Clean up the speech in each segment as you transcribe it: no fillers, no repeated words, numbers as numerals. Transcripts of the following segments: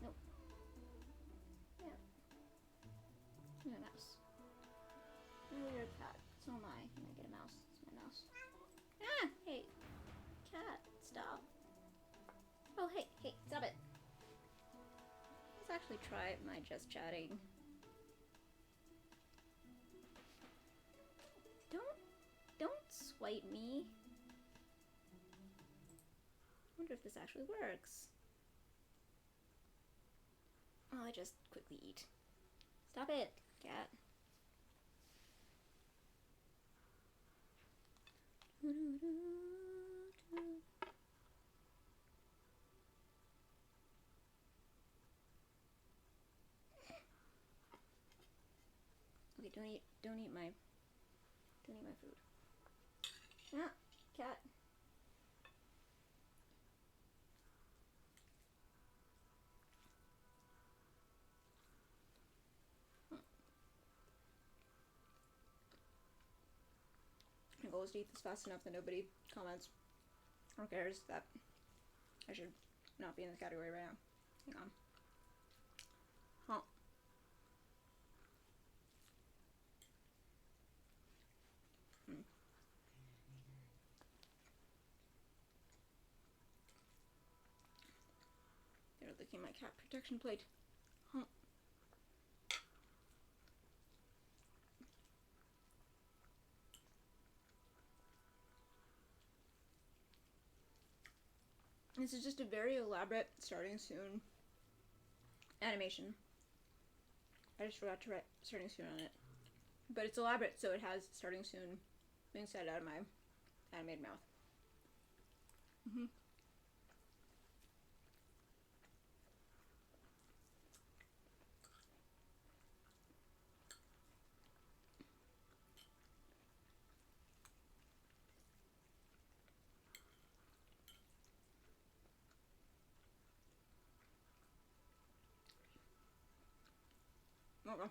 Nope. Yeah. Give me a mouse. Oh, you're a cat. So am I. Can I get a mouse? It's my mouse. Ah! Hey! Cat, stop. Oh, hey, stop it. Let's actually try my just chatting. Don't swipe me. I wonder if this actually works. Oh, I just quickly eat. Stop it, cat. Okay, don't eat my food. Ah, cat. My goal is to eat this fast enough that nobody comments or cares that I should not be in the category right now. Hang on. Huh. They're licking my cat protection plate. Huh. This is just a very elaborate starting soon animation. I just forgot to write starting soon on it. But it's elaborate, so it has starting soon being said out of my animated mouth. Mm-hmm. Okay.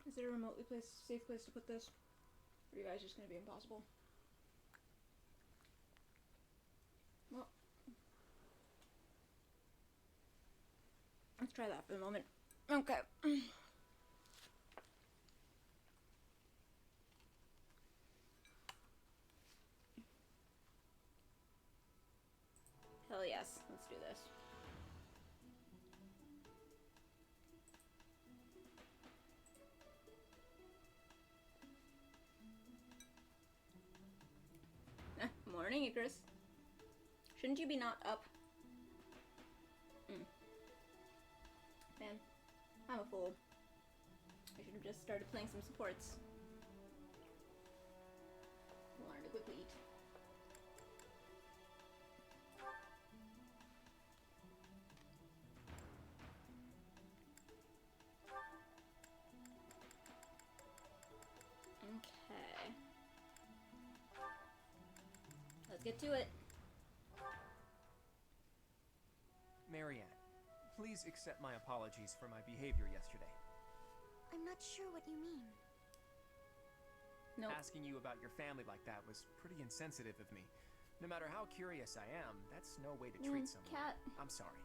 Is there a remotely safe place to put this? Or are you guys just gonna be impossible? Well, let's try that for the moment. Okay. Hell yes, let's do this. Morning, Icarus. Shouldn't you be not up? Man, I'm a fool. I should have just started playing some supports. I wanted to quickly eat. get to it. Marianne, please accept my apologies for my behavior yesterday. I'm not sure what you mean. Nope. Asking you about your family like that was pretty insensitive of me. No matter how curious I am, that's no way to treat someone. Cat. I'm sorry.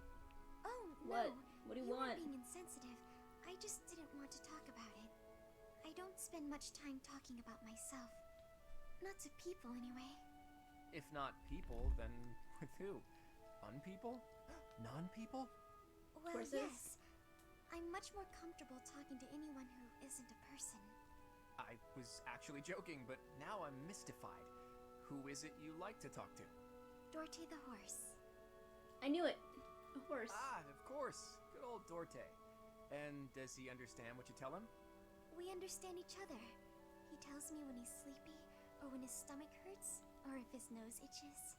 Oh, What? no. What do you You want? weren't being insensitive. I just didn't want to talk about it. I don't spend much time talking about myself. Not to people, anyway. If not people, then with who? Unpeople? Non-people? Well, Horses? yes. I'm much more comfortable talking to anyone who isn't a person. I was actually joking, but now I'm mystified. Who is it you like to talk to? Dorte the horse. I knew it. A horse. Ah, of course. Good old Dorte. And does he understand what you tell him? We understand each other. He tells me when he's sleepy, or when his stomach hurts, or if his nose itches.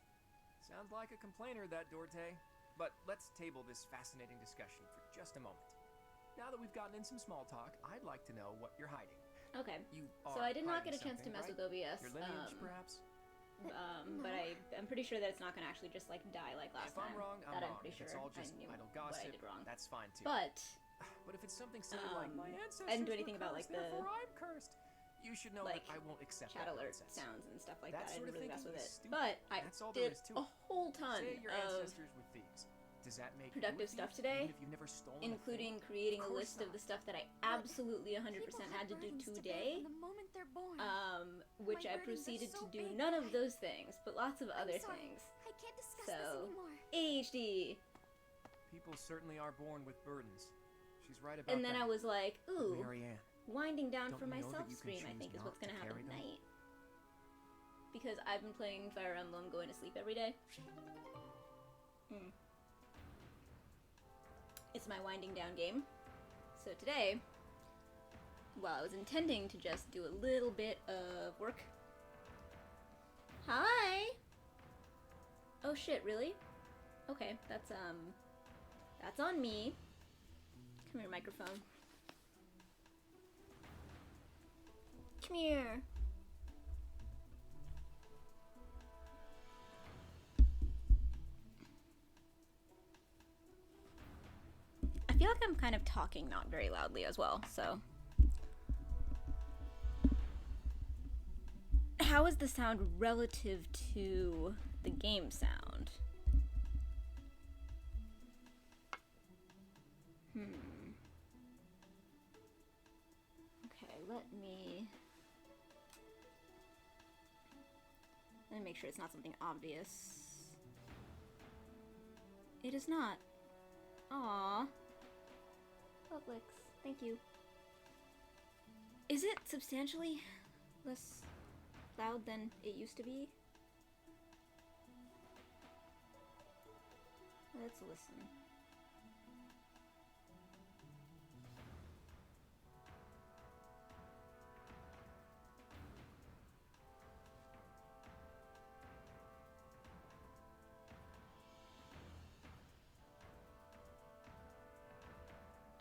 Sounds like a complainer, that Dorte. But let's table this fascinating discussion for just a moment. Now that we've gotten in some small talk, I'd like to know what you're hiding. Okay. You So are I did not hiding get a chance to something, mess right? with OBS. Your lineage, perhaps? But I'm pretty sure that it's not going to actually just like die like last If I'm time. wrong, I'm that wrong. I'm pretty If sure it's all just I knew idle what gossip, I did wrong. that's fine too. But But if it's something silly like my ancestors I didn't do anything were about like cursed, the therefore I'm cursed, you should know like that I won't accept chat that alert nonsense. sounds and stuff like That that. I sort didn't of really mess with thinking it. is stupid. But I That's all there did is to a it. whole ton Say your of ancestors were thieves. Does that make productive you a stuff thief, today, even if you've never stolen including a thing? creating a Of course list of not. the stuff that I absolutely 100% People had to have do burdens to bear today. from the moment they're born. Which I My burdens are proceeded so to do big none that of those things, but lots of other I'm sorry. things. I can't discuss So, this anymore. ADHD. People certainly are born with burdens. She's right about And then that. I was like, ooh, Marianne, winding down don't for you my know that you can self-stream, I choose think, is not what's going to to happen carry them? tonight. Because I've been playing Fire Emblem, going to sleep every day. It's my winding down game. So today, while I was intending to just do a little bit of work. Hi! Oh shit, really? Okay, that's on me. Come here, microphone. Come here. I feel like I'm kind of talking not very loudly as well, so. How is the sound relative to the game sound? Okay, let me make sure it's not something obvious. It is not. Aww. Publix, thank you. Is it substantially less loud than it used to be? Let's listen.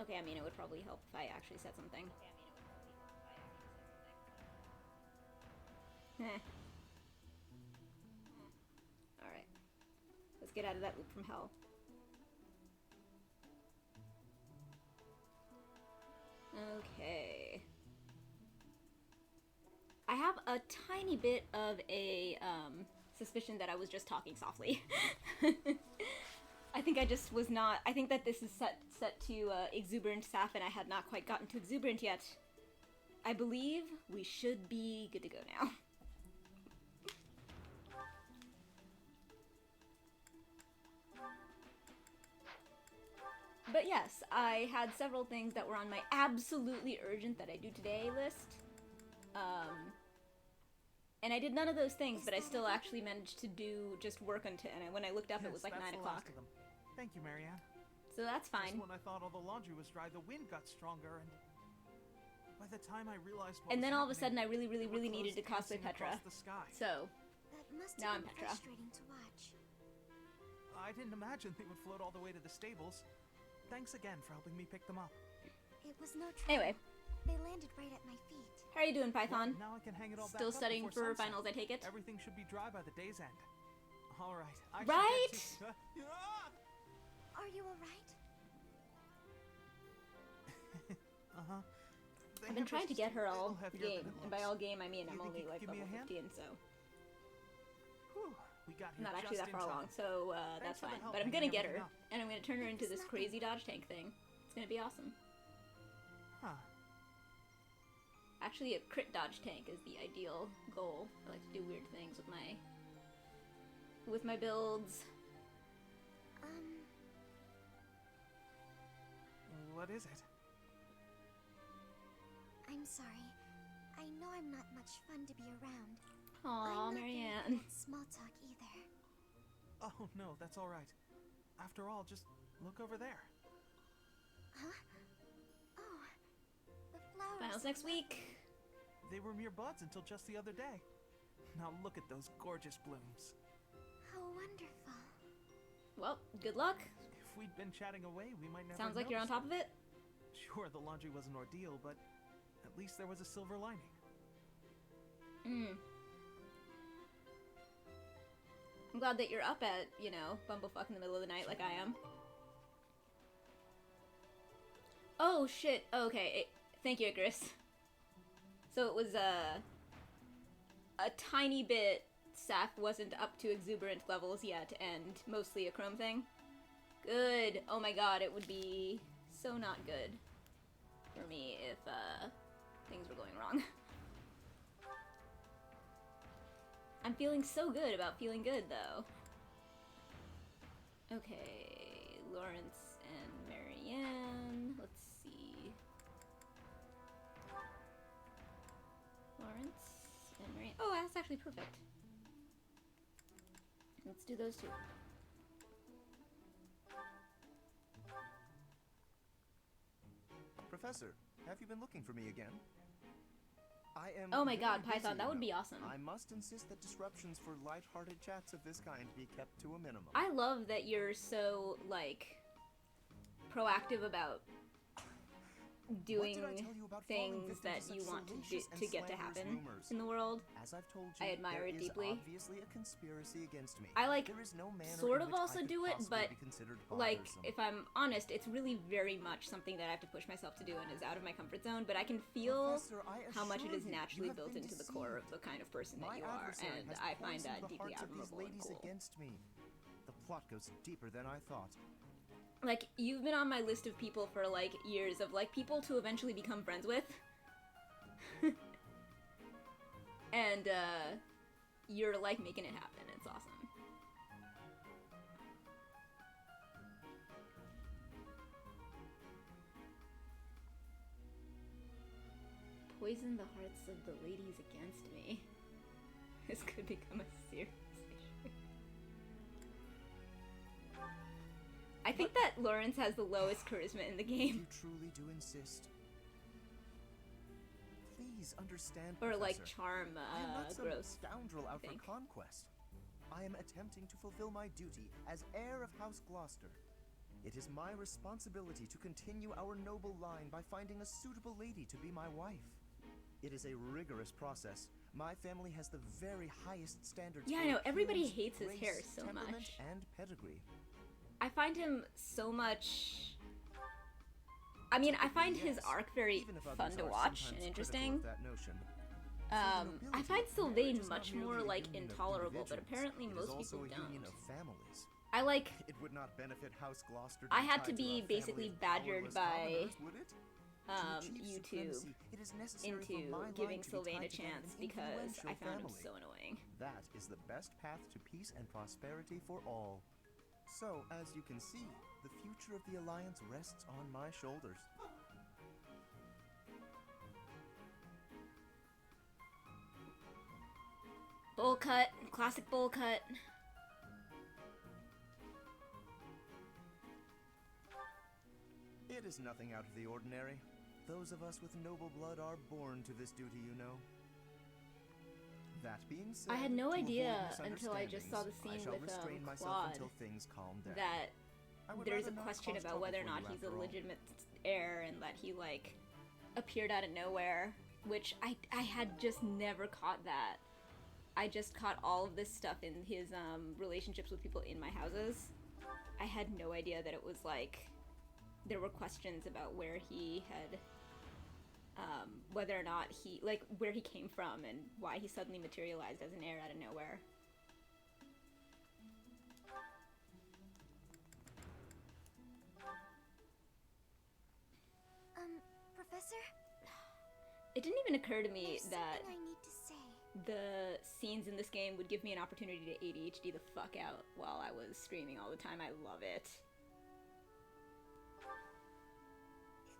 Okay, I mean, it would probably help if I actually said something. Alright. Let's get out of that loop from hell. Okay. I have a tiny bit of a suspicion that I was just talking softly. I think I just was not. I think that this is set to exuberant staff, and I had not quite gotten to exuberant yet. I believe we should be good to go now. But yes, I had several things that were on my absolutely urgent that I do today list. And I did none of those things, but I still actually managed to do just work until, and when I looked up, it was like 9 o'clock. Thank you, Marianne. So that's fine. Just when I thought all the laundry was dry, the wind got stronger, and by the time I realized what And was then all of a happening, sudden, I really there were needed to clouds cosplay dancing Petra. across the sky. So That must Now have I'm been Petra. frustrating to watch. I didn't imagine they would float all the way to the stables. Thanks again for helping me pick them up. It was no trouble. anyway, They landed right at my feet. how are you doing, Python? Well, now I can hang it all Still back up studying before for sunset. finals, I take it. Everything should be dry by the day's end. All right. I should Right? get to- Are you alright? Uh-huh. I've been trying to get her all game, and by all game. game I mean You I'm think only you could like give me level a hand? 15, so We got here not actually just that far in along, time. so that's Thanks for the fine. help But I'm hanging gonna get her, everything up. and I'm gonna turn her into It's this nothing. crazy dodge tank thing. It's gonna be awesome. Huh. Actually, a crit dodge tank is the ideal goal. I like to do weird things with my builds. What is it? I'm sorry. I know I'm not much fun to be around. Aw, I'm not very Marianne. good at small talk either. Oh, no, that's all right. After all, just look over there. Huh? Oh, the flowers. Finals next week. They were mere buds until just the other day. Now look at those gorgeous blooms. How wonderful. Well, good luck. If we'd been chatting away, we might never Sounds like you're on noticed top of it. it. Sure, the laundry was an ordeal, but at least there was a silver lining. I'm glad that you're up at, bumblefuck in the middle of the night like I am. Oh, shit. Okay. Thank you, Icarus. So it was, a tiny bit Saf wasn't up to exuberant levels yet, and mostly a Chrome thing. Good. Oh my god, it would be so not good for me if, things were going wrong. I'm feeling so good about feeling good, though. Okay, Lawrence and Marianne. Let's see. Lawrence and Marianne. Oh, that's actually perfect. Let's do those two. Professor, have you been looking for me again? I am Oh my very god, busy, Python, that you would know. be awesome. I must insist that disruptions for light-hearted chats of this kind be kept to a minimum. I love that you're so, proactive about doing What did I tell you about falling things victim that to such you want salacious and to get to slanderous happen rumors? in the world. As I've told you, I admire it there is deeply. obviously a conspiracy against me. I, There is no manner sort in of which also I could do it, possibly but, be considered like, bothersome. if I'm honest, it's really very much something that I have to push myself to do and is out of my comfort zone, but I can feel Professor, I how much it assure is you, naturally you have built been into the core of deceived. the kind of person My that you are, adversary and has I find poisoned that the deeply hearts of these admirable and ladies cool. against me. The plot goes deeper than I thought. Like, you've been on my list of people for, years of, people to eventually become friends with. And, you're, making it happen. It's awesome. Poison the hearts of the ladies against me. This could become a serious issue. I think that Lawrence has the lowest charisma in the game. You truly do insist. Please understand, Or, Professor. charm, I am not some gross. scoundrel out for think. conquest. I am attempting to fulfill my duty as heir of House Gloucester. It is my responsibility to continue our noble line by finding a suitable lady to be my wife. It is a rigorous process. My family has the very highest standards Yeah, for I know, everybody appearance, hates his grace, hair so temperament, much. and pedigree. I find him so much... I mean, I find his Yes, arc very even if others fun to are watch sometimes and critical interesting. of that notion. I nobility, find Sylvain marriage is not much merely more, a union of intolerable, but individuals. apparently It is most also people a union don't. of families. I It would not benefit House Gloucester I be had to tied be a basically family of badgered powerless by, commoners, would it? To achieve YouTube supremacy, it is necessary for into my line giving to be Sylvain a tied to that of chance an because I influential found him family. so annoying. That is the best path to peace and prosperity for all. So, as you can see, the future of the Alliance rests on my shoulders. Bowl cut, classic bowl cut. It is nothing out of the ordinary. Those of us with noble blood are born to this duty, you know. That being said, I had no to avoid idea until I just saw the misunderstandings, scene I shall with restrain myself Claude until things calm down. that I would there's a rather not question cause about whether or trouble not for you, he's a after all. legitimate heir and that he appeared out of nowhere, which I had just never caught that I just caught all of this stuff in his relationships with people in my houses. I had no idea that it was like there were questions about where he had whether or not he like where he came from and why he suddenly materialized as an heir out of nowhere. Professor? It didn't even occur to me There's that something I need to say. the scenes in this game would give me an opportunity to ADHD the fuck out while I was streaming all the time. I love it.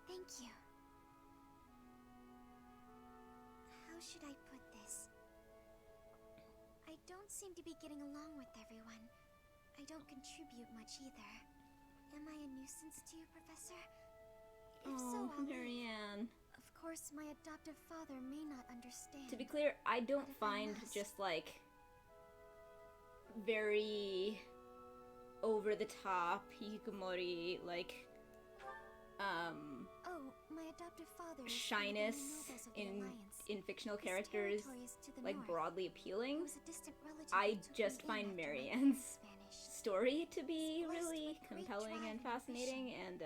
Thank you. How should I put this? I don't seem to be getting along with everyone. I don't contribute much either. Am I a nuisance to you, Professor? If so, I'll leave. Marianne. Of course, my adoptive father may not understand. To be clear, I don't But if I find must. just like very over the top hikikomori like Oh, my adoptive father is shyness one of the nobles of the in Alliance. fictional His characters territory is to the like north. broadly He appealing. was a distant relative I who took just him in find after my Marianne's parents vanished. story to be He's blessed really with great compelling drive and and fascinating, and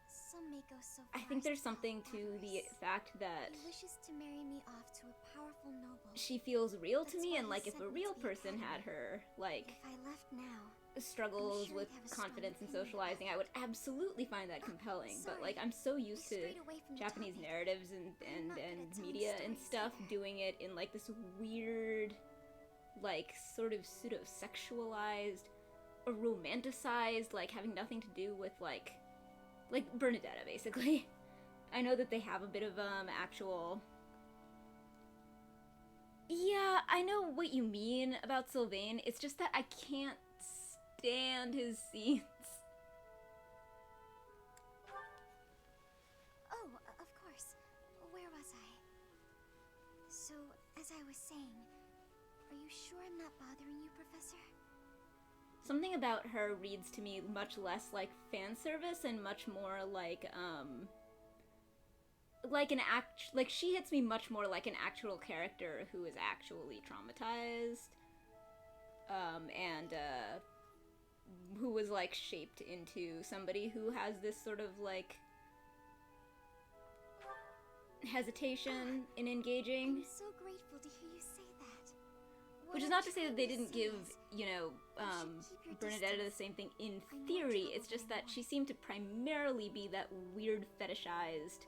Some may go so I far think as there's call something it to the avarice. fact that He wishes to marry me off to a powerful noble. she feels real to That's me, why and he like if sent a me real to the person had academy. her like If I left now, struggles sure with he'd have a strong confidence and opinion socializing, I about would absolutely find that compelling. But like sorry. I'm so we used to strayed away from the Japanese topic. narratives I'm and not good at telling media and stories stuff either. doing it in like this weird, like sort of pseudo-sexualized or romanticized, like having nothing to do with like Bernadetta basically. I know that they have a bit of actual. Yeah, I know what you mean about Sylvain. It's just that I can't stand his scenes. Oh, of course. Where was I? So, as I was saying, are you sure I'm not bothering you, Professor? Something about her reads to me much less like fan service and much more like she hits me much more like an actual character who is actually traumatized and who was like shaped into somebody who has this sort of like hesitation in engaging. I'm so grateful to hear you say that. What Which is I'm not to say that they trying to didn't say give, is, you know, you should keep your Bernadetta the distance. same thing in I know theory. trouble It's just very that she much. seemed to primarily be that weird fetishized,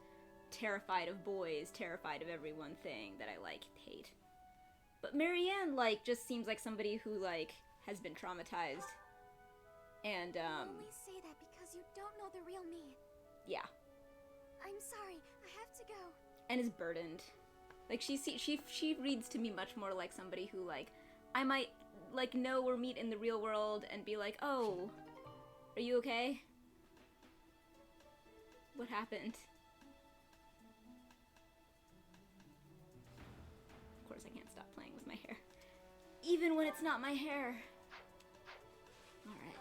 terrified of boys, terrified of everyone thing that I like hate. But Marianne, like, just seems like somebody who, like, has been traumatized. And, You only say that because you don't know the real me. yeah. I'm sorry, I have to go. And is burdened. Like, she reads to me much more like somebody who, like, I might, like, know or meet in the real world and be like, oh, are you okay? What happened? Of course I can't stop playing with my hair. Even when it's not my hair. Alright.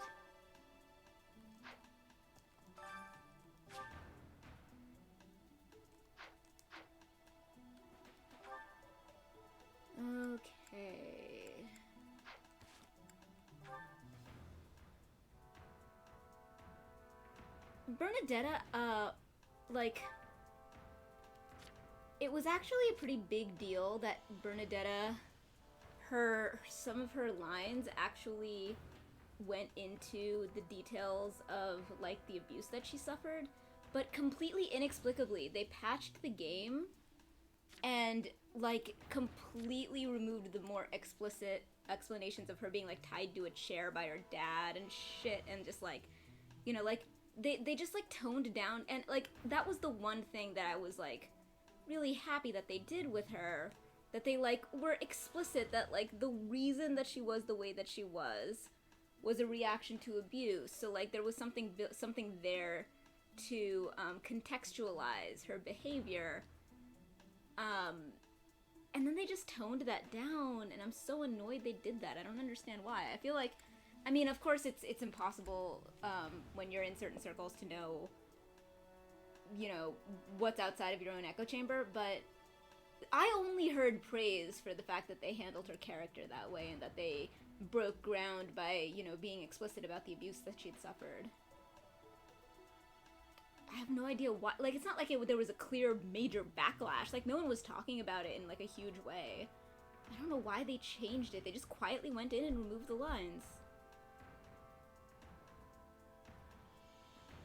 Okay. Bernadetta, like, it was actually a pretty big deal that Bernadetta, some of her lines actually went into the details of, like, the abuse that she suffered, but completely inexplicably, they patched the game and, like, completely removed the more explicit explanations of her being, like, tied to a chair by her dad and shit, and just, like, you know, like, they just, like, toned down, and, like, that was the one thing that I was, like, really happy that they did with her, that they, like, were explicit that, like, the reason that she was the way that she was a reaction to abuse, so, like, there was something there to, contextualize her behavior, and then they just toned that down, and I'm so annoyed they did that. I don't understand why. I feel like, I mean, of course it's impossible, when you're in certain circles to know, you know, what's outside of your own echo chamber, but I only heard praise for the fact that they handled her character that way and that they broke ground by, you know, being explicit about the abuse that she'd suffered. I have no idea why. Like, it's not like there was a clear major backlash. Like, no one was talking about it in, like, a huge way. I don't know why they changed it. They just quietly went in and removed the lines.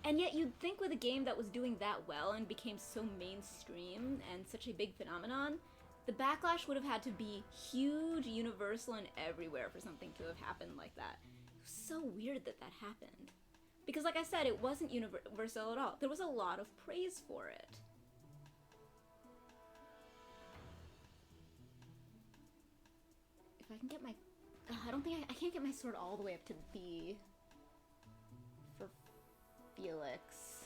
And yet you'd think with a game that was doing that well and became so mainstream and such a big phenomenon, the backlash would have had to be huge, universal, and everywhere for something to have happened like that. It was so weird that that happened. Because like I said, it wasn't universal at all. There was a lot of praise for it. If I can get my... I don't think I can't get my sword all the way up to B. For Felix.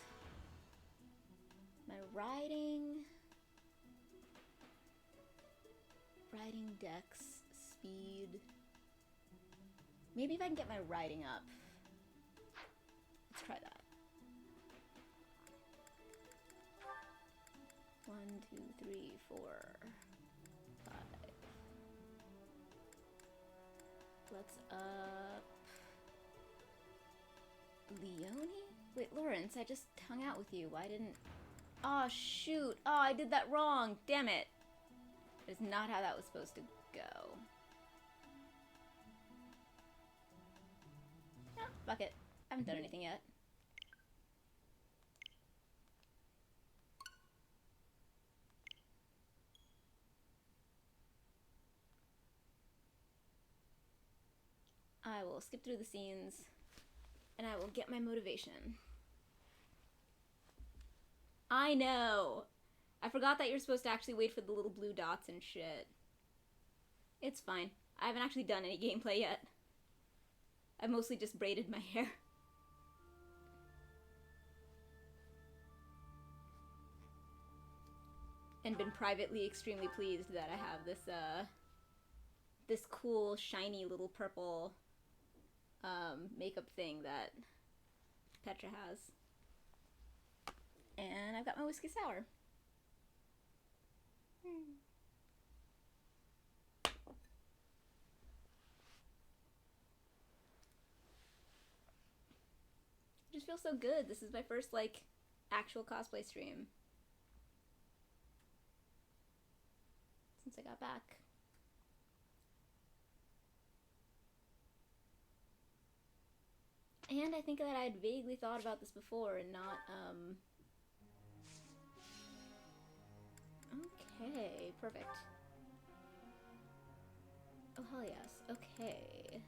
My riding... Riding, dex, speed... Maybe if I can get my riding up. Let's try that. 1, 2, 3, 4, 5. Let's up... Leone? Wait, Lawrence, I just hung out with you. Why didn't... Oh, shoot. Oh, I did that wrong. Damn it. That is not how that was supposed to go. No, fuck it. I haven't done anything yet. I will skip through the scenes, and I will get my motivation. I know! I forgot that you're supposed to actually wait for the little blue dots and shit. It's fine. I haven't actually done any gameplay yet. I've mostly just braided my hair. And been privately extremely pleased that I have this, this cool, shiny little purple, makeup thing that Petra has. And I've got my whiskey sour. It just feels so good. This is my first, like, actual cosplay stream since I got back. And I think that I'd vaguely thought about this before and not, Okay, perfect. Oh, hell yes. Okay.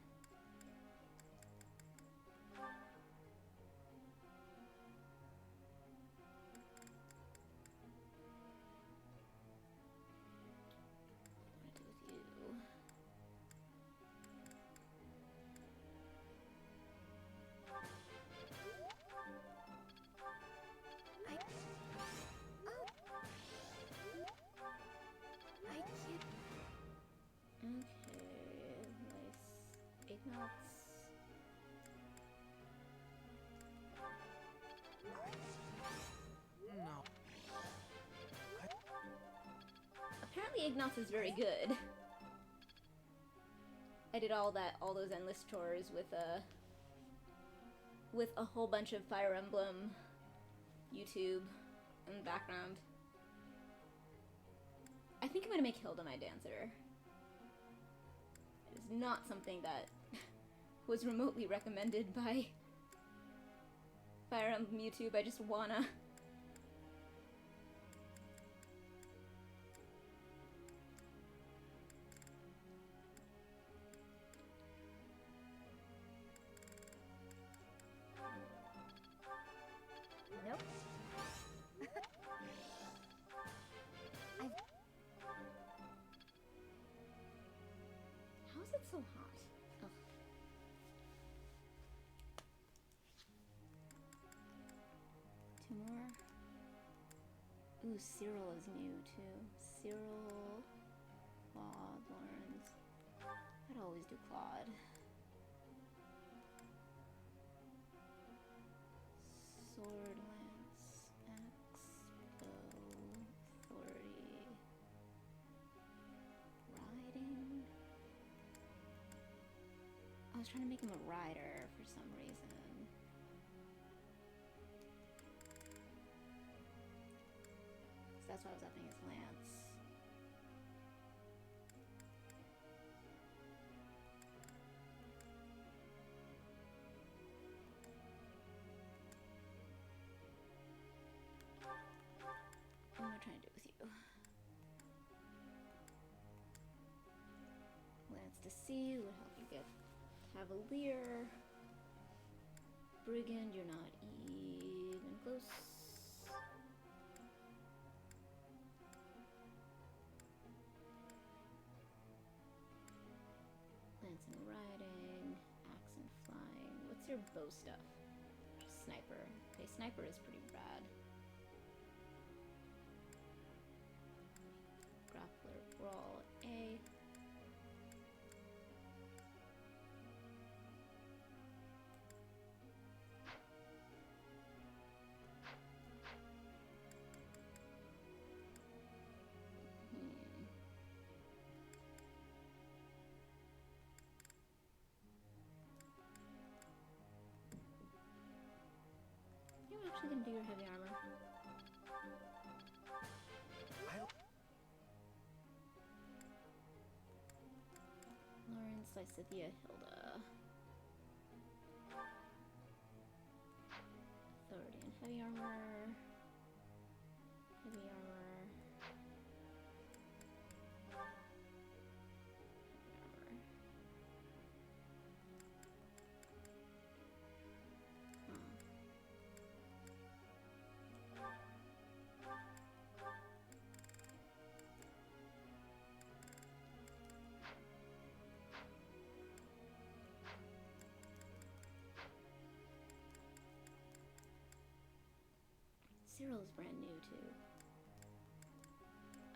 What do I do with you? Okay, nice. Ignots. No. Apparently Ignots is very good. I did all those endless chores with a whole bunch of Fire Emblem YouTube in the background. I think I'm gonna make Hilda my dancer. It is not something that was remotely recommended by Fire Emblem YouTube. I just wanna. Nope. How is it so hot? Ugh. Two more. Ooh, Cyril is new too. Cyril, Claude, Lawrence. I'd always do Claude. Sword, Lance, Axe, Bow, Authority. trying to make him a rider for some reason. So that's why I was upping his lance. What am I trying to do with you? Lance to C would help you get Cavalier. Brigand, you're not even close. Lance and riding, axe and flying. What's your bow stuff? Just sniper. Okay, sniper is pretty rad. Grappler, brawl, A. You're actually gonna do your heavy armor. Lawrence, Lysithia, Hilda. Authority and heavy armor. Heavy armor. Cyril's brand new too.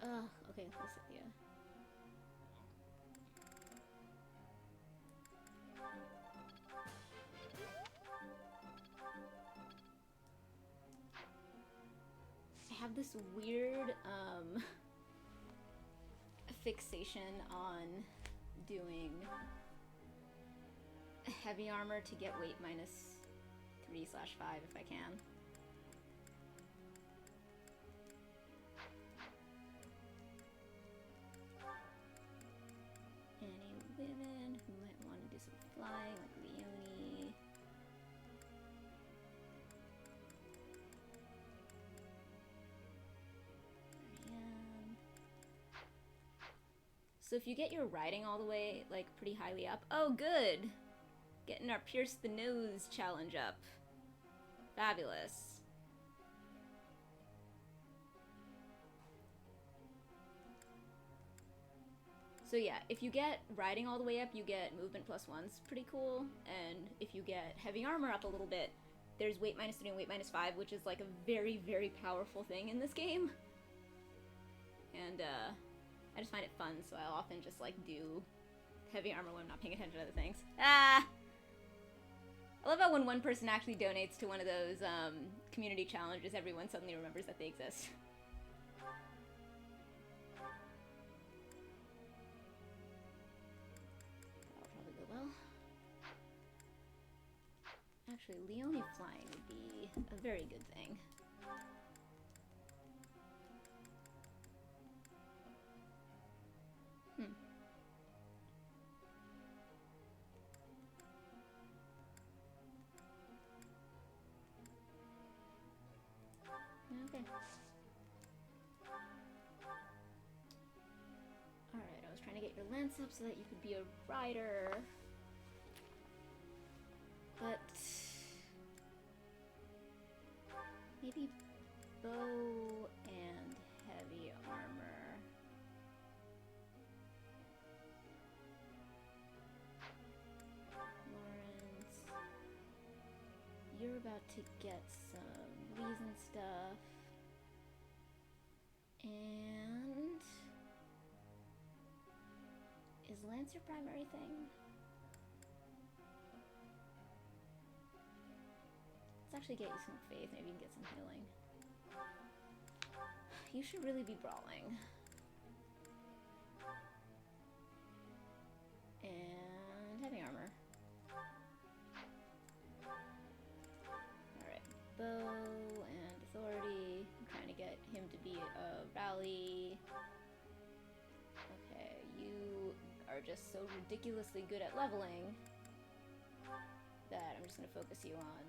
Ugh, okay, Lysithia. I have this weird fixation on doing heavy armor to get weight -3/5 if I can. Any women who might want to do some flying, like Leonie. Marianne. So if you get your riding all the way, like, pretty highly up. Oh, good! Getting our Pierce the Nose challenge up. Fabulous. So yeah, if you get riding all the way up, you get movement +1s, pretty cool. And if you get heavy armor up a little bit, there's weight -3 and weight -5, which is like a very, very powerful thing in this game. And I just find it fun, so I'll often just like do heavy armor when I'm not paying attention to other things. Ah! I love how when one person actually donates to one of those community challenges, everyone suddenly remembers that they exist. Well, actually, Leonie flying would be a very good thing. Okay. Alright, I was trying to get your lance up so that you could be a rider. But maybe bow and heavy armor. Lawrence, you're about to get some reason stuff. And is Lance your primary thing? Let's actually get you some faith, maybe you can get some healing. You should really be brawling. And heavy armor. bow and authority. I'm trying to get him to be a rally. Okay, you are just so ridiculously good at leveling that I'm just gonna focus you on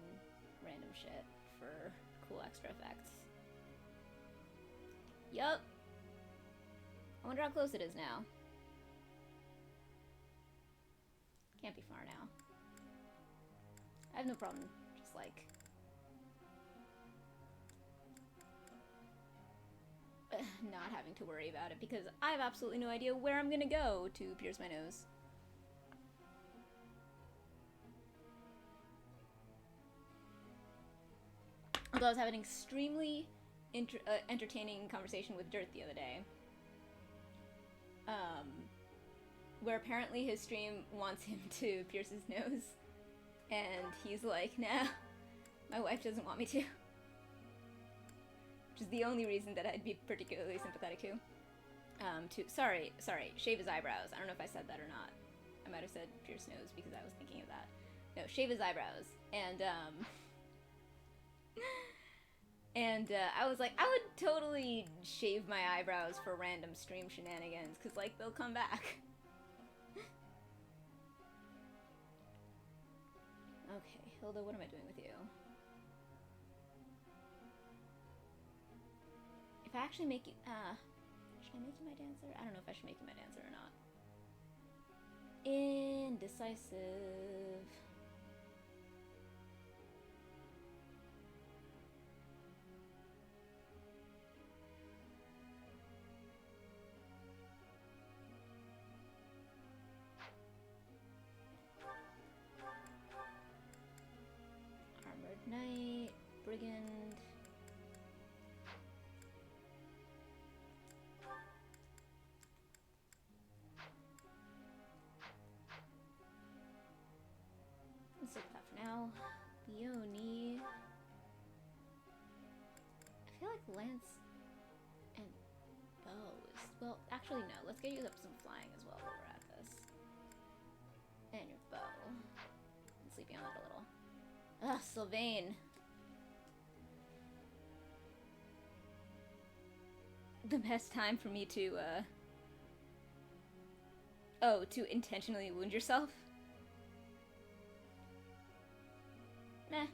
random shit for cool extra effects. Yup! I wonder how close it is now. Can't be far now. I have no problem just like not having to worry about it because I have absolutely no idea where I'm gonna go to pierce my nose. Although I was having an extremely entertaining conversation with Dirt the other day. Where apparently his stream wants him to pierce his nose. And he's like, nah, my wife doesn't want me to. Which is the only reason that I'd be particularly sympathetic to. Sorry, shave his eyebrows. I don't know if I said that or not. I might have said pierce nose because I was thinking of that. No, shave his eyebrows. And, I was like, I would totally shave my eyebrows for random stream shenanigans, because, like, they'll come back. Okay, Hilda, what am I doing with you? If I actually make you, should I make you my dancer? I don't know if I should make you my dancer or not. Indecisive. Armored Knight, Brigand. Let's take that for now. Leonie. I feel like Lance and Bo is... Well, actually no. Let's get you up some flying as well while we're at this. And your bow. I'm sleeping on that a little. Ugh, Sylvain. The best time for me to, Oh, to intentionally wound yourself? Meh.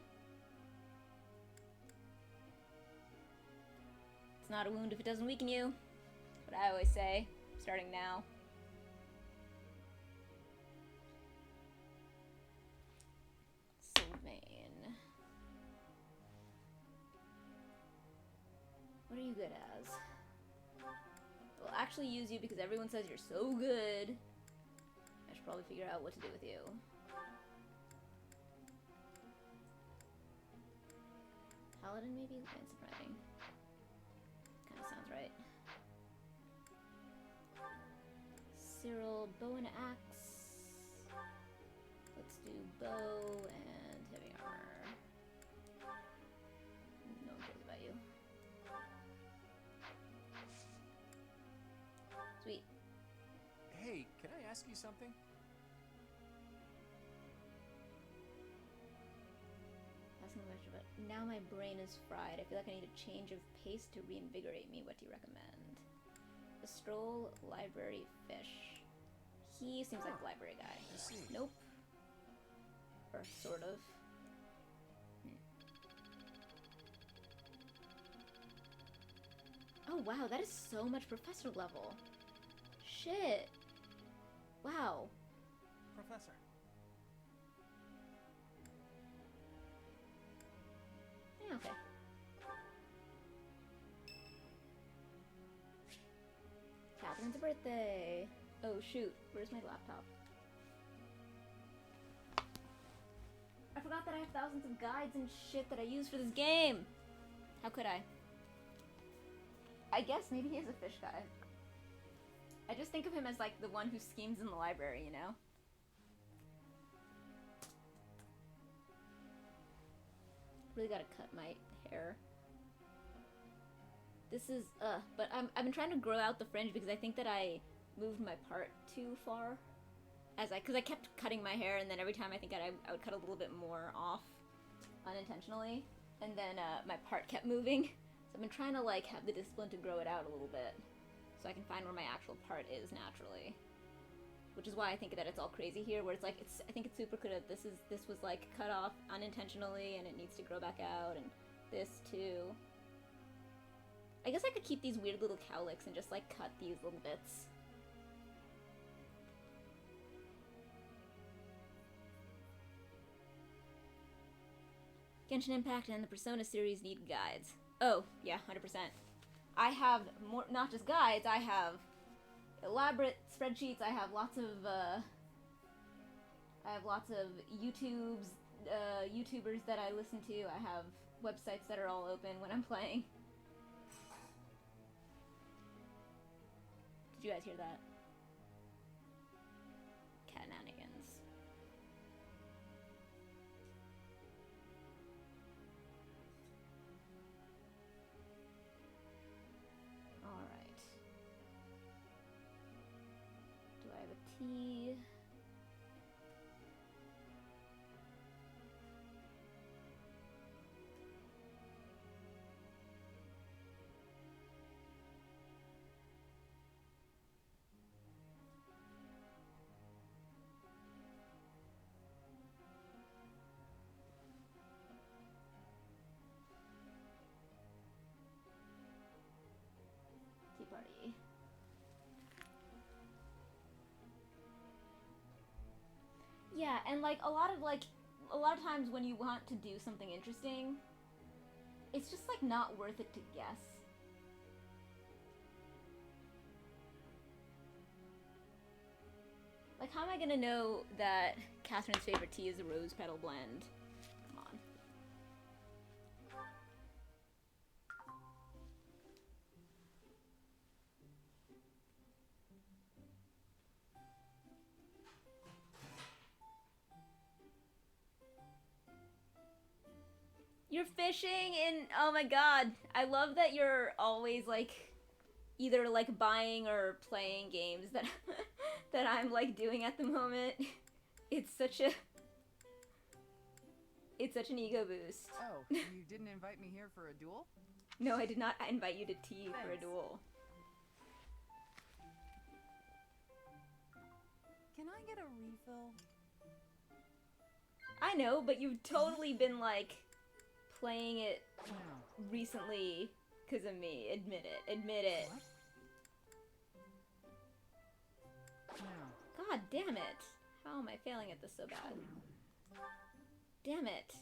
It's not a wound if it doesn't weaken you. That's what I always say, starting now. Sylvain. What are you good as? We'll actually use you because everyone says you're so good. I should probably figure out what to do with you. Paladin, maybe? Lance of Riding. Kinda sounds right. Cyril, bow and axe. Let's do bow and heavy armor. No one cares about you. Sweet. Hey, can I ask you something? Asking a question, but now my brain is fried. I feel like I need a change of pace to reinvigorate me. What do you recommend? A stroll, library, fish. He seems like a library guy. I see. Nope. Or sort of. Oh wow, that is so much professor level. Shit. Wow. Professor. Yeah, okay. Catherine's birthday. Oh shoot, where's my laptop? I forgot that I have thousands of guides and shit that I use for this game. How could I? I guess maybe he is a fish guy. I just think of him as like the one who schemes in the library, you know? Really gotta cut my hair. This is, but I've been trying to grow out the fringe because I think that I moved my part too far. Cause I kept cutting my hair and then every time I think I would cut a little bit more off unintentionally. and then my part kept moving. So I've been trying to like have the discipline to grow it out a little bit, so I can find where my actual part is naturally. Which is why I think that it's all crazy here, where it's like I think it's super good at this was like cut off unintentionally and it needs to grow back out, and this too. I guess I could keep these weird little cowlicks and just like cut these little bits. Genshin Impact and the Persona series need guides. Oh, yeah, 100%. I have more, not just guides, I have elaborate spreadsheets, I have lots of YouTubers that I listen to, I have websites that are all open when I'm playing. Did you guys hear that? Cat-nanigans. Alright. Do I have a tea? Tea party. Yeah, and like a lot of times when you want to do something interesting, it's just like not worth it to guess. Like, how am I gonna know that Catherine's favorite tea is a rose petal blend? Come on. You're fishing in, oh my god. I love that you're always like either like buying or playing games that that I'm like doing at the moment. It's such an ego boost. Oh, you didn't invite me here for a duel? No, I did not invite you to tea for a Thanks. duel. Can I get a refill? I know, but you've totally been like playing it No. recently because of me. Admit it. Admit it. What? No. God damn it. How am I failing at this so bad? Damn it.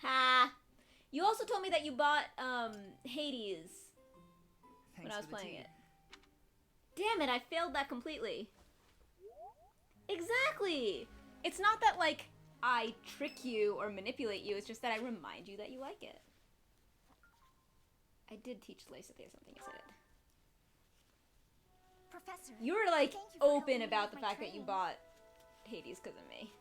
Ha! You also told me that you bought, Hades when Thanks I was for the playing tea. it. Damn it, I failed that completely. Exactly! It's not that, like, I trick you or manipulate you, it's just that I remind you that you like it. I did teach Lacey or something, yes I did. Professor, You were, like, thank you for helping open me about with the my fact that you training. bought Hades because of me.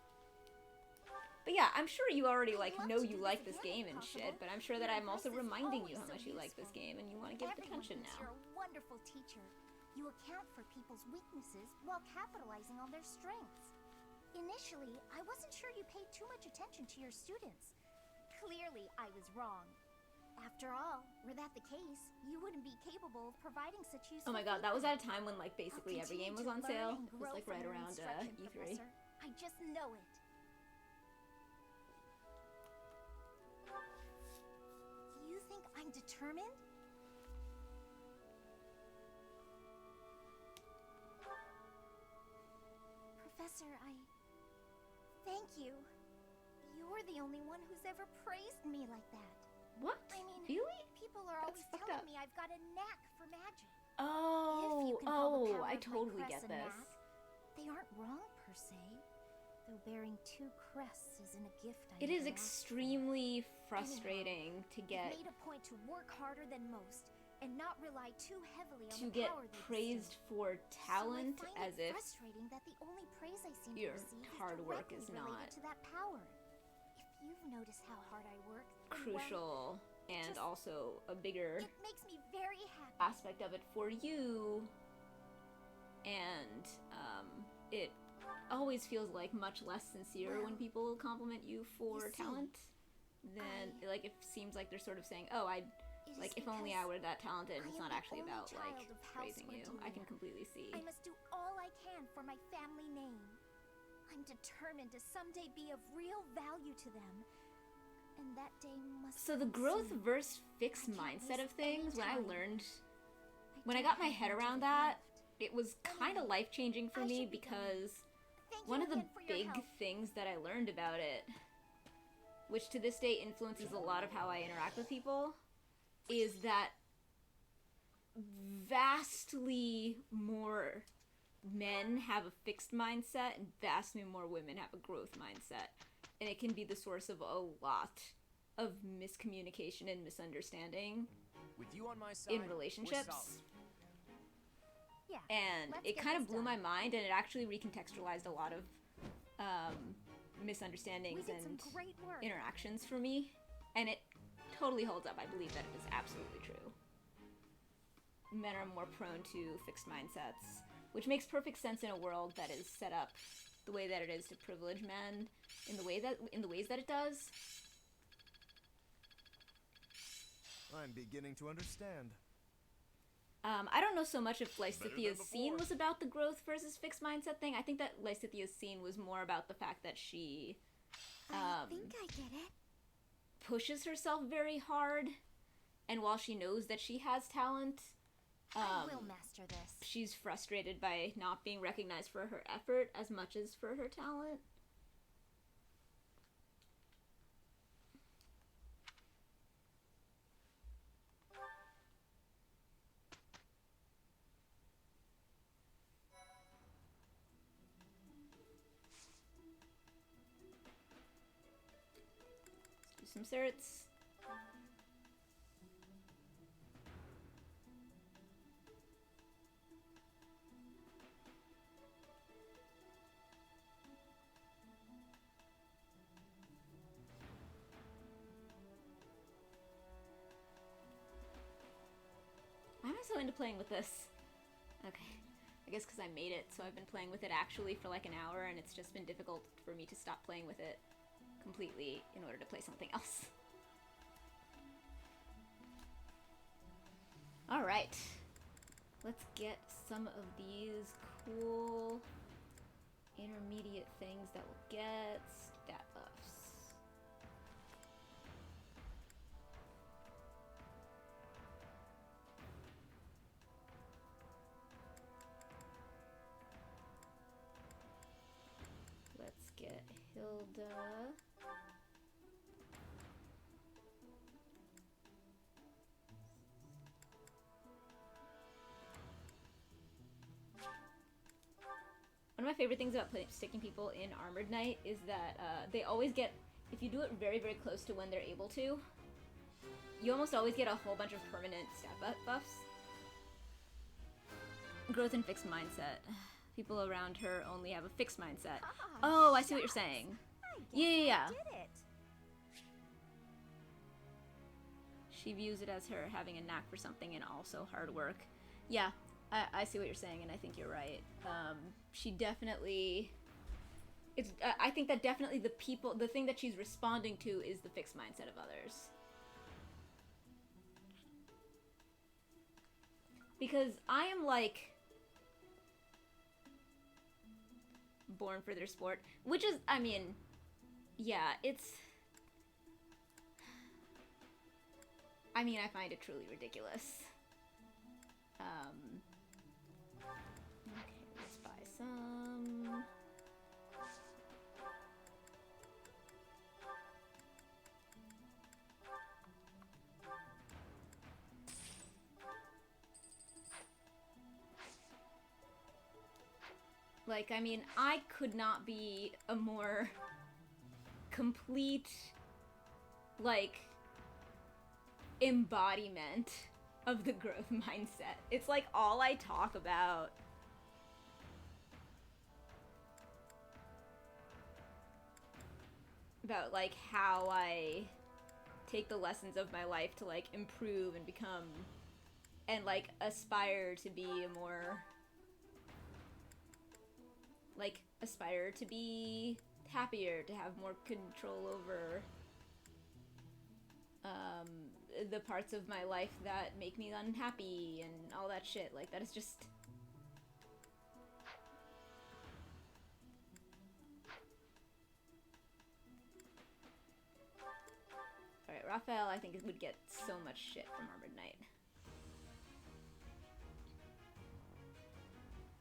But yeah, I'm sure you already, like, I'd love know to you do like this this again game if and shit, possible. but I'm sure that Your I'm also advice is reminding you always how so much you like this useful. game and you want to give it Everyone attention thinks now. you're a wonderful teacher. You account for people's weaknesses while capitalizing on their strengths. Initially, I wasn't sure you paid too much attention to your students. Clearly, I was wrong. After all, were that the case, you wouldn't be capable of providing such useful Oh my god, that was feedback. at a time when, like, I'll basically every game continue was on to sale. learn and It was, grow like, from right your around instruction, E3. Professor. I just know it. You think I'm determined? Professor, thank you. You're the only one who's ever praised me like that. What? I mean, Really? people are That's always fucked telling up. me I've got a knack for magic. Oh, If you can call the power I of my totally crest get a this. knack, they aren't wrong per se. Though bearing two crests isn't a gift I It is never asked for. extremely frustrating to I've get made a point to work harder than most and not rely too heavily on to the get power they praised bestow. for talent so I find as it if frustrating that the only praise I seem your to receive hard is work directly is related not to that power. If you've noticed how hard I work, then, well, crucial and just- also a bigger it makes me very happy. aspect of it for you, and it always feels like much less sincere when people compliment you for you see, talent than like it seems like they're sort of saying, oh, I It like is if only I because were that talented and I it's am not the actually only about like child of House praising you. I can Cordelia. completely see. I must do all I can for my family name. I'm determined to someday be of real value to them. And that day must So the come growth soon. versus fixed I can't mindset of waste any things, when I time. learned I when I don't got my have head much of around it that, left. it was kind of Anyway, life-changing for I me should be going. because Thank one you of the again for your big help. things that I learned about it, which to this day influences a lot of how I interact with people, is that vastly more men have a fixed mindset and vastly more women have a growth mindset. And it can be the source of a lot of miscommunication and misunderstanding With you on my side, in we're relationships. solid. Yeah. And Let's it get kind this of blew my done. mind, and it actually recontextualized a lot of misunderstandings We did some and great work. interactions for me, and it totally holds up. I believe that it is absolutely true. Men are more prone to fixed mindsets, which makes perfect sense in a world that is set up the way that it is to privilege men in the ways that it does. I'm beginning to understand. I don't know so much if Better Lysithia's than scene before. was about the growth versus fixed mindset thing. I think that Lysithia's scene was more about the fact that she I think I get it. pushes herself very hard, and while she knows that she has talent, I will master this. she's frustrated by not being recognized for her effort as much as for her talent. Let's do some certs. Why am I so into playing with this? Okay. I guess because I made it, so I've been playing with it actually for like an hour, and it's just been difficult for me to stop playing with it completely in order to play something else. Alright. Let's get some of these cool intermediate things that will get stat buffs. Let's get Hilda. One of my favorite things about sticking people in Armored Knight is that they always get, if you do it very, very close to when they're able to, you almost always get a whole bunch of permanent stat buffs. Growth and fixed mindset. People around her only have a fixed mindset. Oh, I see what you're saying. I guess Yeah. I did it. She views it as her having a knack for something and also hard work. Yeah, I see what you're saying, and I think you're right. She definitely... I think that definitely the thing that she's responding to is the fixed mindset of others. Because I am, like, born for their sport. Which is, I mean, yeah, it's... I mean, I find it truly ridiculous. Okay, let's buy some... Like, I mean, I could not be a more complete, like, embodiment of the growth mindset. It's like all I talk about. About, like, how I take the lessons of my life to, like, improve and become, and, like, aspire to be a more, like, aspire to be happier, to have more control over the parts of my life that make me unhappy and all that shit. Like, that is just... Alright, Raphael, I think, would get so much shit from Armored Knight.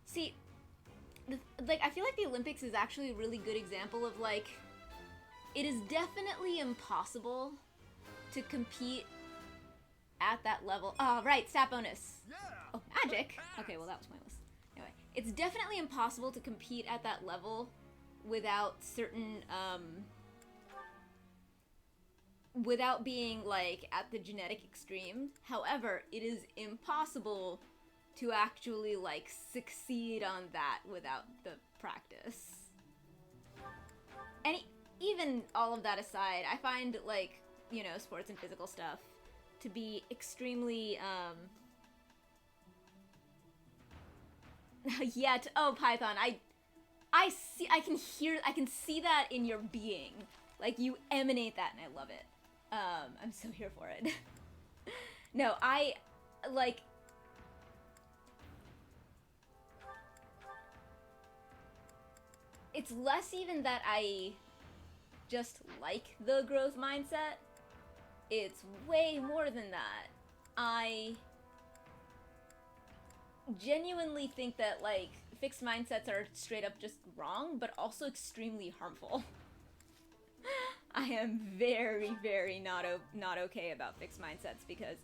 See, like, I feel like the Olympics is actually a really good example of, like, it is definitely impossible to compete at that level. Oh, right, stat bonus. Oh, magic? Okay, well, that was pointless. Anyway, it's definitely impossible to compete at that level without certain, without being, like, at the genetic extreme. However, it is impossible to actually, like, succeed on that without the practice. And even all of that aside, I find, like, you know, sports and physical stuff to be extremely, oh, Python, I can see that in your being. Like, you emanate that, and I love it. I'm so here for it. No, like... It's less even that I just like the growth mindset. It's way more than that. I genuinely think that, like, fixed mindsets are straight up just wrong, but also extremely harmful. I am very, very not okay about fixed mindsets because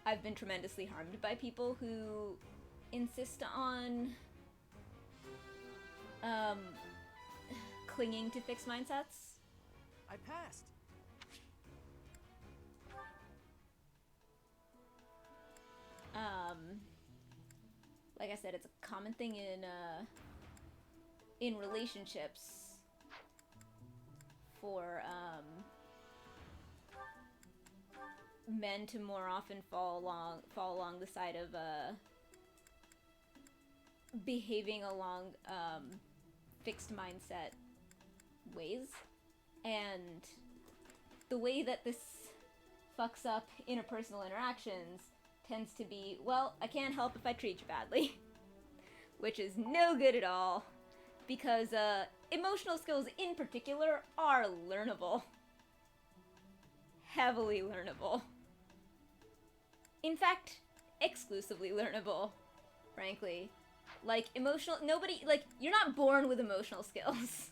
I've been tremendously harmed by people who insist on clinging to fixed mindsets. I passed. Like I said, it's a common thing in relationships for men to more often fall along the side of behaving along fixed mindset ways. And the way that this fucks up interpersonal interactions tends to be, well, I can't help if I treat you badly. Which is no good at all. Because emotional skills in particular are learnable. Heavily learnable. In fact, exclusively learnable, frankly. Like, you're not born with emotional skills.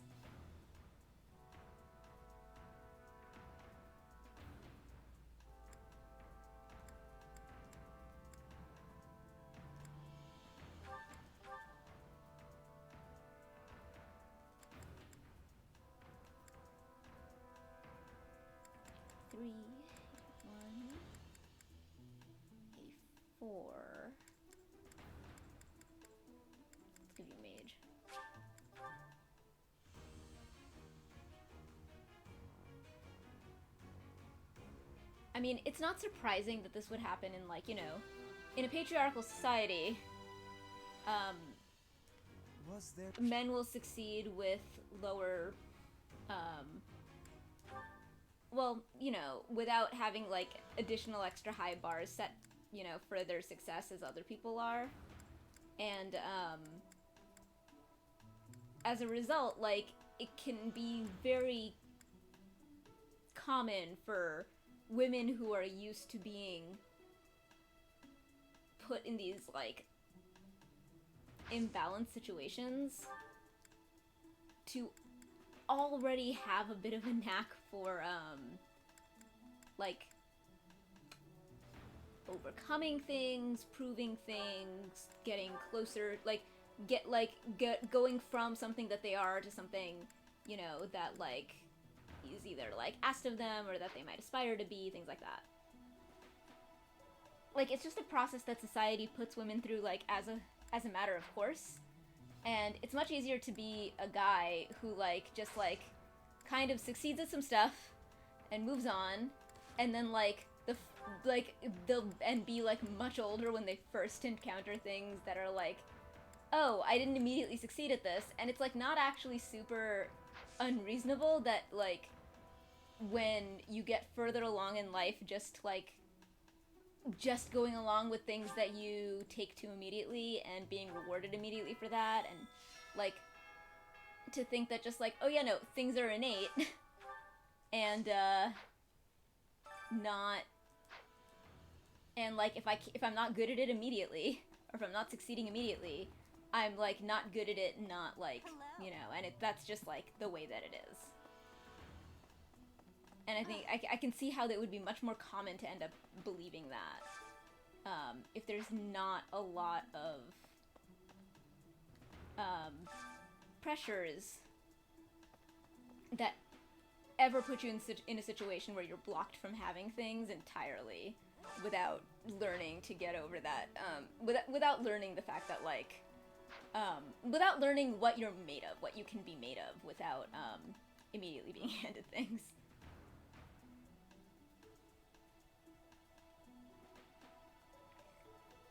A4. Let's give you mage. I mean, it's not surprising that this would happen in, like, you know, in a patriarchal society, men will succeed with lower, well, you know, without having, like, additional extra high bars set, you know, for their success as other people are. And, as a result, like, it can be very common for women who are used to being put in these, like, imbalanced situations to already have a bit of a knack for, like, overcoming things, proving things, getting closer, like, going from something that they are to something, you know, that, like, is either, like, asked of them or that they might aspire to be, things like that. Like, it's just a process that society puts women through, like, as a matter of course. And it's much easier to be a guy who, like, just, like, kind of succeeds at some stuff and moves on, and then, like, they'll be, like, much older when they first encounter things that are, like, oh, I didn't immediately succeed at this, and it's like not actually super unreasonable that like when you get further along in life, just going along with things that you take to immediately and being rewarded immediately for that, and like to think that just like, oh yeah, no, things are innate and not, and like if I'm not good at it immediately, or if I'm not succeeding immediately, I'm like not good at it, not like, you know, and that's just like the way that it is. And I think I can see how that would be much more common to end up believing that. If there's not a lot of pressures that ever put you in a situation where you're blocked from having things entirely without learning to get over that, without learning the fact that like, without learning what you're made of, what you can be made of, without immediately being handed things.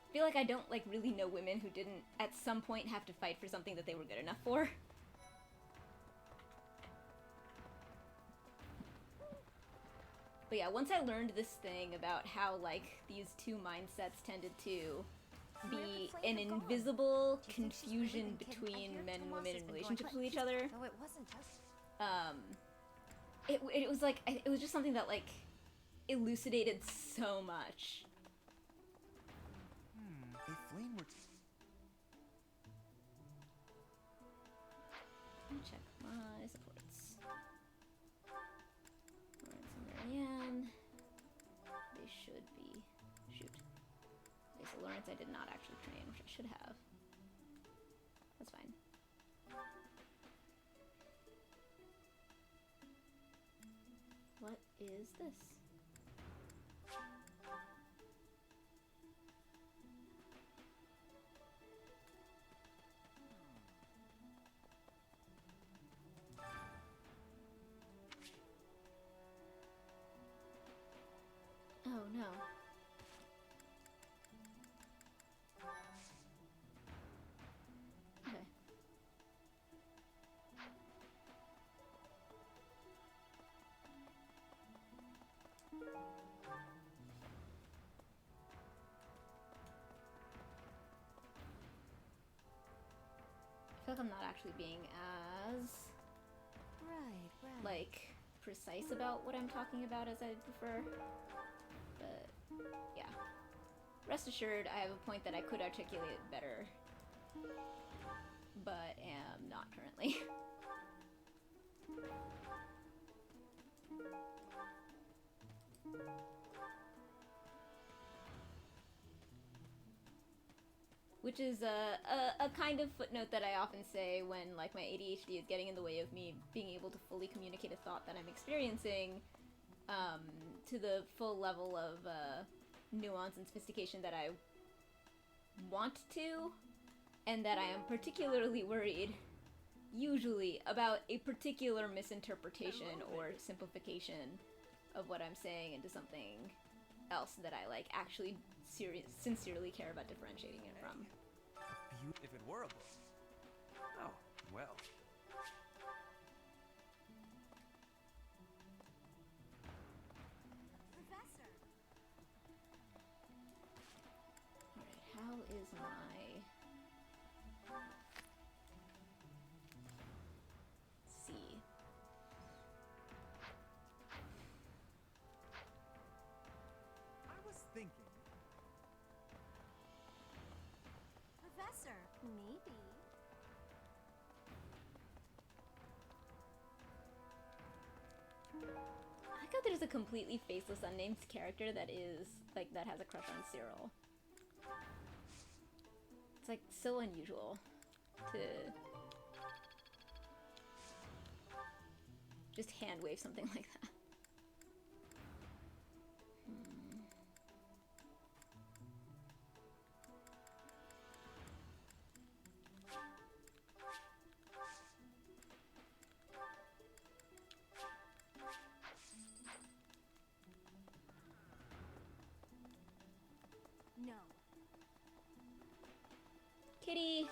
I feel like I don't like really know women who didn't at some point have to fight for something that they were good enough for. But yeah, once I learned this thing about how like these two mindsets tended to be an invisible confusion between men and women in relationships with each other, No, it wasn't just. it was like, it was just something that like elucidated so much. If Flame were Let me check my supports. Lawrence and Marianne. They should be. Shoot. Okay, so Lawrence I did not actually train, which I should have. That's fine. What is this? Oh no. Okay. I feel like I'm not actually being as Right. like precise about what I'm talking about as I prefer. But yeah. Rest assured, I have a point that I could articulate better, but am not currently. Which is a kind of footnote that I often say when like my ADHD is getting in the way of me being able to fully communicate a thought that I'm experiencing to the full level of nuance and sophistication that I want to, and that I am particularly worried usually about a particular misinterpretation or simplification of what I'm saying into something else that I like actually sincerely care about differentiating it from. If it were a book. Oh, well. Professor. Alright, how is my... C? I was thinking. Professor. Maybe. I like how there's a completely faceless unnamed character that is, like, that has a crush on Cyril. It's, like, so unusual to just hand wave something like that. No. Kitty!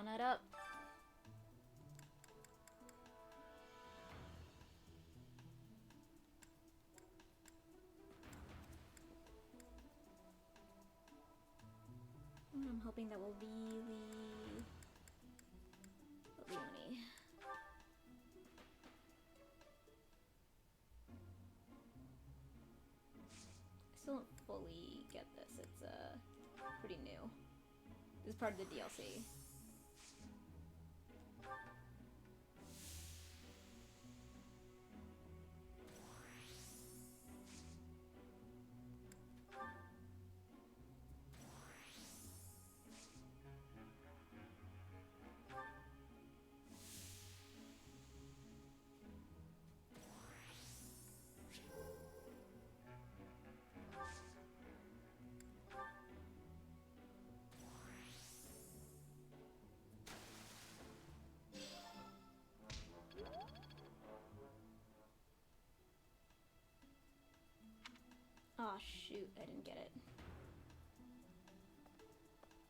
donut up. I'm hoping that will really uni. I still don't fully get this. It's pretty new. This is part of the DLC. Oh shoot, I didn't get it.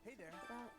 Hey there. That.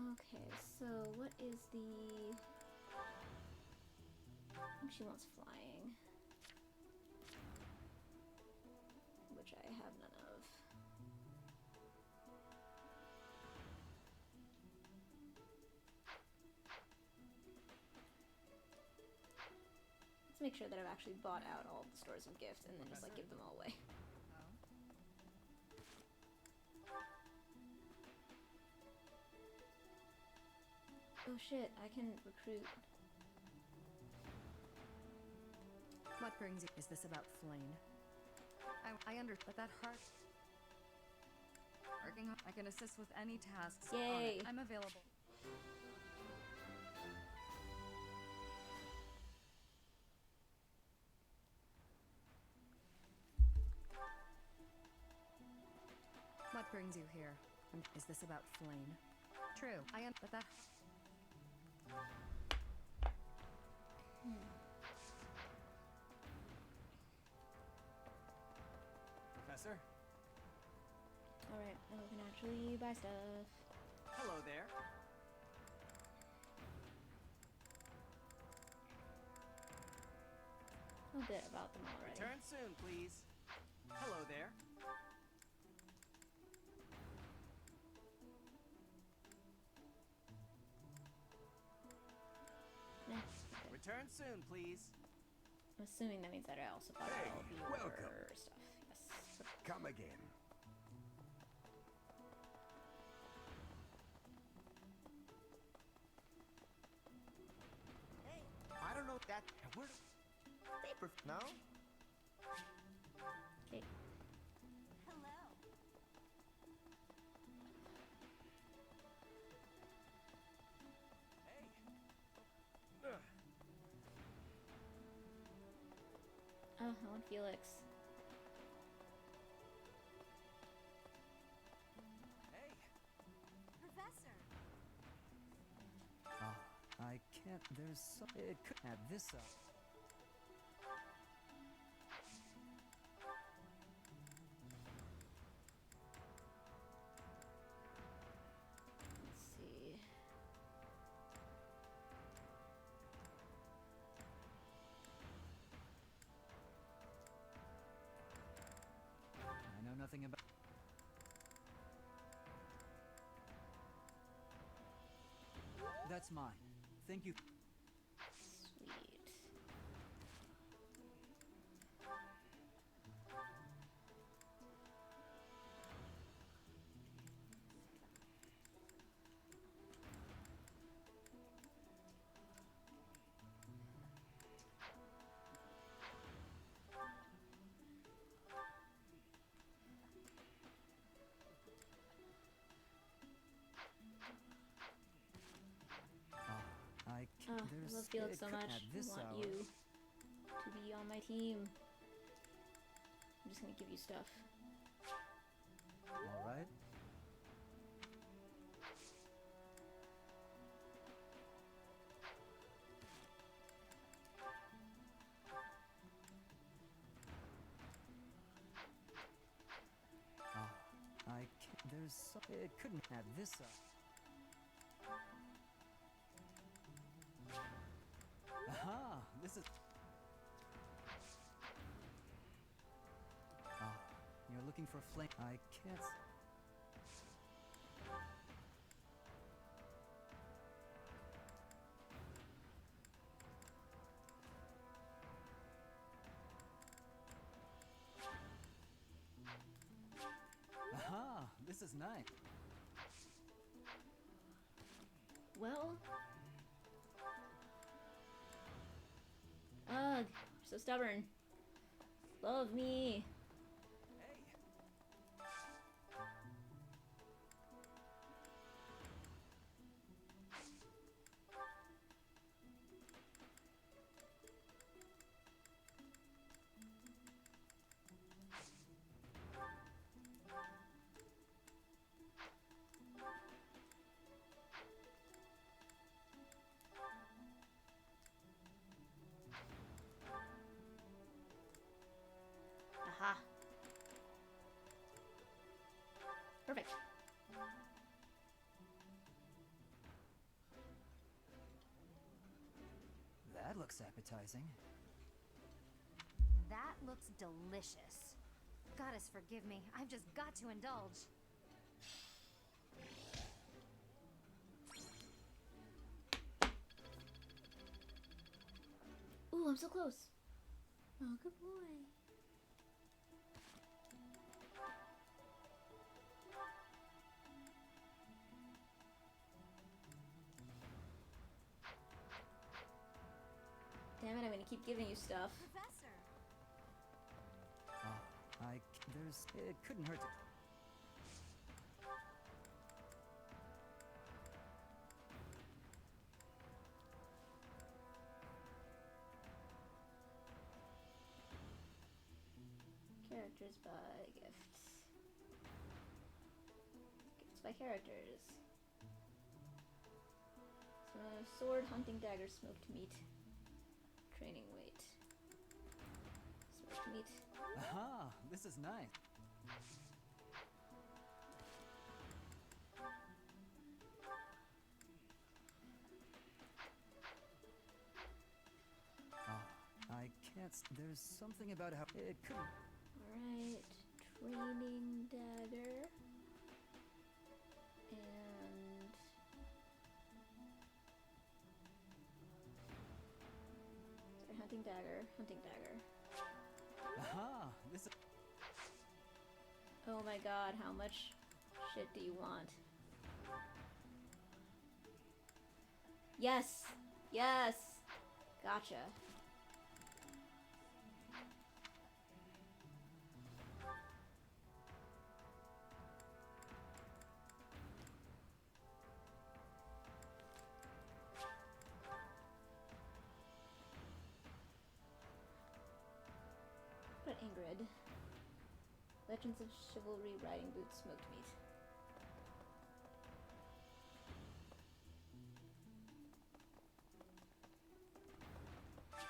Okay, so what is the... I think she wants flying. Which I have none of. Let's make sure that I've actually bought out all the stores of gifts and then just like give them all away. Oh shit, I can recruit. What brings you? Is this about Flame? I understand, but that heart. Working. I can assist with any tasks. Yay! I'm available. What brings you here? Is this about Flame? True. But that. Professor? Alright, now we can actually buy stuff. Hello there. A bit about them already. Return soon, please. Hello there. Nah, okay. Return soon, please. I'm assuming that means that I also bought Hey, all the welcome. order stuff. Yes. Come again. Hey, I don't know that. Where? Paper now? Okay. Hello. Hey. Oh, I want Felix. Hey. Professor. I can't. There's some. It could add this up. Let's see. I know nothing about. That's mine. Thank you. Sweet. Felix It so could- much. at I this want hour. you to be on my team. I'm just gonna give you stuff. All right. Ah, I can't. There's so. It couldn't at this hour. Aha! This is. Ah, you're looking for flame. I can't. Aha! This is nice. Well. Ugh, so stubborn. Love me. Aha. Perfect. That looks appetizing. That looks delicious. Goddess forgive me, I've just got to indulge. Ooh, I'm so close. Oh, good boy. Damn it, I'm gonna keep giving you stuff. Professor! Ah, there's. It couldn't hurt to. Characters by gifts. Gifts by characters. So sword, hunting dagger, smoked meat. Training weight. Smoked meat. Aha! This is nice. Ah, I can't. There's something about how it could. Alright. Training dagger. And sorry, hunting dagger. Hunting dagger. Aha! This is. Oh my god, how much shit do you want? Yes! Yes! Gotcha. But Ingrid. Legends of Chivalry, Riding Boots, Smoked Meat.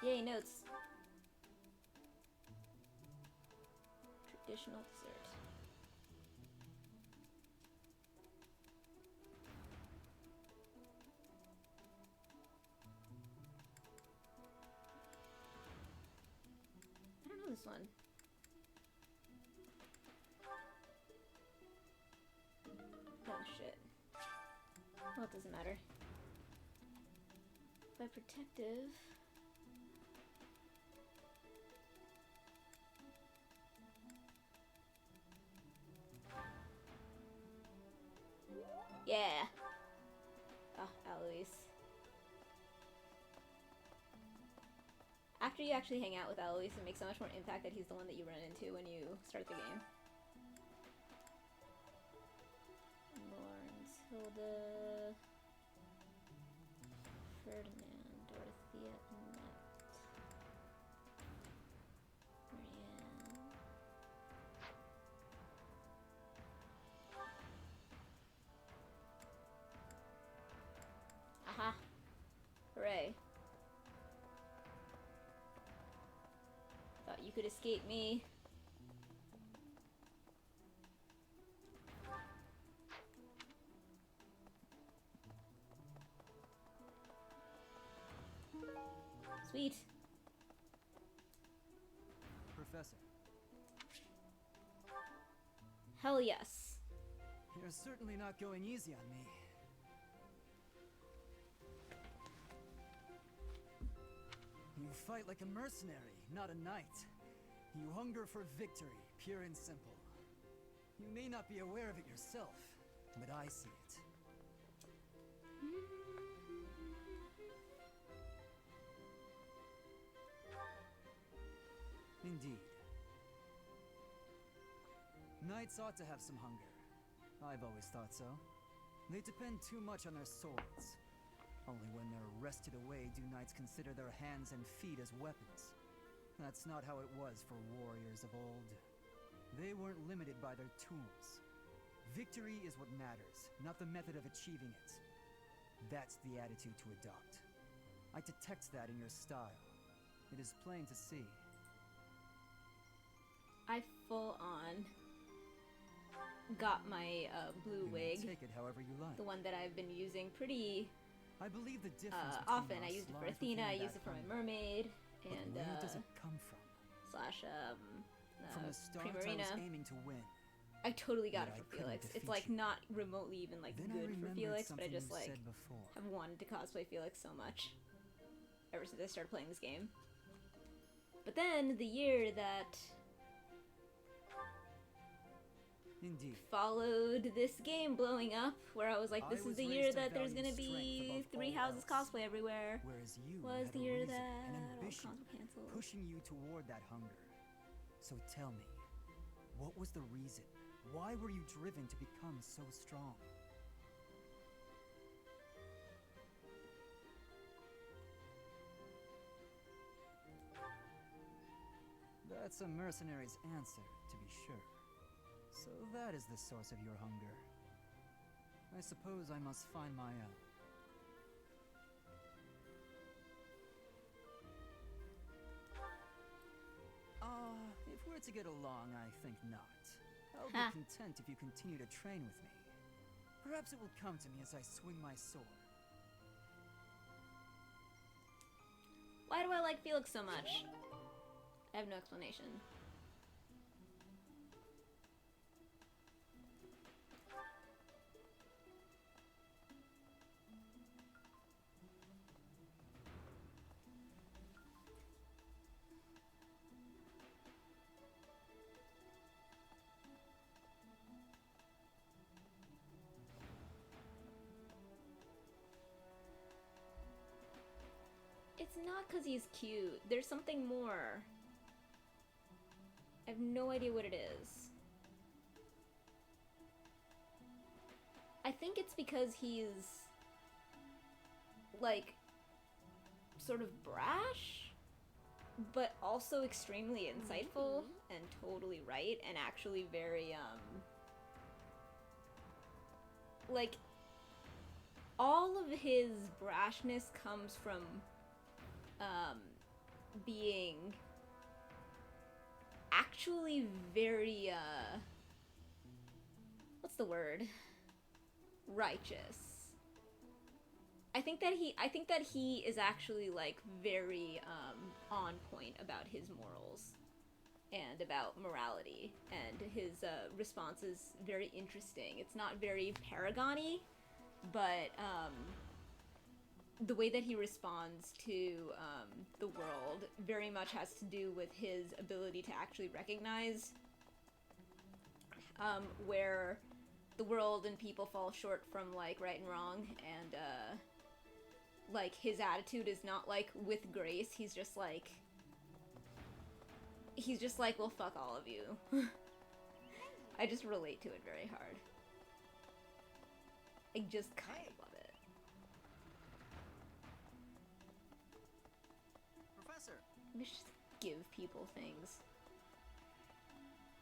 Yay, notes. Traditional dessert. I don't know this one. Oh shit. Well, it doesn't matter. By protective. Yeah. Ah, Alois. After you actually hang out with Alois, it makes so much more impact that he's the one that you run into when you start the game. Lawrence, Hilda, Ferdinand, Dorothy. you could escape me. Sweet. Professor, Hell yes. you're certainly not going easy on me. You fight like a mercenary, not a knight. You hunger for victory, pure and simple. You may not be aware of it yourself, but I see it. Indeed. Knights ought to have some hunger. I've always thought so. They depend too much on their swords. Only when they're rested away do knights consider their hands and feet as weapons. That's not how it was for warriors of old. They weren't limited by their tools. Victory is what matters, not the method of achieving it. That's the attitude to adopt. I detect that in your style. It is plain to see. I full on got my blue You may wig. take it however you like. The one that I've been using pretty I believe the difference often. between I us used it for lies Athena, I within used that it for my hunger. mermaid, But and where does it come from? slash From the start, I Primarina. was aiming to win. I totally got Yet it I for couldn't Felix. It's defeat like you. not remotely even like Then I good for remembered Felix, but I something just you like said before. have wanted to cosplay Felix so much ever since I started playing this game. But then the year that Indeed. followed this game blowing up, where I was like, I this is was the raised year to that there's value gonna strength be above 3 all houses else. cosplay everywhere, Whereas you was had the a year reason, that an all ambition, cons were canceled. pushing you toward that hunger. So tell me, what was the reason? Why were you driven to become so strong? That's a mercenary's answer, to be sure. So that is the source of your hunger. I suppose I must find my own. If we're to get along, I think not. I'll Ha. be content if you continue to train with me. Perhaps it will come to me as I swing my sword. Why do I like Felix so much? I have no explanation. It's not because he's cute. There's something more. I have no idea what it is. I think it's because he's like sort of brash, but also extremely insightful and totally right, and actually very like all of his brashness comes from being actually very what's the word? Righteous. I think that he is actually like very on point about his morals and about morality, and his response is very interesting. It's not very Paragon-y, but the way that he responds to the world very much has to do with his ability to actually recognize where the world and people fall short from like right and wrong, and like his attitude is not like with grace. He's just like, well, fuck all of you. I just relate to it very hard. I just kind of love it. Professor! Let me just give people things.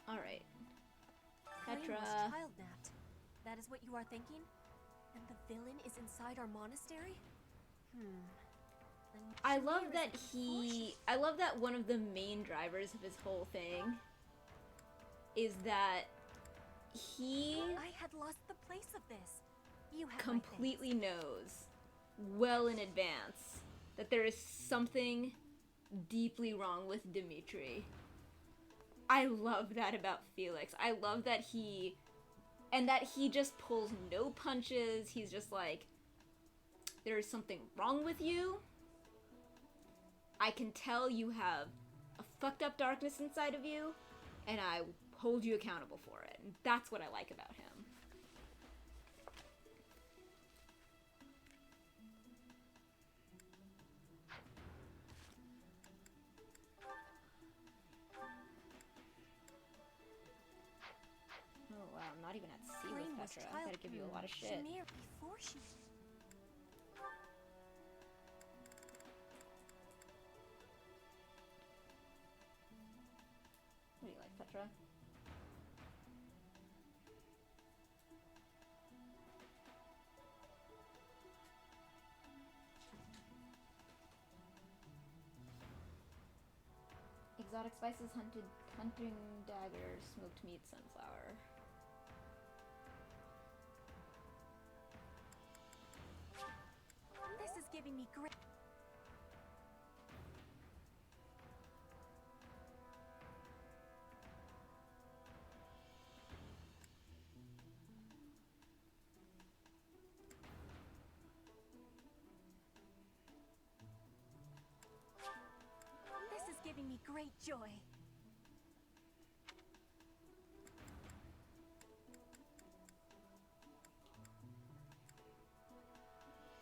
Alright. Petra. was child-napped. That is what you are thinking? And the villain is inside our monastery? I love that I love that one of the main drivers of his whole thing is that he I had lost the place of this. You have completely knows well in advance that there is something deeply wrong with Dimitri. I love that about Felix. I love that he just pulls no punches. He's just like, there is something wrong with you. I can tell you have a fucked up darkness inside of you, and I hold you accountable for it. And that's what I like about him. Oh wow, I'm not even at sea with Petra. I gotta give you a lot of shit. Before she... What do you like, Petra? Exotic spices, hunting daggers, smoked meat, sunflower. This is giving me great... This is giving me great joy.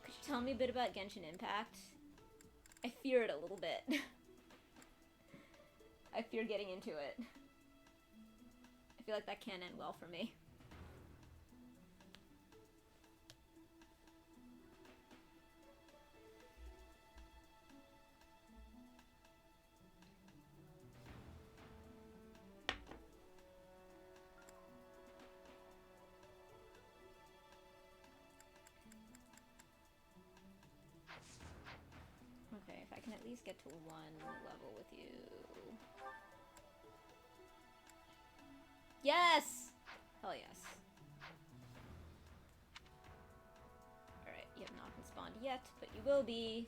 Could you tell me a bit about Genshin Impact? I fear it a little bit. I fear getting into it. I feel like that can't end well for me. Okay, if I can at least get to one level with you. Yes! Hell yes. Alright, you have not been spawned yet, but you will be.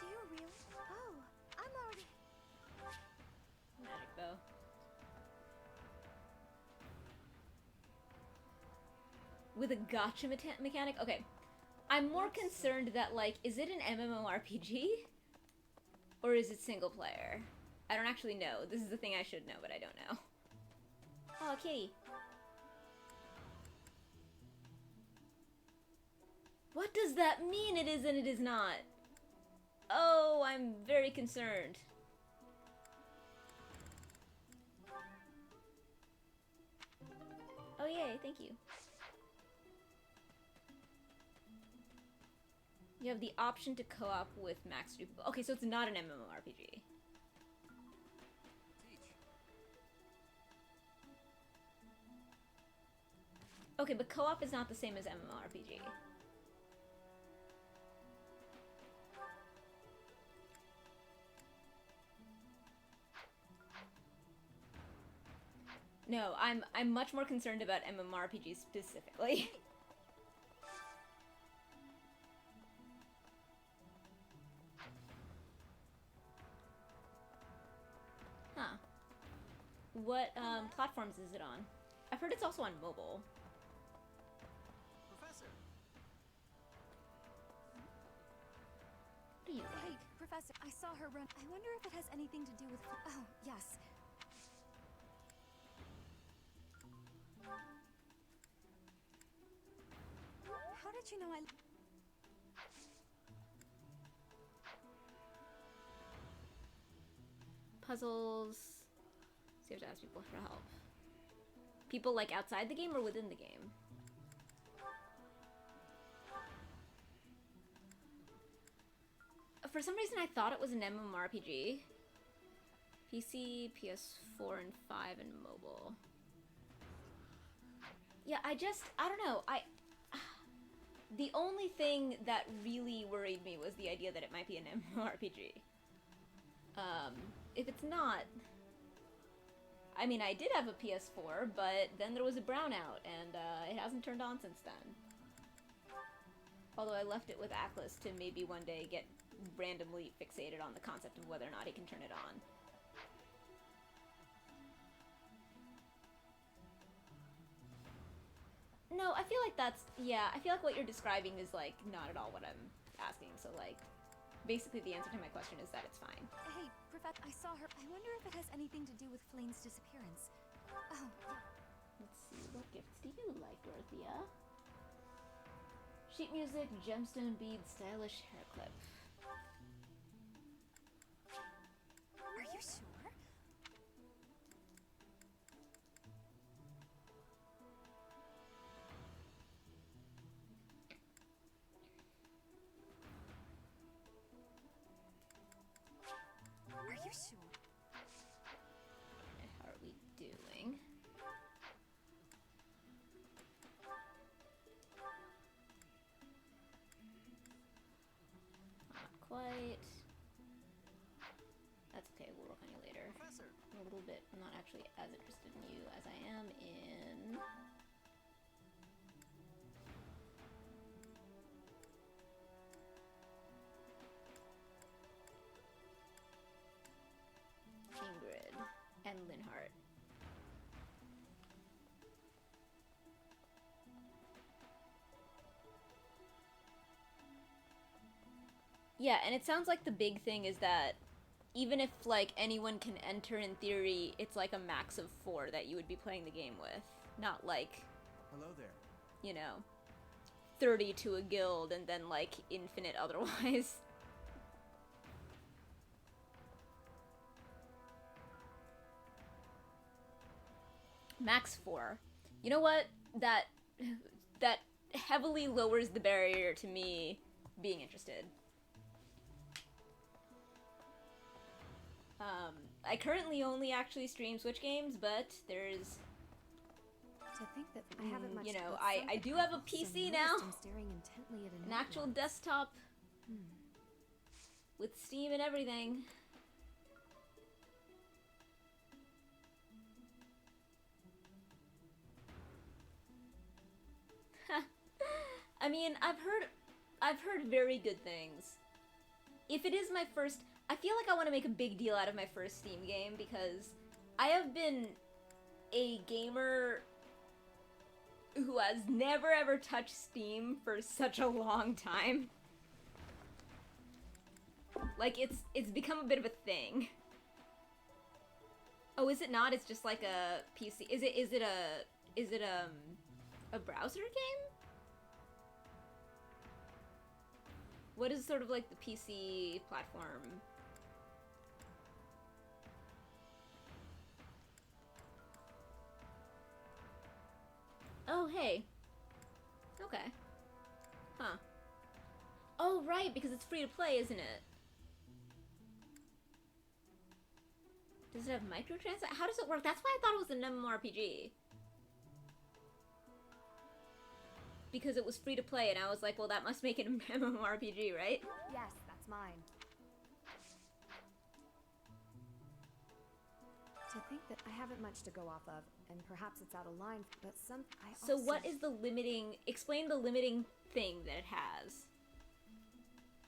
Do you really? Oh, I'm already... Magic bow. With a gotcha mechanic? Okay. I'm more concerned that, like, is it an MMORPG? Or is it single player? I don't actually know. This is the thing I should know, but I don't know. Oh, kitty. What does that mean, it is and it is not? Oh, I'm very concerned. Oh, yay, thank you. You have the option to co-op with max people. Okay, so it's not an MMORPG. Okay, but co-op is not the same as MMORPG. No, I'm much more concerned about MMORPGs specifically. Huh. What platforms is it on? I've heard it's also on mobile. Professor. What do you Hey, like? Professor, I saw her run. I wonder if it has anything to do with... Oh, yes. How did you know I... Puzzles. So you have to ask people for help. People like outside the game or within the game? For some reason I thought it was an MMORPG. PC, PS4, and 5, and mobile. Yeah, I don't know. The only thing that really worried me was the idea that it might be an MMORPG. If it's not... I mean, I did have a PS4, but then there was a brownout, and it hasn't turned on since then. Although I left it with Atlas to maybe one day get randomly fixated on the concept of whether or not he can turn it on. No, I feel like that's... Yeah, I feel like what you're describing is, like, not at all what I'm asking. So, like, basically the answer to my question is that it's fine. Hey, Professor, I saw her. I wonder if it has anything to do with Flane's disappearance. Oh, Let's see, what gifts do you like, Dorothea? Sheet music, gemstone beads, stylish hair clip. are you sure? Are you sure? Okay, how are we doing? Not quite. That's okay, we'll work on you later. Professor. A little bit. I'm not actually as interested in you as I am in... Ingrid and Linhart. Yeah, and it sounds like the big thing is that even if, like, anyone can enter in theory, it's like a max of 4 that you would be playing the game with. Not like, Hello there. you know, 30 to a guild and then, like, infinite otherwise. Max 4. You know what? That heavily lowers the barrier to me being interested. I currently only actually stream Switch games, but there's, To think that I haven't much you to know, look I something do have a else and PC noticed now, I'm staring intently at a an note actual once. desktop with Steam and everything. I mean, I've heard very good things. If it is my first, I feel like I want to make a big deal out of my first Steam game because I have been a gamer who has never ever touched Steam for such a long time. Like, it's become a bit of a thing. Oh, is it not? It's just like a PC. Is it a browser game? What is sort of like the PC platform? Oh, hey. Okay. Huh. Oh, right, because it's free to play, isn't it? Does it have microtransactions? How does it work? That's why I thought it was an MMORPG. Because it was free to play, and I was like, well, that must make it an MMORPG, right? Yes, that's mine. To think that I haven't much to go off of, and perhaps it's out of line, but So what is the limiting... Explain the limiting thing that it has.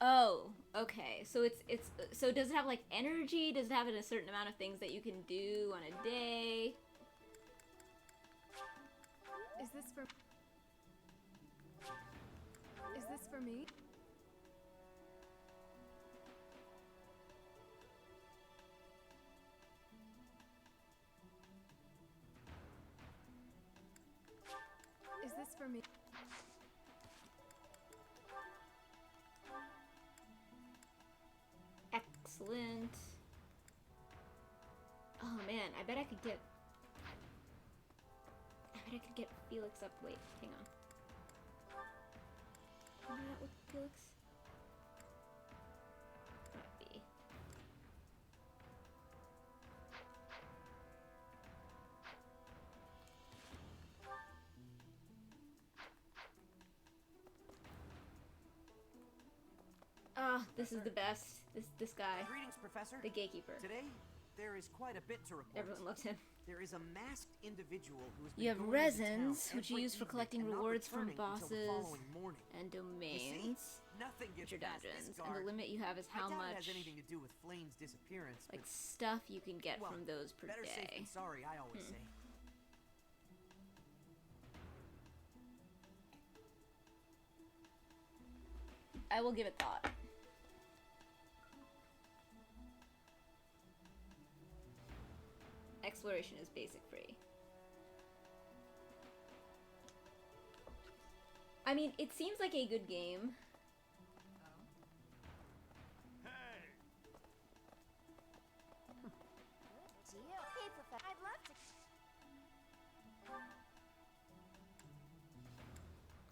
Oh, okay. So it's... So does it have, like, energy? Does it have a certain amount of things that you can do on a day? Is this for... Is this for me? Is this for me? Excellent. Oh man, I bet I could get Felix up. Wait, hang on. Can I do that with Felix? Might be. Ah, this is the best. This guy, Greetings, Professor. the gatekeeper. Today, there is quite a bit to report. Everyone loves him. There is a masked individual who has been You have going into town resins, which you every use for evening collecting and not rewards from returning until the bosses following morning. and You domains, see, nothing which gets are past this dungeons. And guard. the limit you have is how I doubt much it has anything to do with Flame's disappearance. like but, stuff you can get well, from those per better safe day. than sorry, I always say. I will give it thought. Exploration is basic free. I mean, it seems like a good game. Hey, Professor. I'd love to.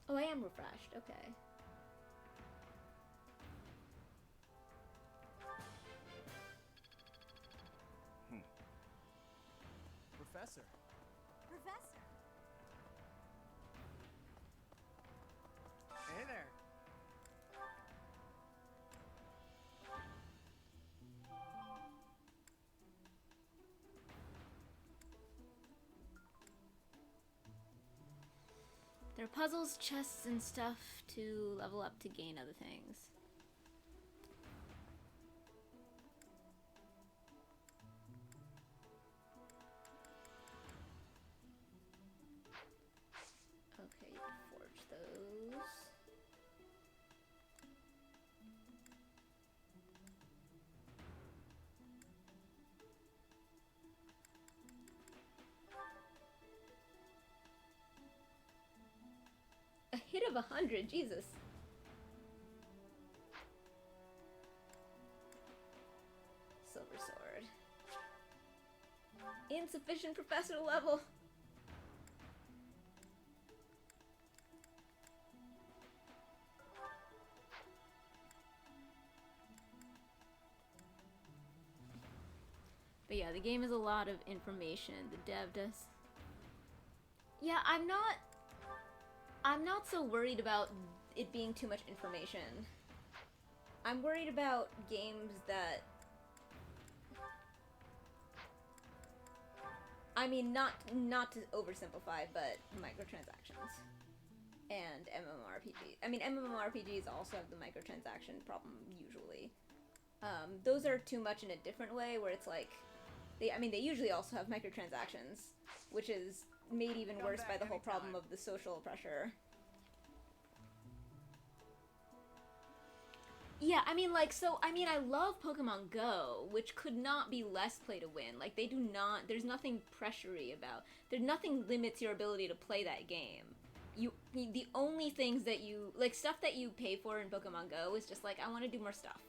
Oh, I am refreshed. Okay. Professor. Professor. Hey there. There are puzzles, chests, and stuff to level up to gain other things. Okay, you can forge those. A hit of 100, Jesus. Silver sword. Insufficient professor level. But yeah, the game is a lot of information. The dev does. Yeah, I'm not so worried about it being too much information. I'm worried about games that, I mean, not to oversimplify, but microtransactions and MMORPGs. I mean, MMORPGs also have the microtransaction problem usually. Those are too much in a different way, where it's like, they usually also have microtransactions, which is made even worse by the whole problem of the social pressure. Yeah, I mean, like, so, I mean, I love Pokemon Go, which could not be less play to win. Like, they do not, there's nothing pressury about, nothing limits your ability to play that game. The only things that you, like, stuff that you pay for in Pokemon Go is just like, I want to do more stuff.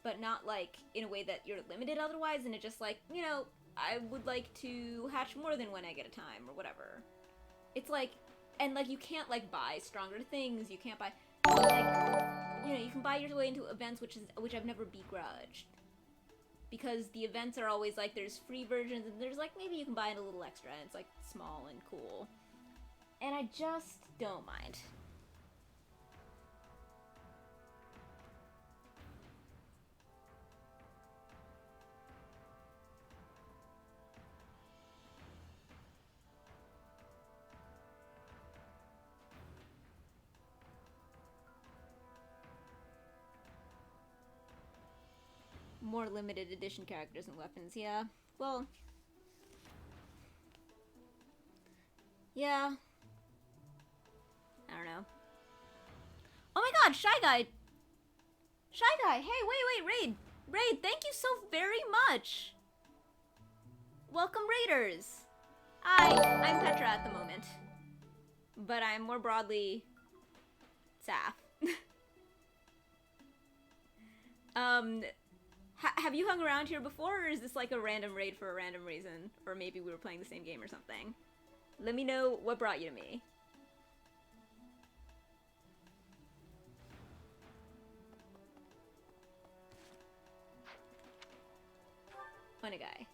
But not, like, in a way that you're limited otherwise, and it's just like, you know, I would like to hatch more than one egg at a time, or whatever. It's like, and, like, you can't, like, buy stronger things, you can't buy, like, you know, you can buy your way into events, which I've never begrudged. Because the events are always, like, there's free versions, and there's, like, maybe you can buy in a little extra, and it's, like, small and cool. And I just don't mind. More limited edition characters and weapons, yeah. Well, yeah. I don't know. Oh my god, Shy Guy! Shy Guy! Hey, wait, Raid! Raid, thank you so very much! Welcome, Raiders! I'm Petra at the moment. But I'm more broadly... Saf. Have you hung around here before, or is this like a random raid for a random reason? Or maybe we were playing the same game or something? Let me know what brought you to me. Onegai.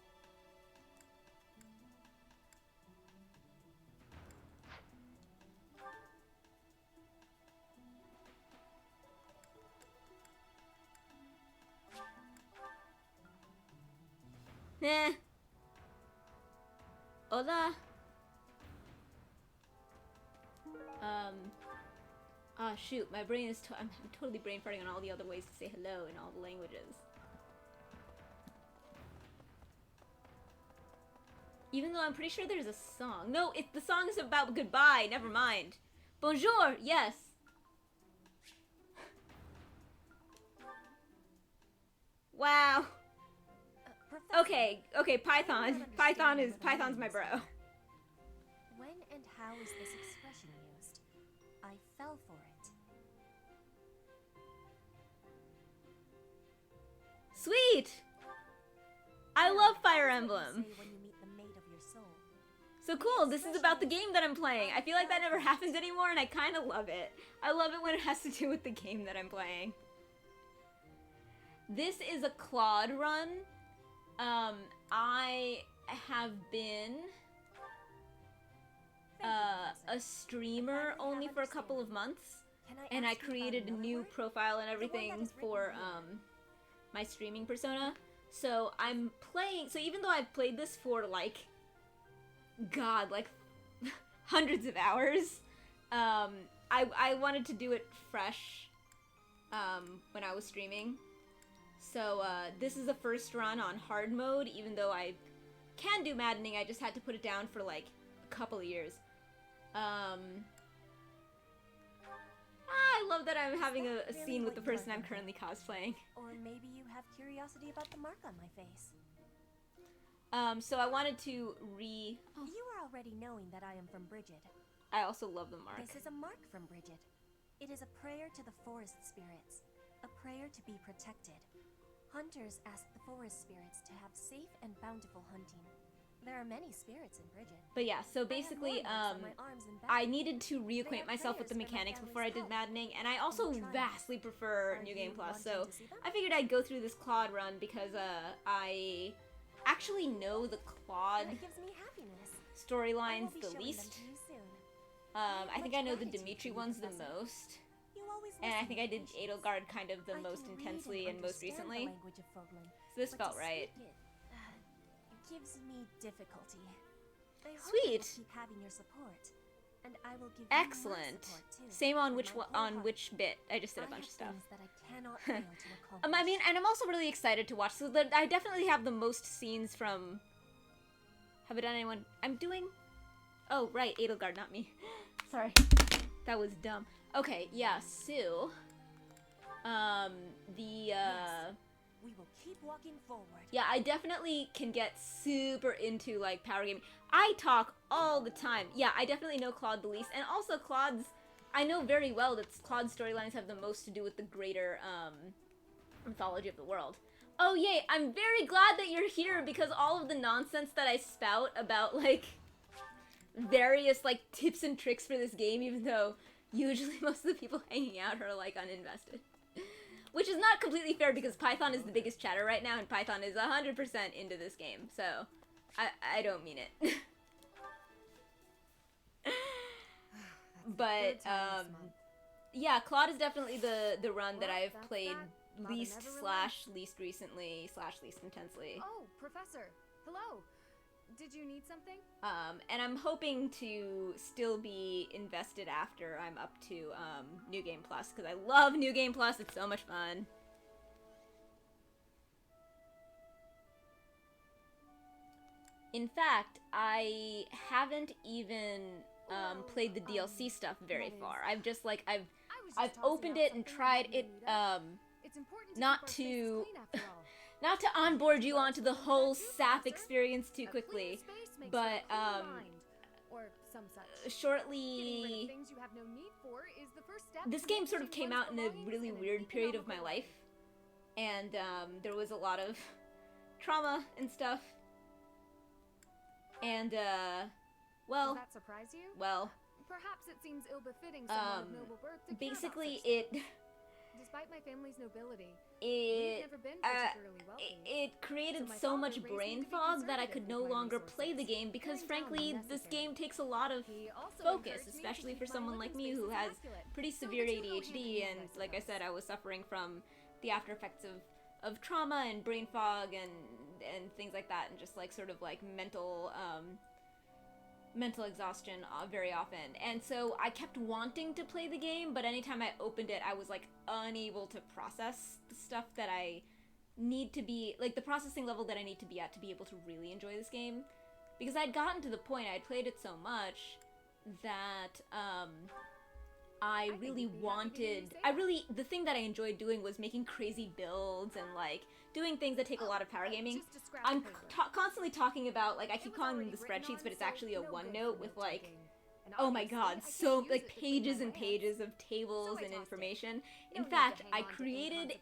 Eh. Hola. Shoot, my brain is I'm totally brain farting on all the other ways to say hello in all the languages. Even though I'm pretty sure there's a song. No, the song is about goodbye, never mind. Bonjour, yes. Wow. Okay, Python's my bro. When and how is this expression used? I fell for it. Sweet! I love Fire Emblem. Say when you meet the mate of your soul. So cool, this is about the game that I'm playing. I feel like that never happens anymore and I kind of love it. I love it when it has to do with the game that I'm playing. This is a Claude run. I have been a streamer only for a couple of months, and I created a new profile and everything for my streaming persona. So I'm playing, so even though I've played this for like hundreds of hours, I wanted to do it fresh when I was streaming. So this is the first run on hard mode, even though I can do maddening. I just had to put it down for like a couple of years. I love that I'm having a scene with the person I'm currently cosplaying. Or maybe you have curiosity about the mark on my face. So I wanted to You are already knowing that I am from Bridget. I also love the mark. This is a mark from Bridget. It is a prayer to the forest spirits. A prayer to be protected. Hunters ask the forest spirits to have safe and bountiful hunting. There are many spirits in Bridget. But yeah, so basically, I needed to reacquaint myself with the mechanics before I did maddening, and I also vastly prefer New Game Plus, so I figured I'd go through this Claude run because I actually know the Claude storylines the least. I think I know the Dimitri ones the most. And I think I did Edelgard kind of the most intensely and most recently. So this felt right. It gives me difficulty. I hope Sweet. I will keep having your support, and I will give Excellent. You more support too. Same on which From my whole heart. which bit. I just did a bunch of stuff. Things that I cannot fail to accomplish. I mean, and I'm also really excited to watch. So I definitely have the most scenes from. Have I done anyone? I'm doing. Oh right, Edelgard, not me. Sorry, that was dumb. Okay, yeah, Sue. Yes. We will keep walking forward. Yeah, I definitely can get super into, like, power gaming. I talk all the time. Yeah, I definitely know Claude the least. And also Claude's... I know very well that Claude's storylines have the most to do with the greater, mythology of the world. Oh, yay, I'm very glad that you're here because all of the nonsense that I spout about, like, various, like, tips and tricks for this game, even though usually most of the people hanging out are, like, uninvested. Which is not completely fair because Python is the biggest chatter right now and Python is 100% into this game, so I don't mean it. But, yeah, Claude is definitely the run that I've played least recently / least intensely. Oh, Professor. Hello. Did you need something? And I'm hoping to still be invested after I'm up to, New Game Plus, because I love New Game Plus, it's so much fun. In fact, I haven't even, played the DLC stuff very far. I've just, like, I've opened it and tried it, not to... Not to onboard you onto the whole SAP experience too quickly, but, shortly... This game sort of came out in a really weird period of my life, and, there was a lot of trauma and stuff, and, well... Does that surprise you? Well... Perhaps it seems ill-befitting someone of noble birth to care about basically such it... things. Despite my family's nobility, It, we've never been particularly wealthy. it created So my so father much raised me brain to be fog that I conservative could with no my longer resources, play the game because paring down frankly when this necessary. game takes a lot of He also focus, encouraged me to especially keep for my someone living like me who spaces has immaculate. pretty So severe that you know ADHD you and guys like I suppose. said I was suffering from the after effects of trauma and brain fog and and things like that, and just like sort of like mental exhaustion very often. And so I kept wanting to play the game, but anytime I opened it, I was like unable to process the stuff that I need to be, like the processing level that I need to be at to be able to really enjoy this game. Because I'd gotten to the point, I'd played it so much that I really wanted, the thing that I enjoyed doing was making crazy builds and like doing things that take a lot of power gaming. I'm constantly talking about, like, I keep calling them the spreadsheets, but it's actually a OneNote with like, oh my god, so like pages and pages of tables and information. In fact, I created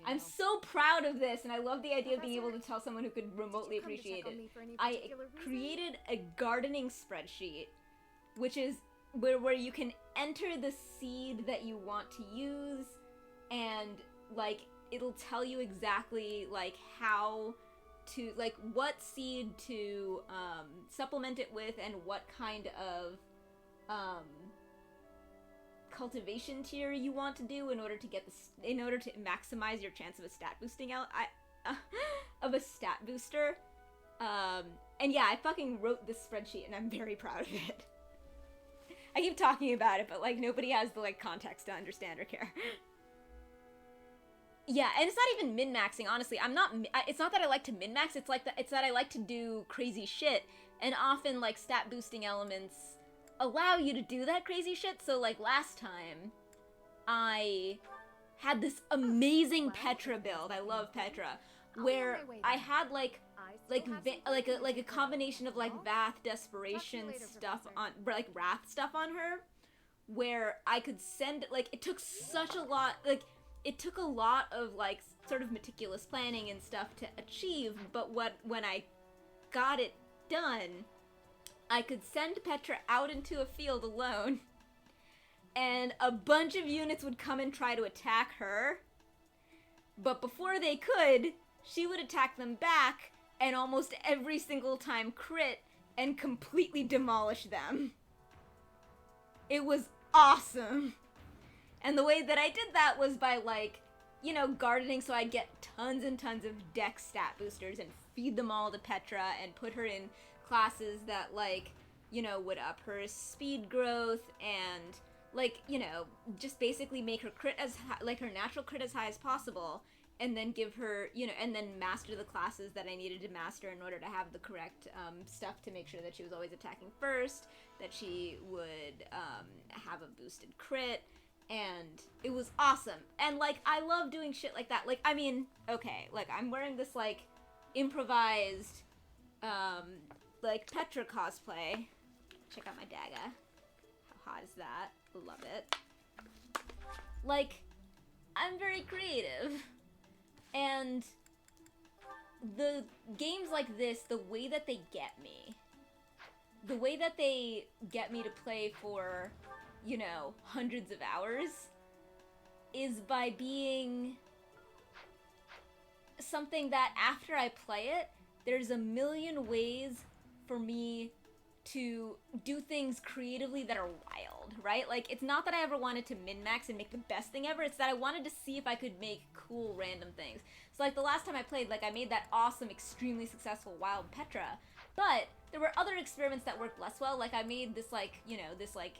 I'm so proud of this, and I love the idea of being able to tell someone who could remotely appreciate it. I created a gardening spreadsheet, which is where you can enter the seed that you want to use, and like it'll tell you exactly like how to, like, what seed to supplement it with, and what kind of cultivation tier you want to do in order to get in order to maximize your chance of a stat boosting of a stat booster. And yeah, I fucking wrote this spreadsheet, and I'm very proud of it. I keep talking about it, but like nobody has the like context to understand or care. Yeah, and it's not even min-maxing, honestly. It's not that I like to min-max, it's that I like to do crazy shit, and often, like, stat-boosting elements allow you to do that crazy shit. So, like, last time, I had this amazing Petra build, I love Petra, where I had, like a combination of, like, Vath Desperation stuff on, like, Wrath stuff on her, where I could send, like, it took such a lot, like, it took a lot of, like, sort of meticulous planning and stuff to achieve, but when I got it done, I could send Petra out into a field alone, and a bunch of units would come and try to attack her, but before they could, she would attack them back, and almost every single time crit, and completely demolish them. It was awesome! And the way that I did that was by, like, you know, gardening, so I'd get tons and tons of dex stat boosters and feed them all to Petra and put her in classes that, like, you know, would up her speed growth and, like, you know, just basically make her crit as high, like, her natural crit as high as possible, and then give her, you know, and then master the classes that I needed to master in order to have the correct stuff to make sure that she was always attacking first, that she would have a boosted crit. And it was awesome. And, like, I love doing shit like that. Like, I mean, okay, like, I'm wearing this, like, improvised, like, Petra cosplay. Check out my dagger. How hot is that? Love it. Like, I'm very creative. And the games like this, the way that they get me to play for, you know, hundreds of hours, is by being something that after I play it, there's a million ways for me to do things creatively that are wild, right? Like, it's not that I ever wanted to min-max and make the best thing ever, it's that I wanted to see if I could make cool random things. So, like, the last time I played, like, I made that awesome, extremely successful Wild Petra, but there were other experiments that worked less well. Like, I made this, like, you know, this, like,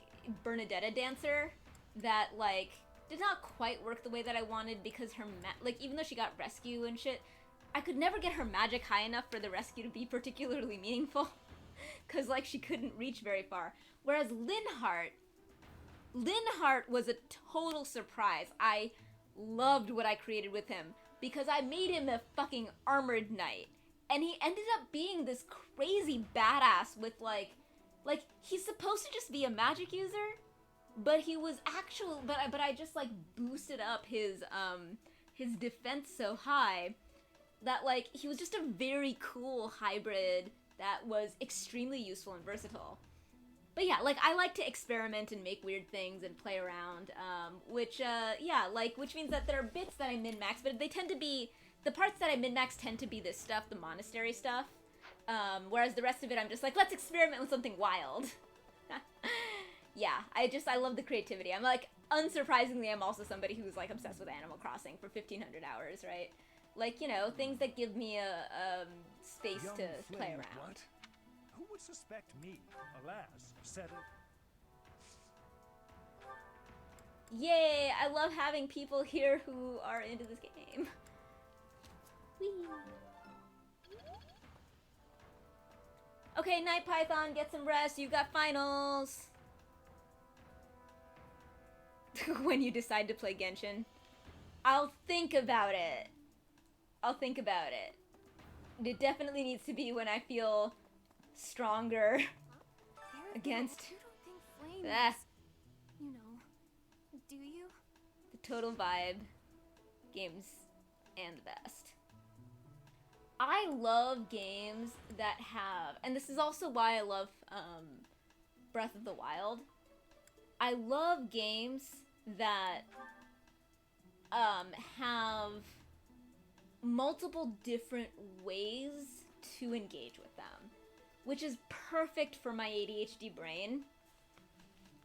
Bernadetta dancer that, like, did not quite work the way that I wanted because her, like, even though she got rescue and shit, I could never get her magic high enough for the rescue to be particularly meaningful. Because, like, she couldn't reach very far. Whereas Linhardt was a total surprise. I loved what I created with him because I made him a fucking armored knight. And he ended up being this crazy badass with, like, he's supposed to just be a magic user, but he was actual, but I just, like, boosted up his defense so high that, like, he was just a very cool hybrid that was extremely useful and versatile. But yeah, like, I like to experiment and make weird things and play around, which means that there are bits that I min-max, but they tend to be, the parts that I min-max tend to be this stuff, the monastery stuff, whereas the rest of it I'm just like, let's experiment with something wild. Yeah, I love the creativity. I'm like, unsurprisingly, I'm also somebody who's, like, obsessed with Animal Crossing for 1,500 hours, right? Like, you know, things that give me a space Young to play flame, around. What? Who would suspect me? Alas, said it. Yay! I love having people here who are into this game. Whee! Okay, Night Python, get some rest. You got finals. When you decide to play Genshin. I'll think about it. I'll think about it. It definitely needs to be when I feel stronger against You don't think Flame ah, is, you know, do you? the total vibe. Games and the best. I love games that have, and this is also why I love Breath of the Wild. I love games that have multiple different ways to engage with them, which is perfect for my ADHD brain.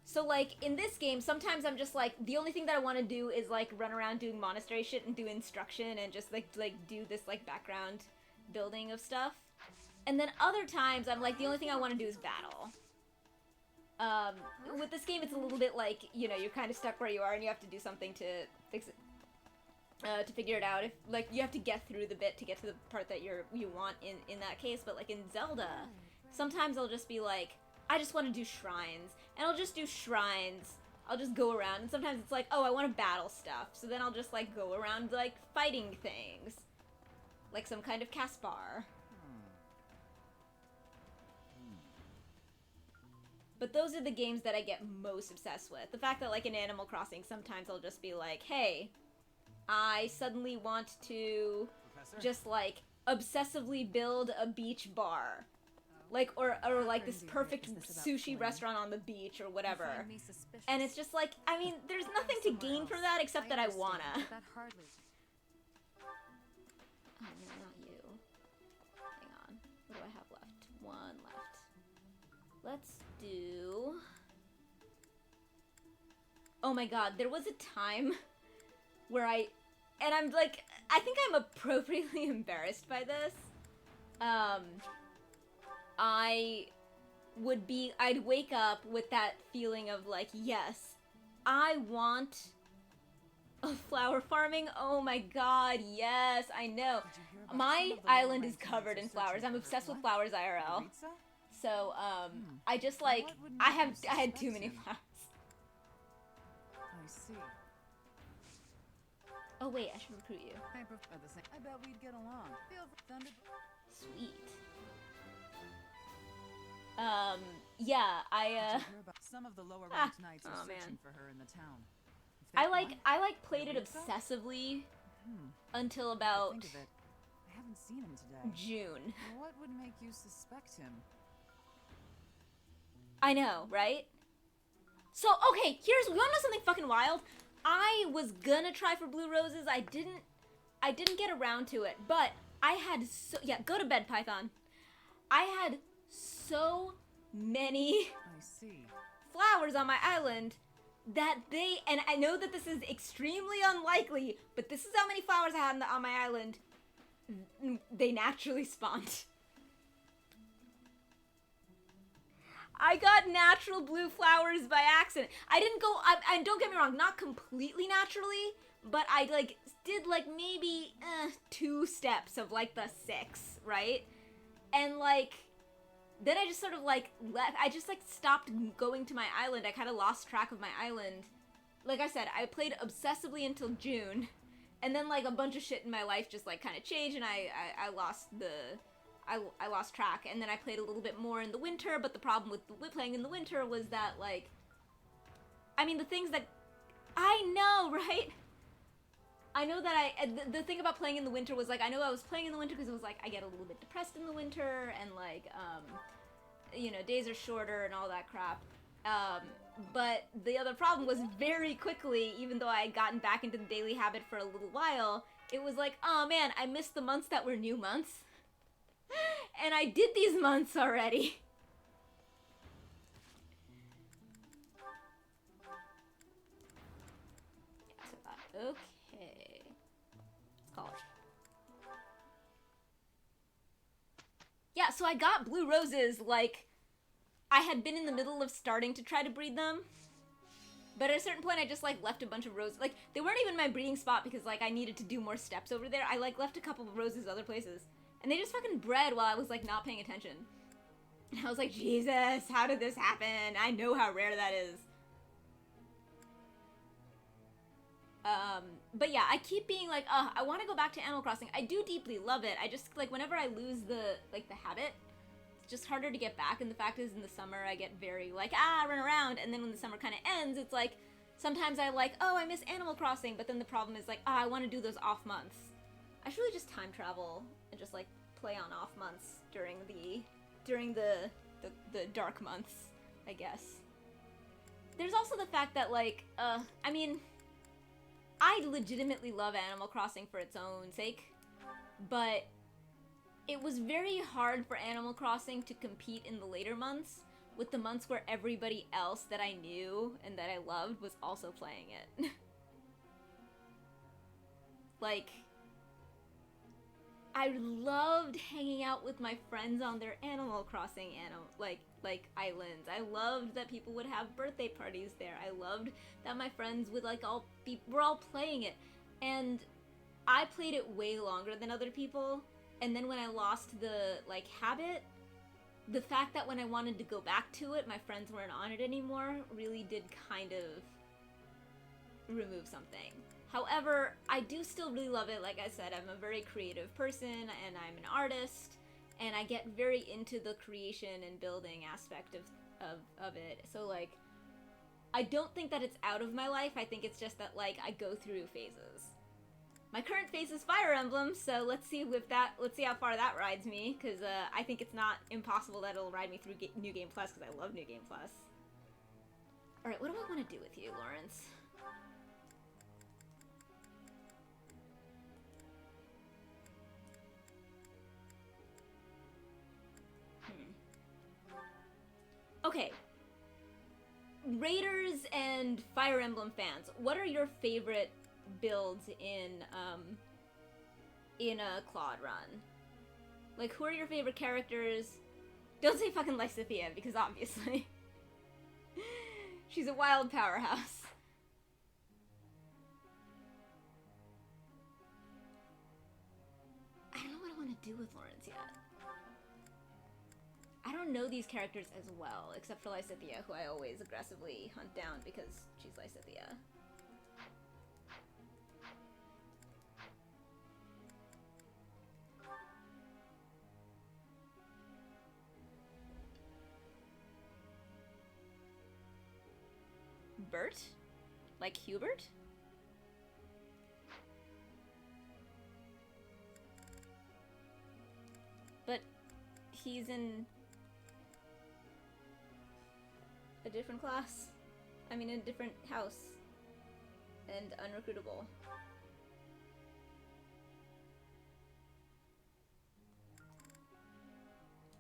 So, like, in this game, sometimes I'm just like, the only thing that I want to do is, like, run around doing monastery shit and do instruction and just, like do this, like, background building of stuff. And then other times, I'm like, the only thing I want to do is battle. With this game, it's a little bit like, you know, you're kind of stuck where you are and you have to do something to fix it. To figure it out. If, like, you have to get through the bit to get to the part that you want in that case. But, like, in Zelda, sometimes I'll just be like, I just want to do shrines. And I'll just do shrines. I'll just go around. And sometimes it's like, oh, I want to battle stuff. So then I'll just, like, go around, like, fighting things. Like some kind of Caspar. But those are the games that I get most obsessed with. The fact that, like, in Animal Crossing, sometimes I'll just be like, hey, I suddenly want to just, like, obsessively build a beach bar. Like, or like, this perfect sushi restaurant on the beach or whatever. And it's just like, I mean, there's nothing to gain from that except that I wanna. Oh, no, not you. Hang on. What do I have left? One left. Let's do... Oh my god, there was a time where and I'm like, I think I'm appropriately embarrassed by this. I'd wake up with that feeling of like, yes, I want a flower farming. Oh my god, yes, I know. My island is covered in flowers. I'm obsessed with flowers IRL. So, I just like, I had too many flowers. I see. Oh wait, I should recruit you. I prefer the same. I bet we'd get along. Feel thunder. Sweet. Yeah, Some of the lower ranked knights are searching for her in the town. I played it obsessively until about Think of it. I haven't seen him today. June. What would make you suspect him? I know, right? So, okay, you wanna know something fucking wild? I was gonna try for Blue Roses. I didn't get around to it, but I had go to bed, Python. I had so many flowers on my island that and I know that this is extremely unlikely, but this is how many flowers I had on my island. They naturally spawned. I got natural blue flowers by accident. I didn't go, I don't get me wrong, not completely naturally, but I like did like maybe 2 steps of like the 6, right? And like, then I just sort of like left, I just like stopped going to my island. I kind of lost track of my island. Like I said, I played obsessively until June, and then like a bunch of shit in my life just like kind of changed, and I lost I lost track, and then I played a little bit more in the winter, but the problem with playing in the winter was that, like, I mean, the things that, I know, right? I know that the thing about playing in the winter was, like, I know I was playing in the winter because it was, like, I get a little bit depressed in the winter, and, like, you know, days are shorter and all that crap. But the other problem was very quickly, even though I had gotten back into the daily habit for a little while, it was like, oh man, I missed the months that were new months. And I did these months already. Okay. Let's call it. Yeah, so I got blue roses, like, I had been in the middle of starting to try to breed them. But at a certain point, I just, like, left a bunch of roses. Like, they weren't even my breeding spot because, like, I needed to do more steps over there. I, like, left a couple of roses other places. And they just fucking bred while I was, like, not paying attention. And I was like, Jesus, how did this happen? I know how rare that is. But yeah, I keep being like, I want to go back to Animal Crossing. I do deeply love it. I just, like, whenever I lose the habit, it's just harder to get back. And the fact is, in the summer, I get very, like, run around. And then when the summer kind of ends, it's like, sometimes I like, oh, I miss Animal Crossing. But then the problem is, like, I want to do those off months. I should really just time travel and just, like, play on off months during the dark months, I guess. There's also the fact that, like, I mean, I legitimately love Animal Crossing for its own sake, but it was very hard for Animal Crossing to compete in the later months with the months where everybody else that I knew and that I loved was also playing it. Like, I loved hanging out with my friends on their Animal Crossing like islands. I loved that people would have birthday parties there. I loved that my friends would like we're all playing it. And I played it way longer than other people. And then when I lost the like habit, the fact that when I wanted to go back to it, my friends weren't on it anymore really did kind of remove something. However, I do still really love it. Like I said, I'm a very creative person and I'm an artist, and I get very into the creation and building aspect of it. So like, I don't think that it's out of my life. I think it's just that like I go through phases. My current phase is Fire Emblem, so let's see how far that rides me, because I think it's not impossible that it'll ride me through New Game Plus, because I love New Game Plus. Alright, what do I want to do with you, Lawrence? Okay. Raiders and Fire Emblem fans, what are your favorite builds in a Claude run? Like, who are your favorite characters? Don't say fucking Lysithea, because obviously she's a wild powerhouse. I don't know what I want to do with Lawrence yet. I don't know these characters as well, except for Lysithea, who I always aggressively hunt down because she's Lysithea. Bert? Like Hubert? But he's in a different class. I mean, in a different house. And unrecruitable.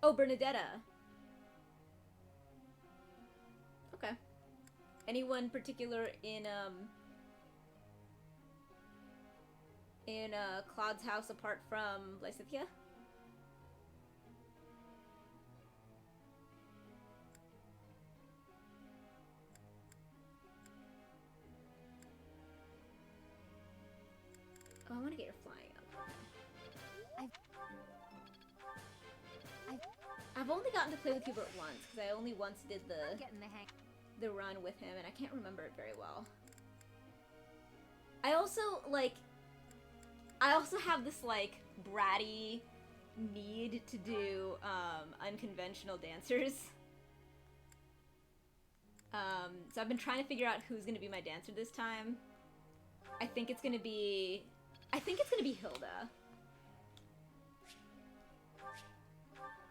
Oh, Bernadetta. Okay. Anyone particular in Claude's house apart from Lysithea? Oh, I want to get your flying up. I've only gotten to play with Hubert once, because I only once did the run with him, and I can't remember it very well. I also have this, like, bratty need to do, unconventional dancers. So I've been trying to figure out who's gonna be my dancer this time. I think it's gonna be Hilda.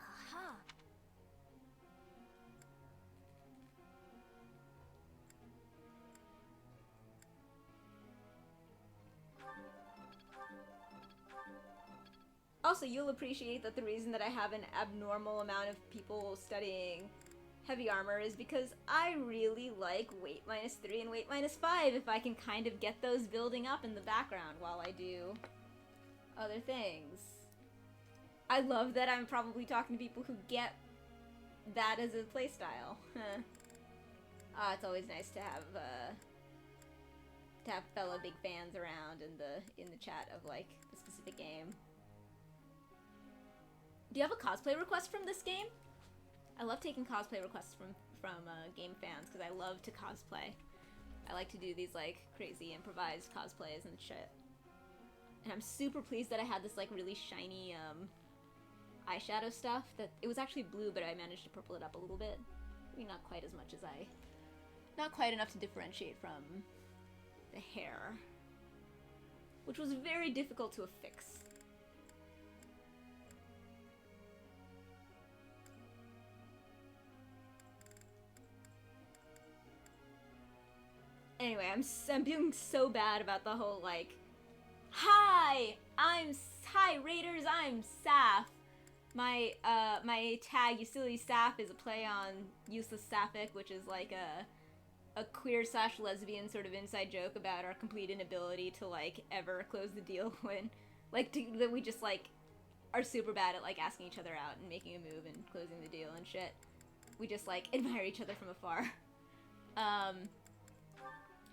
Aha. Also, you'll appreciate that the reason that I have an abnormal amount of people studying heavy armor is because I really like weight -3 and weight -5 if I can kind of get those building up in the background while I do other things. I love that I'm probably talking to people who get that as a playstyle. It's always nice to have fellow big fans around in the chat of like the specific game. Do you have a cosplay request from this game? I love taking cosplay requests from game fans because I love to cosplay. I like to do these like crazy improvised cosplays and shit. And I'm super pleased that I had this like really shiny eyeshadow stuff. That it was actually blue, but I managed to purple it up a little bit. Maybe not quite as much as not quite enough to differentiate from the hair, which was very difficult to affix. Anyway, I'm doing so bad about the whole like, hi Raiders, I'm Saf. My tag, you silly Saf, is a play on useless sapphic, which is like a queer / lesbian sort of inside joke about our complete inability to like ever close the deal when like that we just like are super bad at like asking each other out and making a move and closing the deal and shit. We just like admire each other from afar.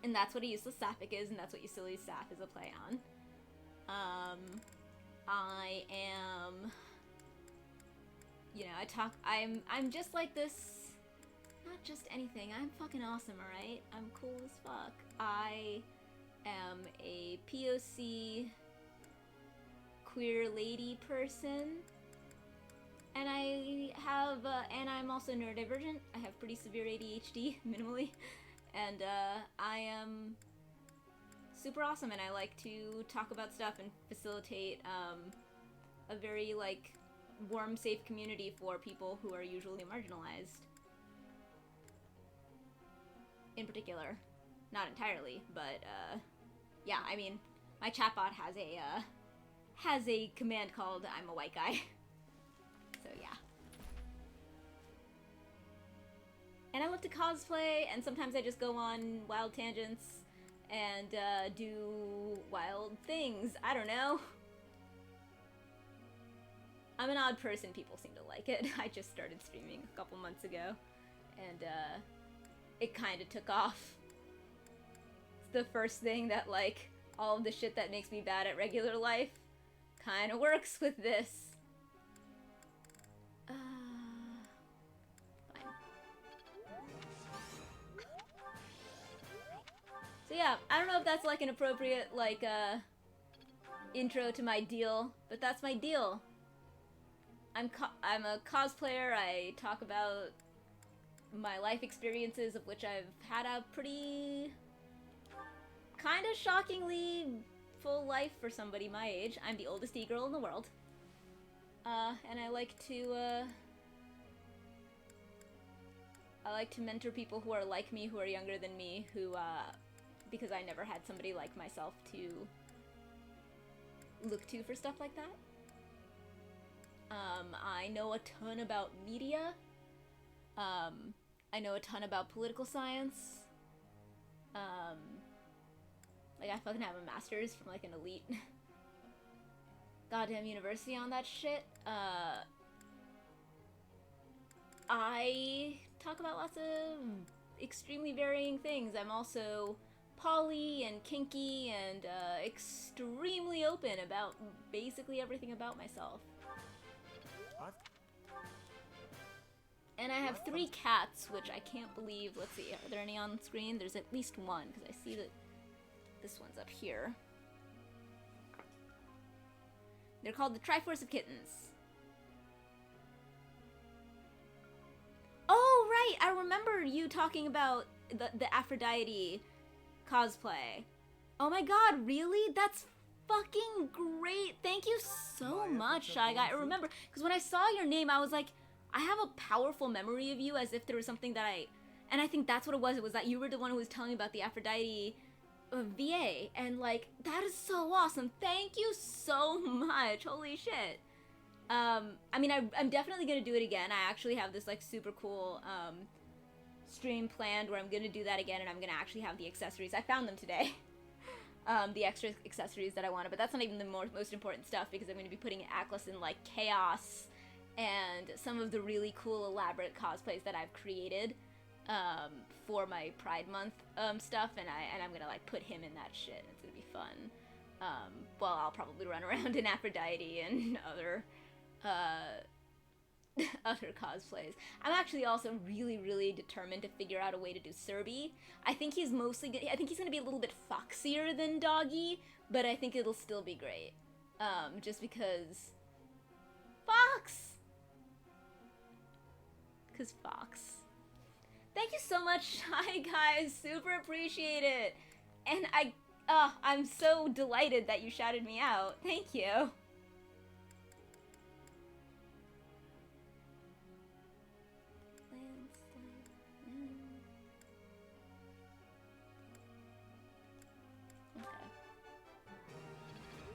And that's what a useless sapphic is, and that's what you silly Saf is a play on. I am, you know, I'm just like this, not just anything, I'm fucking awesome, alright? I'm cool as fuck. I am a POC queer lady person, and and I'm also neurodivergent. I have pretty severe ADHD, minimally. And I am super awesome, and I like to talk about stuff and facilitate a very like warm, safe community for people who are usually marginalized. In particular, not entirely, but yeah. I mean, my chatbot has a command called "I'm a white guy," so yeah. And I love to cosplay, and sometimes I just go on wild tangents and do wild things. I don't know. I'm an odd person. People seem to like it. I just started streaming a couple months ago, and it kind of took off. It's the first thing that, like, all of the shit that makes me bad at regular life kind of works with this. So yeah, I don't know if that's like an appropriate like intro to my deal, but that's my deal. I'm a cosplayer. I talk about my life experiences, of which I've had a pretty kind of shockingly full life for somebody my age. I'm the oldest e-girl in the world. And I like to mentor people who are like me, who are younger than me, who because I never had somebody like myself to look to for stuff like that. I know a ton about media. I know a ton about political science. Like, I fucking have a master's from, like, an elite goddamn university on that shit. I talk about lots of extremely varying things. I'm also poly and kinky and extremely open about basically everything about myself. And I have 3 cats, which I can't believe. Let's see, are there any on screen? There's at least one, because I see that this one's up here. They're called the Triforce of Kittens. Oh, right! I remember you talking about the Aphrodite cosplay. Oh my god, really? That's fucking great. Thank you so much, Shy Guy. I remember, because when I saw your name, I was like, I have a powerful memory of you, as if there was something that and I think that's what it was. It was that you were the one who was telling me about the Aphrodite VA, and like, that is so awesome. Thank you so much. Holy shit. I mean, I'm definitely gonna do it again. I actually have this like super cool stream planned where I'm gonna do that again, and I'm gonna actually have the accessories. I found them today. the extra accessories that I wanted, but that's not even the most important stuff, because I'm going to be putting Atlas in, like, Chaos and some of the really cool elaborate cosplays that I've created for my Pride Month stuff, and I'm going to, like, put him in that shit. It's going to be fun. Well, I'll probably run around in Aphrodite and other other cosplays. I'm actually also really determined to figure out a way to do Serby. I think he's I think he's gonna be a little bit foxier than Doggy, but I think it'll still be great. Just because Fox! Because Fox. Thank you so much. Hi guys, super appreciate it. And I'm so delighted that you shouted me out. Thank you.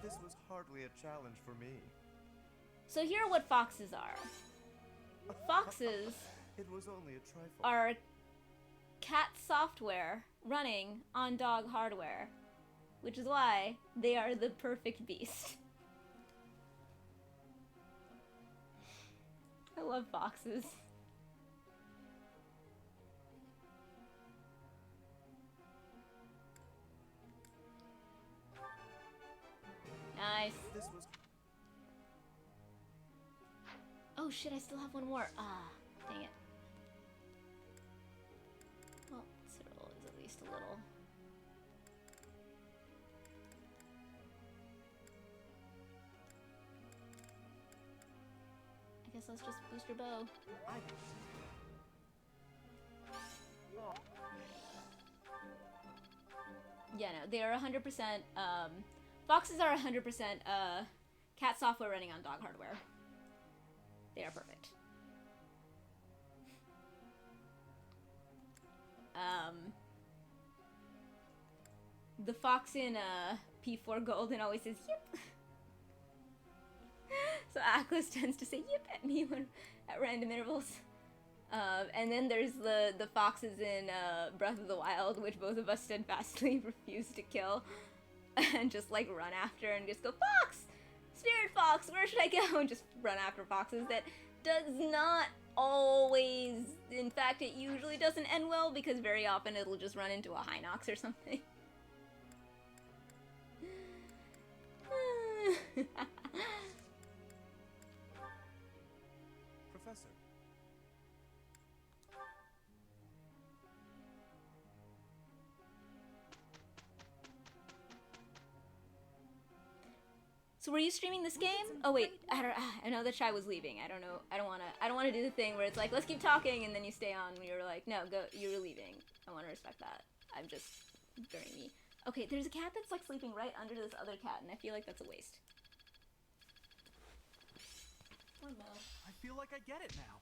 This was hardly a challenge for me. So here are what foxes are. Foxes It was only a trifle. are cat software running on dog hardware, which is why they are the perfect beast. I love foxes. Nice. This was Oh shit, I still have one more. Ah, dang it. Well, Cyril is at least a little. I guess let's just boost your bow. Yeah, no, they are 100%, foxes are 100%, cat software running on dog hardware. They are perfect. The fox in, P4 Golden always says, yip. So Atlas tends to say yip at me at random intervals. And then there's the foxes in Breath of the Wild, which both of us steadfastly refuse to kill. And just like run after and just go, Fox! Spirit Fox, where should I go? And just run after foxes. That does not always, in fact it usually doesn't end well, because very often it'll just run into a Hinox or something. Professor. So were you streaming this game? Oh wait, I know that Shy was leaving. I don't know. I don't wanna do the thing where it's like, let's keep talking, and then you stay on when you're like, no, go, you're leaving. I wanna respect that. I'm just during me. Okay, there's a cat that's like sleeping right under this other cat, and I feel like that's a waste. Poor Mo. I feel like I get it now.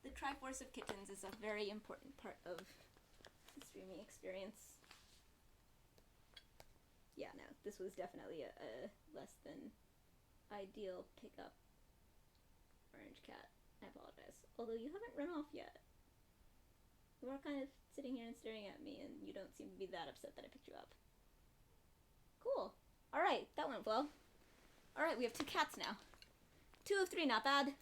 The Triforce of Kitchens is a very important part of the streaming experience. Yeah, no, this was definitely a less than ideal pickup. Orange cat. I apologize. Although you haven't run off yet. You are kind of sitting here and staring at me, and you don't seem to be that upset that I picked you up. Cool. Alright, that went well. Alright, we have 2 cats now. 2 of 3, not bad.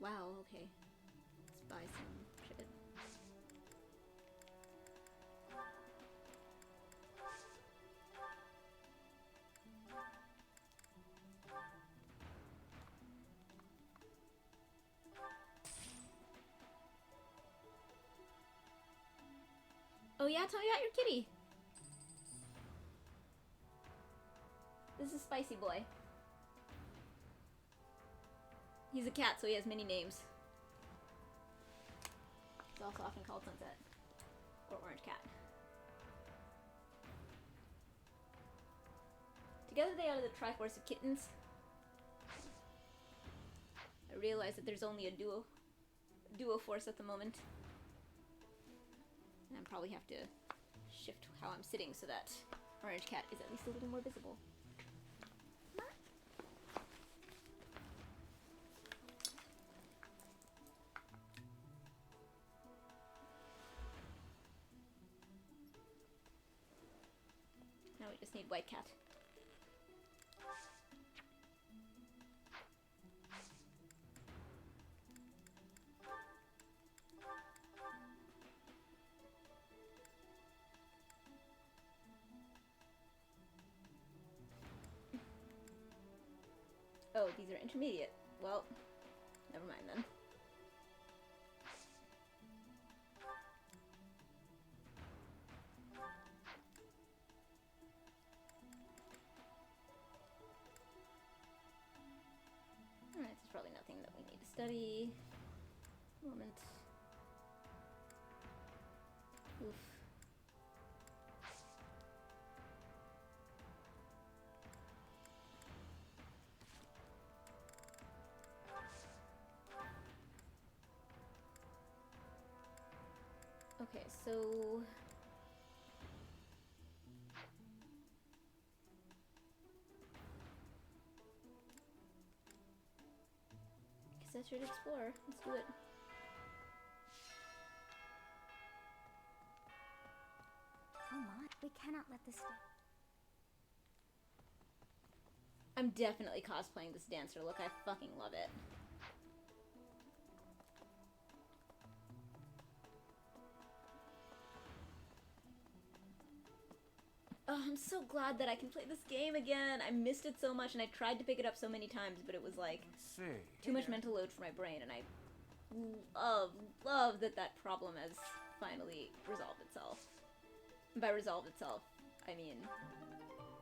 Wow, okay. Let's buy some shit. yeah, tell me about your kitty. This is Spicy Boy. He's a cat, so he has many names. He's also often called Sunset. Or Orange Cat. Together they are the Triforce of Kittens. I realize that there's only a duo force at the moment. And I probably have to shift how I'm sitting so that Orange Cat is at least a little more visible. Now we just need White Cat. Oh, these are intermediate. Well, never mind then. Alright, there's probably nothing that we need to study. Moment. Oof. Okay, so... guess I should explore. Let's do it. Oh my, we cannot let this stay. I'm definitely cosplaying this dancer look. I fucking love it. Oh, I'm so glad that I can play this game again. I missed it so much, and I tried to pick it up so many times, but it was like too much mental load for my brain, and I love that problem has finally resolved itself. And by resolved itself, I mean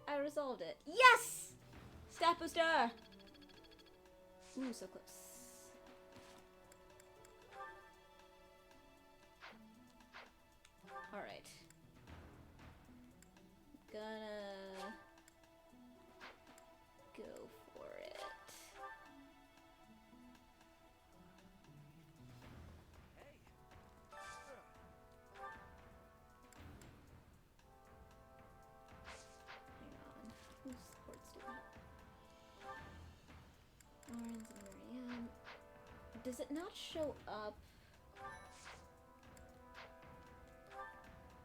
I resolved it. Yes! Stat booster! Ooh, so close. Alright. Gonna go for it. Hang on. Whose sports do we have? Orange and Miriam. Does it not show up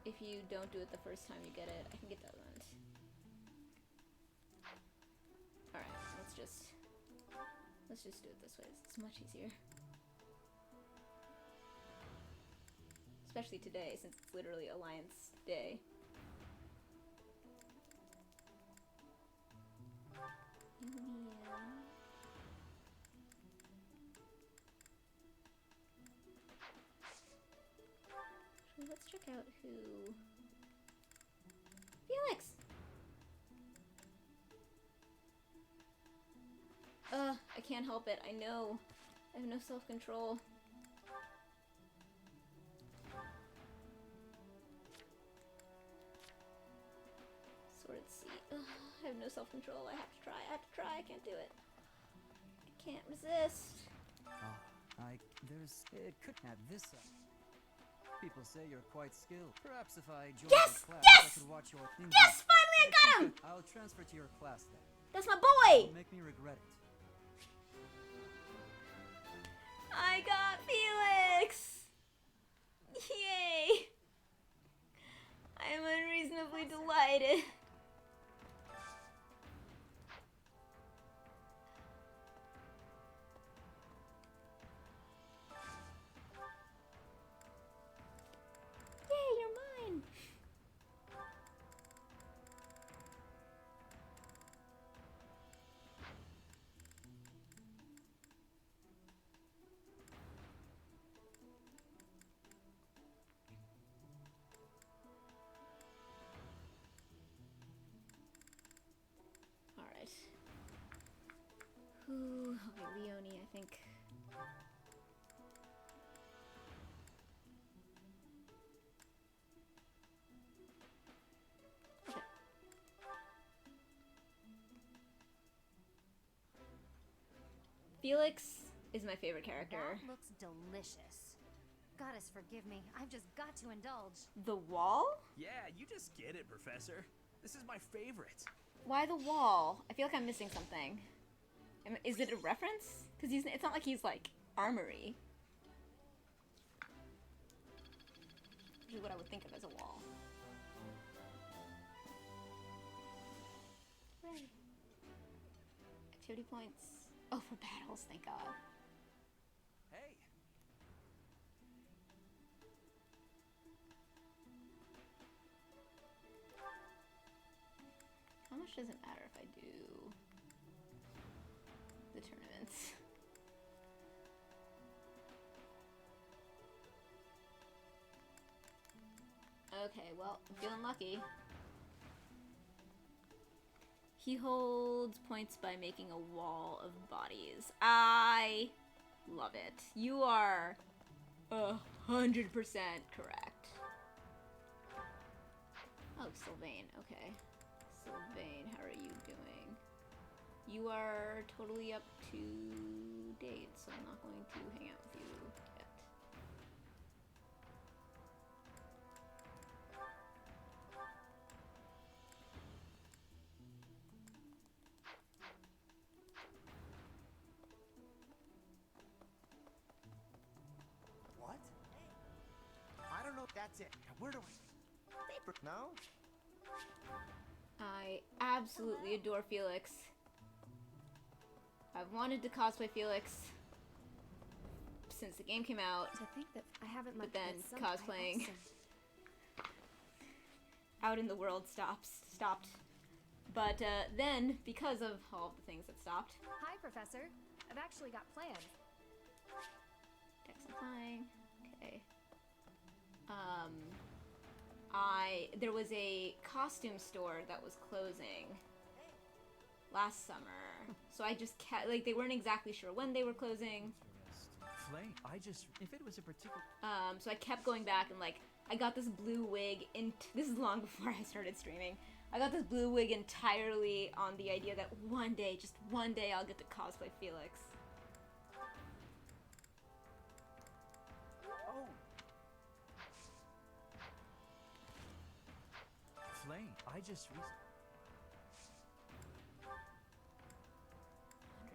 if you don't do it the first time you get it? I think it doesn't. Alright, let's just do it this way. It's much easier. Especially today, since it's literally Alliance Day. Yeah. So let's check out who... Felix! I can't help it. I know. I have no self-control. Sword C. I have no self-control. I have to try. I can't do it. I can't resist. It could have this up. People say you're quite skilled. Perhaps if I join Yes! your class, Yes! I could watch your things. Yes! Finally I got him! I'll transfer to your class then. That's my boy! It'll make me regret it. I got Felix! Yay! I am unreasonably delighted. Yay, you're mine! Okay, Leonie, I think. Okay. Felix is my favorite character. That looks delicious. Goddess forgive me, I've just got to indulge. The wall? Yeah, you just get it, Professor. This is my favorite. Why the wall? I feel like I'm missing something. Is it a reference? Because it's not like he's like armory. Which is what I would think of as a wall. Right. Activity points. Oh, for battles, thank God. Hey. How much does it matter if I do the tournaments? Okay, well, I'm feeling lucky. He holds points by making a wall of bodies. I love it. You are 100% correct. Oh, Sylvain. Okay. Sylvain, how are you doing? You are totally up to date, so I'm not going to hang out with you yet. What? I don't know if that's it. Where do I... Paper now? I absolutely adore Felix. I've wanted to cosplay Felix since the game came out. To think that I haven't But looked then at some cosplaying also. out in the world stopped. But then, because of all the things that stopped, Hi, Professor. I've actually got plans. Dex flying. Okay. There was a costume store that was closing last summer. So I just kept, like, they weren't exactly sure when they were closing. Flame, if it was a particular... So I kept going back and, like, I got this blue wig this is long before I started streaming. I got this blue wig entirely on the idea that one day, just one day, I'll get to cosplay Felix. Oh! Flame, I wonder if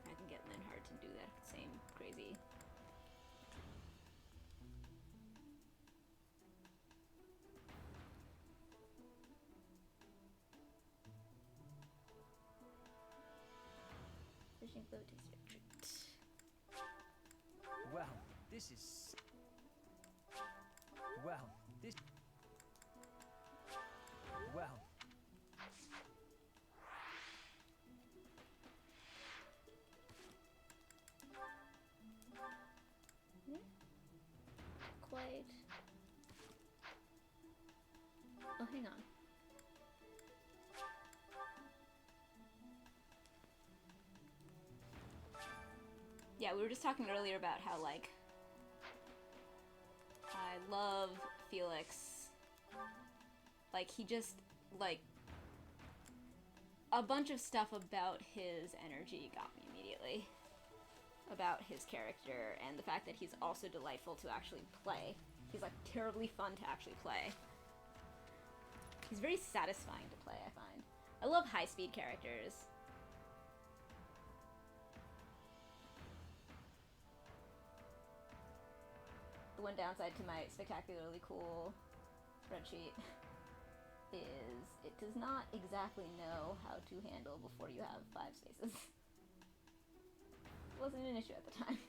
I can get Linhart to do that same crazy. Fishing boat tastes your treat. Well, this is... Well, this... Well... Quite. Oh, hang on. Yeah, we were just talking earlier about how, like, I love Felix. Like, he just, like, a bunch of stuff about his energy got me immediately. About his character and the fact that he's also delightful to actually play. He's, like, terribly fun to actually play. He's very satisfying to play, I find. I love high-speed characters. The one downside to my spectacularly cool spreadsheet is it does not exactly know how to handle before you have 5 spaces. It wasn't an issue at the time.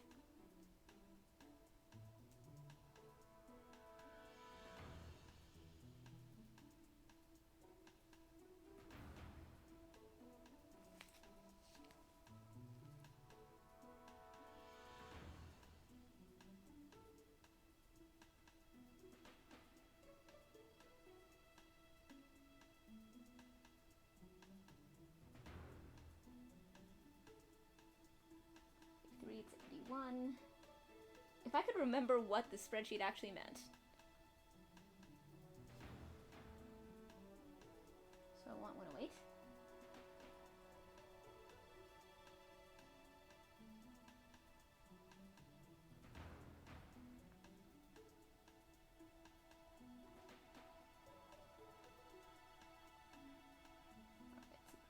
1. If I could remember what the spreadsheet actually meant. So I want 108.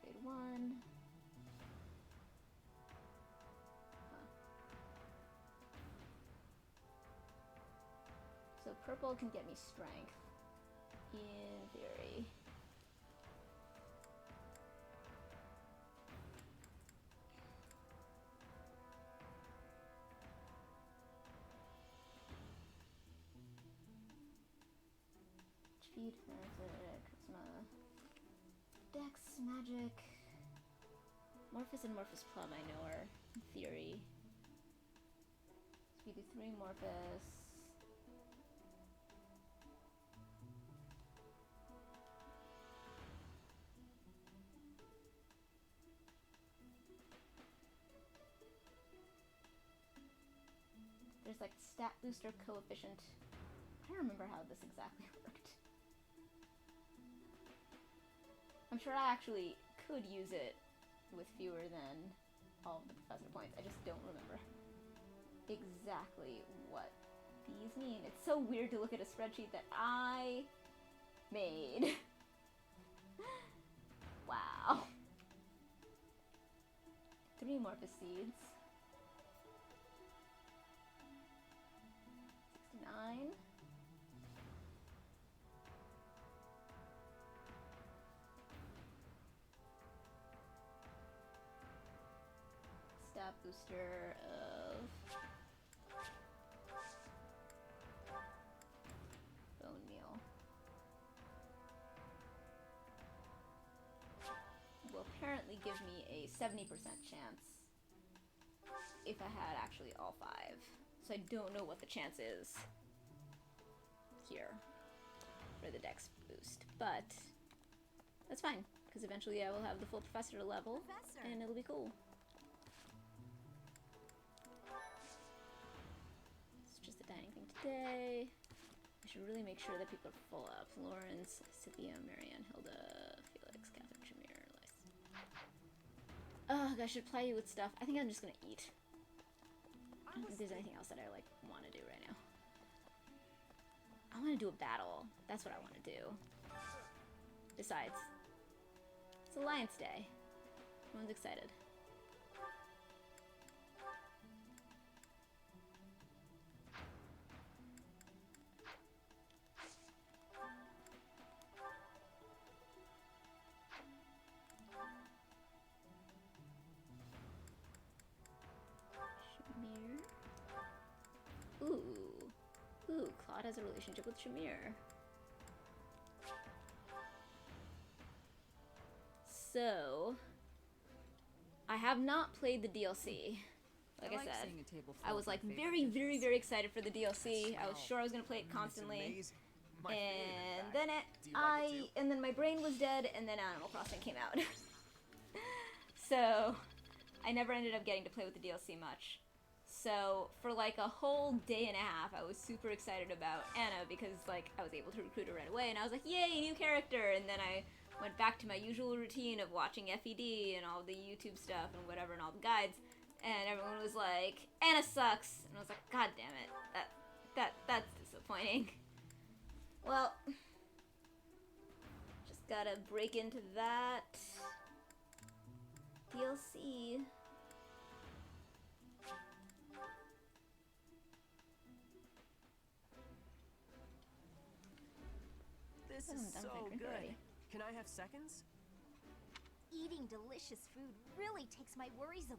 Grade 1. So purple can get me strength, in theory. Speed, charisma, dex, magic. Morphus and Morphus Plum I know are, in theory. Speed 3 Morphus. There's like stat booster coefficient. I don't remember how this exactly worked. I'm sure I actually could use it with fewer than all of the professor points. I just don't remember exactly what these mean. It's so weird to look at a spreadsheet that I made. Wow. 3 Morphus seeds. 69. Stat booster of bone meal will apparently give me a 70% chance if I had actually all 5. So I don't know what the chance is here for the dex boost, but that's fine, because eventually I will have the full professor level, and it'll be cool. It's just a dining thing today. I should really make sure that people are full up. Lawrence, Scythia, Marianne, Hilda, Felix, Catherine, Shamir, Lice. Ugh, I should apply you with stuff. I think I'm just gonna eat. I don't think there's anything else that I like want to do right now. I want to do a battle. That's what I want to do. Besides, it's Alliance Day. Everyone's excited. Ooh, Claude has a relationship with Shamir. So, I have not played the DLC. Like I said, I was like very, very, very excited for the DLC. I was sure I was gonna play it constantly. And then and then my brain was dead, and then Animal Crossing came out. So, I never ended up getting to play with the DLC much. So, for like a whole day and a half, I was super excited about Anna because, like, I was able to recruit her right away, and I was like, yay, new character! And then I went back to my usual routine of watching FED and all the YouTube stuff and whatever and all the guides, and everyone was like, Anna sucks! And I was like, god damn it, that's disappointing. Well, just gotta break into that DLC. This is so good. Can I have seconds? Eating delicious food really takes my worries away.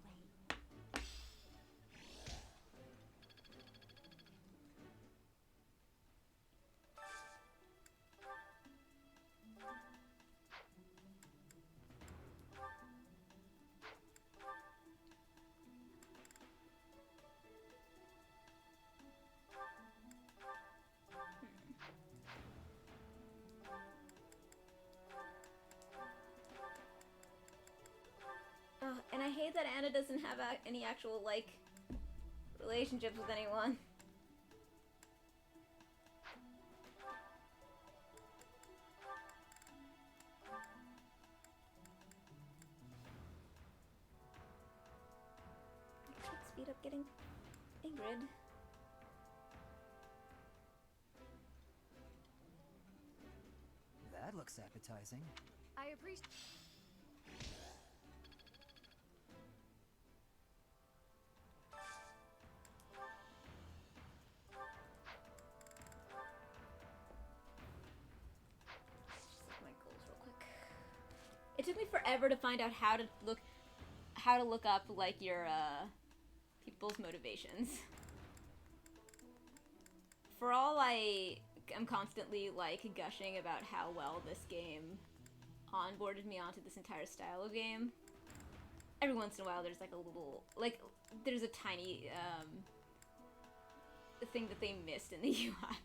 And I hate that Anna doesn't have any actual, like, relationships with anyone. Let's speed up getting Ingrid. That looks appetizing. I appreciate. My goals real quick. It took me forever to find out how to look up like your people's motivations. For all I am constantly like gushing about how well this game onboarded me onto this entire style of game, every once in a while there's like a little, like, there's a tiny thing that they missed in the UI.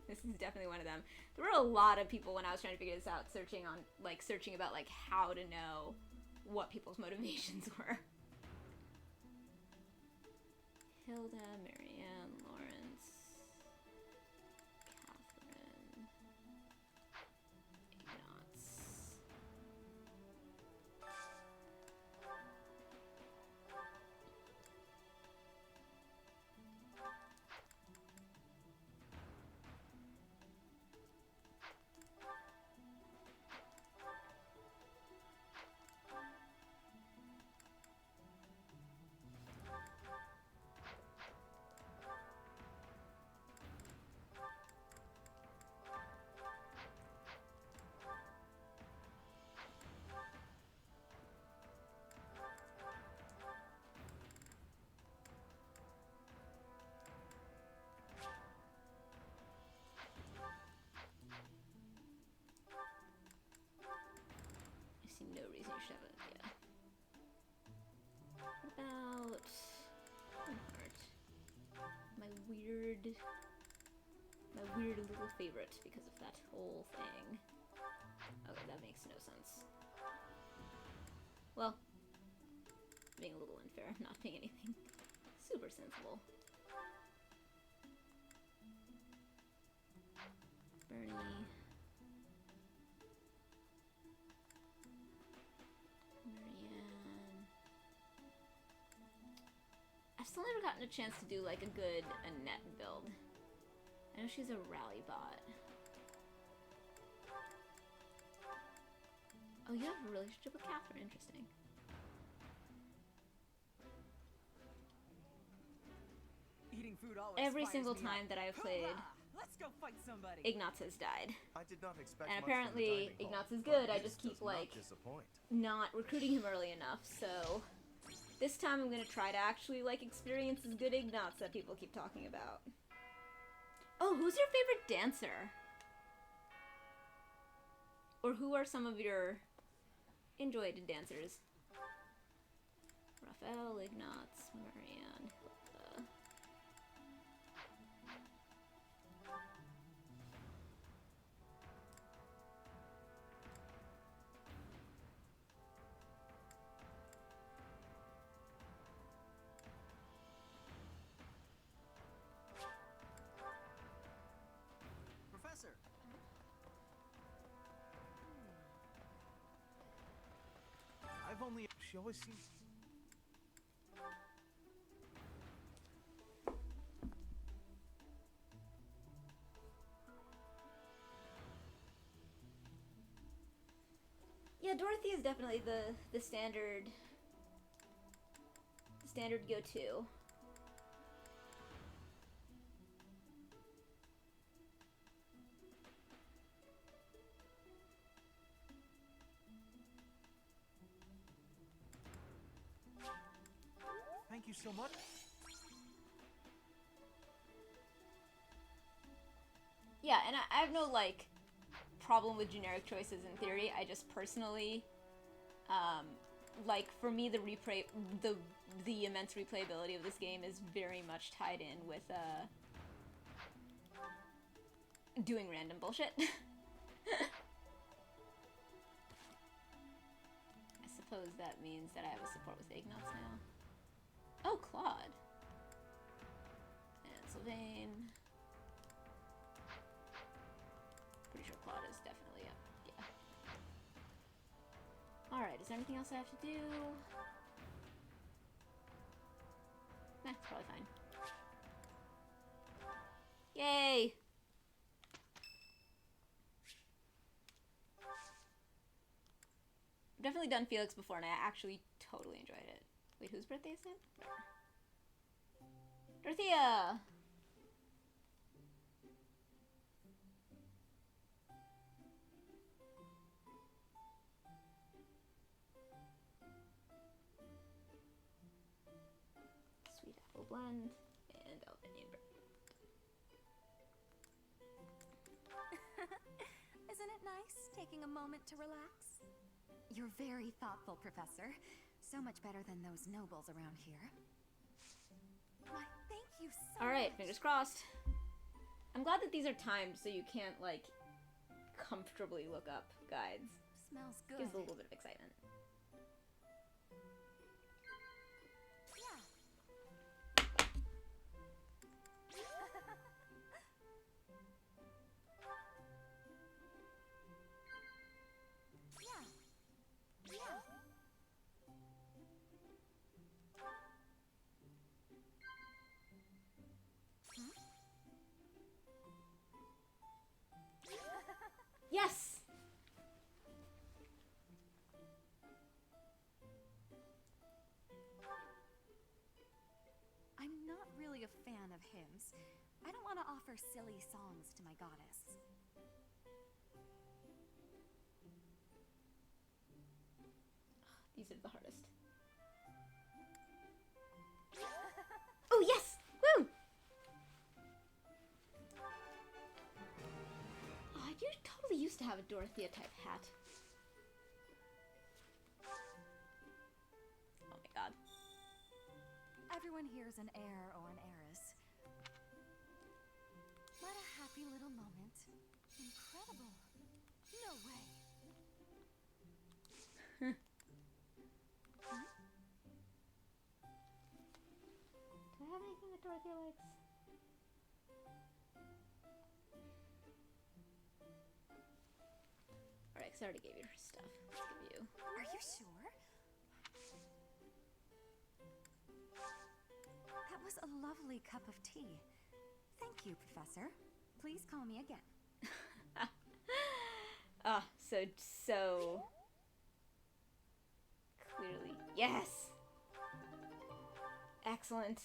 This is definitely one of them. There were a lot of people when I was trying to figure this out searching about like how to know what people's motivations were. Hilda, Marianne, Lawrence, Catherine, Ignatz. No reason you should have it, yeah. What about Heart? My weird little favorite because of that whole thing. Okay, that makes no sense. Well, being a little unfair, not being anything super sensible. Bernie. Marianne. I've still never gotten a chance to do like a good Annette build. I know she's a rally bot. Oh, you have a relationship with Catherine. Interesting. Eating food always Every fires single me time up. that I've played, Hoorah! Let's go fight somebody. Ignatz has died. I did not expect And much from the apparently, dining hall, Ignatz is but good. I this just keep does not like disappoint. not recruiting him early enough. So this time I'm gonna try to actually like experience as good Ignatz that people keep talking about. Oh, who's your favorite dancer? Or who are some of your enjoyed dancers? Raphael, Ignatz, Marianne, Hilda. Professor! I've only. She always seems. Yeah, Dorothy is definitely the standard go-to. Thank you so much. Yeah, and I have no like problem with generic choices in theory. I just personally like, for me, the immense replayability of this game is very much tied in with doing random bullshit. I suppose that means that I have a support with Ignatz now. Oh, Claude. there anything else I have to do? Nah, it's probably fine. Yay! I've definitely done Felix before, and I actually totally enjoyed it. Wait, whose birthday is it? Dorothea! Sweet apple blend and Albanian bread. Isn't it nice taking a moment to relax? You're very thoughtful, Professor. So much better than those nobles around here. Why, thank you so Alright, much. fingers crossed. I'm glad that these are timed so you can't, like, comfortably look up guides. Smells good. Gives a little bit of excitement. Yeah. Yeah. Yeah. Yes! I'm not really a fan of hymns. I don't want to offer silly songs to my goddess. These are the hardest. Oh, yes! Woo! Oh, I totally used to have a Dorothea type hat. Oh my god. Everyone here's an heir or an heiress. What a happy little moment. Incredible. No way. Do I have anything that Dorothea likes? Alright, because I already gave you her stuff. Let's give you. Are you sure? That was a lovely cup of tea. Thank you, Professor. Please call me again. Ah, so clearly. Yes! Excellent.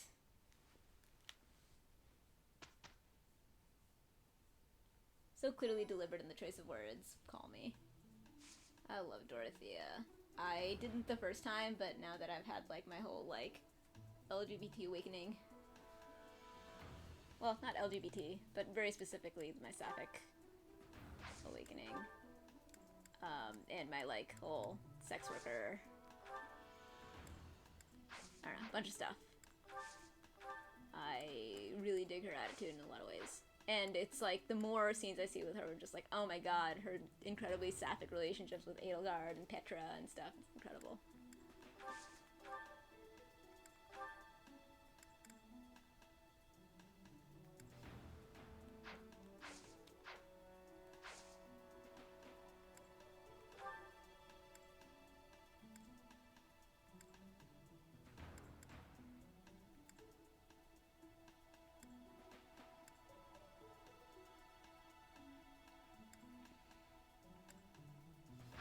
So clearly deliberate in the choice of words. Call me. I love Dorothea. I didn't the first time, but now that I've had, like, my whole, like, LGBT awakening. Well, not LGBT, but very specifically my sapphic awakening. And my, like, whole sex worker. I don't know, bunch of stuff. I really dig her attitude in a lot of ways. And it's like, the more scenes I see with her, I'm just like, oh my god, her incredibly sapphic relationships with Edelgard and Petra and stuff. It's incredible.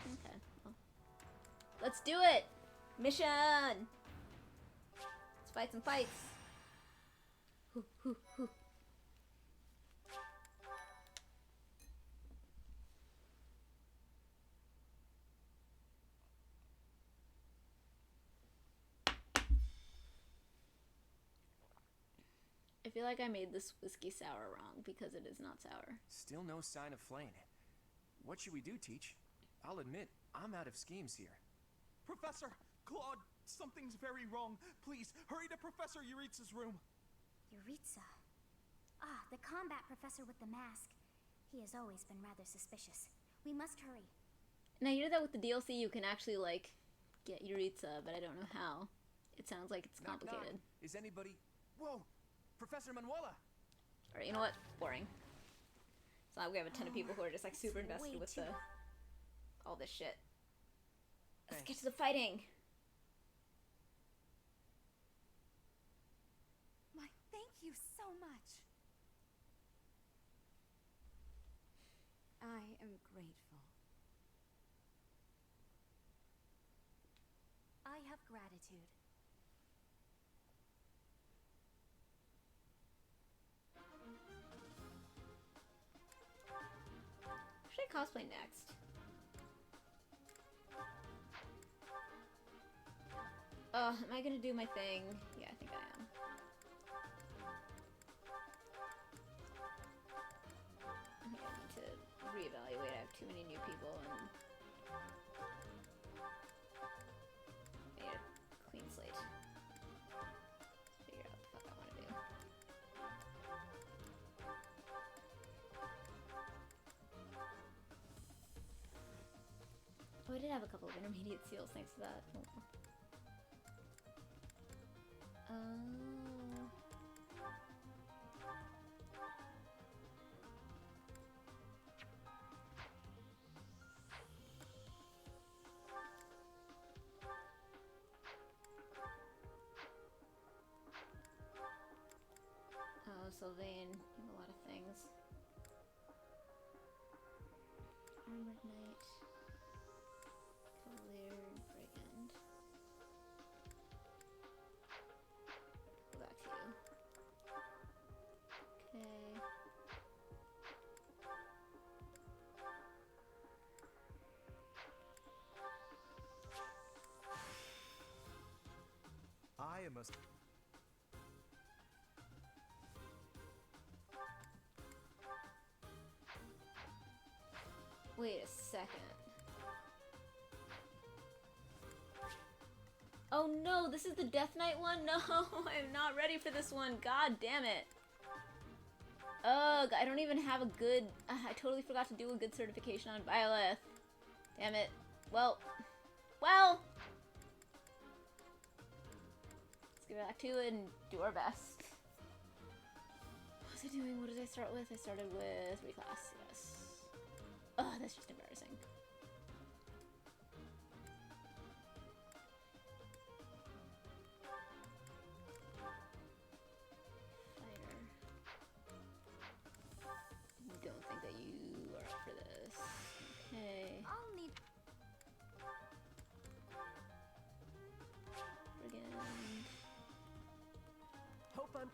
Okay, well, let's do it! Mission! Let's fight some fights. Hoo, hoo, hoo. I feel like I made this whiskey sour wrong because it is not sour. Still no sign of Flame. What should we do, Teach? I'll admit, I'm out of schemes here. Professor! Claude, something's very wrong. Please, hurry to Professor Yuritsa's room. Yuritsa. Ah, the combat professor with the mask. He has always been rather suspicious. We must hurry. And I hear that with the DLC you can actually, like, get Yuritsa, but I don't know how. It sounds like it's Knock, complicated. knock. Is anybody... Whoa! Professor Manuela! Alright, you know what? Boring. So we have a ton of people who are just, like, super invested with the... all this shit. Let's get to the fighting. Why, thank you so much. I am grateful. I have gratitude. What should I cosplay next? Am I gonna do my thing? Yeah, I think I am. I think I need to reevaluate. I have too many new people and I need a clean slate. Figure out what the fuck I want to do. Oh, I did have a couple of intermediate seals thanks to that. Oh, Sylvain, you have a lot of things. Armored Knight, Cavalier, Brigand. Go back to you. Okay. I am a... Wait a second. Oh no, this is the Death Knight one? No, I'm not ready for this one. God damn it. Ugh, I don't even have a good... I totally forgot to do a good certification on Byleth. Damn it. Well. Let's get back to it and do our best. What was I doing? What did I start with? I started with reclass, yes. Ugh, that's just embarrassing. Fighter. Don't think that you are up for this. Okay. I'll need... Brigand. Hope I'm...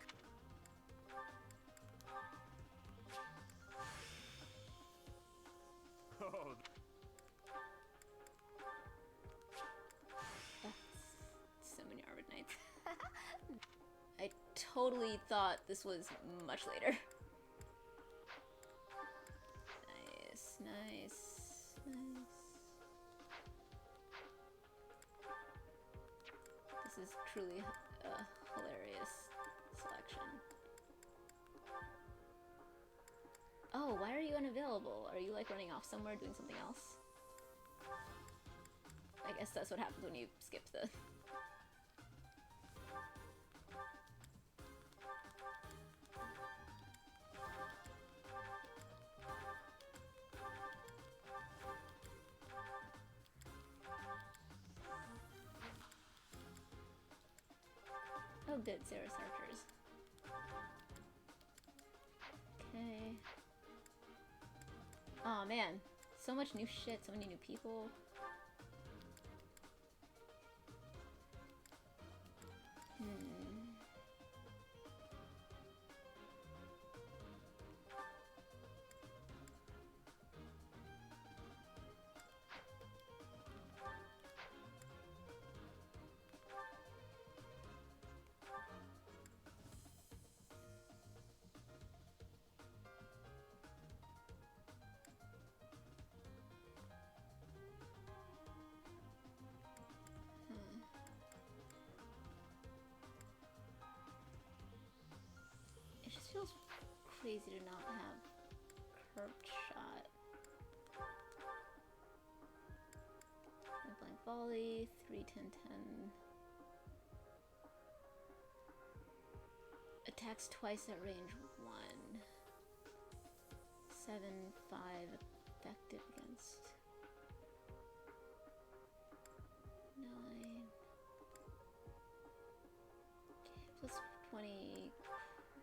Oh, So many Armored Knights. I totally thought this was much later. Nice, nice, nice. This is truly a hilarious selection. Oh, why are you unavailable? Are you like running off somewhere doing something else? I guess that's what happens when you skip the... Oh good, Sarah's archers. Okay. Aw, man. So much new shit, so many new people. It just feels crazy to not have curved shot. Blank volley, 3, 10, 10. Attacks twice at range 1. 7, 5 effective against. 20,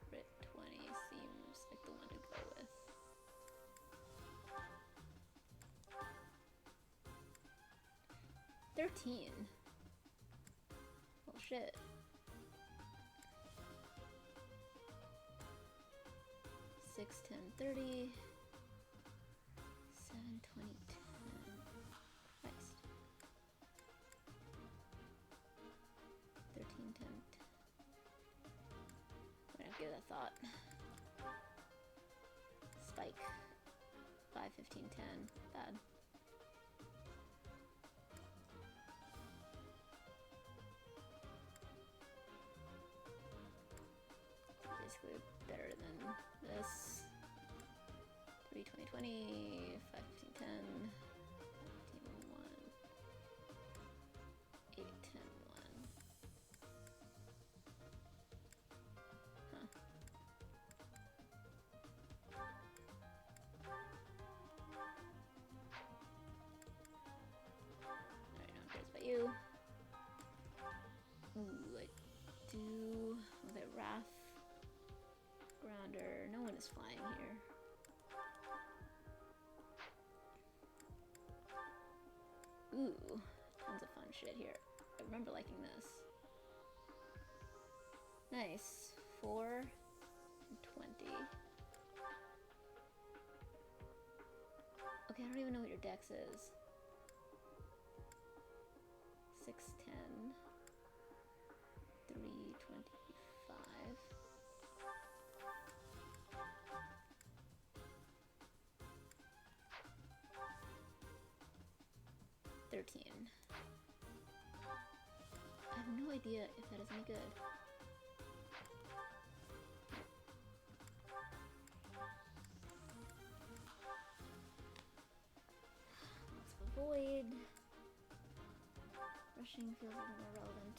crit 20 seems like the one to go with. $13. Well, shit. Six, 10, 30. 7, 20, 10. Christ. 13, 10. I'm gonna give that a thought. Spike. 5, 15, 10. Bad. Basically better than this. 3, 20, 20. 5, 15, 10. 15, 1. 8, 10, 1. Huh. Alright, no one cares about you. Ooh, I do... Okay, Wrath. Grounder. No one is flying here. Ooh, tons of fun shit here. I remember liking this. Nice. 4 and 20. Okay, I don't even know what your dex is. 6, 10. 3, 25. 13. I have no idea if that is any good. Let's avoid. Rushing feels even more relevant.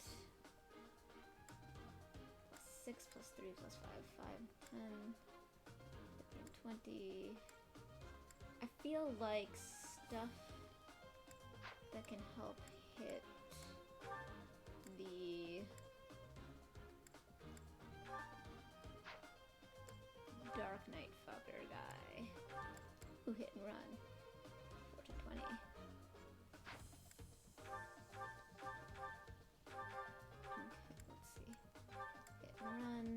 Plus 6 plus 3 plus 5. 5, 10, 15, 20. I feel like stuff that can help hit the Dark Knight fucker guy who hit and run. 4 to 20. Okay, let's see. Hit and run.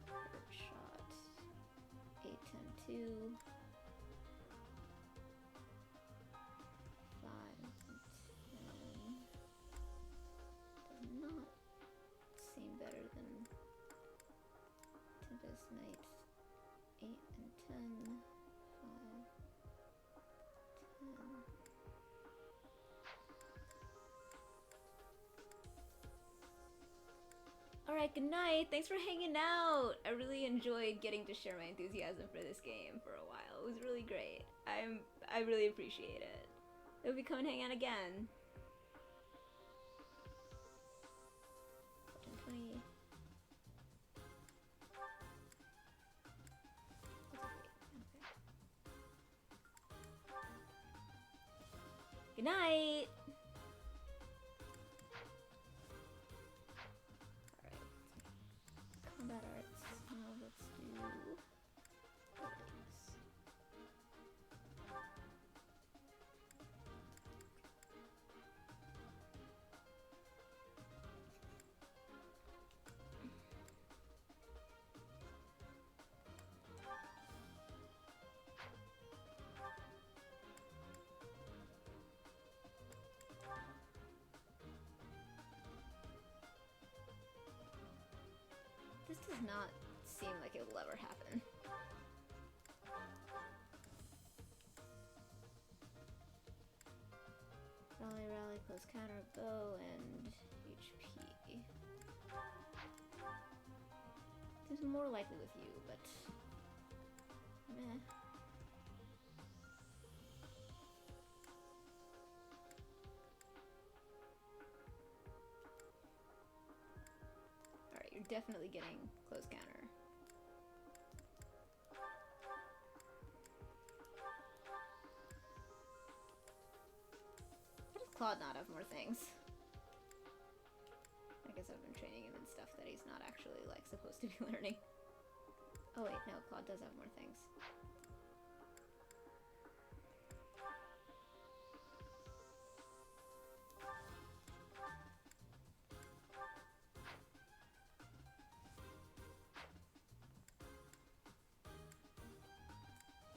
Third shot. 8, 10, 2. 5 and 10. Does not seem better than Tempest Knight. 8 and 10. 5, 10. Alright, good night. Thanks for hanging out. I really enjoyed getting to share my enthusiasm for this game for a while. It was really great. I really appreciate it. Maybe come and hang out again. 20. Good night. Alright. Combat arts. Now let's do abilities. This does not seem like it will ever happen. Rally, rally, close counter, bow, and HP. Seems more likely with you, but meh. Alright, you're definitely getting close counter. How does Claude not have more things? I guess I've been training him in stuff that he's not actually actually like supposed to be learning. Oh wait, no, Claude does have more things.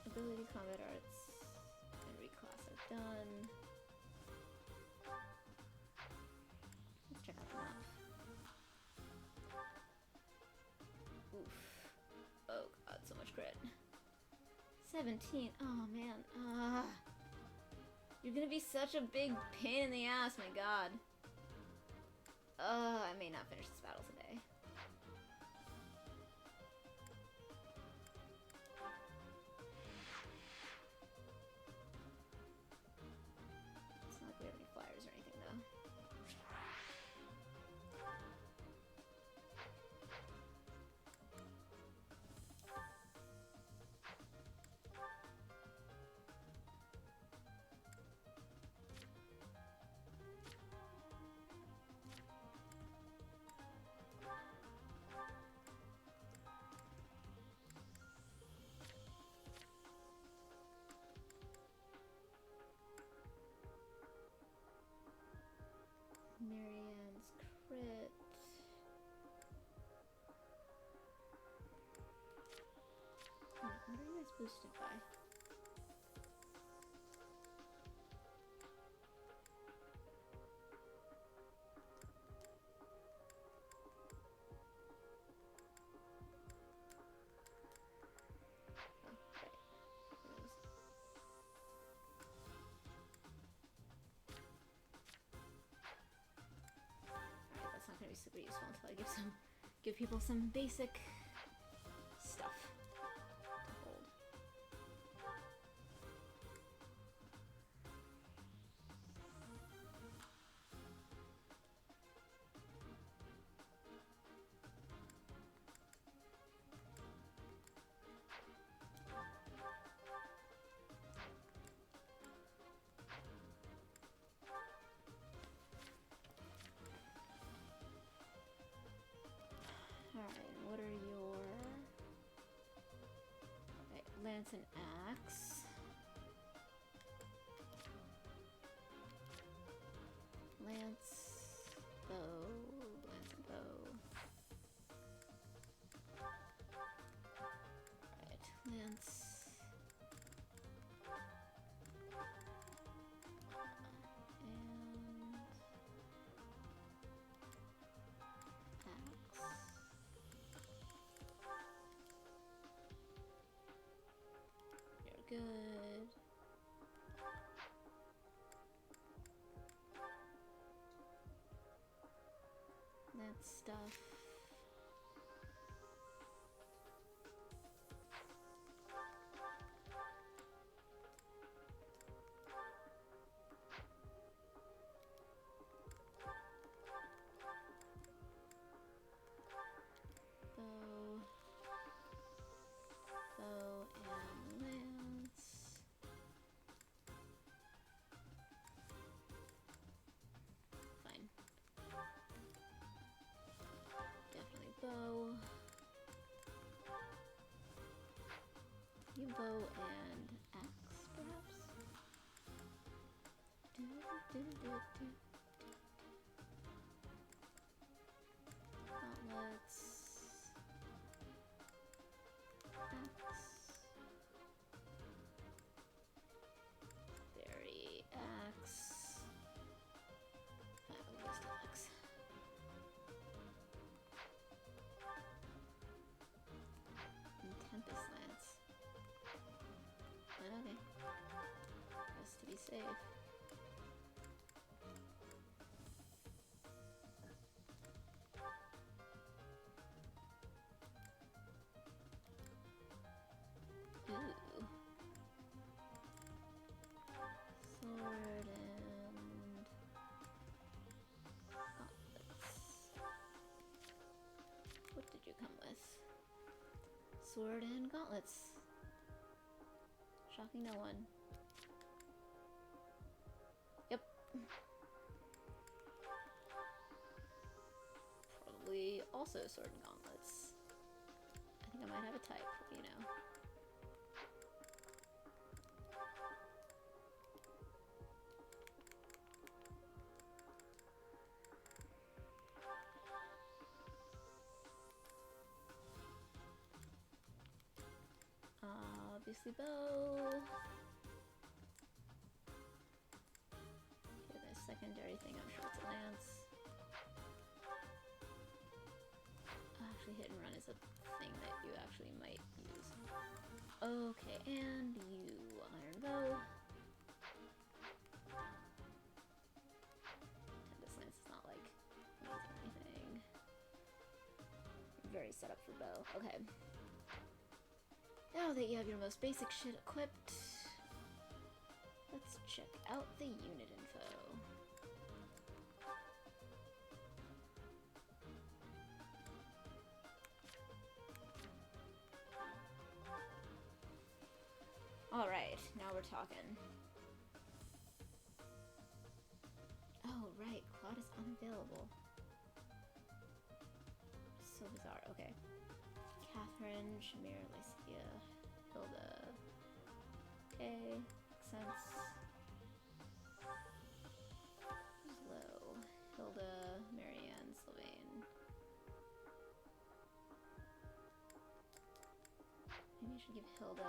Ability, combat arts, and reclass are done. Let's check out the map. Oof. Oh god, so much crit. 17. Oh man. You're gonna be such a big pain in the ass, my god. I may not finish this battle today. It's not like we have any flyers or anything, though. Marianne's crit. What are you guys boosted by? That's not gonna be super useful until I give people some basic stuff to hold. Alright, what are your... Right, lance and axe. Lance, bow, lance and bow. Alright, lance. And... axe. You're good. That stuff. Bow. Bow and lance. Fine. Definitely bow. You bow and axe, perhaps? Gauntlets. Axe. Berry axe. Fine, we'll use the axe. And Tempest Lance. But okay. Just to be safe. Ooh. Sword and gauntlets. What did you come with? Sword and gauntlets. Shocking no one. Yep. Probably also Sword and Gauntlets. I think I might have a type, you know. Obviously bow. Okay, the secondary thing, I'm sure it's a lance. Actually, hit and run is a thing that you actually might use. Okay, and you iron bow. Tempest lance is not like amazing or anything. Very set up for bow. Okay. Now that you have your most basic shit equipped, let's check out the unit info. Alright, now we're talking. Oh, right, Claude is unavailable. So bizarre, okay. Catherine, Shamir, Lycia, Hilda. Okay, makes sense. Who's low? Hilda, Marianne, Sylvain. Maybe I should give Hilda...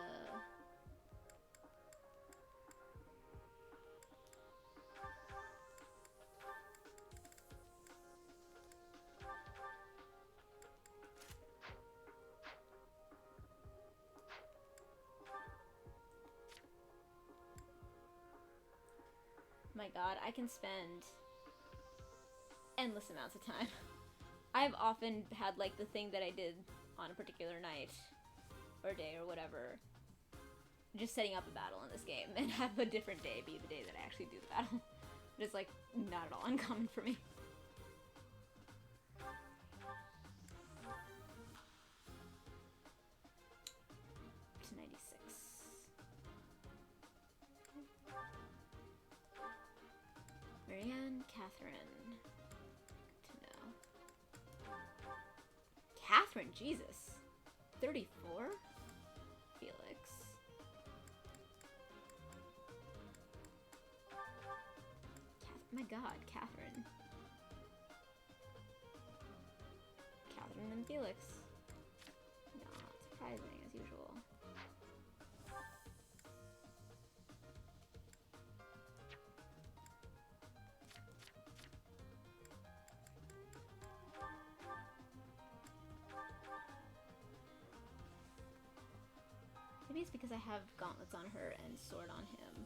My god, I can spend endless amounts of time. I've often had like the thing that I did on a particular night or day or whatever, just setting up a battle in this game, and have a different day be the day that I actually do the battle. It's like not at all uncommon for me. To 96. Marianne, Catherine. Good to know. Catherine, Jesus. 34? Felix. My god, Catherine. Catherine and Felix. Not surprising, as usual. Maybe it's because I have gauntlets on her and sword on him.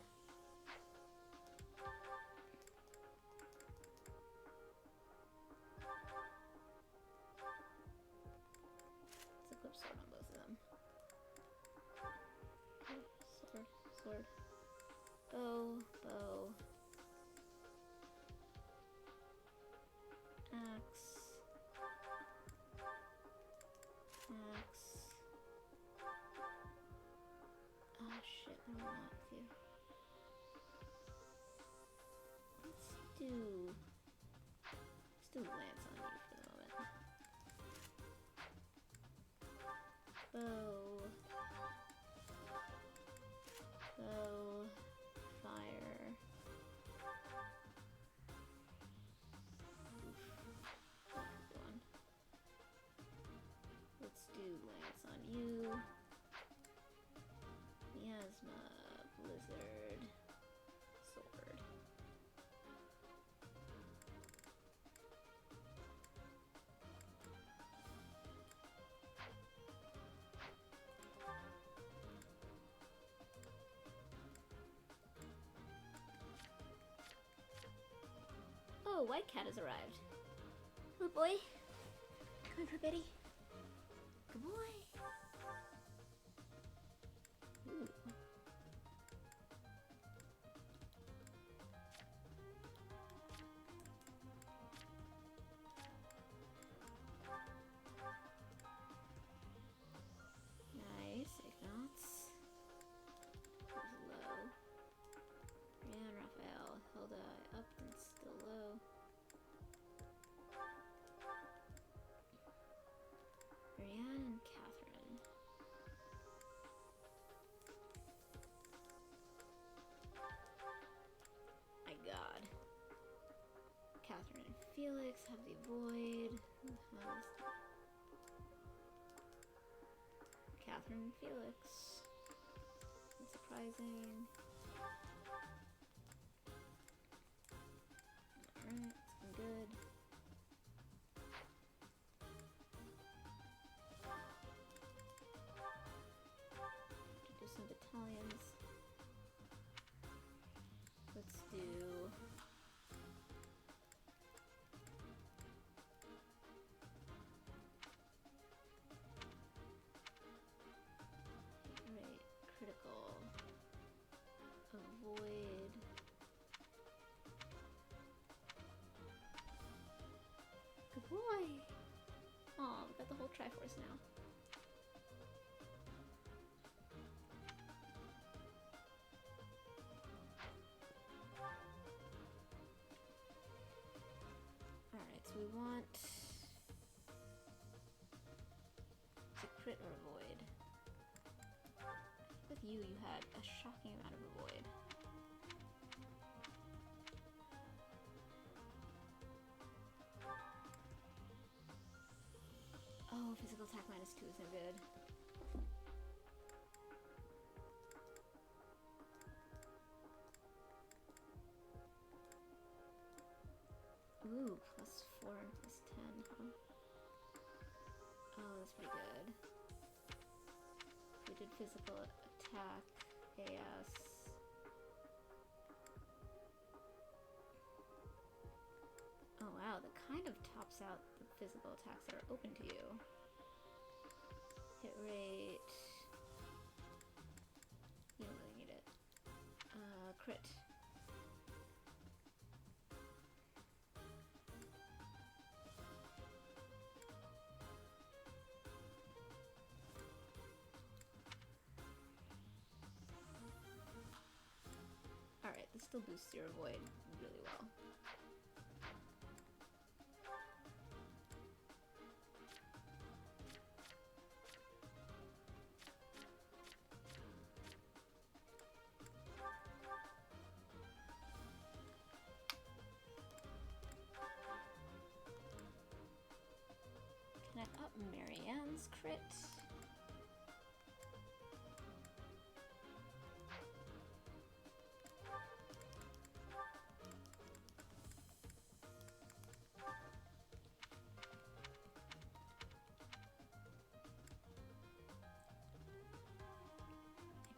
Let's equip sword on both of them. Okay, sword, sword. Bow, bow. Axe. Axe. Oh shit, I don't want to. Let's do lance on you for the moment. Bow. Bow. Fire. Oof. Good one. Let's do lance on you. Miasma, Blizzard, Sword. Oh, White Cat has arrived. Good boy. Come for Betty. Good boy. Ooh. Nice, Ignots. Who's low? Brienne, Raphael, Hilda, up and still low. Marianne and Catherine. My god. Catherine and Felix have the void. Who has Catherine and Felix? Unsurprising. Alright, it's good. Do some battalions. Let's do right, critical. Avoid. Good boy! Aw, we got the whole Triforce now. Alright, so we want to crit or avoid. With you, you had a shocking amount of avoid. Oh, physical attack -2 is no good. Ooh, +4 and +10, huh? Oh, that's pretty good. If we did physical attack, AS. Oh wow, that kind of tops out the physical attacks that are open to you. Hit rate. You don't really need it. Crit. Alright, this still boosts your avoid really well. Can I up Marianne's crit?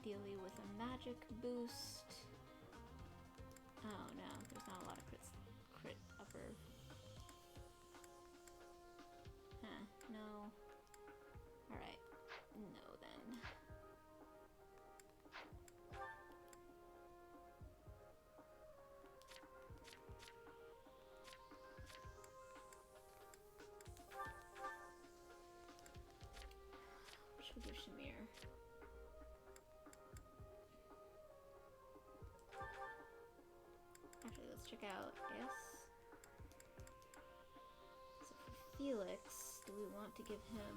Ideally with a magic boost. Oh no, there's not a lot of crit upper. Huh, no. Alright, no then. What should we do, Shamir? Actually, let's check out, yes. So for Felix, do we want to give him...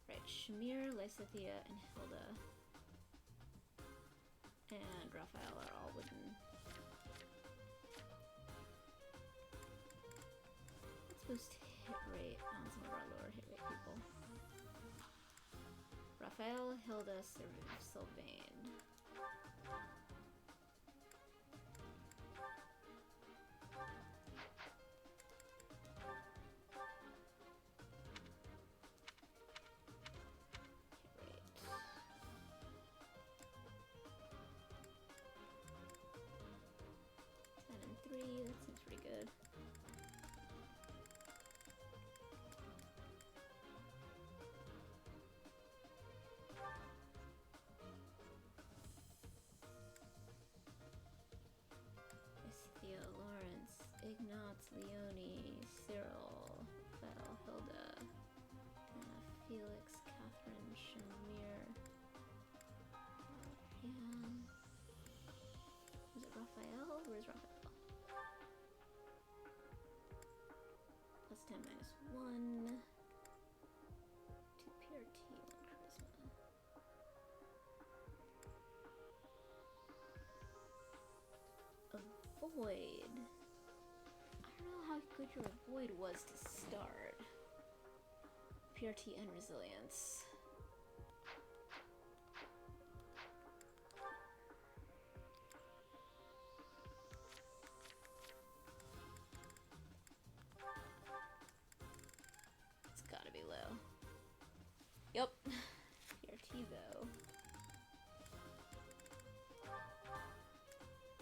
Right, Shamir, Lysithea, and Hilda. And Raphael are all wooden. Let's boost hit rate on some of our lower hit rate people. Raphael, Hilda, Sylvain. That seems pretty good. Isthea, Lawrence, Ignatz, Leone, Cyril, Raphael, Hilda, Felix, Catherine, Shamir, Marianne. Was it Raphael? Where's Raphael? +10 -1. Void. I don't know how good your Void was to start. PRT and Resilience. It's gotta be low. Yep. PRT though.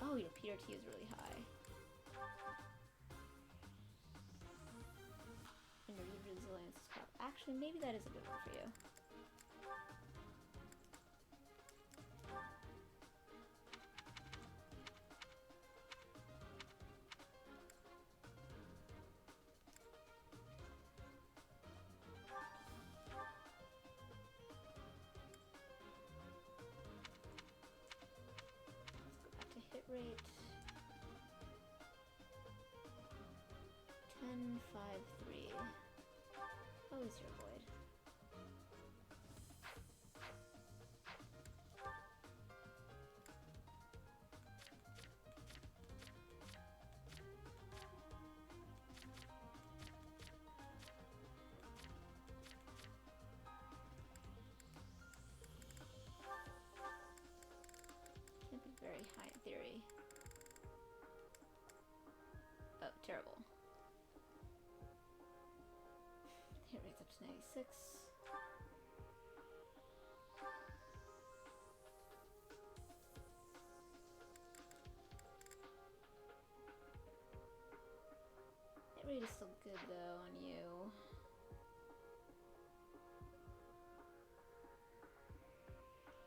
Oh, your PRT is really high. And your resilience is crap. Actually, maybe that is a good one for you. Hit rate 1053. How is your Void? Can't be very high in theory. Oh, terrible. Hit rate's up to 96. Hit rate is still good though on you.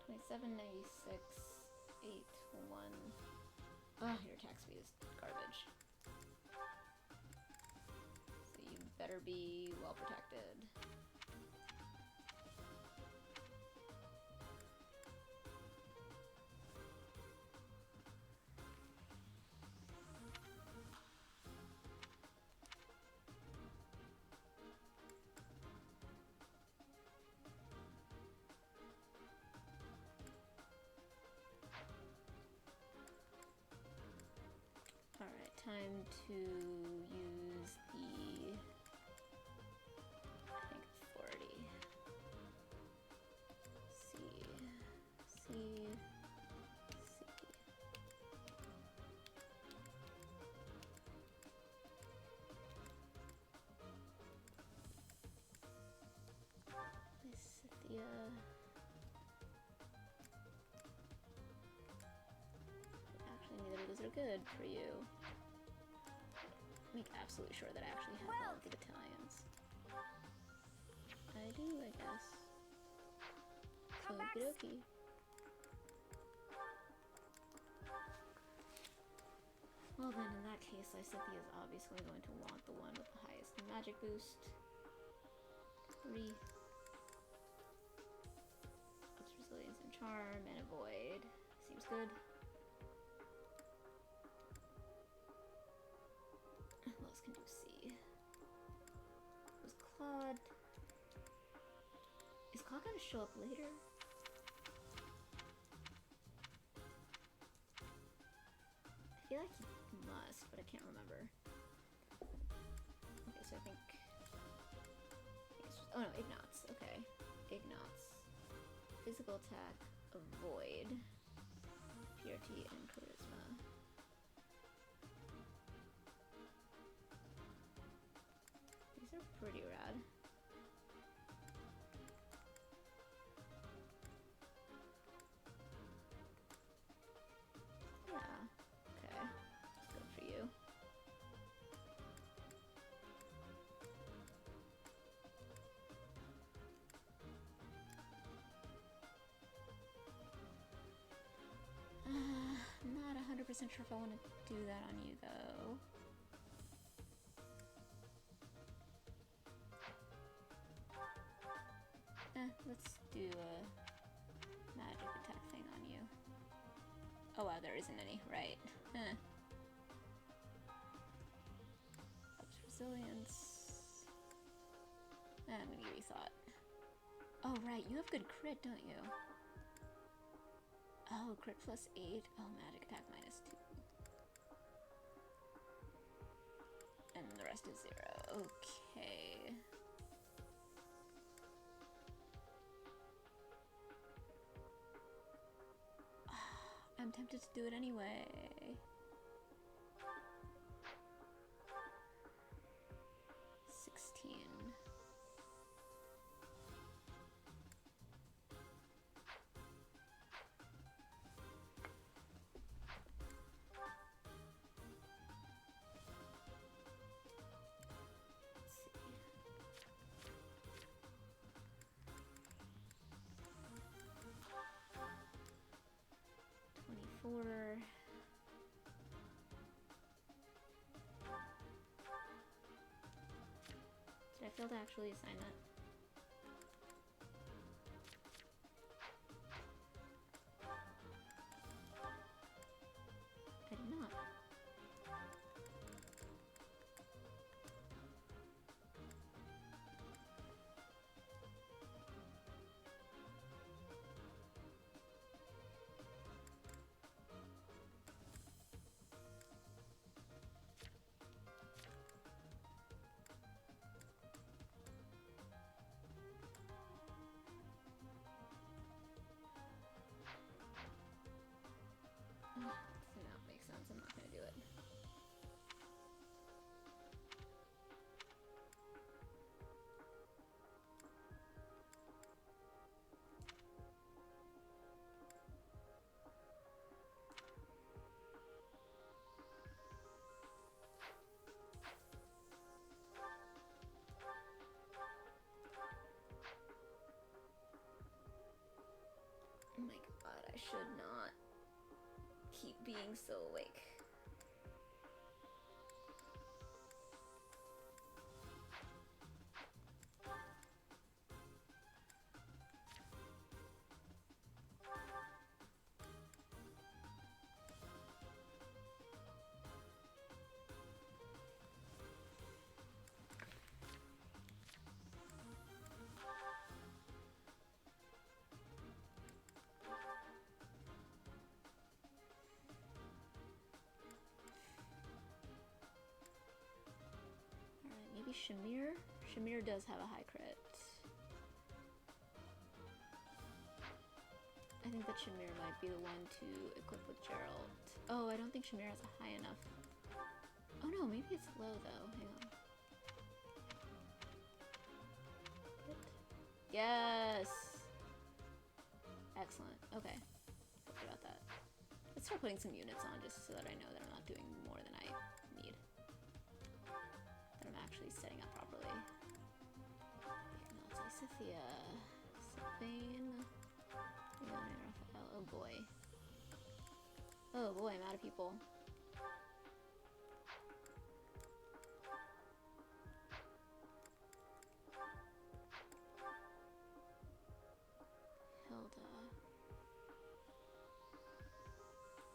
$27.96, 8-1. Oh, your attack speed is garbage. So you better be well protected. Alright, time to use the, I think, authority. C. Lysithia. Actually, neither of those are good for you. Make absolutely sure that I actually have all of the battalions. I do, I guess. Okie dokie. Well then, in that case, Lysithia is obviously going to want the one with the highest magic boost. 3. Ups resilience and charm, and avoid. Seems good. Who else can do C? Was Claude... Is Claude gonna show up later? I feel like he must, but I can't remember. Okay, so I think it's just, oh no, Ignots. Okay. Ignots. Physical attack, avoid, PRT, and charisma. These are pretty rad. Yeah, okay. That's good for you. Not 100% sure if I want to do that on you, though. Let's do a magic attack thing on you. Oh wow, there isn't any, right. Ups resilience. I'm gonna give you thought. Oh right, you have good crit, don't you? Oh, crit plus 8. Oh, magic attack minus 2. And the rest is 0. Okay. I'm tempted to do it anyway. Did I fail to actually assign that? I did not. Does not make sense. I'm not gonna do it. Oh my god, I should not keep being so awake. Maybe Shamir? Shamir does have a high crit. I think that Shamir might be the one to equip with Gerald. Oh, I don't think Shamir has a high enough. Oh no, maybe it's low though. Hang on. What? Yes! Excellent. Okay. Forgot about that. Let's start putting some units on just so that I know that I'm not doing more than I need. That I'm actually setting up properly. Now let's say Scythia. Sylvain. Raphael. Oh boy. Oh boy, I'm out of people. Hilda.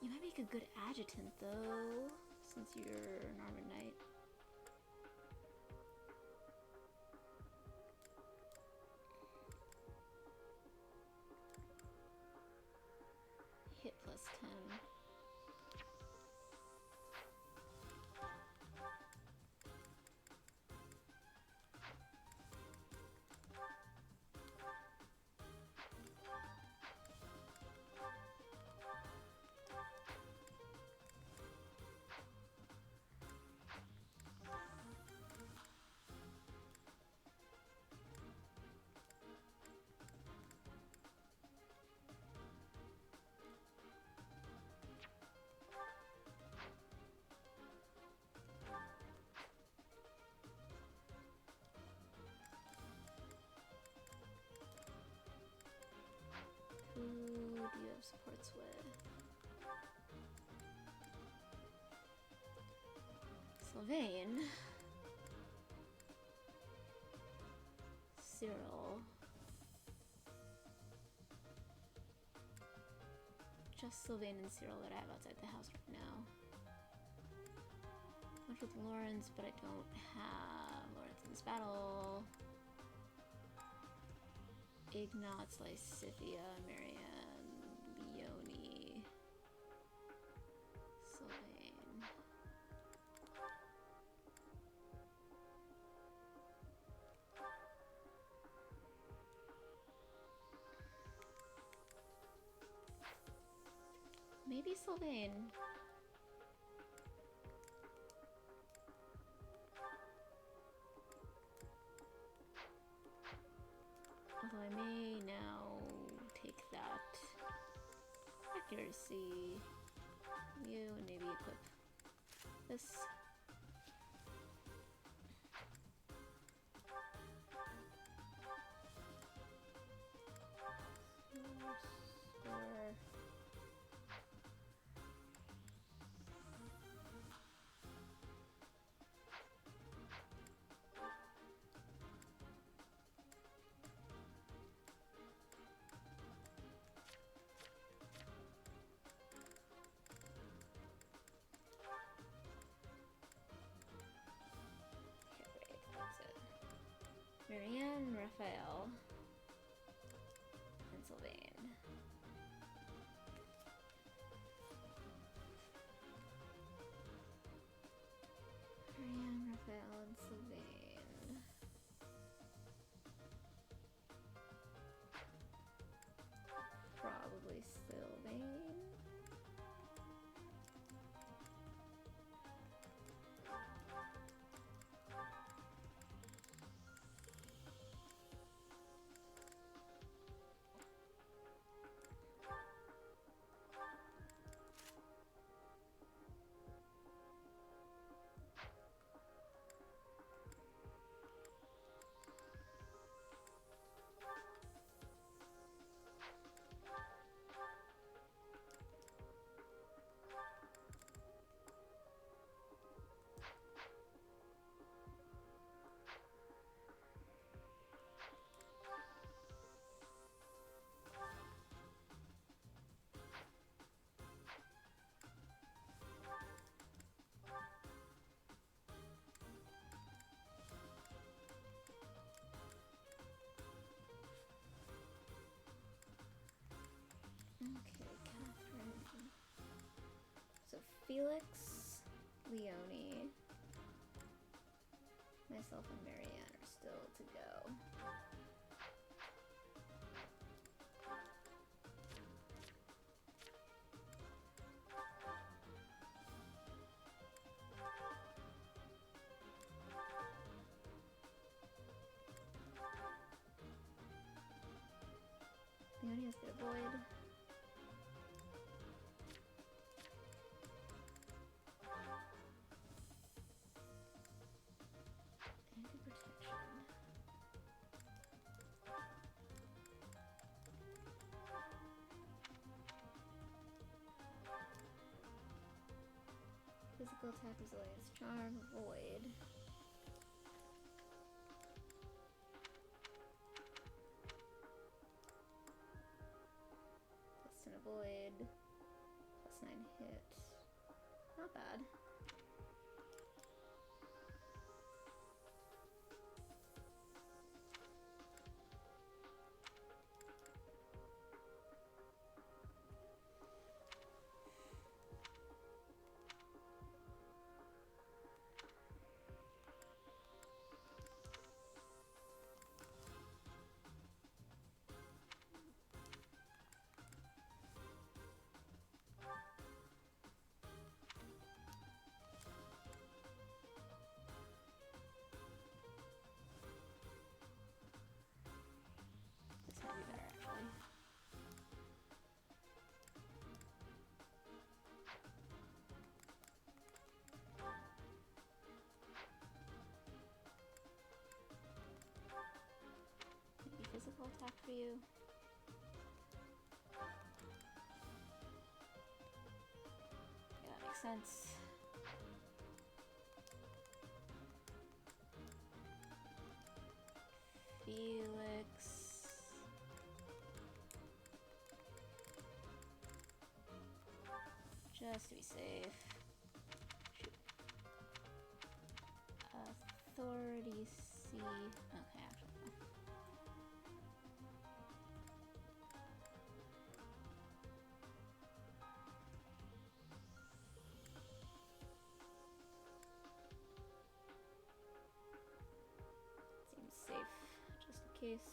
You might make a good adjutant though, since you're an armored knight. Hit plus 10. Who do you have supports with? Sylvain. Cyril. Just Sylvain and Cyril that I have outside the house right now. Much with Lawrence, but I don't have Lawrence in this battle. Ignatz, Lysithia, Marianne, Leonie, Sylvain. maybe Sylvain. Although I may now take that accuracy you and maybe equip this. Score. Marianne, Raphael, and Sylvain. Marianne, Raphael, and Sylvain. Probably Sylvain. Okay, Catherine. So Felix, Leonie, myself, and Marianne are still to go. Leonie has to avoid. Anti-protection. Physical attack, resilience, charm, avoid. +10 avoid. +9 hit. Not bad. This might be better, actually. Maybe physical attack for you. Yeah, that makes sense. Felix. Just to be safe. Shoot. Authority C. Okay, actually. No. Seems safe, just in case.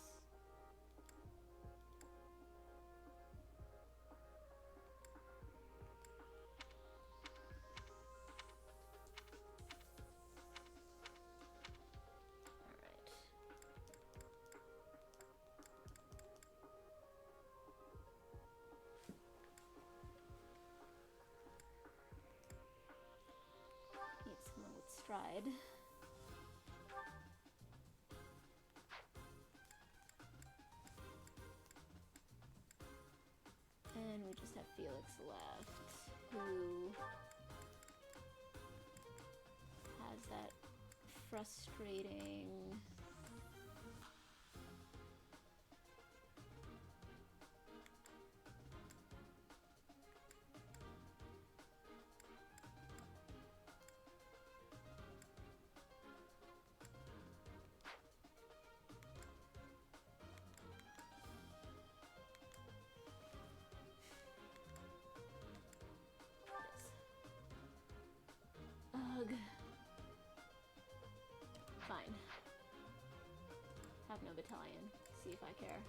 stride. And we just have Felix left, who has that frustrating ugh. Fine. Have no battalion. See if I care.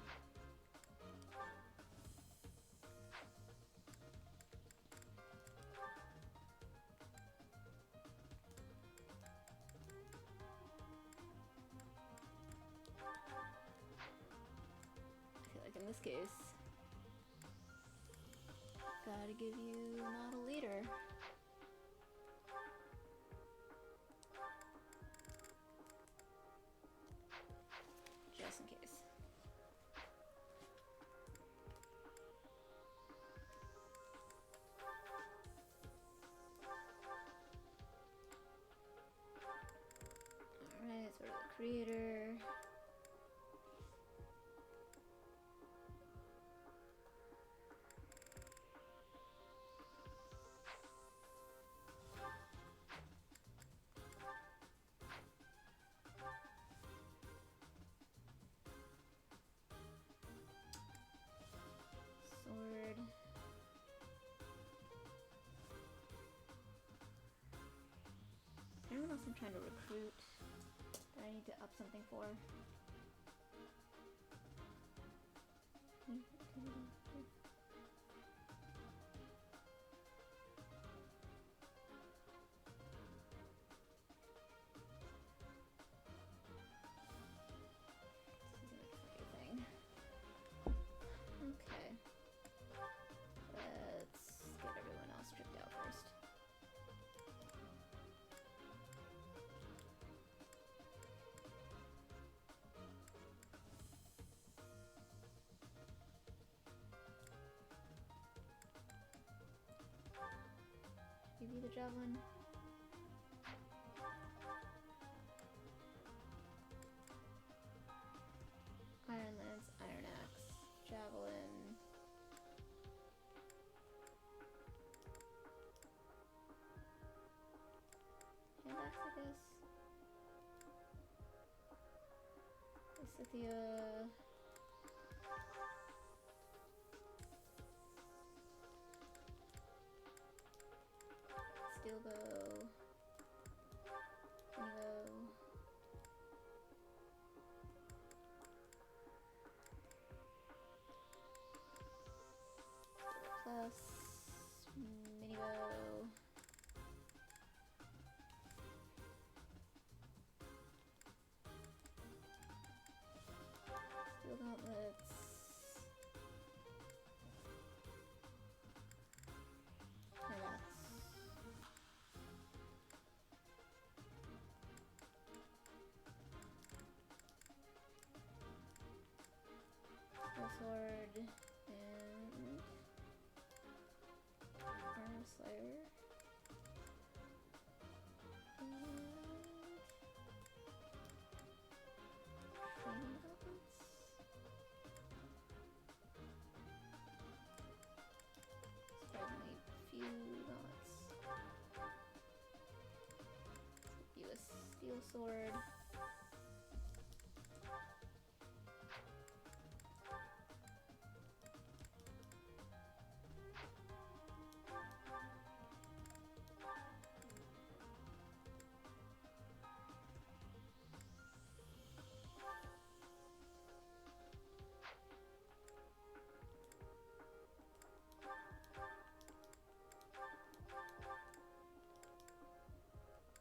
I feel like in this case, gotta give you model leader. Just in case. Alright, sort of the creator. Sword. Anyone else I'm trying to recruit that I need to up something for? Thing. Okay. Let's get everyone else stripped out first. Give you the javelin. Iron lance, iron axe, javelin. Hand axe, I guess. Scythia. Steel bow. Evo. Plus mini bow. Steel gauntlets. And that's Steel sword and armor slayer. And training gauntlets. Surprisingly few gauntlets. Give you a steel sword.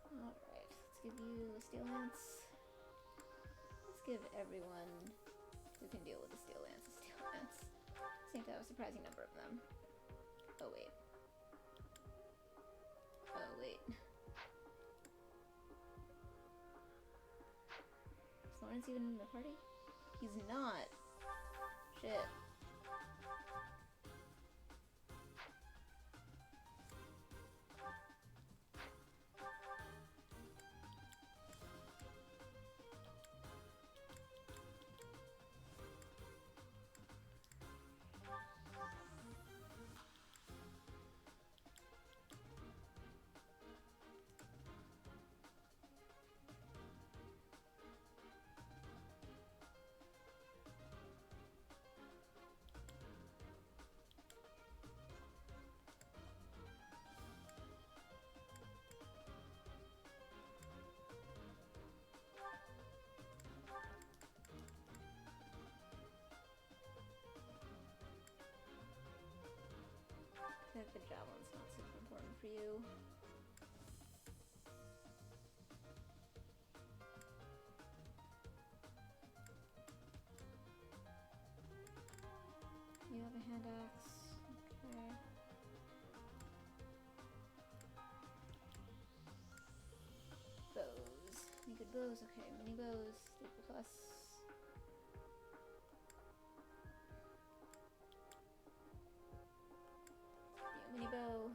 Alright, let's give you a steel lance. Let's give everyone who can deal with the steel lance a steel lance. Seem to have a surprising number of them. Oh wait. Oh wait. Torrance even in the party? He's not. Shit. I think the javelin's not super important for you. You have a hand axe. Okay. Bows. Any good bows? Okay, mini bows. 3 plus. Mini bow.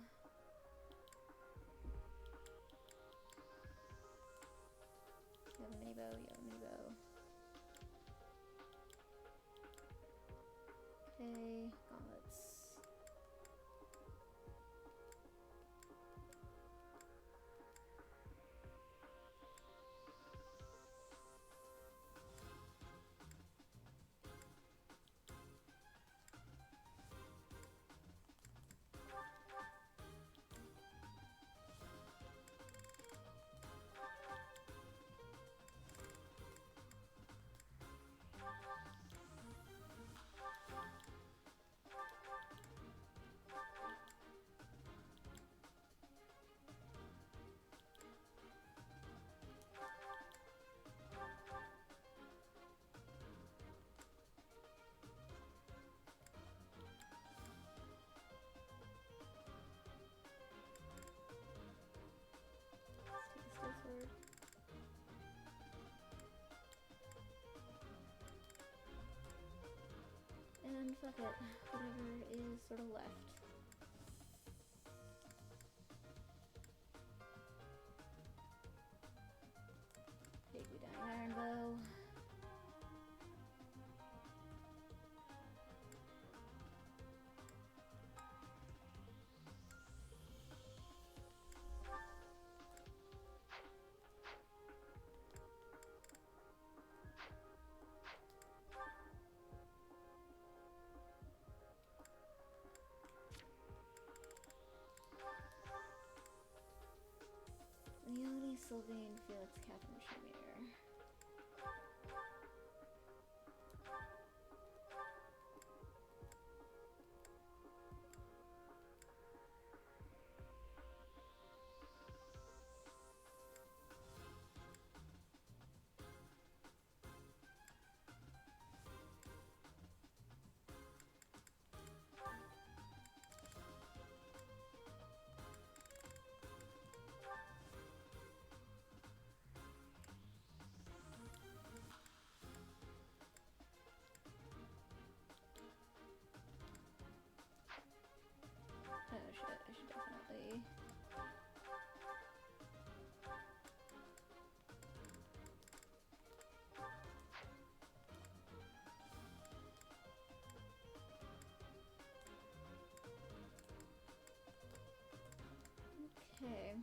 You have a mini bow, you have a mini bow. Okay, gauntlets. Sword. And fuck it, whatever is sort of left. Take me down iron bow. Leonie, Sylvain, Felix, Catherine, Shamir. Oh shit, I should definitely... Okay.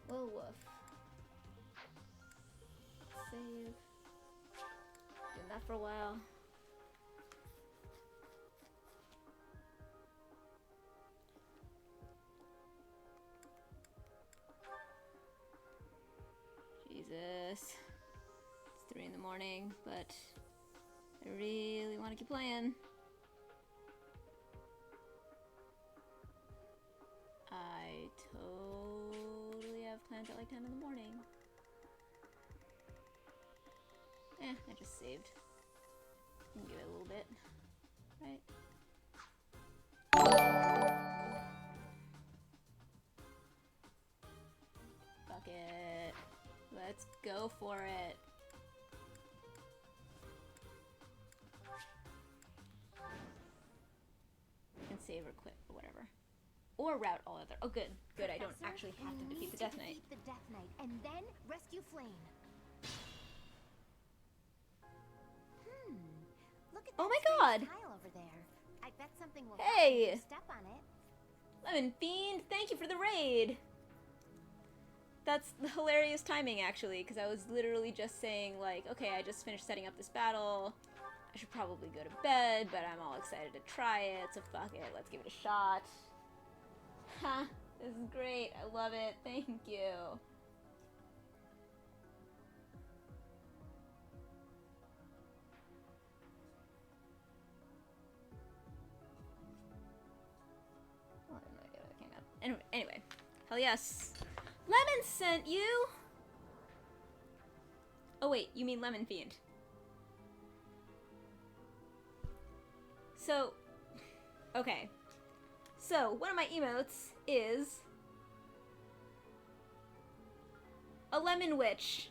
Well, woof. Save. Doing that for a while. Jesus. It's 3 in the morning, but I really want to keep playing. I plans at like 10 in the morning. I just saved. Can give it a little bit. Right? Fuck it. Let's go for it. And save or quit or whatever. Or route all other. Oh, good. Good. I don't actually have to defeat the Death Knight. Defeat the Death Knight and then rescue Flame. Look at Oh that my strange god! tile over there. I bet something will Hey! happen if you step on it. Lemon Fiend, thank you for the raid! That's the hilarious timing, actually, because I was literally just saying, like, okay, I just finished setting up this battle. I should probably go to bed, but I'm all excited to try it, so fuck it, let's give it a shot. Ha! This is great, I love it, thank you. Well, I have no idea where that came out. Anyway, hell yes. Lemon sent you! Oh wait, you mean Lemon Fiend. So, okay. So, one of my emotes is a lemon witch.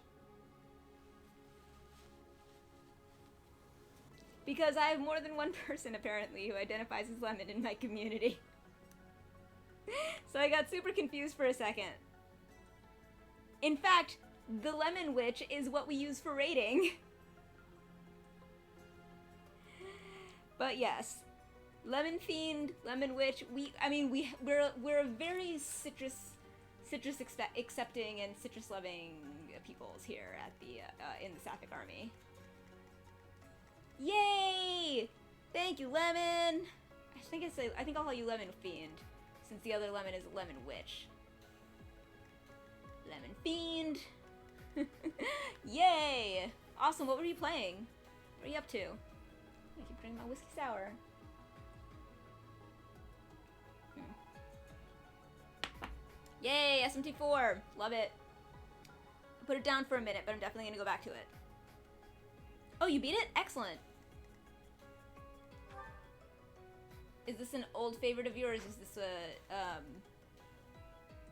Because I have more than one person, apparently, who identifies as lemon in my community. So I got super confused for a second. In fact, the lemon witch is what we use for raiding. But yes, lemon fiend, lemon witch. We're a very citrus accepting and citrus loving peoples here at the in the Sapphic army. Yay! Thank you, lemon. I think I'll call you lemon fiend, since the other lemon is lemon witch. Lemon fiend. Yay! Awesome. What were you playing? What are you up to? I keep drinking my whiskey sour. Yay, SMT4! Love it. I put it down for a minute, but I'm definitely gonna go back to it. Oh, you beat it? Excellent. Is this an old favorite of yours? Is this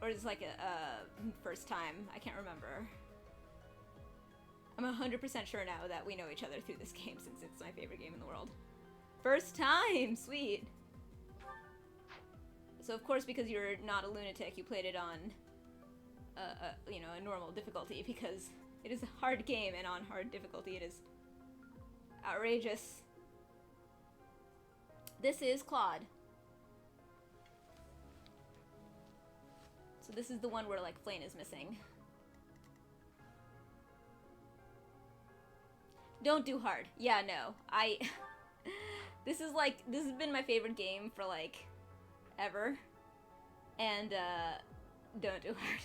or is this like a first time? I can't remember. I'm 100% sure now that we know each other through this game since it's my favorite game in the world. First time! Sweet! So of course, because you're not a lunatic, you played it on, you know, a normal difficulty, because it is a hard game, and on hard difficulty it is outrageous. This is Claude. So this is the one where, like, Flame is missing. Don't do hard. Yeah, no. This has been my favorite game for, like, ever. And, don't do hard.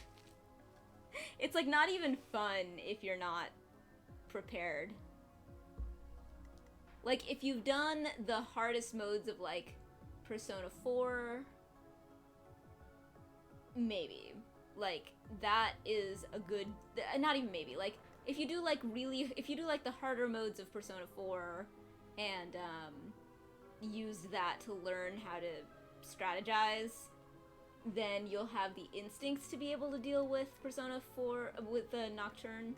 It's, like, not even fun if you're not prepared. Like, if you've done the hardest modes of, like, Persona 4... maybe. Like, that is a good... not even maybe. Like, if you do, like, the harder modes of Persona 4 and, use that to learn how to strategize, then you'll have the instincts to be able to deal with Persona 4, with the Nocturne.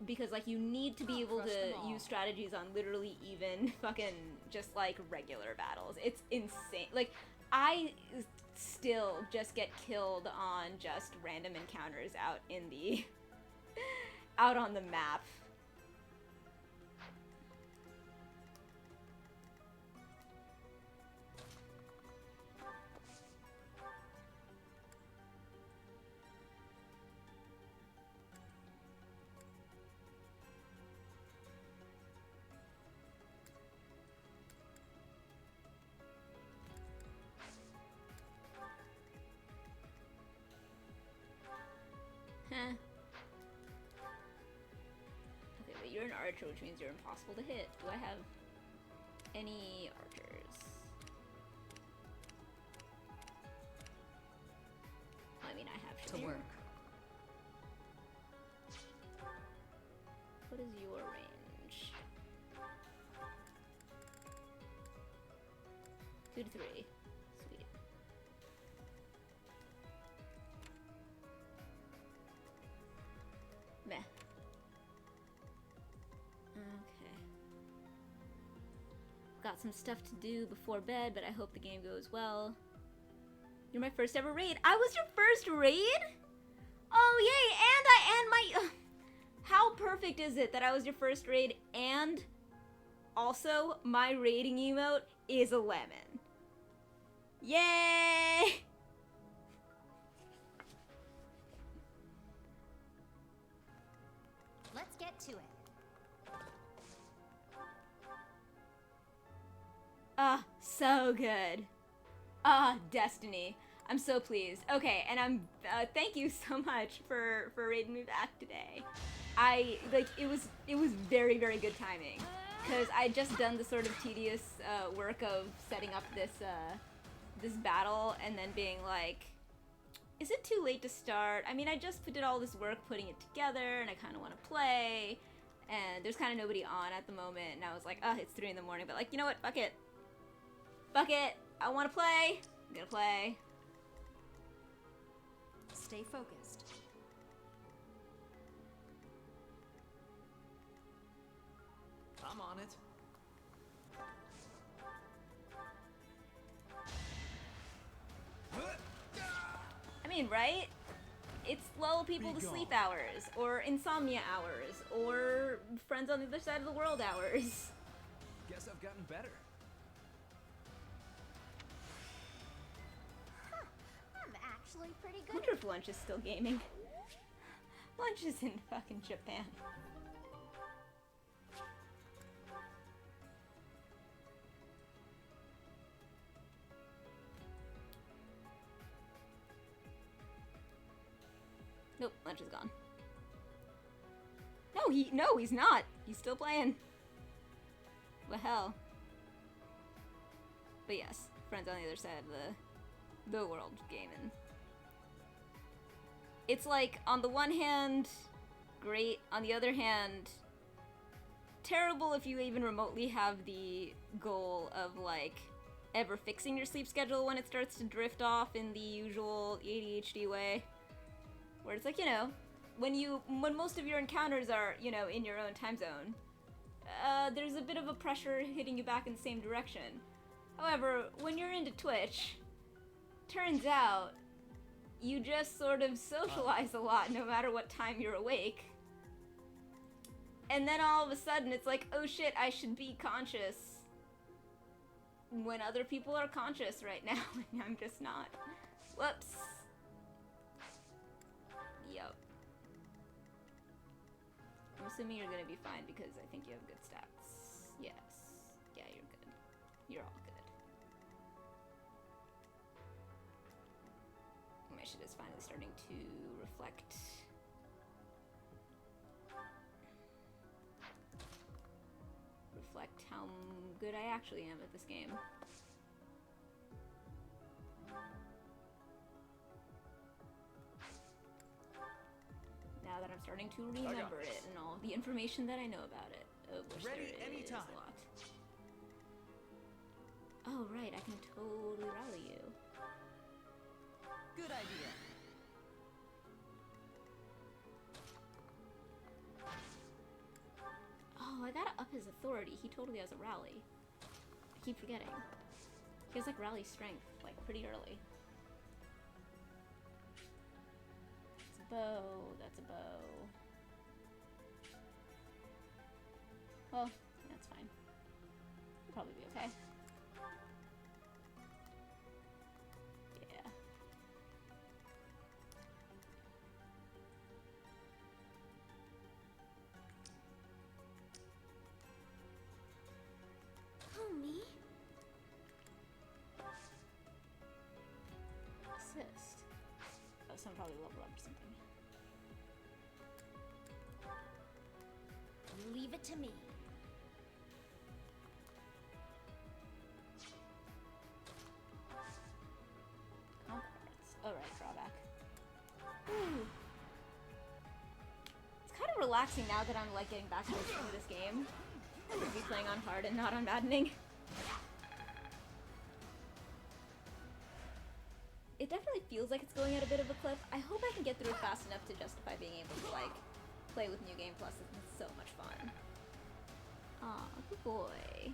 Because, like, you need to be able to use strategies on literally even fucking just, like, regular battles. It's insane. Like, I still just get killed on just random encounters out in the... out on the map. Huh. Okay, but you're an archer, which means you're impossible to hit. Do I have any archers? I mean, I have actually. To work. What is your range? 2 to 3. Sweet. Meh. Okay. Got some stuff to do before bed, but I hope the game goes well. You're my first ever raid. I was your first raid? Oh, yay! And my... how perfect is it that I was your first raid and also my raiding emote is a lemon? Yay! Let's get to it. Ah, so good. Ah, Destiny. I'm so pleased. Okay, and I'm thank you so much for raiding me back today. It was very, very good timing, because I just done the sort of tedious work of setting up this battle and then being like, is it too late to start? I mean, I just did all this work putting it together and I kind of want to play, and there's kind of nobody on at the moment, and I was like, oh, it's 3 in the morning, but like, you know what, fuck it. Fuck it, I want to play, I'm gonna play. Stay focused. I'm on it. I mean, right? It's lull people to sleep hours, or insomnia hours, or friends on the other side of the world hours. Guess I've gotten better. I'm actually pretty I good. wonder if Lunch is still gaming. Lunch is in fucking Japan. Nope, Lunch is gone. No, he's not. He's still playing. What the hell? But yes, friends on the other side of the world gaming. It's like, on the one hand, great. On the other hand, terrible if you even remotely have the goal of, like, ever fixing your sleep schedule when it starts to drift off in the usual ADHD way. Where it's like, you know, when most of your encounters are, you know, in your own time zone, there's a bit of a pressure hitting you back in the same direction. However, when you're into Twitch, turns out you just sort of socialize a lot no matter what time you're awake. And then all of a sudden it's like, oh shit, I should be conscious when other people are conscious right now and I'm just not. Whoops. Yup. I'm assuming you're gonna be fine because I think you have good stats. Yes. Yeah, you're good. You're all good. My shit is finally starting to reflect. Reflect how good I actually am at this game. Now that I'm starting to remember it and all the information that I know about it, of which Ready there is anytime. a lot. Oh right, I can totally rally you. Good idea. Oh, I gotta up his authority. He totally has a rally. I keep forgetting. He has like rally strength, like pretty early. It's a bow, that's a bow. Well, that's fine. He'll probably be okay. Yeah. Oh, me? Assist. Oh, someone probably level up or something. Leave it to me. Comp cards. Oh, right, drawback. relaxing now that I'm like getting back into this game. I'm gonna be playing on hard and not on maddening. It definitely feels like it's going at a bit of a clip. I hope I can get through it fast enough to justify being able to like play with New Game Plus. It's so much fun. Aw, good boy.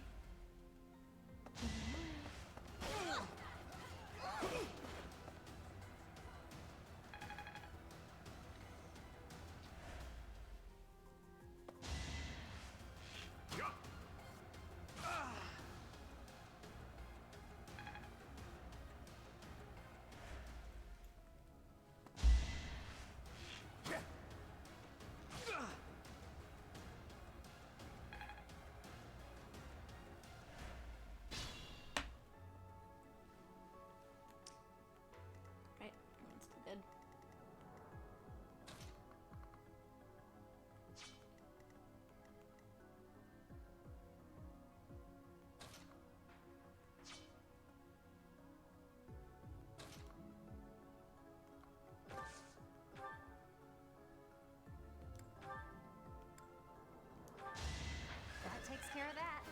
Takes care of that.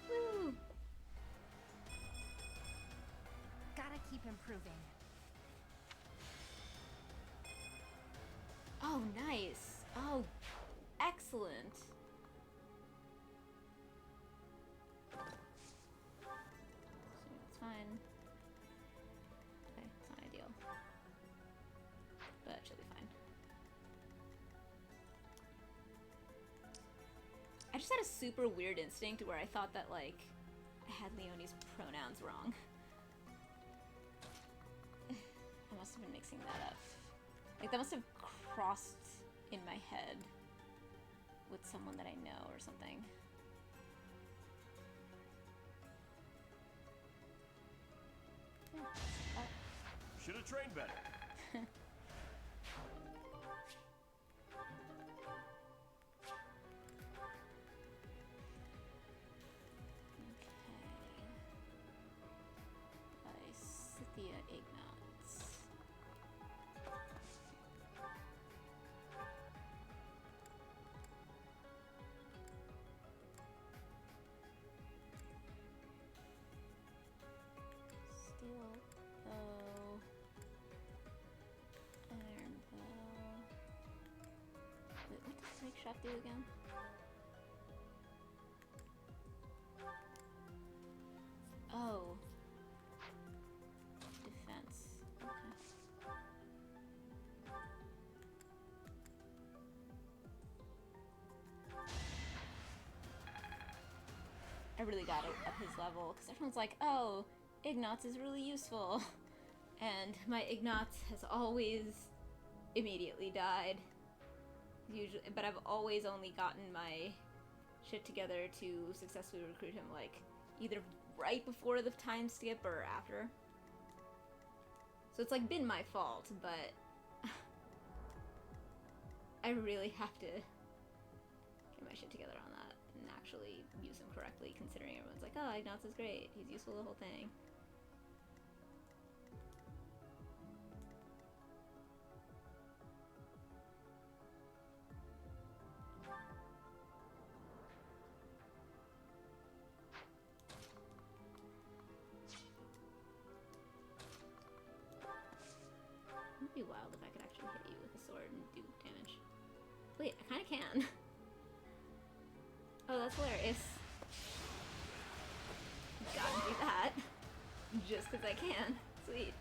Woo! Gotta keep improving. Oh, nice. Oh, excellent. So that's fine. Okay, it's not ideal. But it should be fine. I just had a super weird instinct where I thought that, like, I had Leonie's pronouns wrong. I must have been mixing that up. Like, that must have crossed in my head with someone that I know or something. Should have trained better. Shop do again? Oh. Defense. Okay. I really got it up his level, because everyone's like, oh, Ignatz is really useful. And my Ignatz has always immediately died. Usually, but I've always only gotten my shit together to successfully recruit him, like, either right before the time skip or after. So it's, like, been my fault, but I really have to get my shit together on that and actually use him correctly, considering everyone's like, oh, Ignatz is great, he's useful the whole thing. It would be wild if I could actually hit you with a sword and do damage. Wait, I kinda can. Oh, that's hilarious. Gotta do that. Just because I can. Sweet.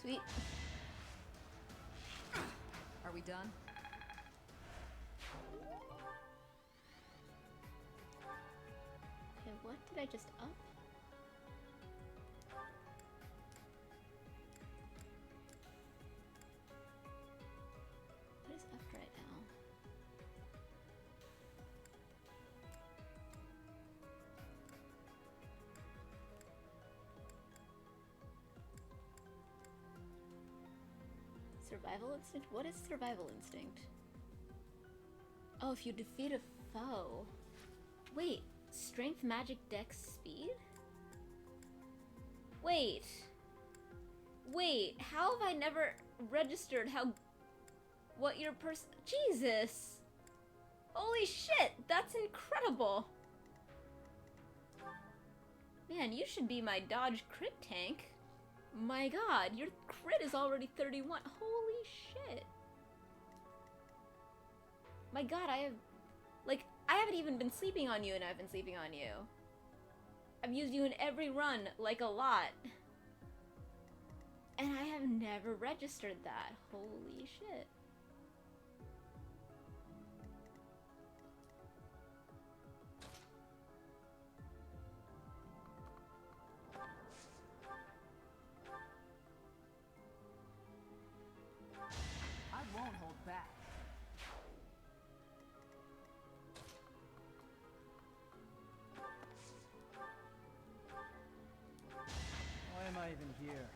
Sweet. Are we done? Did I just up? What is up right now? Survival instinct? What is survival instinct? Oh, if you defeat a foe. Wait, strength, magic, dex, speed? Wait. Wait, how have I never registered what your Jesus! Holy shit, that's incredible! Man, you should be my dodge crit tank. My god, your crit is already 31. Holy shit. My god, I haven't even been sleeping on you and I've been sleeping on you. I've used you in every run, like a lot. And I have never registered that. Holy shit. I won't hold back. Why am I even here?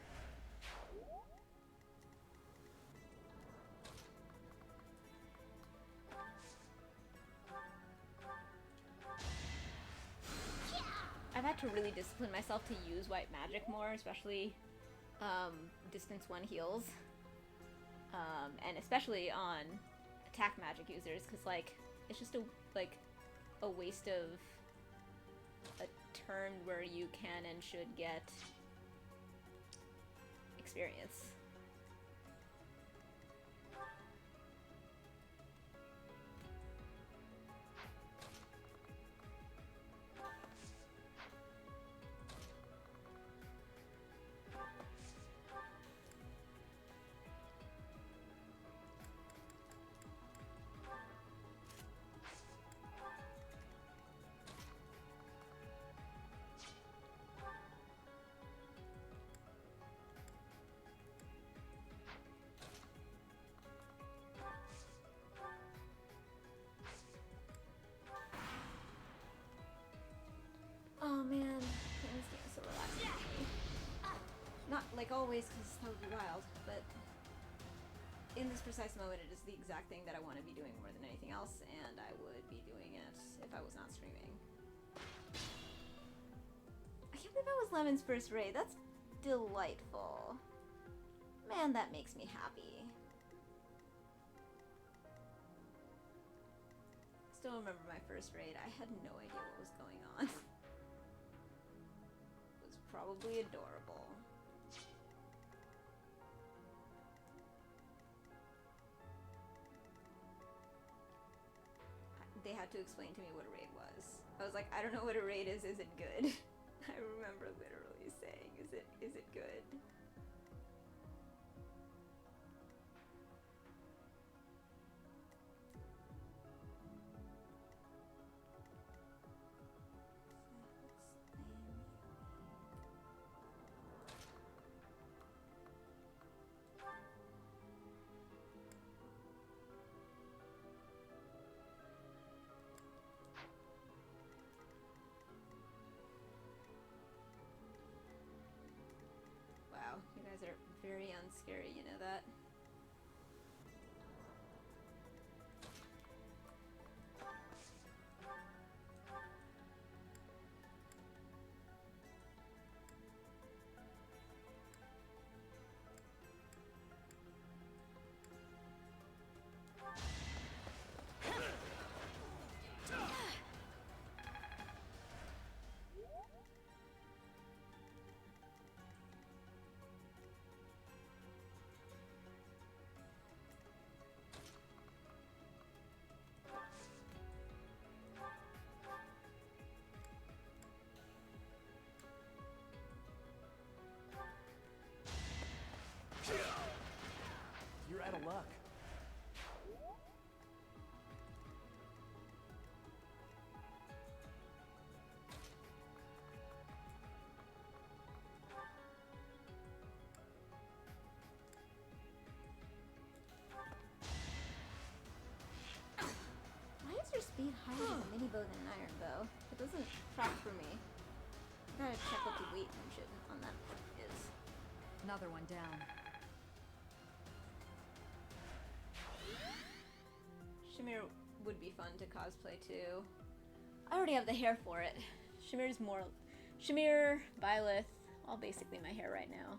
I've had to really discipline myself to use white magic more, especially distance 1 heals. And especially on attack magic users, because like it's just a waste of a turn where you can and should get experience. Oh man, this game is so relaxing to me. Not like always, because that would be wild, but in this precise moment, it is the exact thing that I want to be doing more than anything else, and I would be doing it if I was not streaming. I can't believe that was Lemon's first raid. That's delightful. Man, that makes me happy. Still remember my first raid. I had no idea what was going on. It was probably adorable. They had to explain to me what a raid was. I was like, I don't know what a raid is it good? I remember literally saying, is it good? Wow, you guys are very unscary, you know that? building an iron bow. It doesn't track for me. I gotta check what the weight and shit on that is. Another one down. Shamir would be fun to cosplay too. I already have the hair for it. Shamir, Byleth, all basically my hair right now.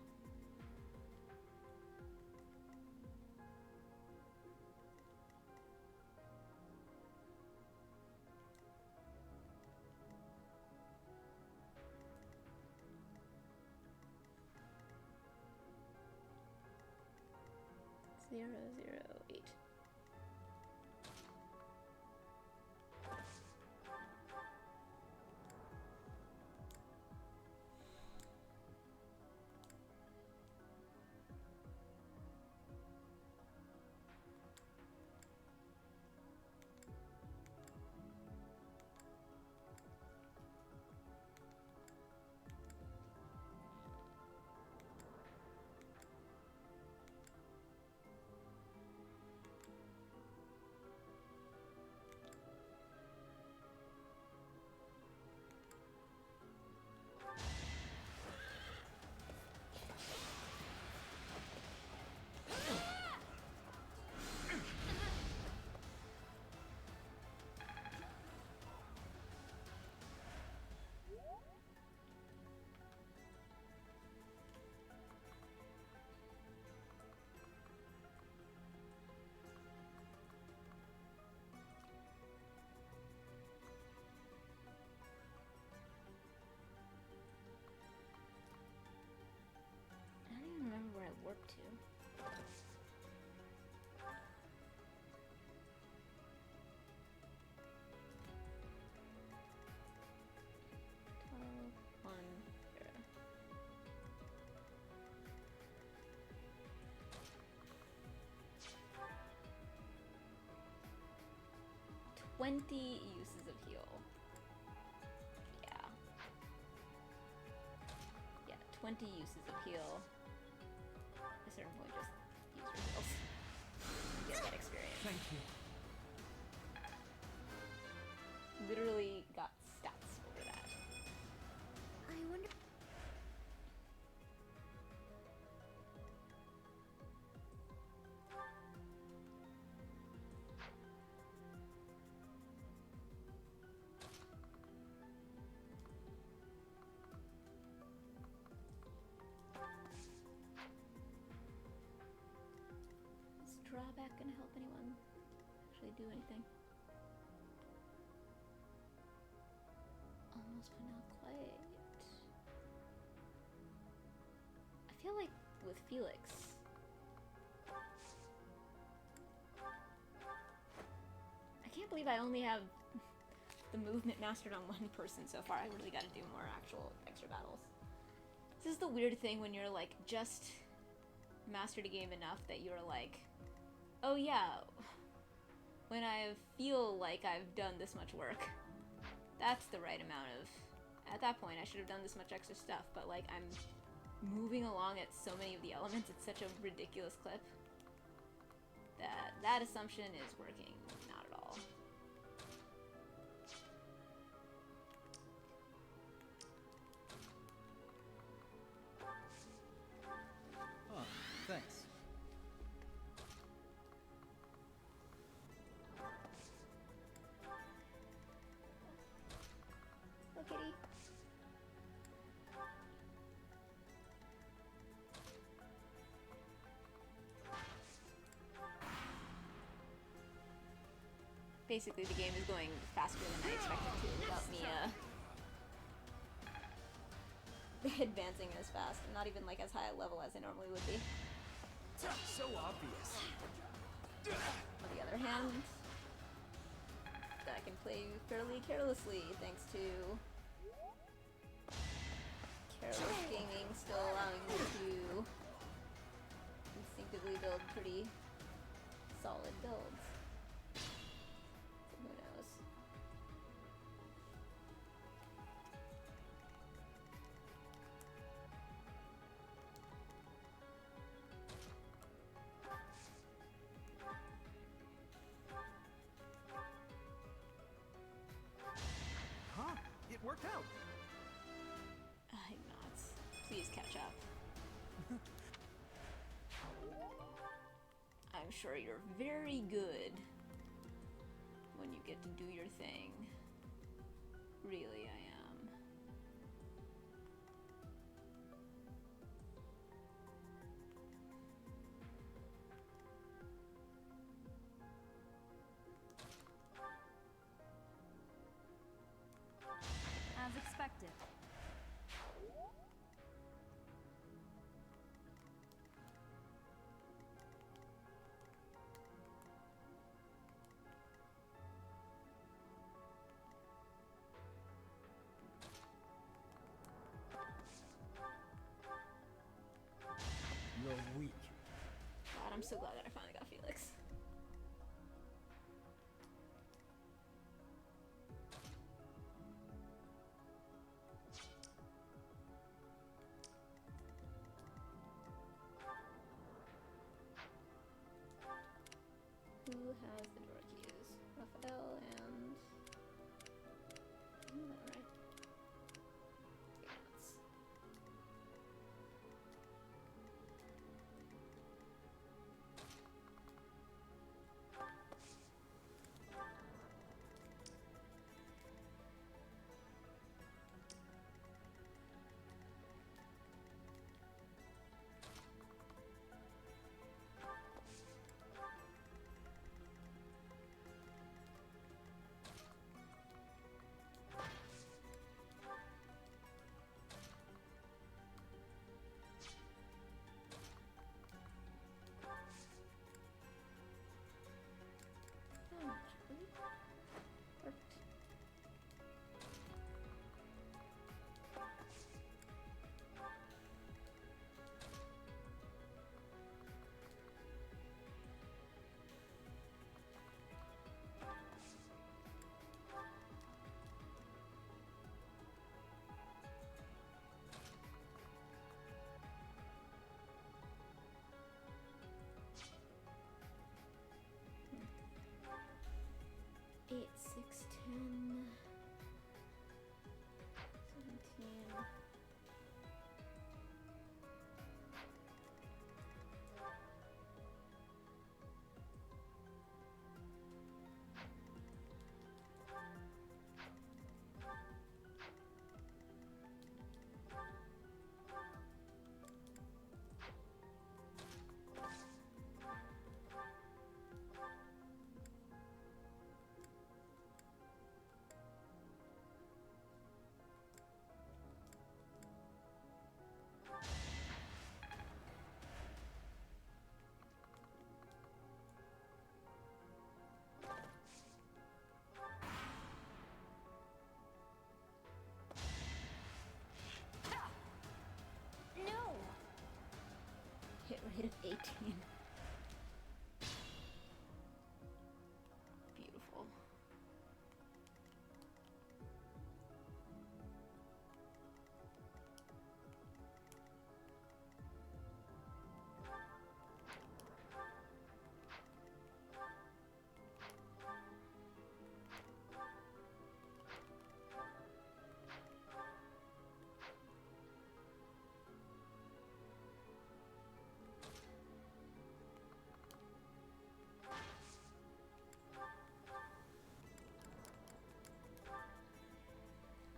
Zero, 8. I don't even remember where I warped to. $20 uses of heal. Yeah, 20 uses of heal. At a certain point, just use your heals. Get that experience. Thank you. Literally got stats over that. I wonder. Is drawback gonna help anyone actually do anything? Almost, but not quite. I feel like with Felix, I can't believe I only have the movement mastered on one person so far. I really gotta do more actual extra battles. This is the weird thing when you're like just mastered a game enough that you're like, oh yeah, when I feel like I've done this much work, that's the right amount of, at that point I should have done this much extra stuff, but like I'm moving along at so many of the elements at such a ridiculous clip that that assumption is working not at all. Oh, thanks. Hello, kitty. Basically, the game is going faster than I expected to without me advancing as fast. I'm not even like as high a level as I normally would be. So obvious. On the other hand, I can play fairly carelessly thanks to careless gaming still allowing me to instinctively build pretty solid builds. So who knows? worked out. Ignots. Please catch up. I'm sure you're very good when you get to do your thing. Really, I am. As expected. You're weak. God, I'm so glad that I finally got Felix. Who has the door keys? Raphael and... Isn't that right? Ignots. Oh, actually, worked. Eight, 6, 10, 17. No! Hit rate of 18. Beautiful.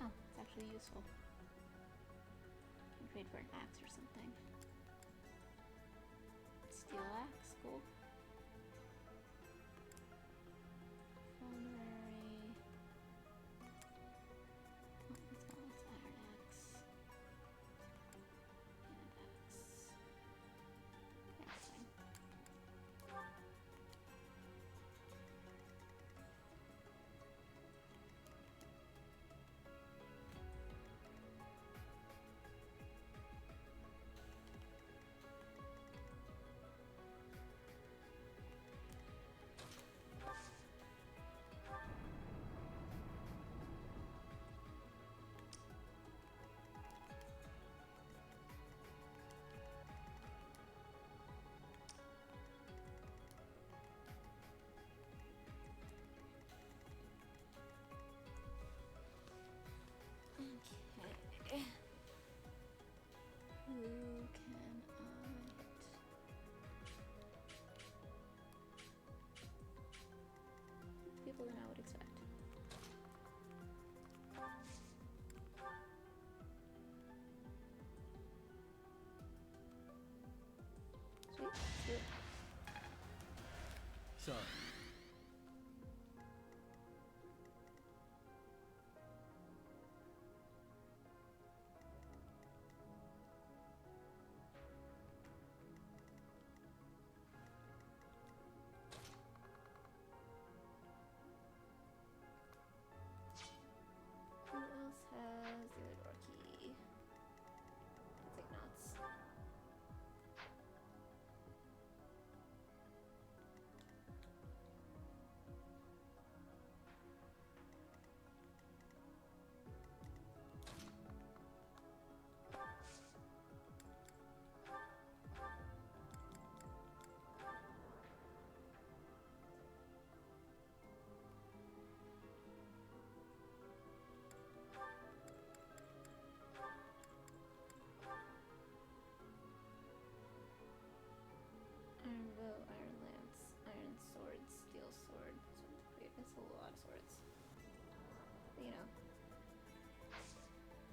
Oh, it's actually useful. Can trade for an axe or something. Steel axe, cool. Vulnerary. Oh, let's add an axe. And an axe. Yeah, that's fine. people than I would expect. Sweet. Let's do it. Sorry. Who else has the other door key? It's like nuts. Iron bow, iron lance, iron sword, steel sword. Wait, that's a lot of swords. But, you know.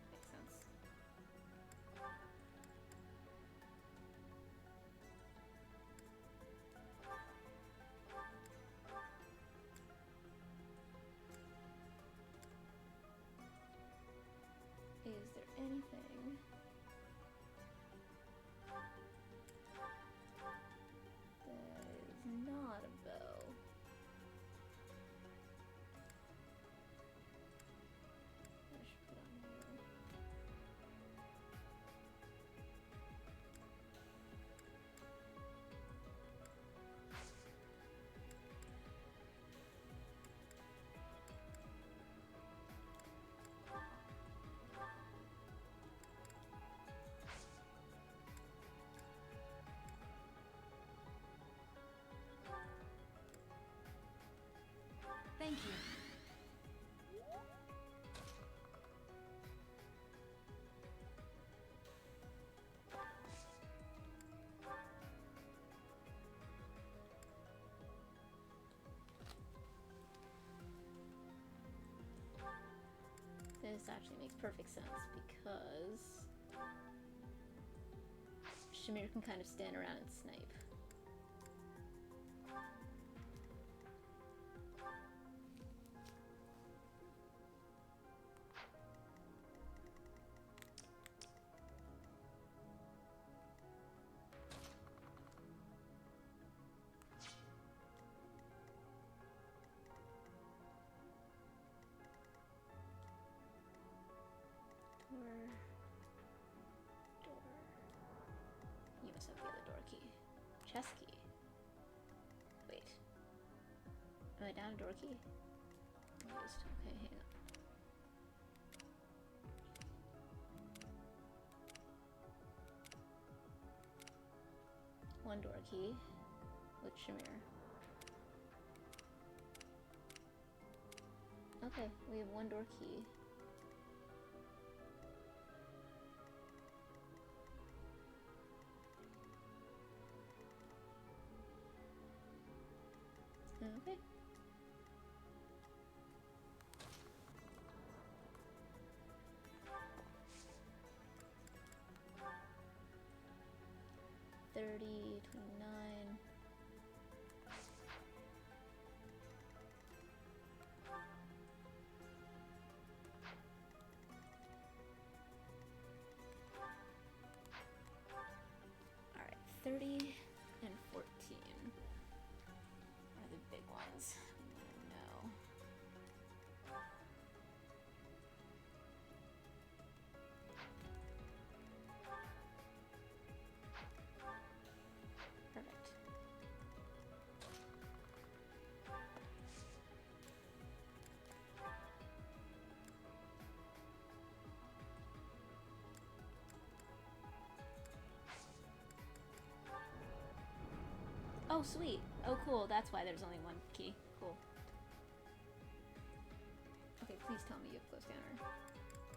Makes sense. Is there anything that is not a bow? I should put on here. Thank you. This actually makes perfect sense because Shamir can kind of stand around and snipe. Door. You must have the other door key. Chest key. Wait. Am I down a door key? Confused. Okay, hang on. One door key with Shamir. Okay, we have one door key. Okay. $30, $29. All right, 30 and 14 are the big ones. I'm gonna know. Perfect. Oh, sweet. Oh, cool. That's why there's only one key. Cool. Okay, please tell me you have close counter.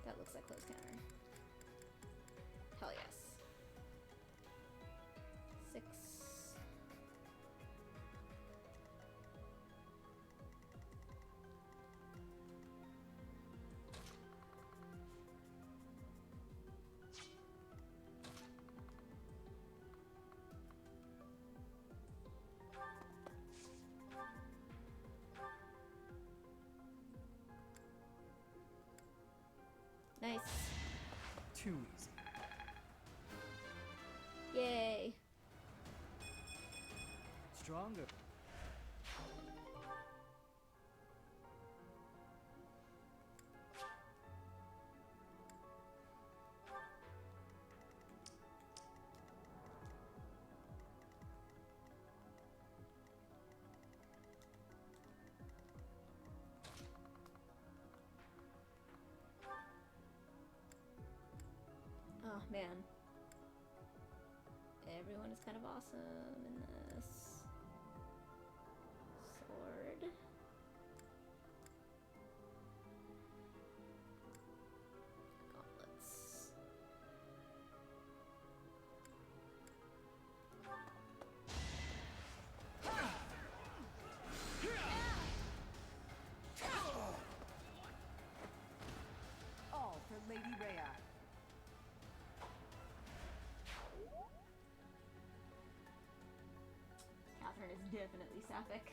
That looks like close counter. Hell yes. 6. Nice. Too easy. Yay. Stronger. Oh man. Everyone is kind of awesome in this. Sword. Gauntlets. All for Lady Rhea. Catherine is definitely sapphic.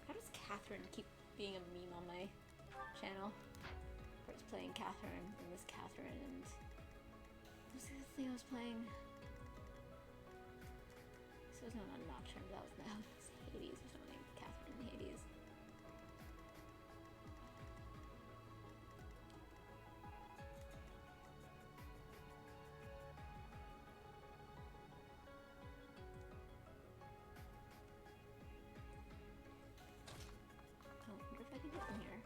How does Catherine keep being a meme on my channel? First playing Catherine, and this Catherine, and what's the other thing I was playing? This was not on Nocturne, but that was Hades or something. Catherine and Hades. Oh, I wonder if I can get in here.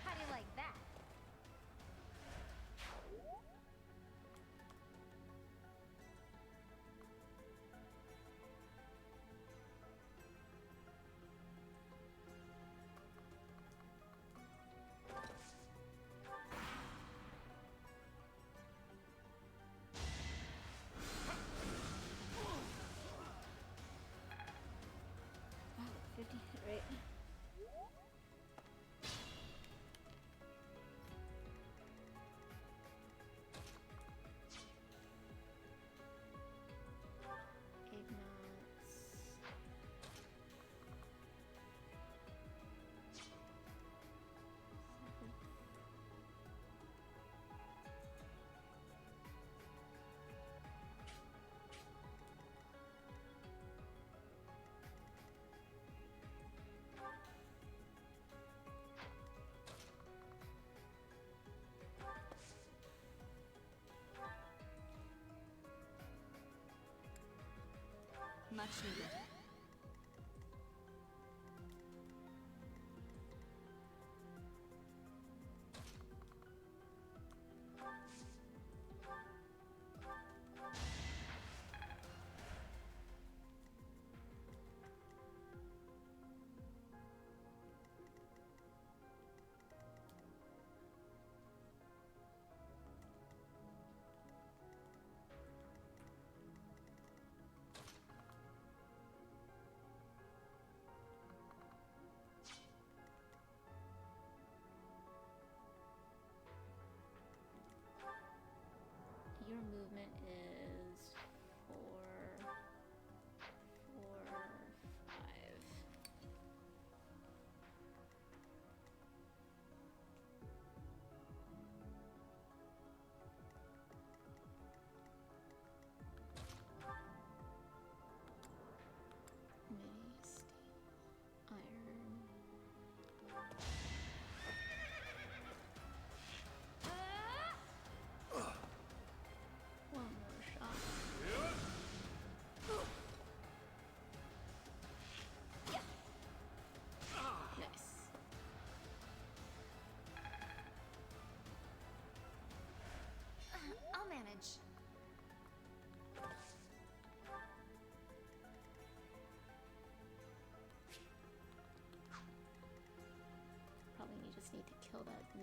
How do you like that? Wow, 50 hit rate. Ignots. Much needed.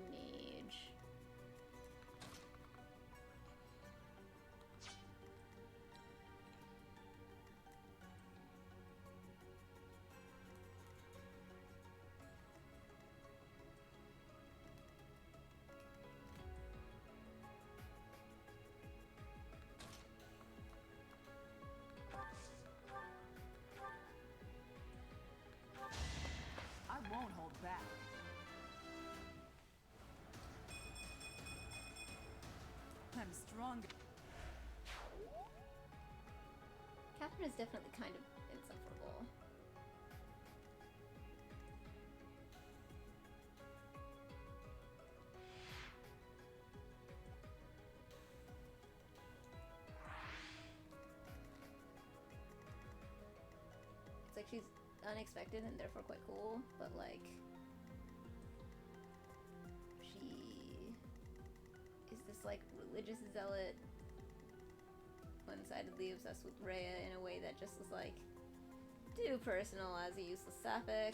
mage. I won't hold back. I'm stronger. Catherine is definitely kind of insufferable. It's like she's unexpected and therefore quite cool, but like she is this like religious zealot, one-sidedly obsessed with Rhea in a way that just is like too personal as a useless sapphic.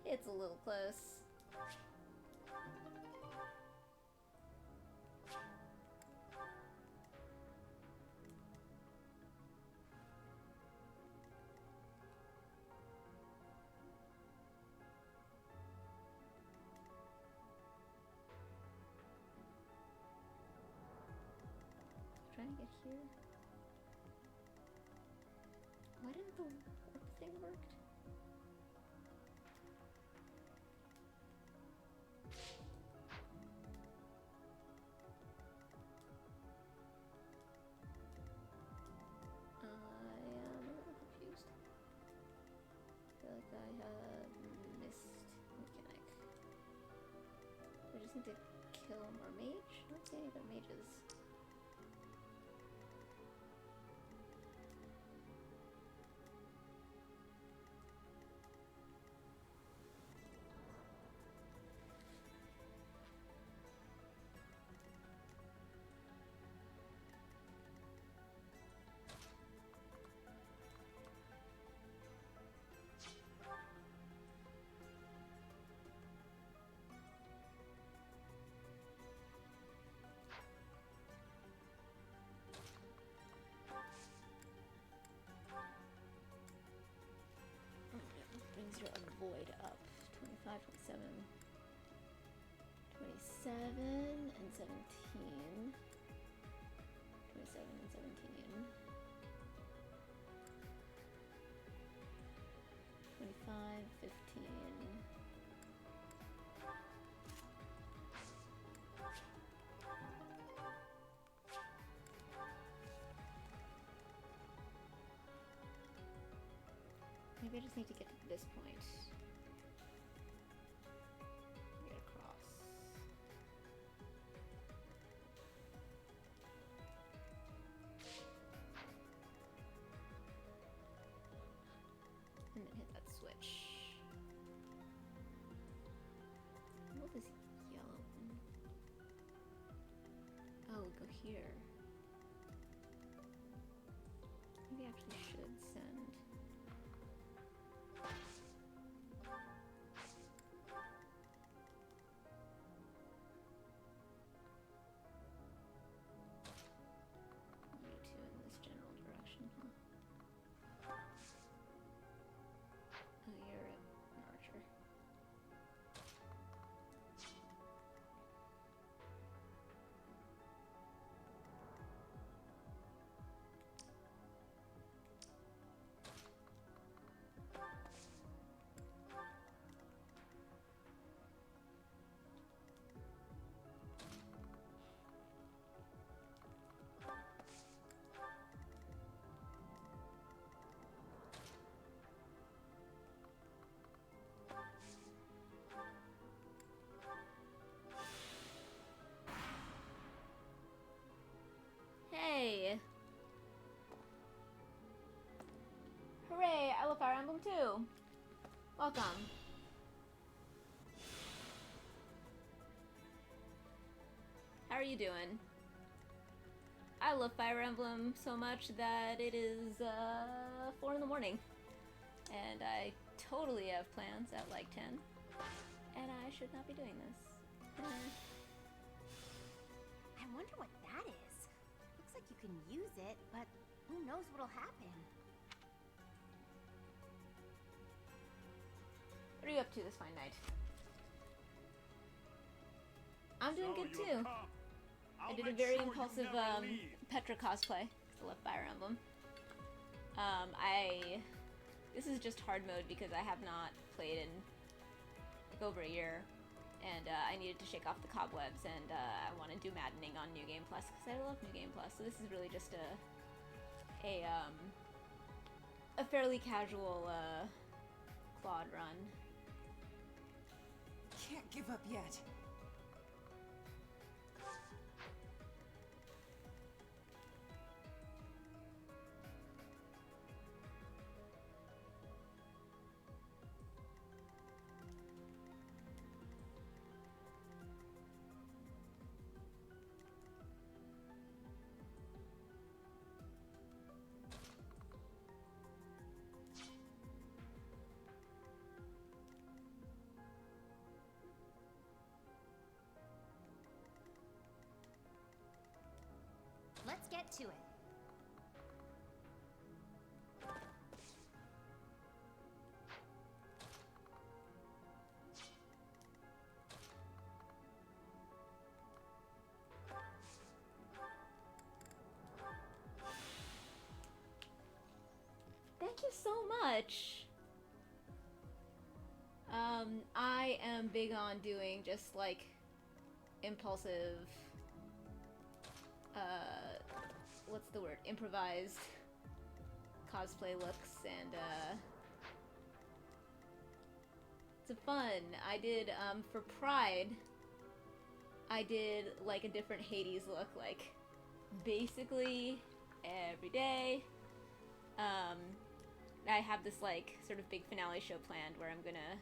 It's a little close. Trying to get here. Why didn't the warp thing work? I am a little confused. I feel like I have missed mechanic. Do I just need to kill more mage? I don't see any other mages. Brings your avoid up. 25, 27, 27 and 17. 27 and 17. 25, 15. Maybe I just need to get to this point. Get across. And then hit that switch. What is yellow? Oh, go here. Maybe I actually should send. Hey! Hooray! I love Fire Emblem too! Welcome. How are you doing? I love Fire Emblem so much that it is 4 in the morning. And I totally have plans at like 10. and I should not be doing this. I wonder what that is. Looks like you can use it, but who knows what'll happen. What are you up to this fine night? I'm doing good too. I did a very impulsive Petra cosplay. I love Fire Emblem. This is just hard mode because I have not played in like over a year, and I needed to shake off the cobwebs, and I want to do maddening on New Game Plus because I love New Game Plus. So this is really just a fairly casual Claude run. Can't give up yet. Let's get to it. Thank you so much. I am big on doing just like impulsive, what's the word? Improvised cosplay looks, and it's fun. I did for Pride. I did like a different Hades look, like basically every day. I have this like sort of big finale show planned where I'm gonna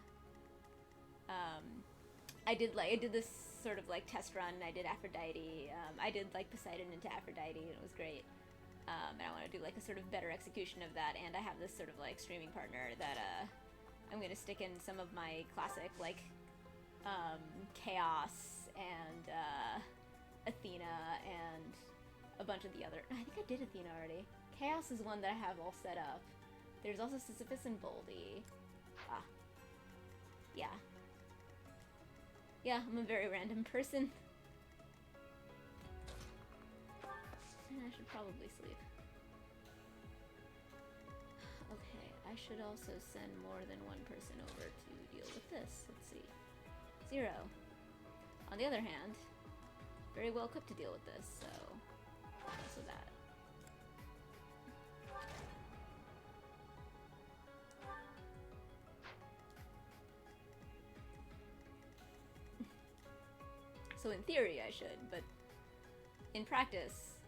I did this sort of like test run. I did Aphrodite. I did like Poseidon into Aphrodite, and it was great. And I want to do like a sort of better execution of that. And I have this sort of like streaming partner that I'm gonna stick in some of my classic like Chaos and Athena and a bunch of the other. I think I did Athena already. Chaos is one that I have all set up. There's also Sisyphus and Boldy. Ah. Yeah. Yeah, I'm a very random person. And I should probably sleep. Okay, I should also send more than one person over to deal with this. Let's see. 0. On the other hand, very well equipped to deal with this, so also that. So in theory I should, but in practice,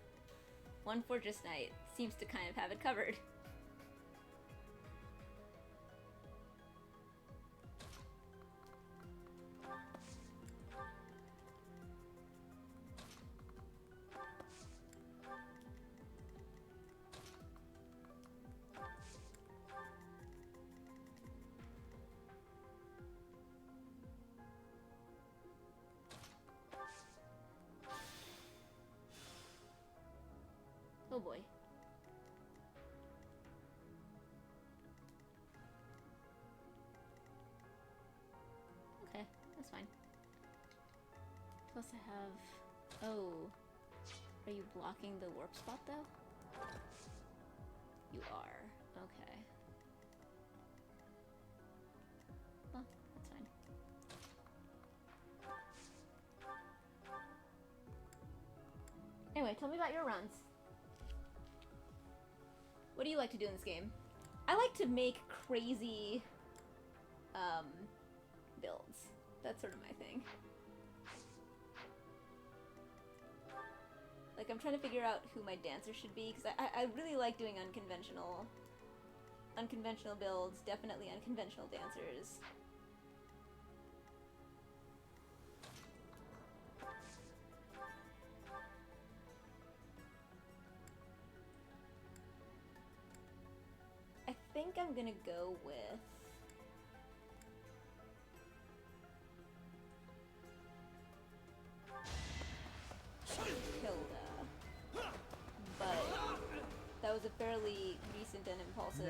one Fortress Knight seems to kind of have it covered. Oh boy. Okay, that's fine. Plus I have... Oh. Are you blocking the warp spot though? You are. Okay. Well, that's fine. Anyway, tell me about your runs. What do you like to do in this game? I like to make crazy builds. That's sort of my thing. Like, I'm trying to figure out who my dancer should be, because I really like doing unconventional builds, definitely unconventional dancers. I think I'm gonna go with...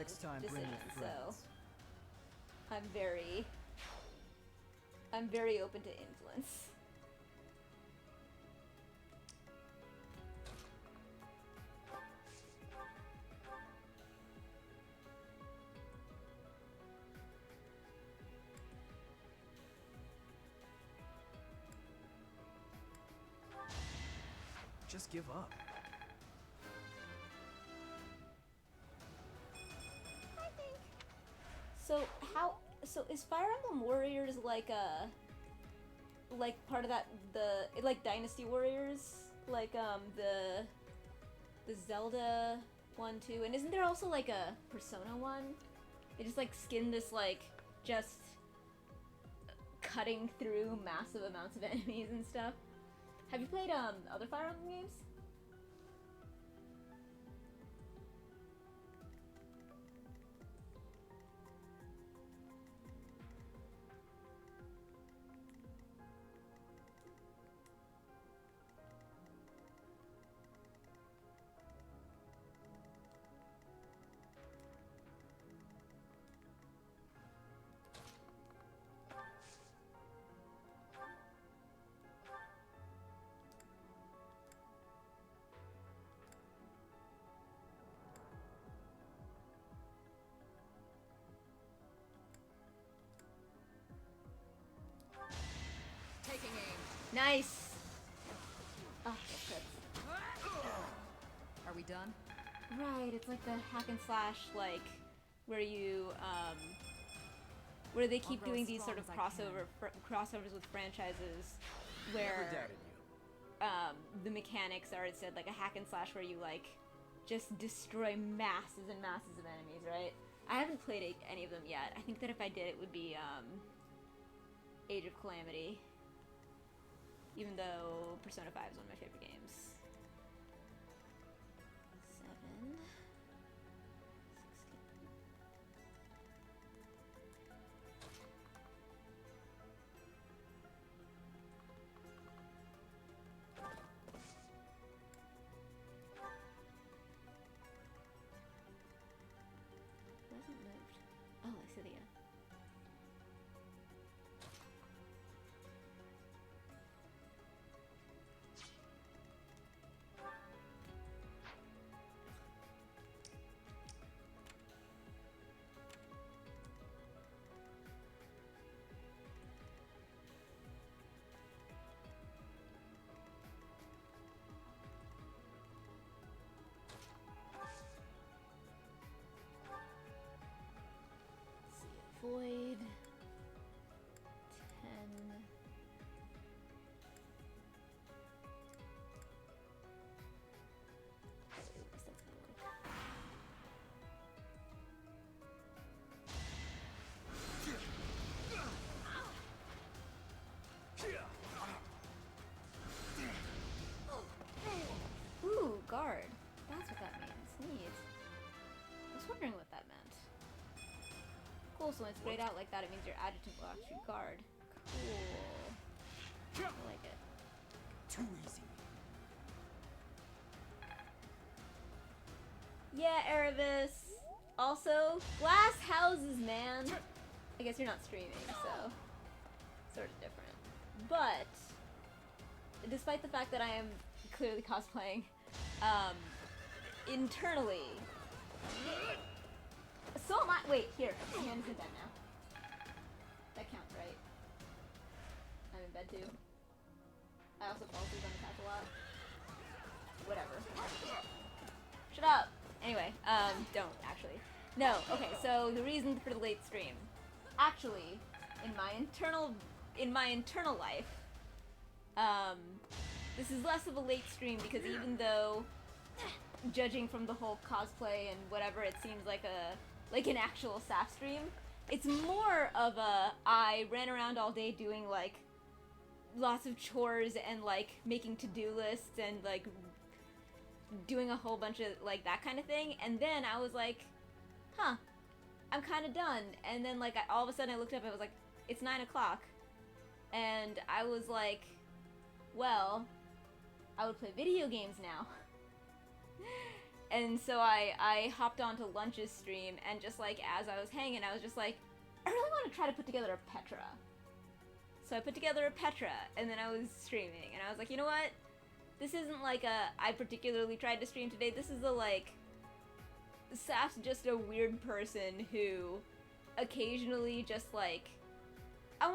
Next time, bring decision, your so friends. I'm very open to influence. Just give up. So is Fire Emblem Warriors like part of that, like Dynasty Warriors, like the Zelda one too, and isn't there also like a Persona one? They just like skin this like just cutting through massive amounts of enemies and stuff. Have you played other Fire Emblem games? Taking aim. Nice. Oh, shit. Are we done? Right, it's like the hack and slash, like where you where they keep doing these sort of crossovers with franchises, where Never doubted you. the mechanics are instead like a hack and slash where you like just destroy masses and masses of enemies, right? I haven't played any of them yet. I think that if I did, it would be Age of Calamity. Even though Persona 5 is one of my favorite games. 7. 16. Who hasn't moved? Oh, I see the Void 10. Ooh, guard. That's what that means. Neat. I was wondering what that meant. Cool, so when it's sprayed out like that, it means your adjutant will actually guard. Cool. I like it. Too easy. Yeah, Erebus. Also, glass houses, man. I guess you're not streaming, so sort of different. But despite the fact that I am clearly cosplaying, internally. So am I. Wait, here. My hand is in bed now. That counts, right? I'm in bed too. I also fall asleep on the couch a lot. Whatever. Shut up! Anyway, don't, actually. No, okay, so the reason for the late stream. Actually, in my internal life, this is less of a late stream because even though, judging from the whole cosplay and whatever, it seems like an actual SAF stream, it's more of a, I ran around all day doing, like, lots of chores and, like, making to-do lists and, like, doing a whole bunch of, like, that kind of thing, and then I was like, huh, I'm kind of done, and then, like, all of a sudden I looked up and I was like, it's 9 o'clock, and I was like, well, I would play video games now. And so I hopped onto Lunch's stream, and just like as I was hanging, I was just like, I really want to try to put together a Petra. So I put together a Petra, and then I was streaming, and I was like, you know what? This isn't like I particularly tried to stream today. This is a like, Saf's just a weird person who occasionally just like, I'm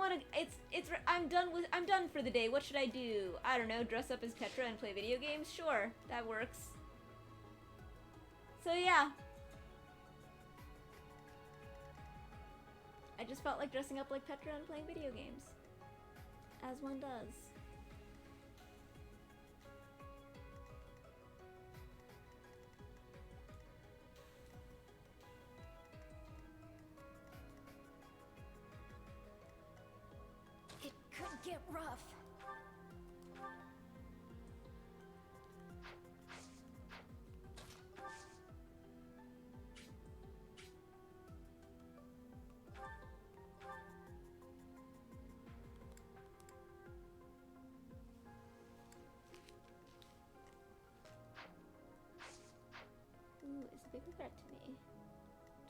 done for the day. What should I do? I don't know, dress up as Petra and play video games? Sure, that works. So yeah. I just felt like dressing up like Petra and playing video games. As one does. It could get rough. Ooh, is a big threat to me.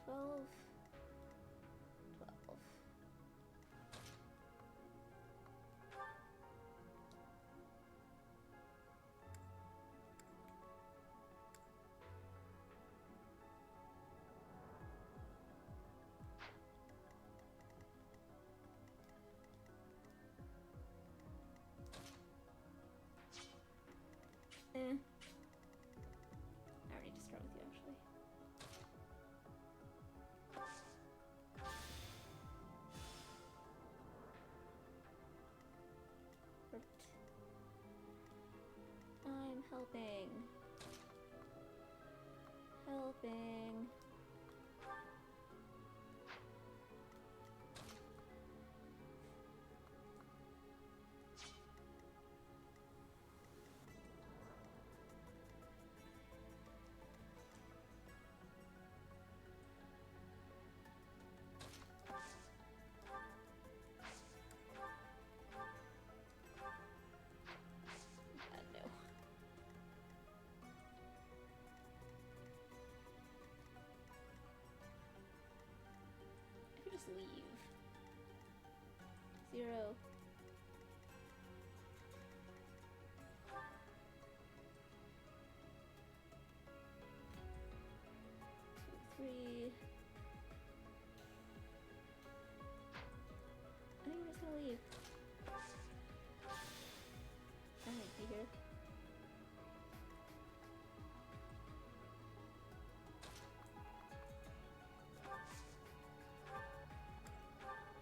12. 12. I already need to start with you, actually. Perfect. I'm helping. Helping. No. I could just leave. 0. 2, 3. I think I'm just gonna leave. I might be here.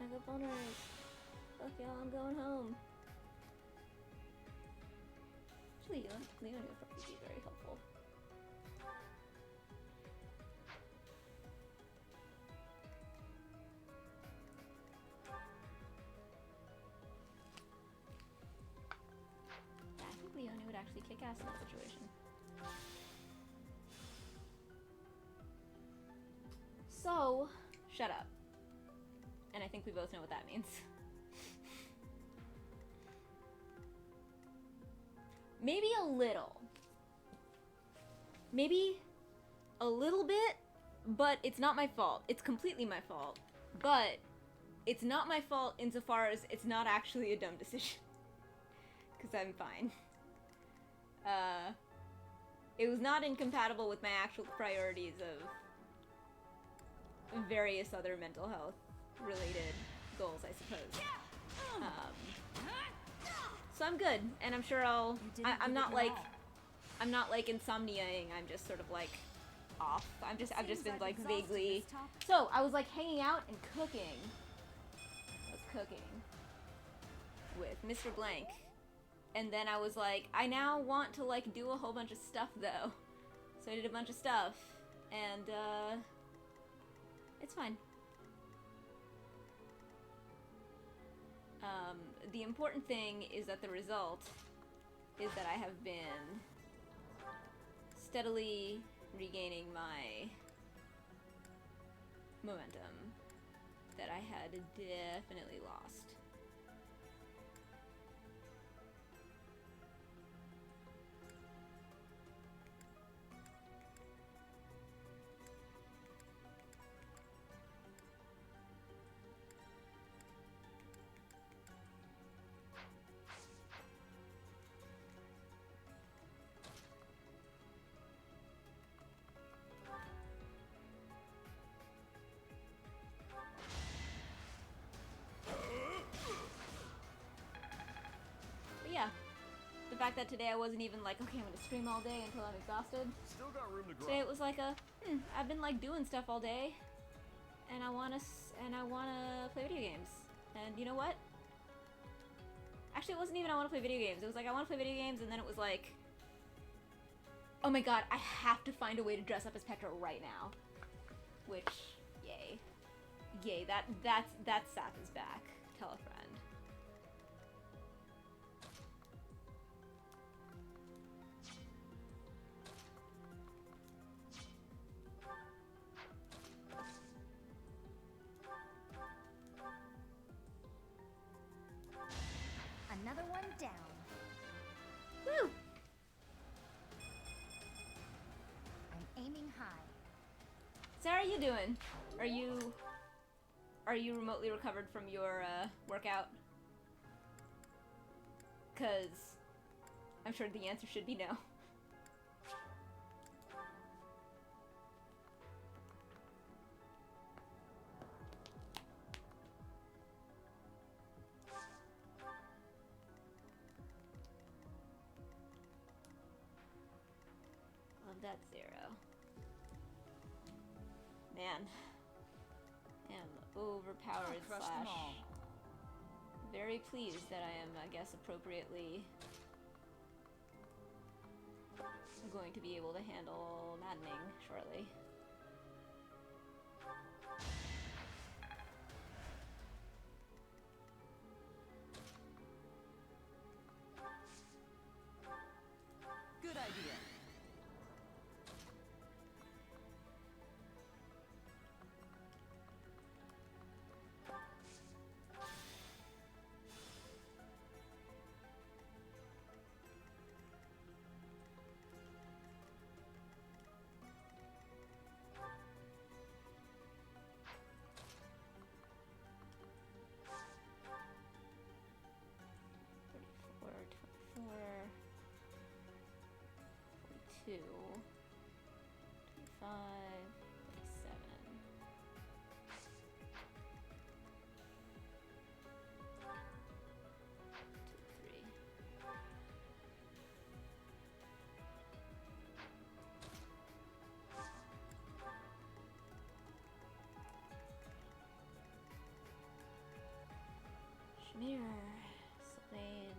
I got boners. Fuck y'all, I'm going home. Actually, Leon would probably be very helpful. Yeah, I think Leonie would actually kick ass in that situation. So, shut up. And I think we both know what that means. Maybe a little. Maybe a little bit, but it's not my fault. It's completely my fault. But it's not my fault insofar as it's not actually a dumb decision. Because I'm fine. It was not incompatible with my actual priorities of various other mental health related goals, I suppose. So I'm good, and I'm sure I'm not like insomniaing. I'm just sort of like off. I've just been like vaguely. So I was like hanging out and cooking. I was cooking with Mr. Blank, and then I was like, I now want to like do a whole bunch of stuff though. So I did a bunch of stuff, and it's fine. The important thing is that the result is that I have been steadily regaining my momentum that I had definitely lost. fact that today I wasn't even like, okay, I'm gonna stream all day until I'm exhausted. Still got room to grow. Today it was like I've been like doing stuff all day, and I wanna play video games. And you know what? Actually, it wasn't even I wanna play video games. It was like I wanna play video games, and then it was like, oh my god, I have to find a way to dress up as Petra right now. Which, yay. Yay, that sap is back. Tell a friend. Another one down. Woo! I'm aiming high. Sarah, how you doing? Are you remotely recovered from your workout? 'Cause I'm sure the answer should be no. Love that zero. Man. Am overpowered slash very pleased that I am, I guess, appropriately going to be able to handle maddening shortly. Good idea. Two, 25, 37. Schmear, Sylvain,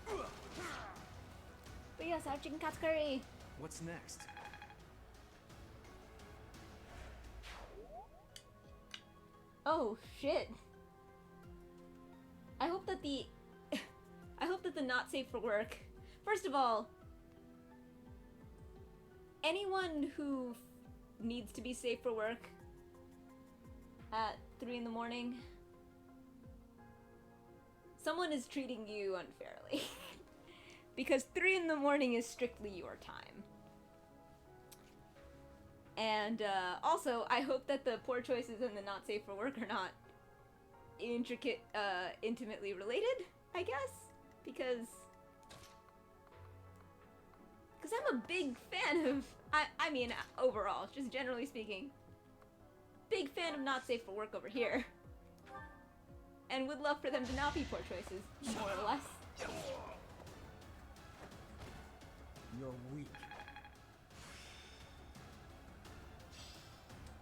Felix. But yes, I have chicken katsu curry. What's next? Oh shit. I hope that the not safe for work. First of all, anyone who needs to be safe for work at 3 in the morning, someone is treating you unfairly. Because 3 in the morning is strictly your time. And also, I hope that the poor choices and the not safe for work are not intimately related, I guess? Because I'm a big fan of, I mean, overall, just generally speaking, big fan of not safe for work over here. And would love for them to not be poor choices, more or less. You're weak.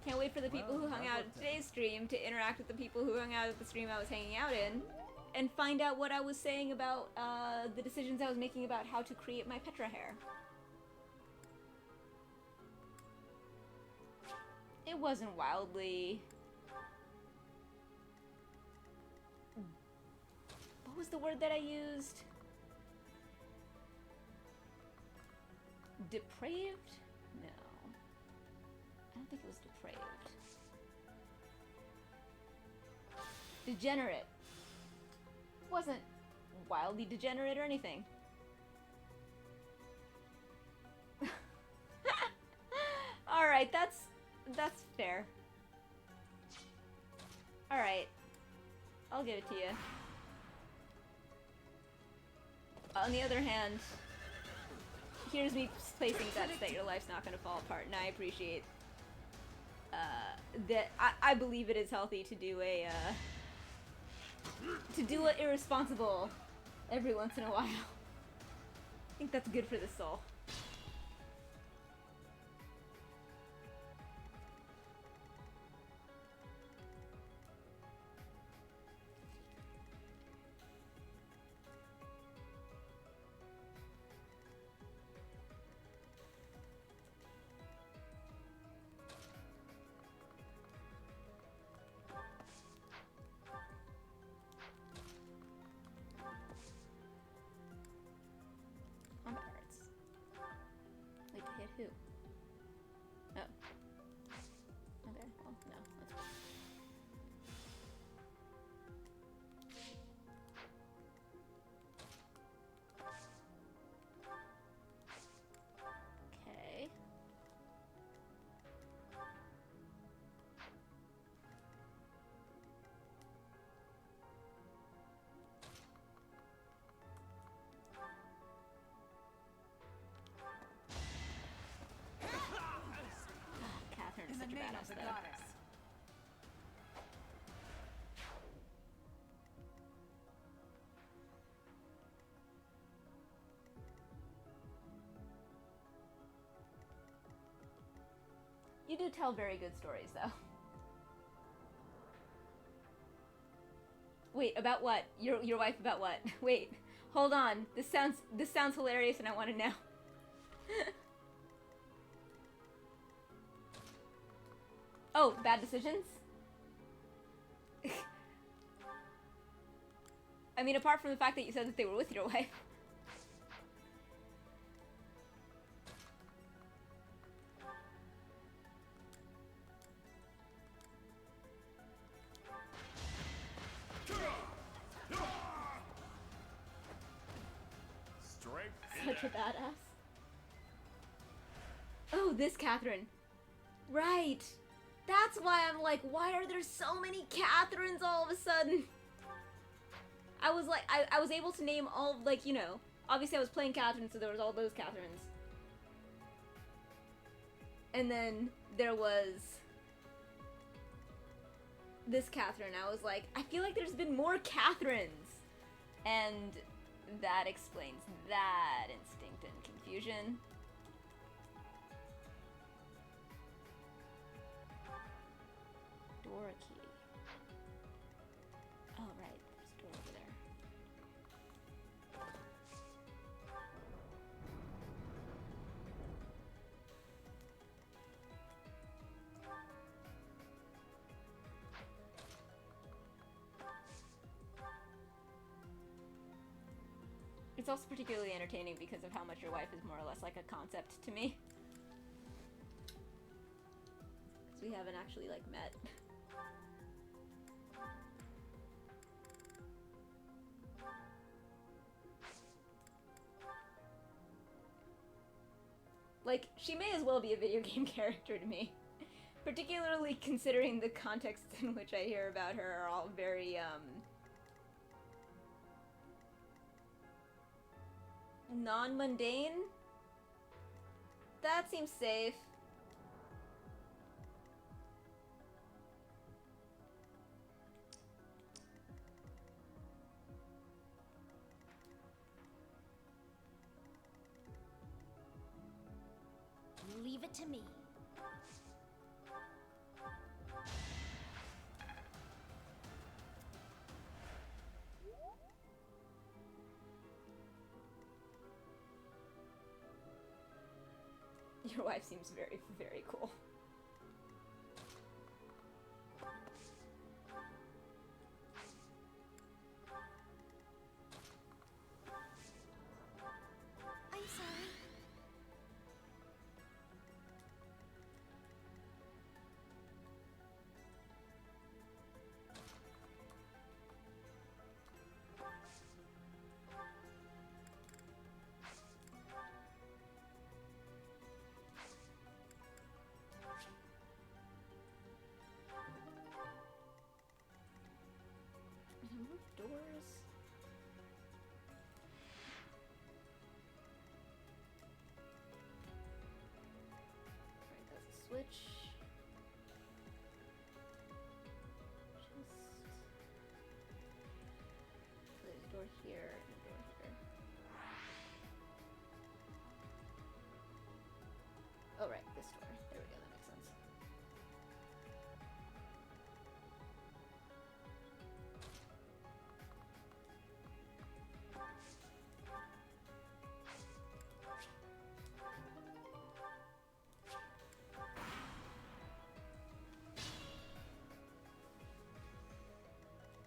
Can't wait for the people who hung out at today's stream to interact with the people who hung out at the stream I was hanging out in, and find out what I was saying about the decisions I was making about how to create my Petra hair. It wasn't wildly... What was the word that I used? Depraved? No. I don't think it was depraved. Degenerate. Wasn't wildly degenerate or anything. Alright, that's fair. Alright. I'll give it to you. On the other hand, here's me placing bets that your life's not gonna fall apart, and I appreciate that I believe it is healthy to do a irresponsible every once in a while. I think that's good for the soul. Combat arts. Wait, to hit who? Oh. Okay, well, no, that's fine. Okay. Catherine's In the such a name badass of the though. goddess. You do tell very good stories though. Wait, about what? Your wife about what? Wait, hold on. This sounds hilarious and I want to know. Oh, bad decisions? I mean, apart from the fact that you said that they were with your wife. Such a badass. Oh, this Catherine. Right. That's why I'm like, why are there so many Catherines all of a sudden? I was like, I was able to name all, like, you know, obviously I was playing Catherine, so there was all those Catherines. And then there was this Catherine. I was like, I feel like there's been more Catherines. And that explains that instinct and confusion. Door key. Oh, right. There's a door over there. It's also particularly entertaining because of how much your wife is more or less like a concept to me. Because we haven't actually, like, met. Like, she may as well be a video game character to me. Particularly considering the contexts in which I hear about her are all very, non-mundane? That seems safe. Leave it to me. Your wife seems very, very cool. I'm sorry. this door. There we go, that makes sense.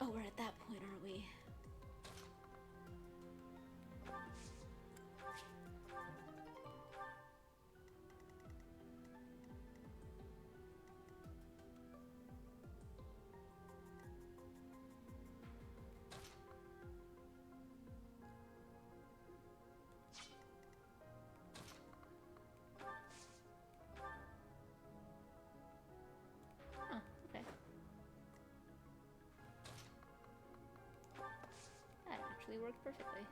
Oh, we're at that point, are we? Huh, okay. That actually worked perfectly.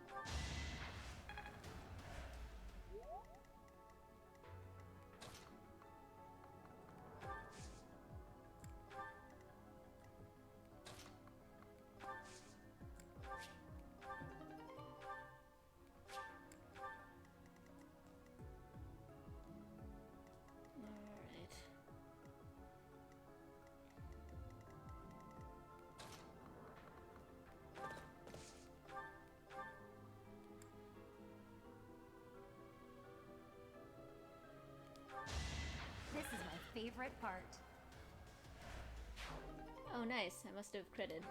Alright. This is my favorite part. Oh, nice. I must have critted.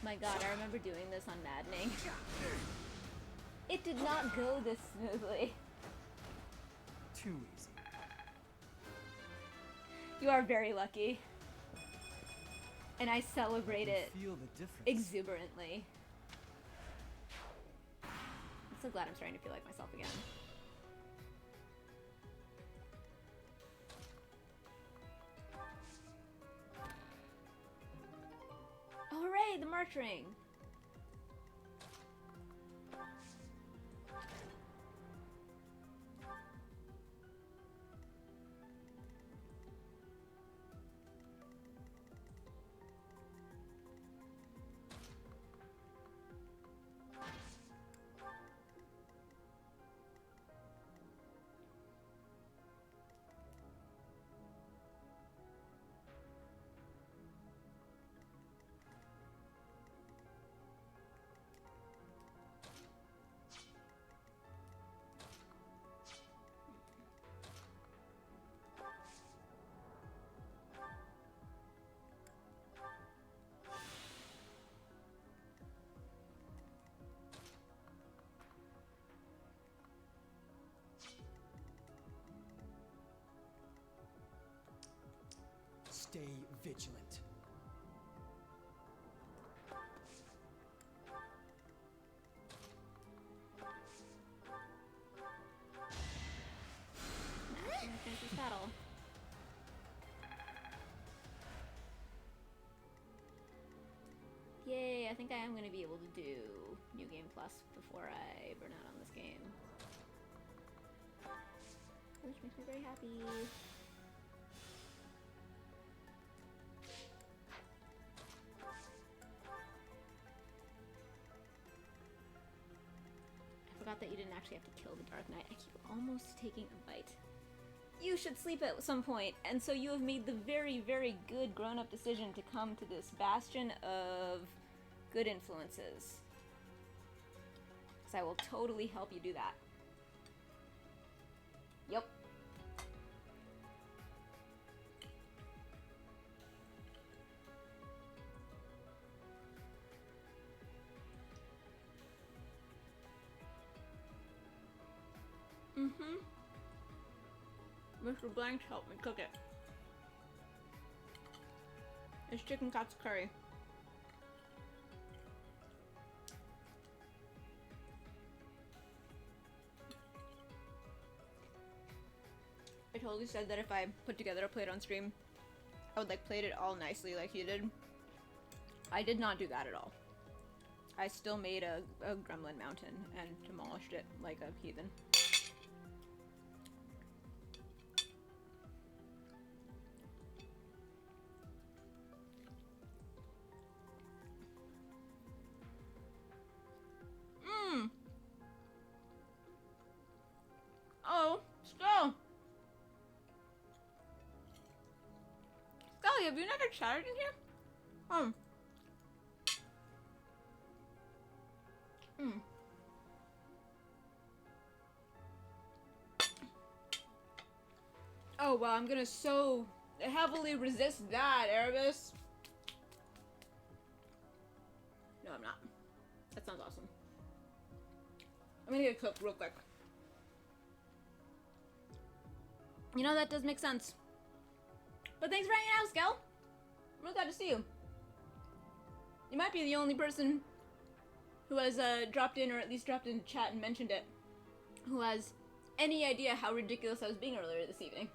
My god, I remember doing this on Maddening. It did not go this smoothly. Too easy. You are very lucky. And I celebrate it Feel the difference. exuberantly. I'm so glad I'm starting to feel like myself again. Oh, hooray, the March Ring! Stay vigilant. Now we're gonna finish this battle. Yay, I think I am gonna be able to do New Game Plus before I burn out on this game. Which makes me very happy. I forgot that you didn't actually have to kill the Dark Knight. I keep almost taking a bite. You should sleep at some point, and so you have made the very, very good grown-up decision to come to this bastion of good influences. Because I will totally help you do that. Yep. Mm-hmm. Mr. Blanks helped me cook it. It's chicken katsu curry. I totally said that if I put together a plate on stream, I would like plate it all nicely like you did. I did not do that at all. I still made a gremlin mountain and demolished it like a heathen. Oh, Skull! Scully, have you never chatted in here? Oh, well, I'm gonna so heavily resist that, Erebus. No, I'm not. That sounds awesome. I'm gonna get cooked real quick. You know, that does make sense. But thanks for hanging out, Skel. I'm really glad to see you. You might be the only person who has dropped in, or at least dropped in chat and mentioned it, who has any idea how ridiculous I was being earlier this evening.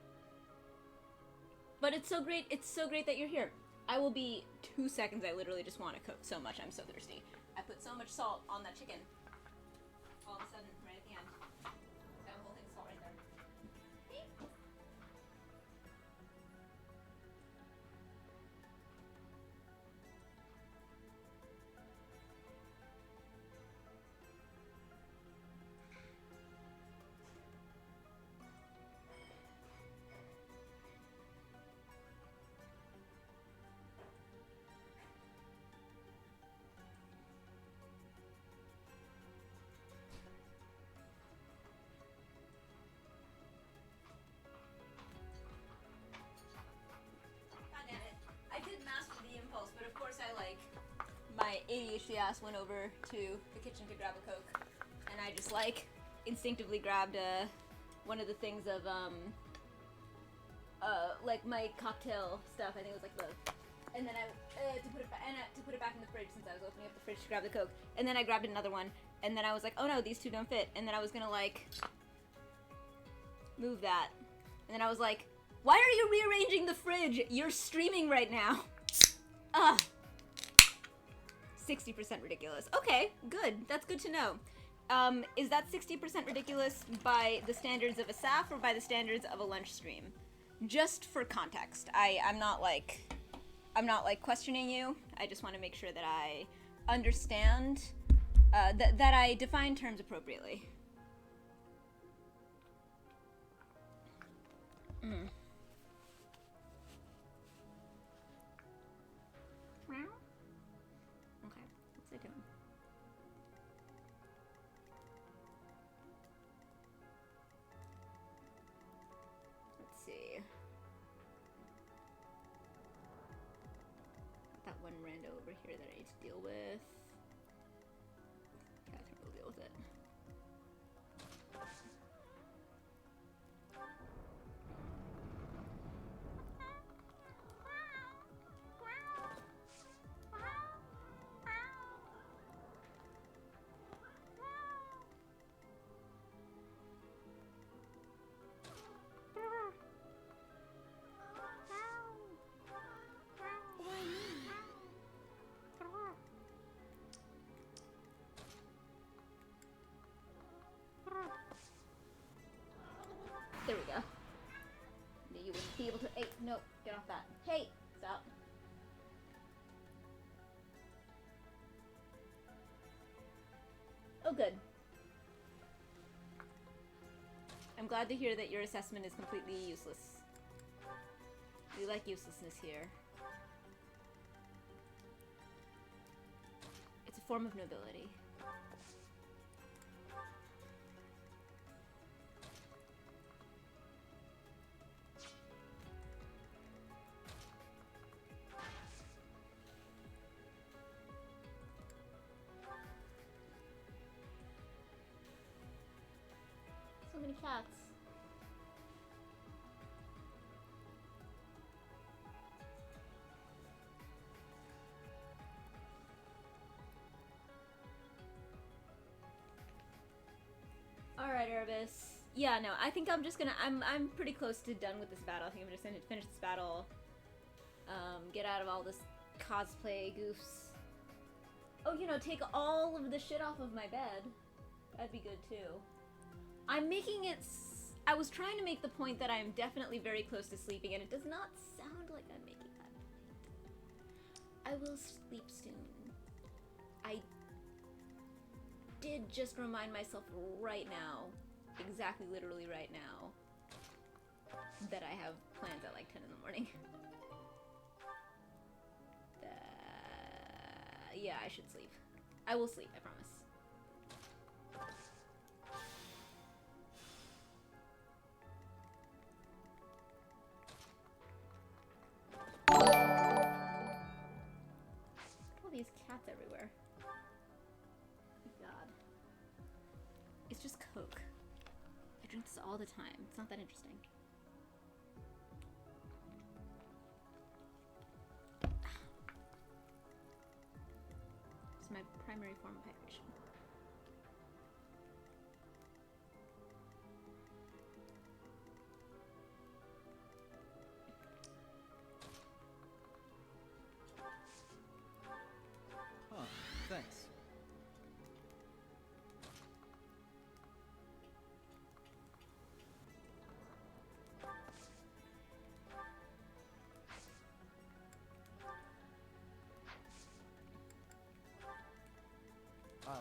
But it's so great that you're here. I will be 2 seconds. I literally just want to cook so much. I'm so thirsty. I put so much salt on that chicken. All of a sudden, right at the end, that whole thing's salt right there. My ADHD ass went over to the kitchen to grab a Coke, and I just like instinctively grabbed one of the things of like my cocktail stuff. I think it was like and then I to put it back in the fridge, since I was opening up the fridge to grab the Coke, and then I grabbed another one, and then I was like, oh no, these two don't fit, and then I was gonna like move that, and then I was like, why are you rearranging the fridge? You're streaming right now. Ugh. 60% ridiculous. Okay, good. That's good to know. Is that 60% ridiculous by the standards of a SAF or by the standards of a lunch stream? Just for context. I'm not like questioning you. I just want to make sure that I understand, that I define terms appropriately. That one rando over here that I need to deal with. Catherine will deal with it. There we go. You wouldn't be able to. Hey, no, get off that. Hey, stop. Oh, good. I'm glad to hear that your assessment is completely useless. We like uselessness here. It's a form of nobility. So many cats. Barbas. Yeah, no, I think I'm just gonna, I'm pretty close to done with this battle. I think I'm just gonna finish this battle, get out of all this cosplay goofs. Oh, you know, take all of the shit off of my bed. That'd be good too. I'm making it, I was trying to make the point that I'm definitely very close to sleeping, and it does not sound like I'm making that point. I will sleep soon. I did just remind myself right now, exactly literally right now, that I have plans at like 10 in the morning. Yeah, I should sleep. I will sleep, I promise. All these cats everywhere. God. It's just Coke. I drink this all the time. It's not that interesting. It's my primary form of hydration. Huh, thanks. I'll go.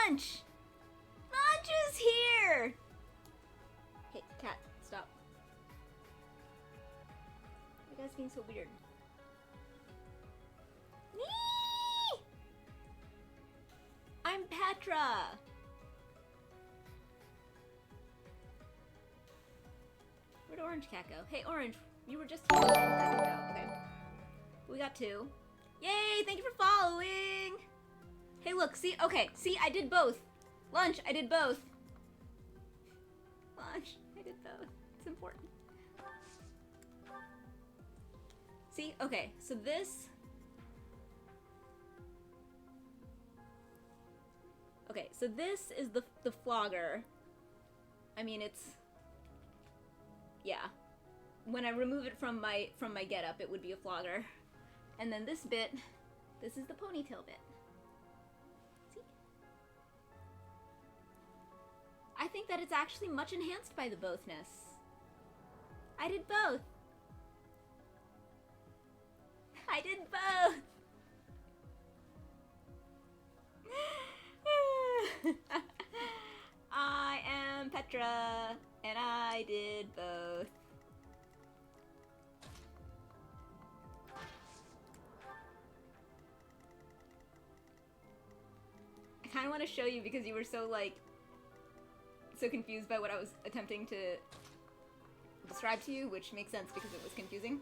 Lunch! Lunch is here! Hey, cat, stop. You guys being so weird. Nee! I'm Petra! Where'd Orange Cat go? Hey, Orange, you were just here. Okay. We got 2. Yay, thank you for following! Hey, look, see? Okay, see, I did both. Lunch, I did both. Lunch, I did both. It's important. See? Okay, so this... Okay, so this is the flogger. I mean, it's... Yeah. When I remove it from my getup, it would be a flogger. And then this bit, this is the ponytail bit. I think that it's actually much enhanced by the bothness. I did both. I did both. I am Petra, and I did both. I kind of want to show you because you were so so confused by what I was attempting to describe to you, which makes sense because it was confusing.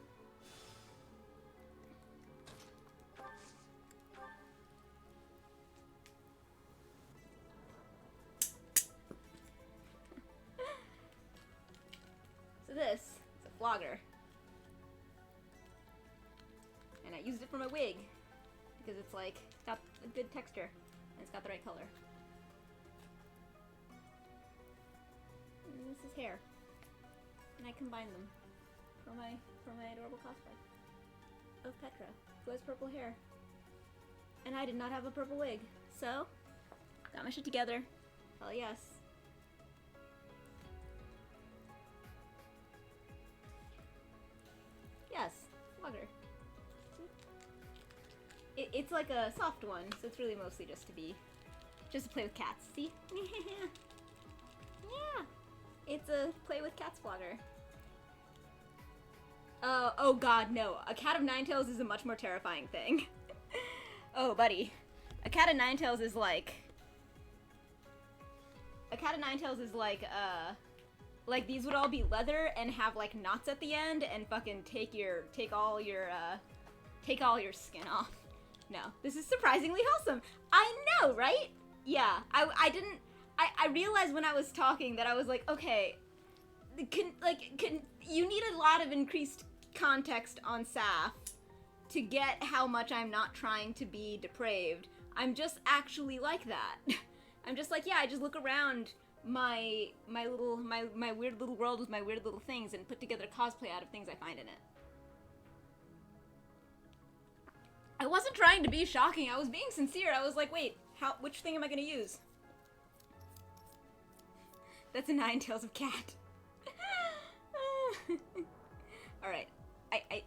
So this is a flogger. And I used it for my wig because it's got a good texture and it's got the right color. And this is hair. And I combined them for my adorable cosplay of Petra, who has purple hair. And I did not have a purple wig, so got my shit together. Hell yes. Yes, flogger. It's like a soft one, so it's really mostly just to play with cats. See? Yeah. It's a play with cats flogger. Oh god, no. A cat of 9 tails is a much more terrifying thing. Oh, buddy. A cat of nine tails is like... A cat of nine tails is like these would all be leather and have like knots at the end and fucking take all your skin off. No, this is surprisingly wholesome. I know, right? Yeah, I realized when I was talking that I was like, okay, you need a lot of increased context on Saf to get how much I'm not trying to be depraved. I'm just actually like that. I'm just like, yeah, I just look around my weird little world with my weird little things and put together cosplay out of things I find in it. I wasn't trying to be shocking, I was being sincere. I was like, wait, which thing am I gonna use? That's a nine tails of cat. Alright. I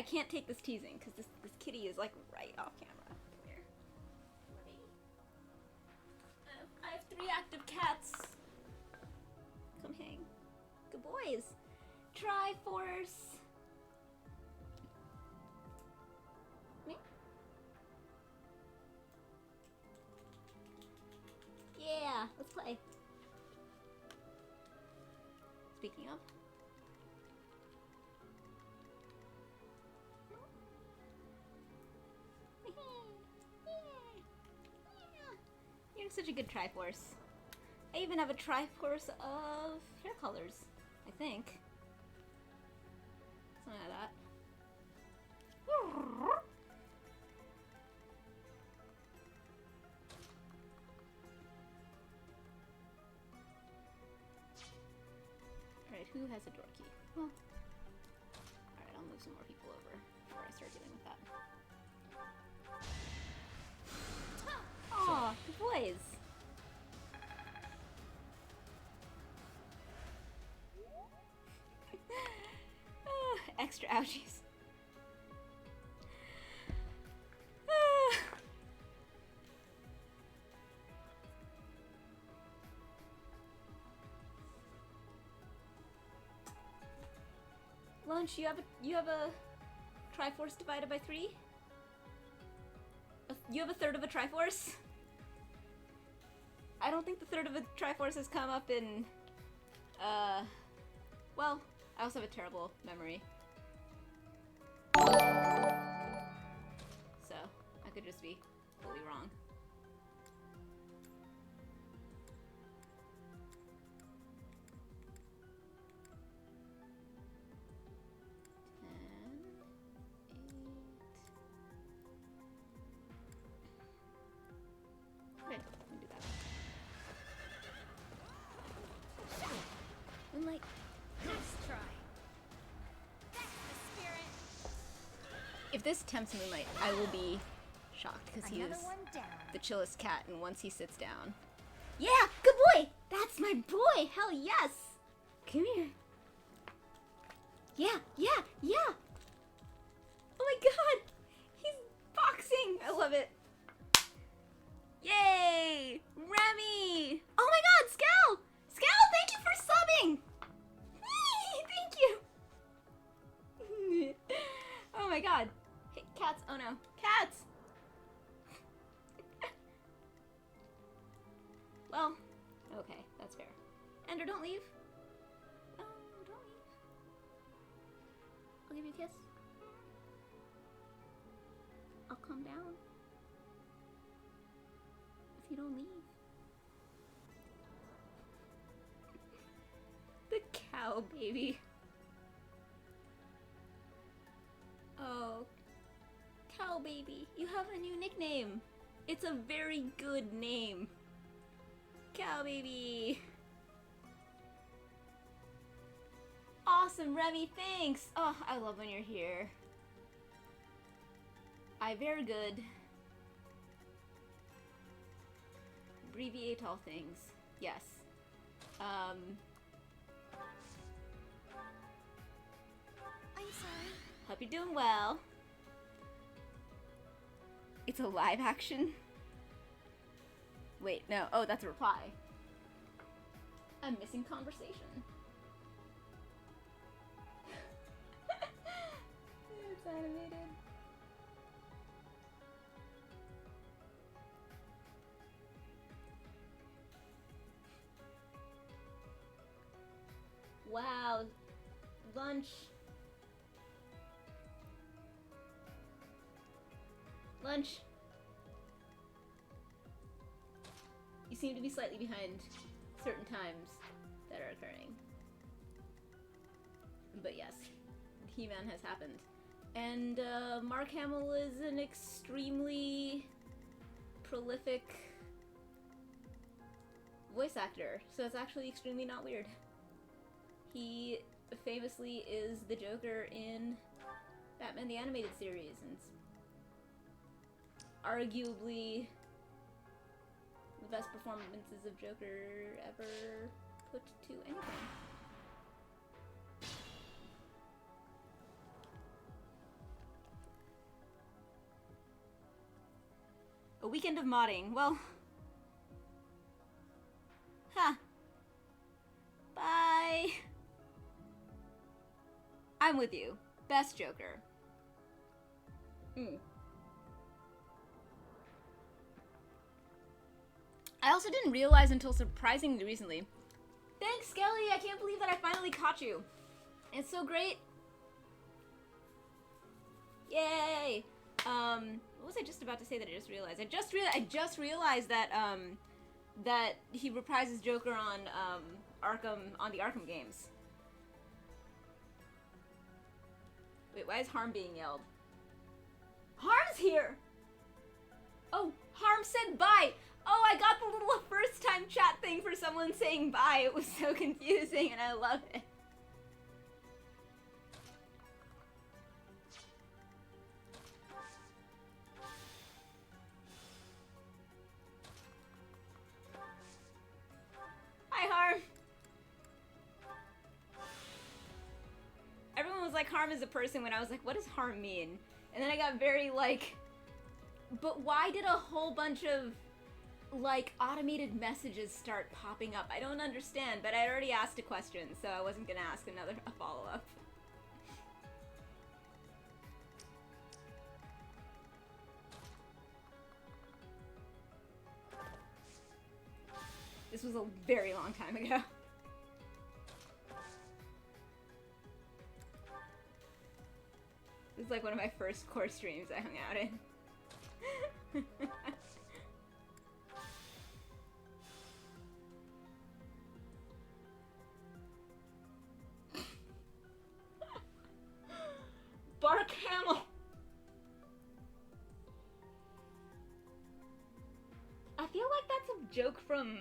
can't take this teasing, because this kitty is like right off camera. Come here. I have 3 active cats. Come hang. Good boys. Triforce. Me? Yeah, let's play. Speaking of. You're such a good Triforce. I even have a Triforce of hair colors, I think. Something like that. Alright, who has a door key? Well, alright, I'll move some more people over before I start dealing with that. Aw, good boys. Extra ouchies. Lunch, you have a Triforce divided by 3? You have a third of a Triforce? I don't think the third of a Triforce has come up in, well, I also have a terrible memory. So, I could just be fully wrong. Okay, we can do that. Moonlight. Nice try. That's the spirit. If this tempts Moonlight, I will be shocked because he is the chillest cat, and once he sits down. Yeah, good boy! That's my boy! Hell yes! Come here. Yeah, yeah, yeah! Oh my god! He's boxing! I love it. Yay! Remy! Oh my god, Scal! Scal, thank you for subbing! Thank you! Oh my god. Hey, cats. Oh no. Cats! Well, okay, that's fair. Ender, don't leave. Oh, don't leave. I'll give you a kiss. I'll calm down. If you don't leave. The cow baby. Oh, cow baby, you have a new nickname. It's a very good name. Cow baby. Awesome, Remy, thanks. Oh, I love when you're here. Very good. Abbreviate all things. Yes. I'm sorry. Hope you're doing well. It's a live action? Wait, no. Oh, that's a reply. I'm missing conversation. It's animated. lunch. Lunch. You seem to be slightly behind certain times that are occurring. But yes, He-Man has happened. And Mark Hamill is an extremely prolific voice actor, so it's actually extremely not weird. He famously is the Joker in Batman the Animated Series, and arguably the best performances of Joker ever put to anything. A weekend of modding. Well... Huh. Bye! I'm with you. Best Joker. I also didn't realize until surprisingly recently. Thanks, Skelly! I can't believe that I finally caught you. It's so great. Yay! What was I just about to say that I just realized? I just realized that, that he reprises Joker on, on the Arkham games. Wait, why is Harm being yelled? Harm's here! Oh, Harm said bye! Oh, I got the little first time chat thing for someone saying bye. It was so confusing and I love it. Hi, Harm. Everyone was like, Harm is a person, when I was like, what does Harm mean? And then I got very like, but why did a whole bunch of like automated messages start popping up? I don't understand, but I'd already asked a question, so I wasn't gonna ask a follow-up. This was a very long time ago. This is like one of my first core streams I hung out in. Bark Hamill! I feel like that's a joke from...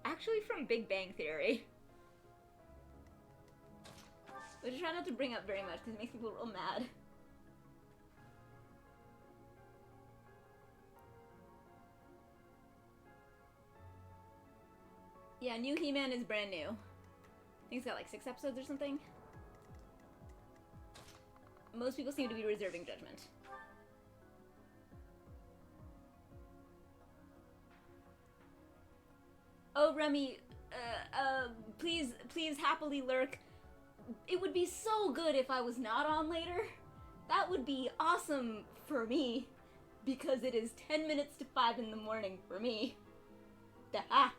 actually from Big Bang Theory. Which I try not to bring up very much because it makes people real mad. Yeah, new He-Man is brand new. I think it's got like 6 episodes or something. Most people seem to be reserving judgment. Oh, Remy, please happily lurk. It would be so good if I was not on later. That would be awesome for me, because it is 10 minutes to 5 in the morning for me. Daha.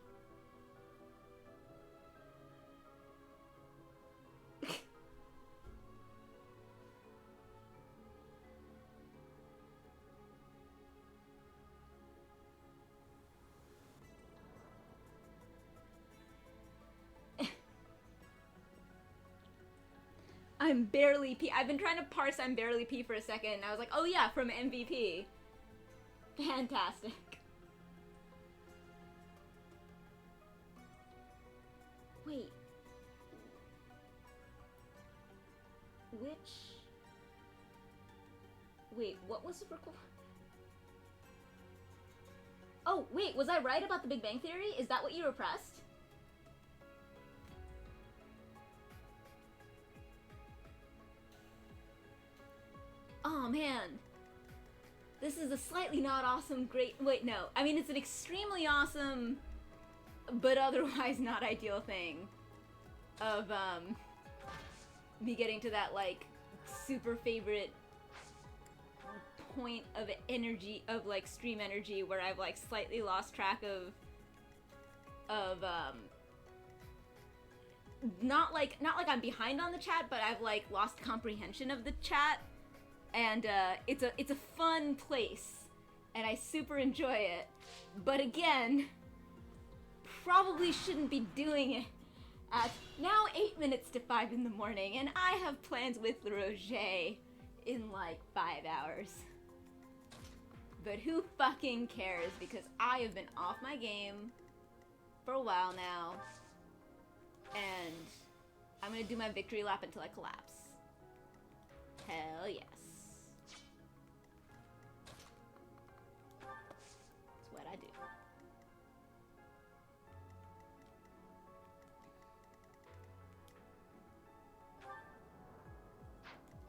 I'm barely P. I've been trying to parse I'm barely P for a second, and I was like, oh yeah, from MVP. Fantastic. Wait. Wait, what was the record? Oh, wait, was I right about the Big Bang Theory? Is that what you repressed? Oh man, this is a slightly not awesome great, wait no, I mean it's an extremely awesome, but otherwise not ideal thing of me getting to that like super favorite point of energy, of like stream energy where I've like slightly lost track of not like I'm behind on the chat, but I've like lost comprehension of the chat, and it's a fun place, and I super enjoy it. But again, probably shouldn't be doing it at now 8 minutes to 5 in the morning, and I have plans with Roger in like 5 hours. But who fucking cares, because I have been off my game for a while now, and I'm gonna do my victory lap until I collapse. Hell yes. That's what I do.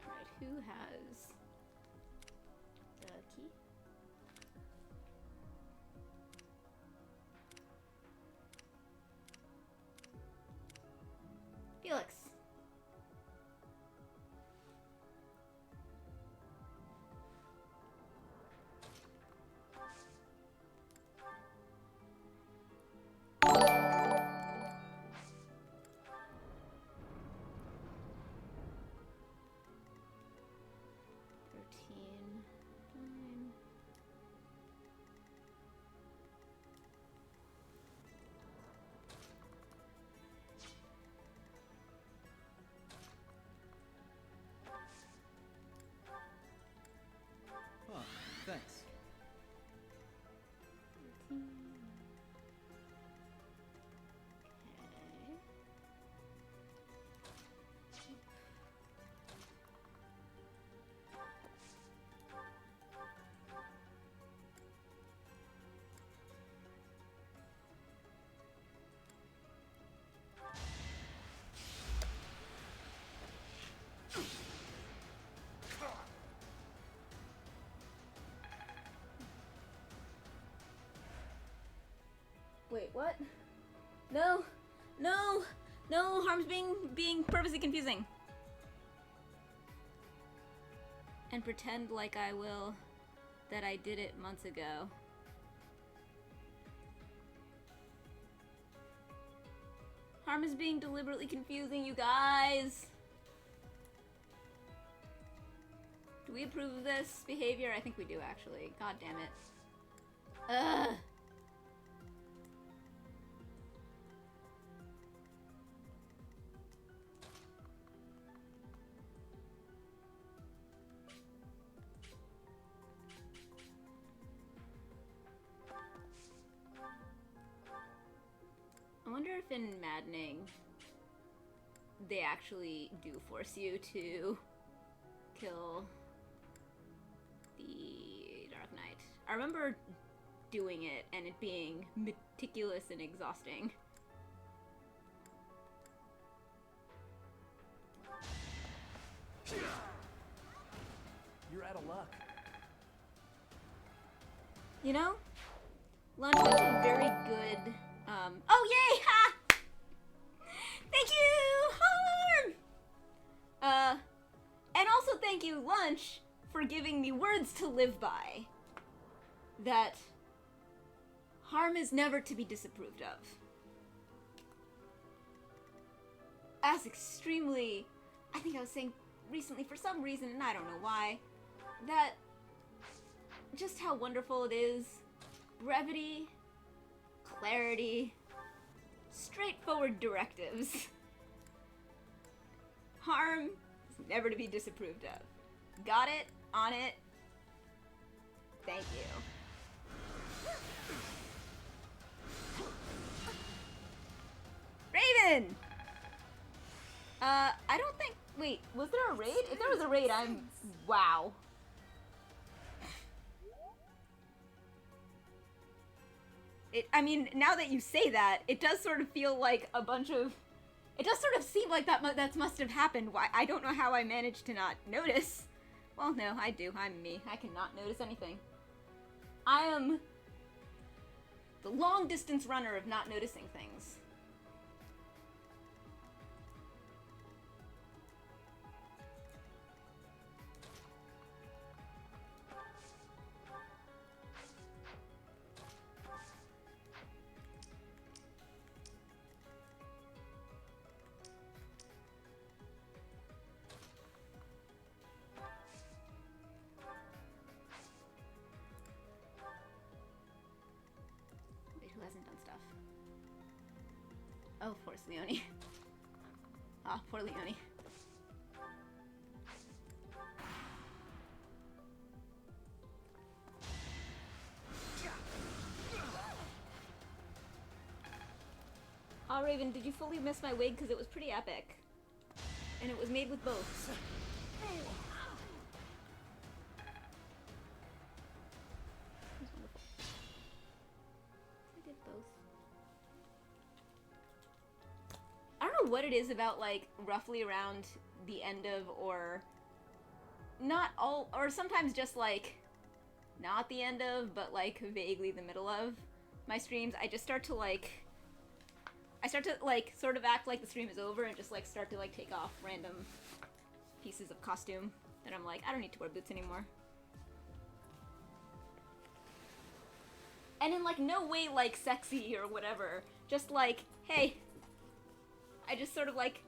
Alright, who has the key? Felix. Huh, thanks. Wait, what? No, no, no, Harm's being purposely confusing. And pretend like I will that I did it months ago. Harm is being deliberately confusing, you guys. Do we approve of this behavior? I think we do, actually. God damn it. Ugh. I wonder if in Maddening they actually do force you to kill the Dark Knight. I remember doing it and it being meticulous and exhausting. You're out of luck. You know, Lunch is a very good. Oh yay! Ha! Thank you, Harm. And also thank you, Lunch, for giving me words to live by. That harm is never to be disapproved of. As extremely, I think I was saying recently for some reason, and I don't know why, that just how wonderful it is. Brevity, clarity, straightforward directives. Harm is never to be disapproved of. Got it? On it? Thank you. Raven! I don't think... Wait, was there a raid? If there was a raid, I'm... Wow. I mean, now that you say that, it does sort of feel like a bunch of... It does sort of seem like that must have happened. Why? I don't know how I managed to not notice. Well, no, I do. I'm me. I cannot notice anything. I am the long-distance runner of not noticing things. course, Leonie. Ah, poor Leonie. Aw, Raven, did you fully miss my wig? Because it was pretty epic. And it was made with both. I did both. I don't know what it is about, like, roughly around the end of, or not all, or sometimes just, like, not the end of, but, like, vaguely the middle of my streams. I just start to, like, sort of act like the stream is over and just, like, start to, like, take off random pieces of costume. And I'm like, I don't need to wear boots anymore. And in, like, no way, like, sexy or whatever. Just, like, hey. I just sort of, like,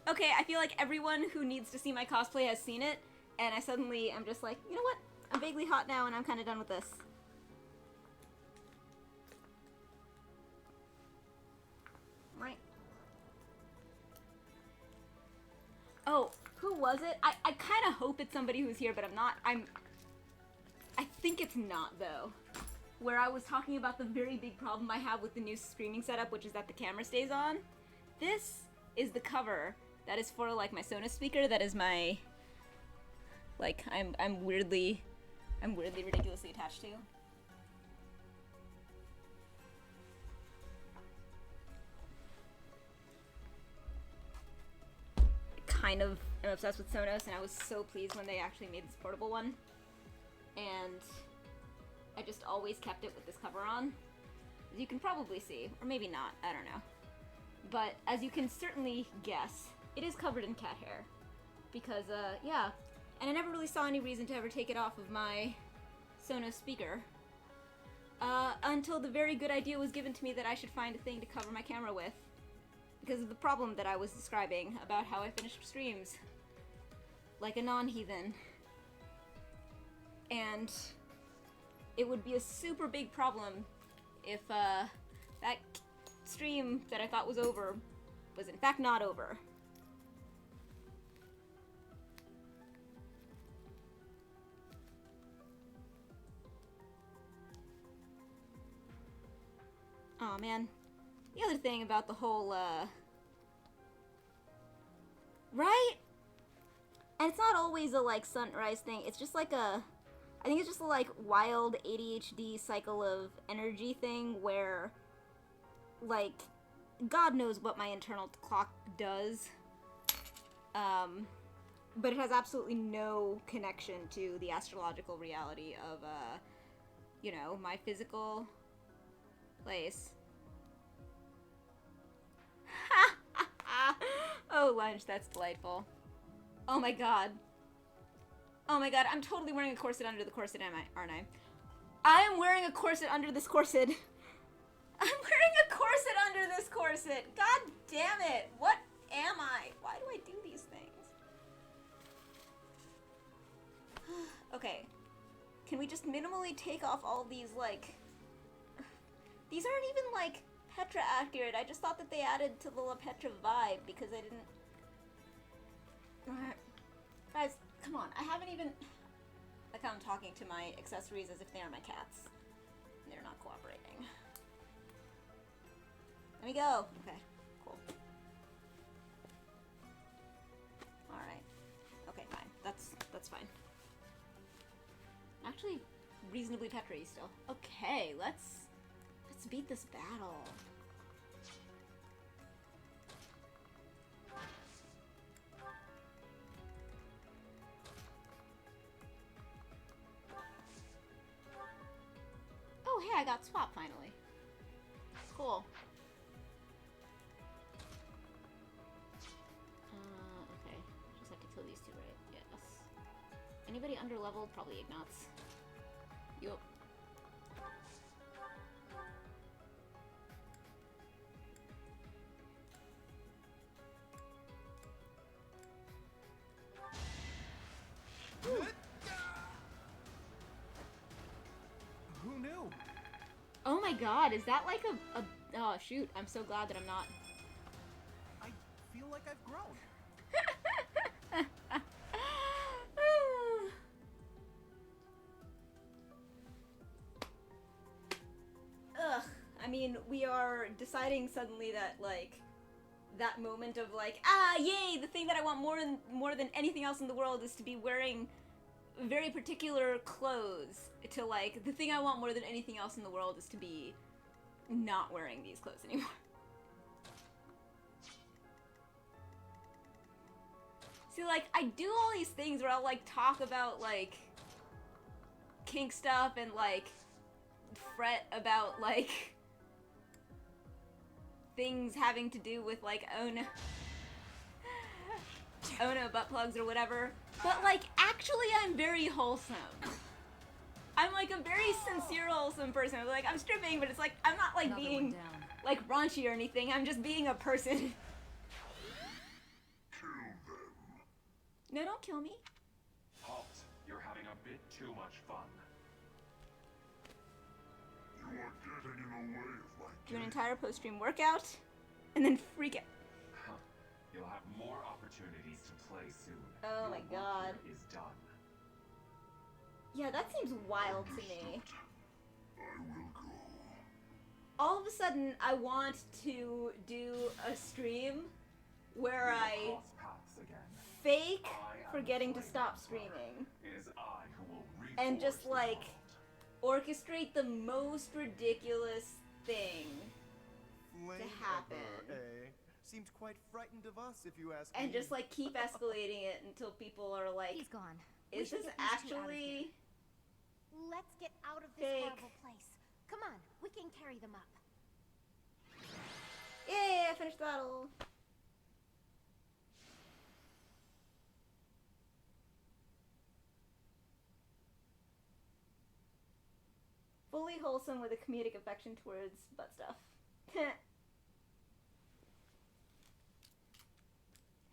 okay, I feel like everyone who needs to see my cosplay has seen it. And I suddenly am just like, you know what? I'm vaguely hot now and I'm kind of done with this. Right. Oh, who was it? I kind of hope it's somebody who's here, but I'm not. I think it's not, though. Where I was talking about the very big problem I have with the new streaming setup, which is that the camera stays on. This is the cover that is for, like, my Sonos speaker. That is my, like, I'm weirdly ridiculously attached to. Kind of am obsessed with Sonos, and I was so pleased when they actually made this portable one. And I just always kept it with this cover on. As you can probably see, or maybe not, I don't know. But as you can certainly guess, it is covered in cat hair. Because, yeah. And I never really saw any reason to ever take it off of my Sonos speaker. Until the very good idea was given to me that I should find a thing to cover my camera with. Because of the problem that I was describing about how I finished streams like a non-heathen. And it would be a super big problem if that stream that I thought was over was in fact not over. Aw, man. The other thing about the whole, right? And it's not always a, like, sunrise thing. It's just like a, I think it's just a, like, wild ADHD cycle of energy thing where, like, God knows what my internal clock does. But it has absolutely no connection to the astrological reality of, you know, my physical place. Oh, lunch, that's delightful. Oh my god. Oh my god, I'm totally wearing a corset under the corset, aren't I? I am wearing a corset under this corset. I'm wearing a corset under this corset. God damn it. What am I? Why do I do these things? Okay. Can we just minimally take off all these, like... These aren't even, like, Petra accurate. I just thought that they added to the La Petra vibe because I didn't... Guys, come on. I haven't even... Like, I'm talking to my accessories as if they are my cats. They're not cooperating. Let me go. Okay, cool. Alright. Okay, fine. That's fine. Actually, reasonably Petra-y still. Okay, let's beat this battle. Oh, hey, I got swap finally. Cool. Okay. Just have to kill these two, right? Yes. Anybody under-leveled? Probably Ignatz. Yup. Who knew? Oh my god, is that like a... Oh, shoot. I'm so glad that I'm not like I've grown. Ugh. I mean, we are deciding suddenly that, like, that moment of, like, yay, the thing that I want more than anything else in the world is to be wearing very particular clothes, to, like, the thing I want more than anything else in the world is to be not wearing these clothes anymore. See, like, I do all these things where I'll, like, talk about, like, kink stuff and, like, fret about, like, things having to do with, like, Ono butt plugs or whatever. But, like, actually I'm very wholesome. I'm, like, a very sincere, wholesome person. Like, I'm stripping, but it's like, I'm not, like, being, like, raunchy or anything. I'm just being a person. No, don't kill me. Halt. You're having a bit too much fun. You are getting in the way of my Do an entire post-stream workout, and then freak out. Huh. You'll have more opportunities to play soon. Oh my god. Is done. Yeah, that seems wild to me. I will go. All of a sudden, I want to do a stream where I fake forgetting to stop streaming. And just, like, orchestrate the most ridiculous thing to happen. Seemed quite frightened of us, if you ask And me. just, like, keep escalating it until people are like, He's gone. Is this actually... Let's get out of this fake? horrible place. Come on, we can carry them up. Yay, I finished the battle. Fully wholesome with a comedic affection towards butt stuff.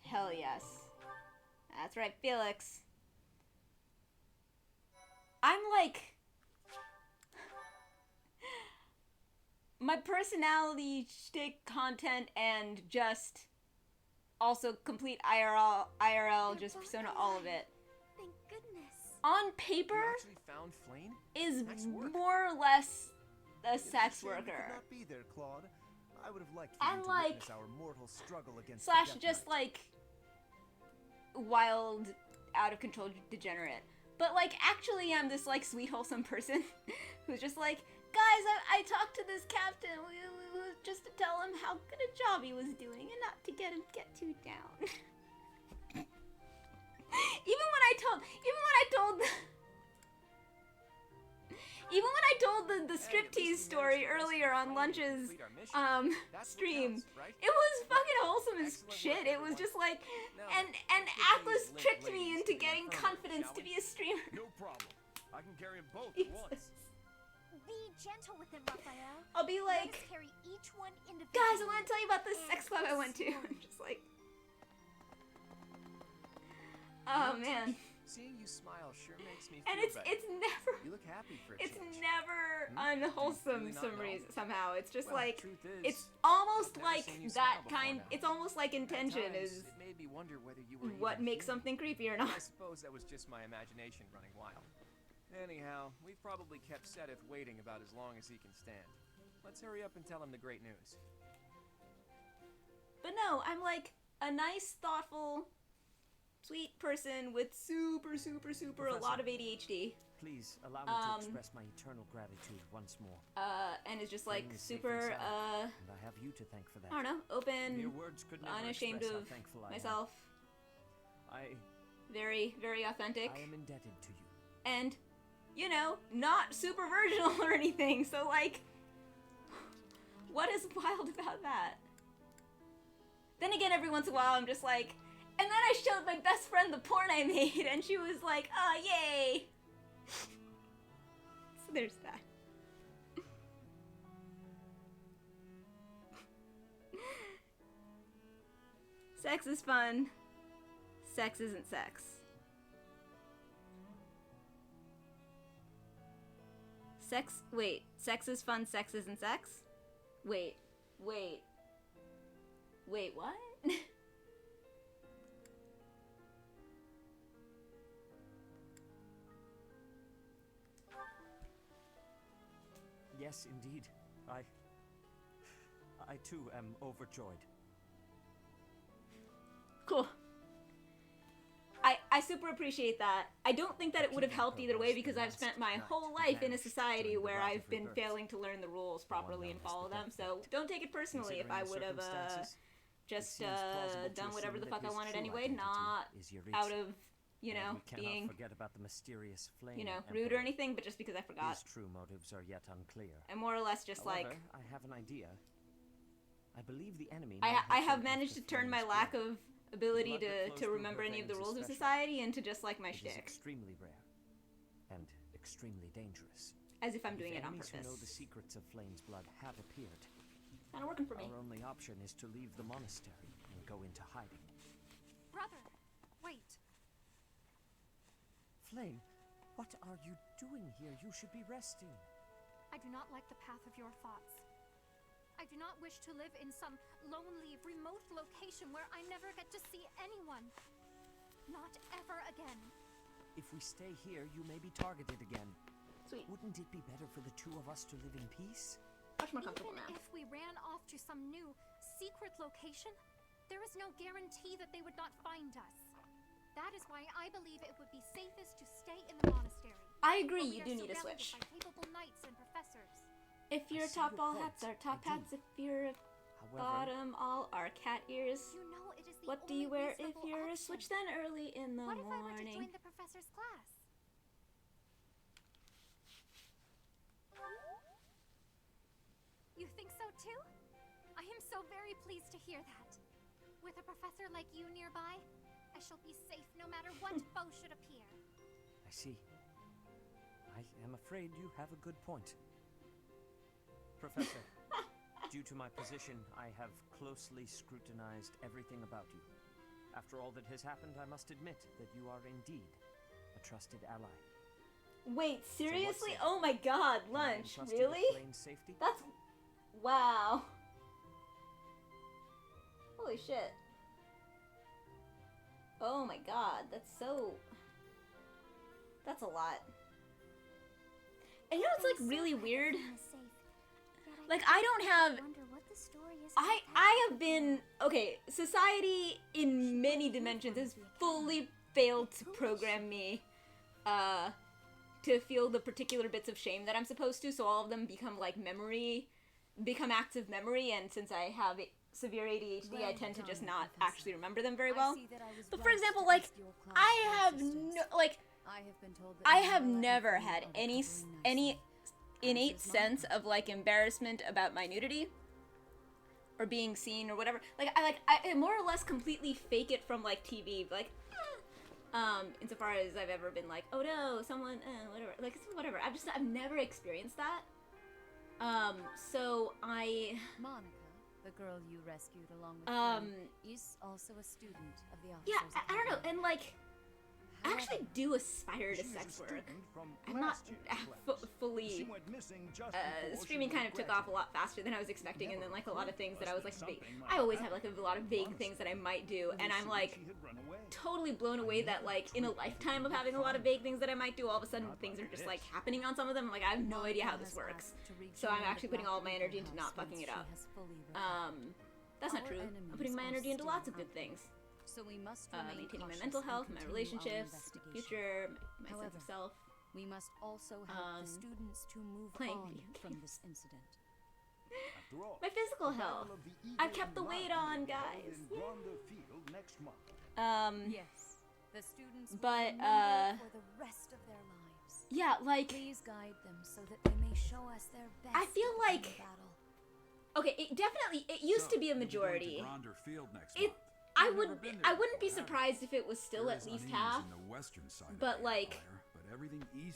Hell yes. That's right, Felix. I'm like... my personality, shtick, content, and just... also complete IRL, just persona, all of it. Thank goodness. On paper, You actually found Flame? is Nice work. more or less a It's sex shame you worker. could not be there, Claude. I would have liked for And, you to like, witness our mortal struggle against Slash the Death just Knight. like wild, out of control degenerate. But like actually I'm this like sweet wholesome person who's just like, guys, I talked to this captain just to tell him how good a job he was doing and not to get him too down. Even when I told the striptease story earlier on Lunch's stream, it was fucking wholesome as shit. It was just like, and Atlas tricked me into getting confidence to be a streamer. No problem. I can carry them both at once. Be gentle with them, Raphael. I'll be Let like, us carry each one individually. guys, I want to tell you about this sex club I went to. I'm just like, oh man. Seeing you smile sure makes me And feel it's better. never, You look happy for a it's change. never Really unwholesome not some know? reason somehow. It's just Well, like, truth is, it's almost I've never like seen you that smile before kind. now. It's almost like At intention times, is it made me wonder whether you were what even makes human. something creepy or not. I suppose that was just my imagination running wild. Anyhow, we've probably kept Sedith waiting about as long as he can stand. Let's hurry up and tell him the great news. But no, I'm like a nice, thoughtful, sweet person with super a lot of ADHD. Please allow me to express my eternal gratitude once more. And is just like Flame is safe super, and sound, and I have you to thank for that. I don't know, open, Mere words could never unashamed express how of thankful I am. myself. I Very authentic. am indebted to you. And, you know, not super virginal or anything, so like, what is wild about that? Then again, every once in a while, I'm just like, and then I showed my best friend the porn I made, and she was like, oh, yay! So there's that. Sex is fun. Sex isn't sex. Sex is fun, sex isn't sex? Wait, what? Yes, indeed. I too am overjoyed. Cool. I super appreciate that. I don't think that it would have helped either way because I've spent my whole life in a society where I've been failing to learn the rules properly and follow them, so don't take it personally if I would have just done whatever the fuck I wanted anyway, not out of, you know, being, forget about the mysterious flame, you know, rude or anything, but just because I forgot. His true motives are yet unclear. And more or less just However, like... I have an idea. I believe the enemy... I have managed to turn my lack of ability to remember any of the rules of society into just like my shtick. Extremely rare and extremely dangerous. As if I'm doing it on Enemies purpose. who know the secrets of Flame's blood have appeared. Kind of working for me. Our only option is to leave the monastery and go into hiding. Brother, wait. Flame, what are you doing here? You should be resting. I do not like the path of your thoughts. I do not wish to live in some lonely, remote location where I never get to see anyone. Not ever again. If we stay here, you may be targeted again. Sweet. Wouldn't it be better for the two of us to live in peace? Much more comfortable now. Even if we ran off to some new, secret location, there is no guarantee that they would not find us. That is why I believe it would be safest to stay in the monastery. I agree, you do need a switch. By capable knights and professors. If you're top, all hats are top hats. If you're a bottom, all are cat ears. You know it is the What do you only wear if reasonable you're a option. switch then early in the What if I were to morning? join the professor's class? You think so too? I am so very pleased to hear that. With a professor like you nearby, I shall be safe no matter what foe should appear. I see. I am afraid you have a good point. Professor, due to my position, I have closely scrutinized everything about you. After all that has happened, I must admit that you are indeed a trusted ally. Wait, seriously? Oh my god, lunch. Entrusted Really? with Flame's safety? That's... Wow. Holy shit. Oh my god, that's so... That's a lot. And you know what's like really weird? Like I don't have... I have been... Okay, society in many dimensions has fully failed to program me to feel the particular bits of shame that I'm supposed to, so all of them become like memory, become acts of memory, and since I have severe ADHD, I tend to just not actually remember them very well. But for example, like, I have no, like, I have never had any innate sense of like embarrassment about my nudity or being seen or whatever. Like I more or less completely fake it from like TV, like insofar as I've ever been like, oh no, someone whatever, like whatever. I've never experienced that. So Monica, the girl you rescued along with Flame, is also a student of the officers. Yeah, I don't know, and like I actually do aspire to sex work. I'm not fully... streaming kind of took off a lot faster than I was expecting, and then like a lot of things that I was like... I always have like a lot of vague things that I might do, and I'm like totally blown away that like in a lifetime of having a lot of vague things that I might do, all of a sudden things are just like happening on some of them. Like I have no idea how this works. So I'm actually putting all of my energy into not fucking it up. That's not true. I'm putting my energy into lots of good things. So we must maintaining my mental health, my relationships, my future, my sense of self. We must also help the students to move on from this incident. My physical health. I've kept the weight on, guys. Yes. The students will but for the rest of their lives. Yeah, like please guide them so that they may show us their best. I feel like okay, it used to be a majority. I wouldn't be surprised if it was still at least half, but like,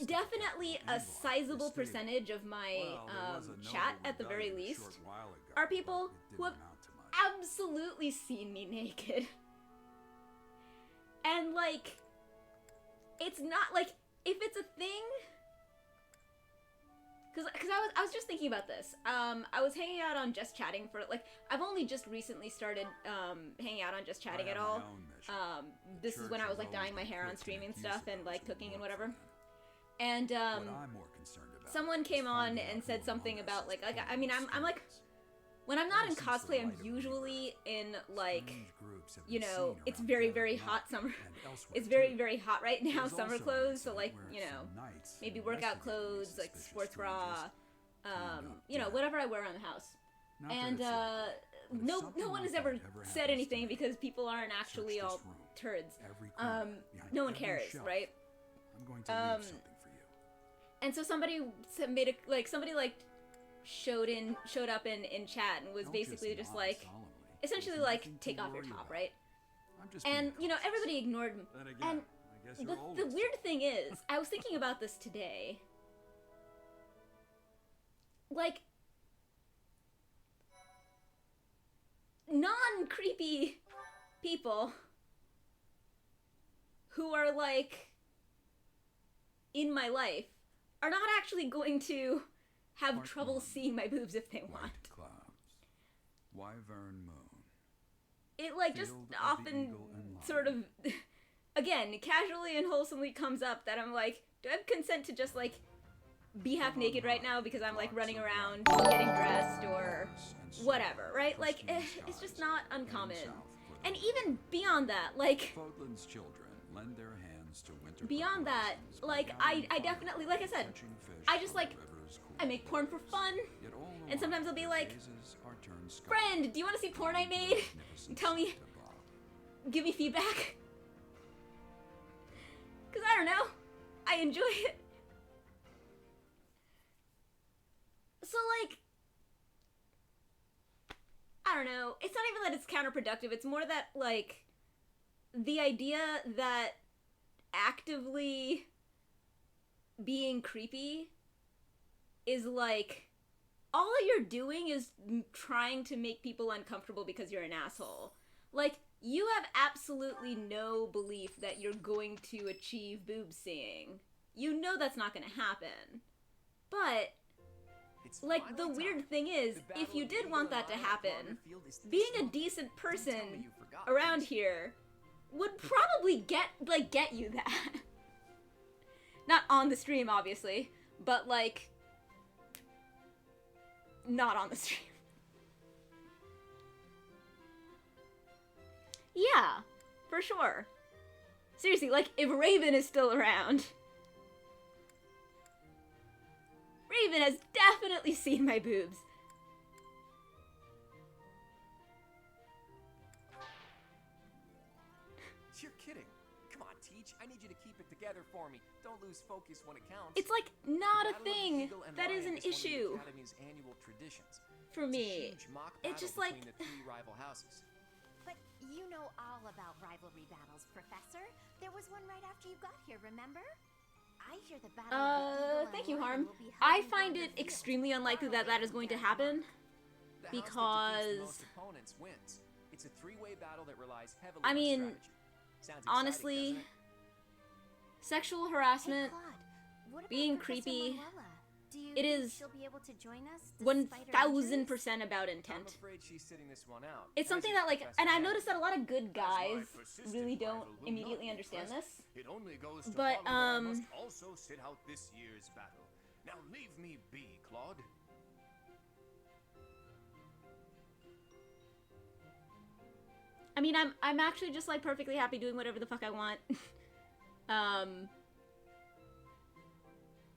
definitely a sizable percentage of my chat, at the very least, are people who have absolutely seen me naked. And like, it's not like, if it's a thing, Because I was just thinking about this. I was hanging out on Just Chatting for, like, I've only just recently started hanging out on Just Chatting at all. This is when I was, like, dyeing my hair on stream and stuff and, like, cooking and whatever. And what I'm more concerned about someone came on and said something about like I mean I'm like, when I'm not in cosplay, I'm usually in like, you know, it's very, very hot summer. It's very, very hot right now, summer clothes. So like, you know, maybe workout clothes, like sports bra, you know, whatever I wear around the house. And no one has ever said anything because people aren't actually all turds. No one cares, right? I'm going to leave something for you. And so somebody made a like somebody like showed up in chat and was basically just like, essentially like, take off your top, right? And you know, everybody ignored him. And the weird thing is, I was thinking about this today. Like, non-creepy people who are like in my life are not actually going to have trouble seeing my boobs if they want. Clouds, wyvern moon. It like just often sort of, again, casually and wholesomely comes up that I'm like, do I have consent to just like be half naked right now because I'm like running around getting dressed or whatever, right? Like it's just not uncommon. And even beyond that, like Fodlan's children lend their hands to winter. Beyond that, like I definitely, like I said, I just like, I make porn for fun, and sometimes I'll be like, friend, do you want to see porn I made? Tell me, give me feedback. Because I don't know, I enjoy it. So like, I don't know, it's not even that it's counterproductive, it's more that like, the idea that actively being creepy is like, all you're doing is trying to make people uncomfortable because you're an asshole. Like, you have absolutely no belief that you're going to achieve boob seeing. You know that's not gonna happen. But, like, the weird thing is, if you did want that to happen, being a decent person around here would probably get you that. Not on the stream, obviously, but like, not on the stream. Yeah, for sure. Seriously, like, if Raven is still around, Raven has definitely seen my boobs. You're kidding. Come on, Teach. I need you to keep it together for me. Don't lose focus when it counts. It's like not a thing that is an issue one of the Academy's annual traditions. for me. It's just like the three rival houses. But you know all about rivalry battles, Professor. There was one right after you got here, remember? I hear the battle of the Eagle thank and you, Lion Harm. will be held I in find it Golden Field. extremely unlikely that that is going to happen The house that defeats the because, most opponents wins. It's a three-way battle that relies heavily I on mean, strategy. Sounds exciting, honestly, doesn't it? sexual harassment, What about being Professor creepy, Manuela? Do you it think is she'll be able to join us despite her injuries? 1000% about I'm intent. afraid she's sitting this one out. It's As something is that, like, Professor and I've Bannon. noticed that a lot of good guys persistent really don't rival will immediately not be understand present. this. It only goes to But, follow that I must also sit out this year's battle. Now leave me be, Claude. I mean, I'm actually just, like, perfectly happy doing whatever the fuck I want.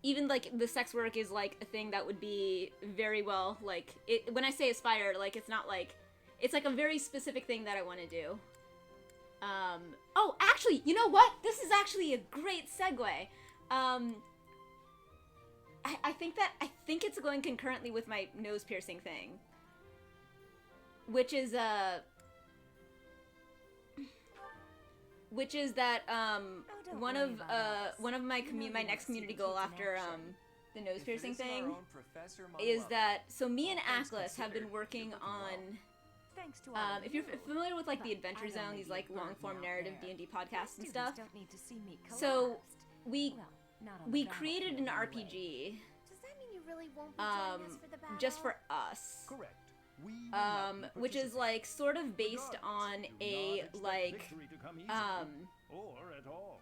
Even, like, the sex work is, like, a thing that would be very well, like, when I say aspire, like, it's not, like, it's, like, a very specific thing that I want to do. Oh, actually, you know what? This is actually a great segue. I think it's going concurrently with my nose piercing thing. Which is that, one of my next community goal after, the nose piercing thing is that, so me and Atlas have been working on, if you're familiar with, like, the Adventure Zone, these, like, long-form narrative D&D podcasts and stuff, so we created an RPG, Does that mean you really won't be joining us for the battle? just for us. Correct. We will not be Which is, like, sort of based on a, like, or at all.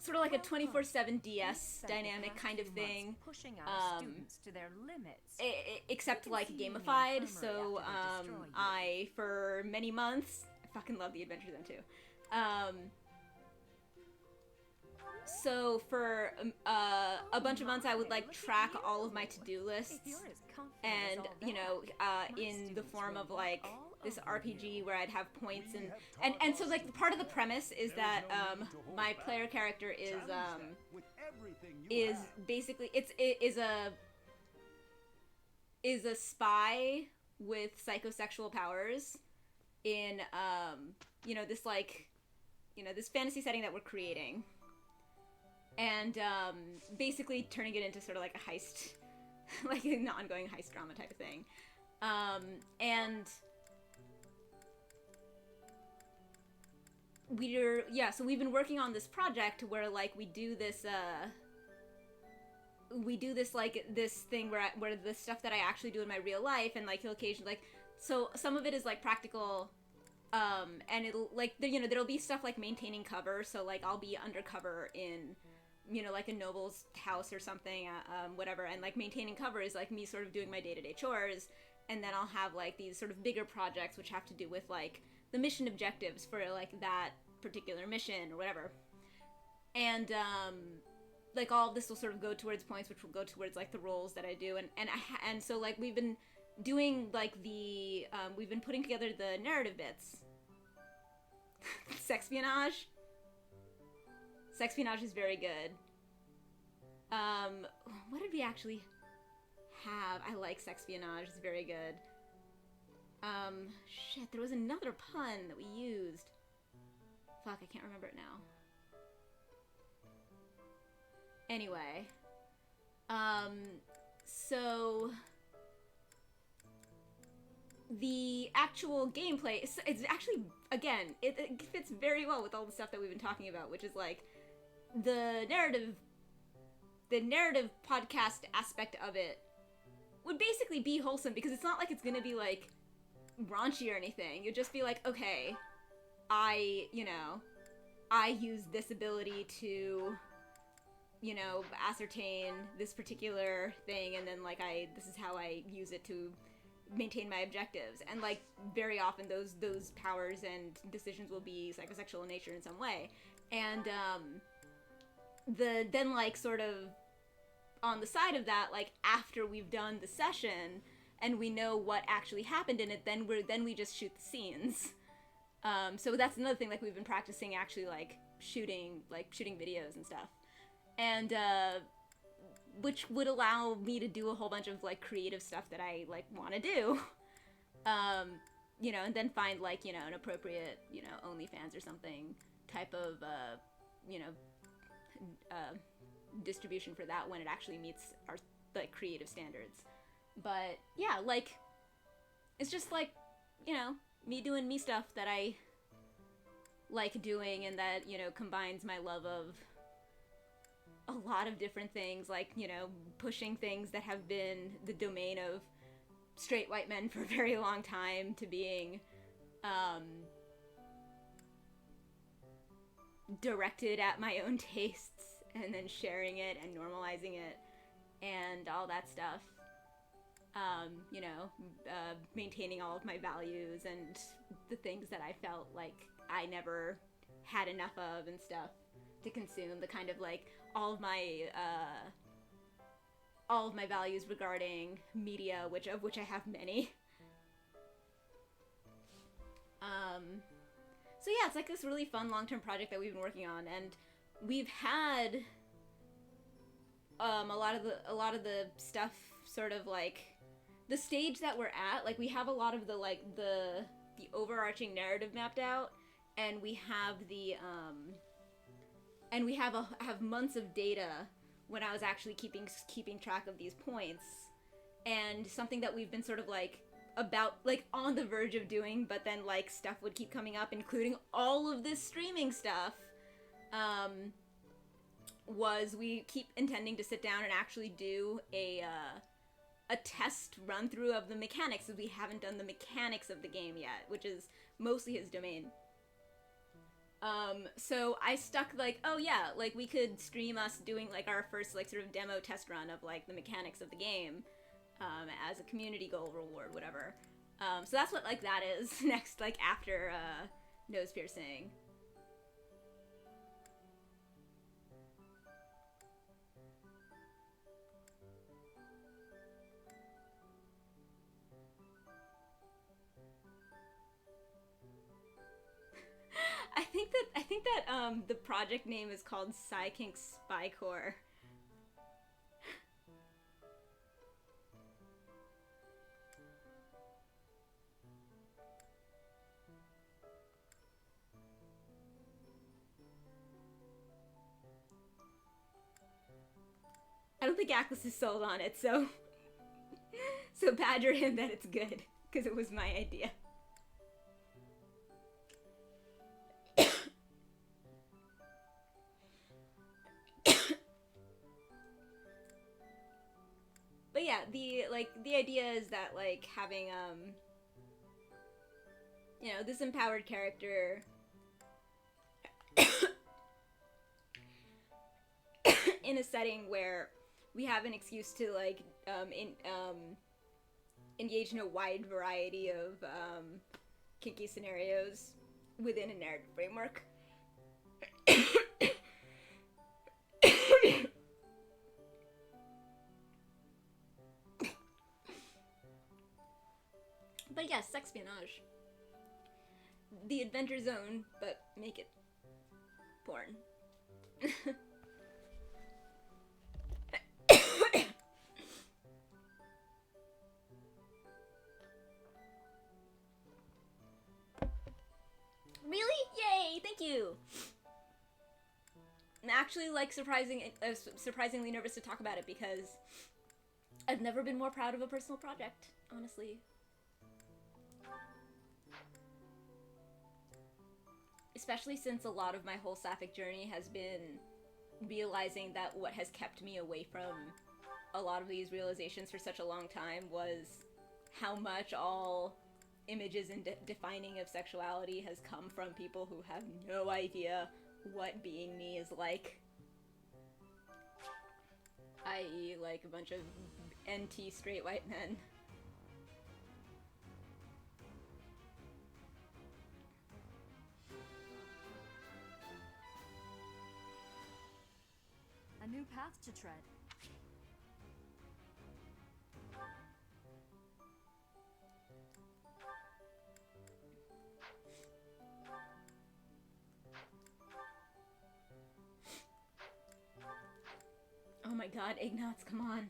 sort of like a How come? 24/7 We've DS spent the dynamic past kind of few months thing. pushing our students to their limits. Except We can like see you in the gamified. infirmary So after they destroy you. I for many months I fucking love the Adventure Zone too. So for a bunch of months I would like track all of my to-do lists, and you know, in the form of like this RPG where I'd have points and so like part of the premise is that my player character is basically is a spy with psychosexual powers in you know, this like, you know, this fantasy setting that we're creating. And basically turning it into sort of like a heist, like an ongoing heist drama type of thing. And so we've been working on this project where like we do this like this thing where the stuff that I actually do in my real life, and like he'll occasionally like, so some of it is like practical. And it'll like, you know, there'll be stuff like maintaining cover, so like I'll be undercover in, you know, like a noble's house or something, whatever, and like maintaining cover is like me sort of doing my day-to-day chores, and then I'll have like these sort of bigger projects which have to do with like the mission objectives for like that particular mission or whatever. And like all of this will sort of go towards points which will go towards like the roles that I do, and so like we've been doing like the we've been putting together the narrative bits. Sexpionage is very good. What did we actually have? I like Sexpionage, it's very good. Shit, there was another pun that we used. Fuck, I can't remember it now. Anyway. So the actual gameplay, it's actually, again, it fits very well with all the stuff that we've been talking about, which is like the narrative podcast aspect of it would basically be wholesome, because it's not like it's gonna be like raunchy or anything. You'd just be like, okay, I use this ability to, you know, ascertain this particular thing, and then like this is how I use it to maintain my objectives. And like very often those powers and decisions will be psychosexual in nature in some way. And then like sort of on the side of that, like after we've done the session and we know what actually happened in it, then we just shoot the scenes. So that's another thing, like we've been practicing actually like shooting videos and stuff, and which would allow me to do a whole bunch of like creative stuff that I like want to do, you know, and then find like, you know, an appropriate, you know, OnlyFans or something type of you know, distribution for that when it actually meets our like creative standards. But yeah, like it's just like, you know, me doing me stuff that I like doing, and that, you know, combines my love of a lot of different things, like, you know, pushing things that have been the domain of straight white men for a very long time to being directed at my own tastes, and then sharing it and normalizing it and all that stuff. You know, maintaining all of my values and the things that I felt like I never had enough of and stuff to consume, the kind of like all of my values regarding media, of which I have many. So yeah, it's like this really fun long-term project that we've been working on, and we've had a lot of the stuff sort of like the stage that we're at, like we have a lot of the like the overarching narrative mapped out, and we have the and we have months of data when I was actually keeping track of these points, and something that we've been sort of like about like on the verge of doing, but then like stuff would keep coming up, including all of this streaming stuff, was we keep intending to sit down and actually do a test run through of the mechanics, because we haven't done the mechanics of the game yet, which is mostly his domain. So I stuck like, oh yeah, like we could stream us doing like our first like sort of demo test run of like the mechanics of the game, as a community goal reward, whatever. So that's what like that is next, like after nose piercing. I think that the project name is called Psykink Spy Corps. I don't think Atlas is sold on it, so so badger him that it's good, because it was my idea. But yeah, the idea is that like having you know, this empowered character in a setting where we have an excuse to like engage in a wide variety of kinky scenarios within a narrative framework. But yes, sexpionage. The Adventure Zone, but make it porn. Really? Yay! Thank you! I'm actually like surprisingly nervous to talk about it because I've never been more proud of a personal project, honestly. Especially since a lot of my whole sapphic journey has been realizing that what has kept me away from a lot of these realizations for such a long time was how much all images and defining of sexuality has come from people who have no idea what being me is like. I.e. like a bunch of NT straight white men. A new path to tread. Oh my god, Ignatz, come on.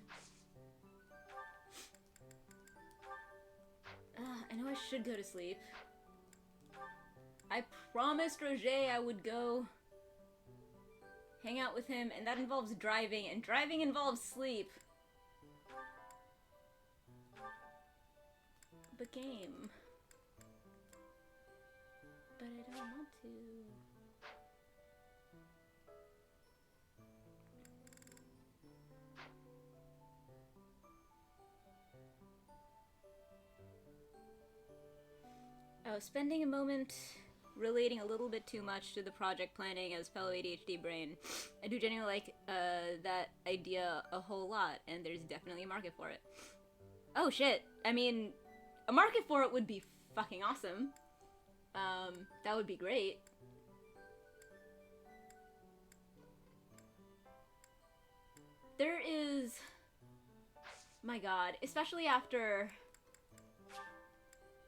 I know I should go to sleep. I promised Roger I would go hang out with him, and that involves driving, and driving involves sleep. But game. But I don't want to. Oh, spending a moment relating a little bit too much to the project planning as fellow ADHD brain. I do genuinely like that idea a whole lot, and there's definitely a market for it. Oh shit, I mean, a market for it would be fucking awesome. That would be great. There is... My god, especially after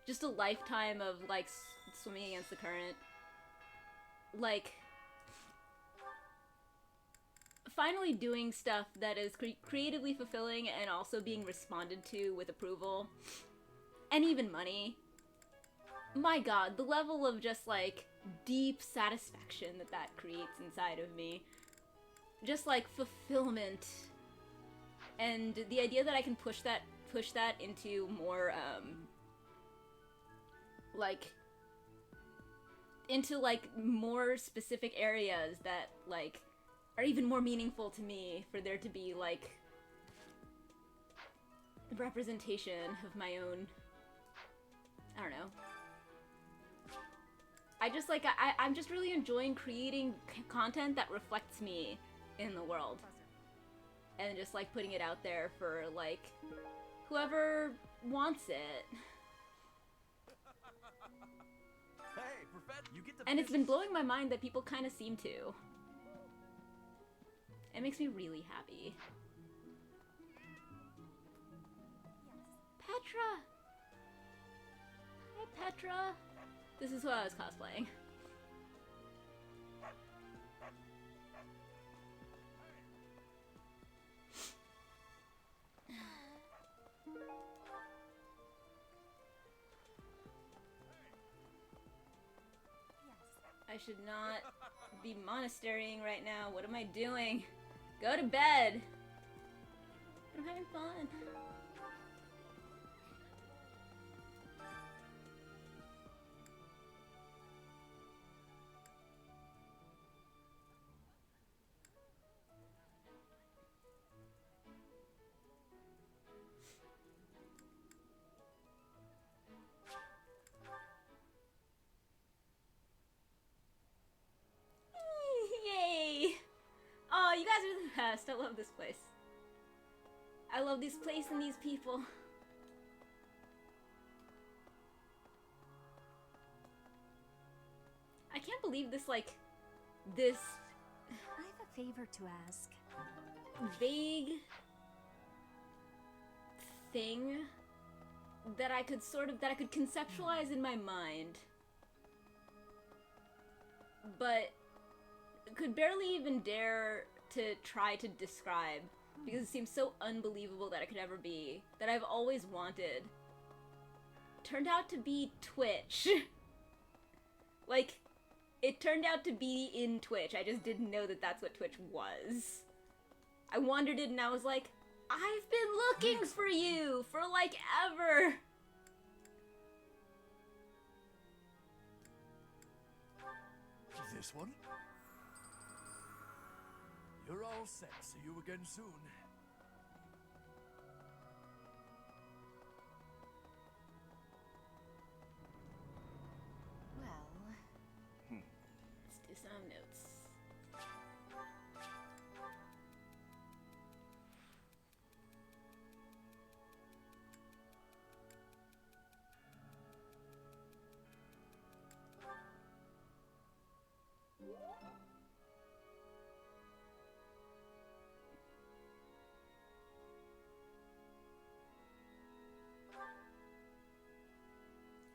just a lifetime of, like, swimming against the current. Like, finally doing stuff that is creatively fulfilling and also being responded to with approval. And even money. My god, the level of just, like, deep satisfaction that creates inside of me. Just, like, fulfillment. And the idea that I can push that into more, into more specific areas that like are even more meaningful to me, for there to be like representation of my own, I don't know. I just like, I'm just really enjoying creating content that reflects me in the world. And just like putting it out there for like whoever wants it. Hey, Professor, you get to And it's been blowing my mind that people kind of seem to. It makes me really happy. Petra! Hi, Petra! This is what I was cosplaying. I should not be monasterying right now. What am I doing? Go to bed! I'm having fun. Yay! Oh, you guys are the best. I love this place. I love this place and these people. I can't believe this, like, this... I have a favor to ask. Vague thing that I could conceptualize in my mind, but could barely even dare to try to describe because it seems so unbelievable that it could ever be, that I've always wanted, turned out to be Twitch. Like, it turned out to be in Twitch. I just didn't know that that's what Twitch was. I wandered in and I was like, I've been looking for you for like ever. This one? You're all set. See you again soon. Well, let's do some notes.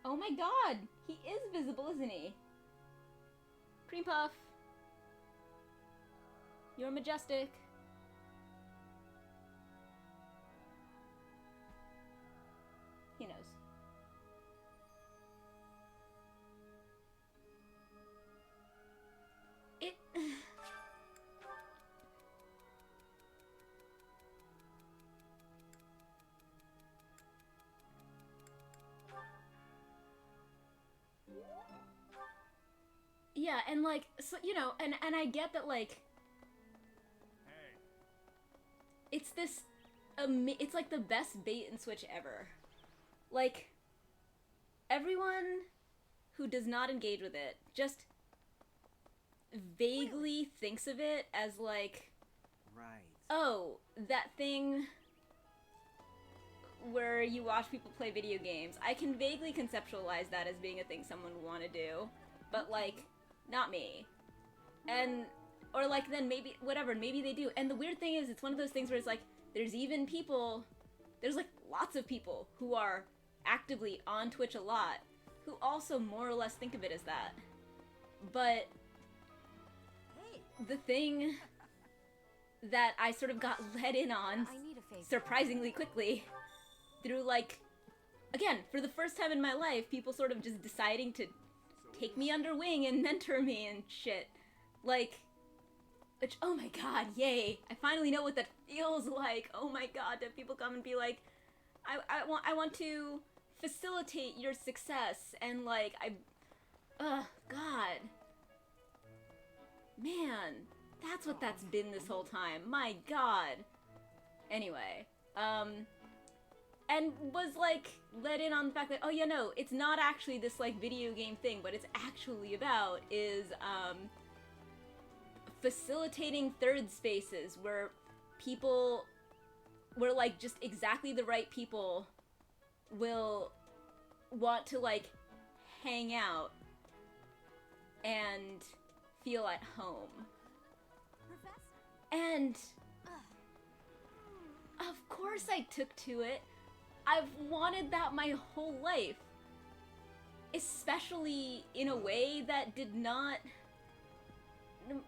Oh my god! He is visible, isn't he? Cream Puff! You're majestic. He knows. It... Yeah, and like, so, you know, and I get that, like, it's this, it's like the best bait and switch ever. Like, everyone who does not engage with it just vaguely thinks of it as like, right. Oh, that thing where you watch people play video games. I can vaguely conceptualize that as being a thing someone would want to do, but like, not me. And, or like then maybe, whatever, maybe they do. And the weird thing is, it's one of those things where it's like, there's even people, there's like lots of people who are actively on Twitch a lot, who also more or less think of it as that. But the thing that I sort of got let in on surprisingly quickly through like, again, for the first time in my life, people sort of just deciding to take me under wing and mentor me and shit. Like, which, oh my god, yay. I finally know what that feels like. Oh my god, that people come and be like, I want to facilitate your success. And like, God. Man, that's what that's been this whole time. My god. Anyway, and and was like let in on the fact that, oh yeah, no, it's not actually this like video game thing. What it's actually about is facilitating third spaces where people, where like just exactly the right people will want to like hang out and feel at home. And of course I took to it. I've wanted that my whole life. Especially in a way that did not,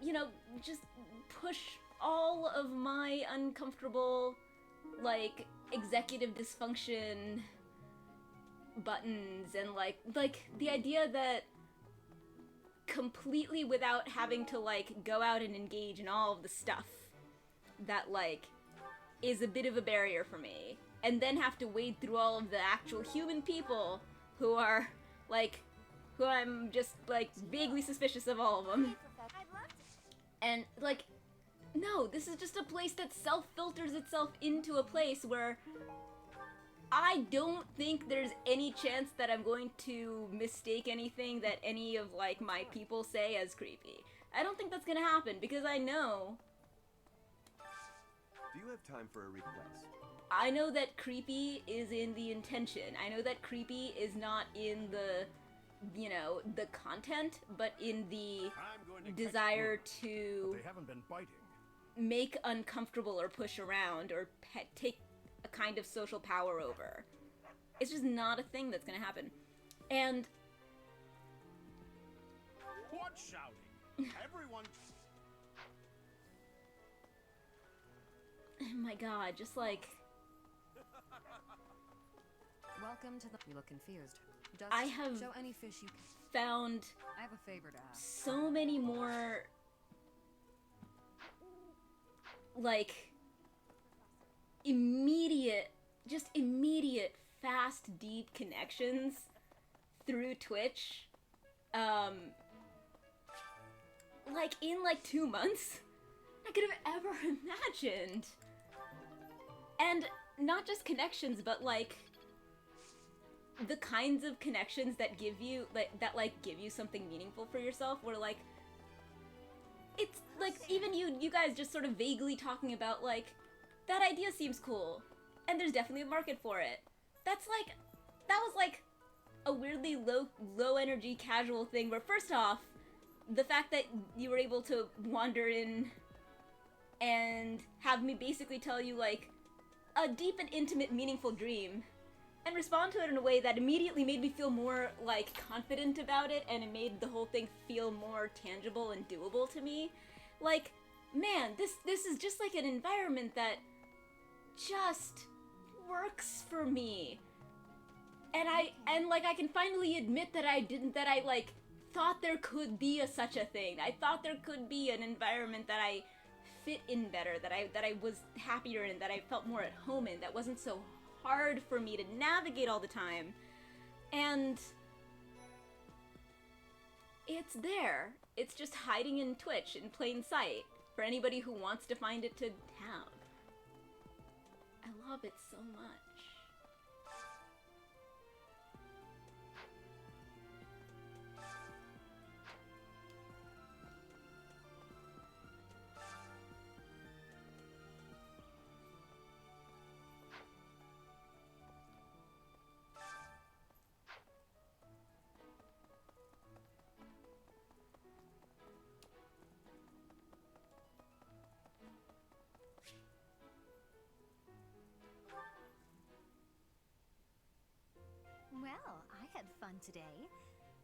you know, just push all of my uncomfortable, like, executive dysfunction buttons and like the idea that completely without having to like go out and engage in all of the stuff that like is a bit of a barrier for me, and then have to wade through all of the actual human people who are like, who I'm just like vaguely suspicious of all of them. And like, no, this is just a place that self-filters itself into a place where I don't think there's any chance that I'm going to mistake anything that any of like my people say as creepy. I don't think that's gonna happen because I know. Do you have time for a request? I know that creepy is in the intention. I know that creepy is not in the, you know, the content, but in the desire to They haven't been biting. make uncomfortable or push around or take a kind of social power over. It's just not a thing that's gonna happen. And What shouting? Everyone. oh my god, just like, Welcome to the. You look confused. Just I have show any fish you can. found I have a favor to ask. so many more like immediate, fast, deep connections through Twitch, like in like 2 months, I could have ever imagined. And not just connections, but like the kinds of connections that give you give you something meaningful for yourself, where like it's like even you guys just sort of vaguely talking about like, that idea seems cool and there's definitely a market for it. That's like, that was like a weirdly low energy casual thing where, first off, the fact that you were able to wander in and have me basically tell you like a deep and intimate meaningful dream and respond to it in a way that immediately made me feel more like confident about it, and it made the whole thing feel more tangible and doable to me. Like, man, this is just like an environment that just works for me. And I can finally admit that I like thought there could be such a thing. I thought there could be an environment that I fit in better, that I was happier in, that I felt more at home in, that wasn't so hard for me to navigate all the time. And it's there. It's just hiding in Twitch in plain sight for anybody who wants to find it to have. I love it so much. Well, I had fun today.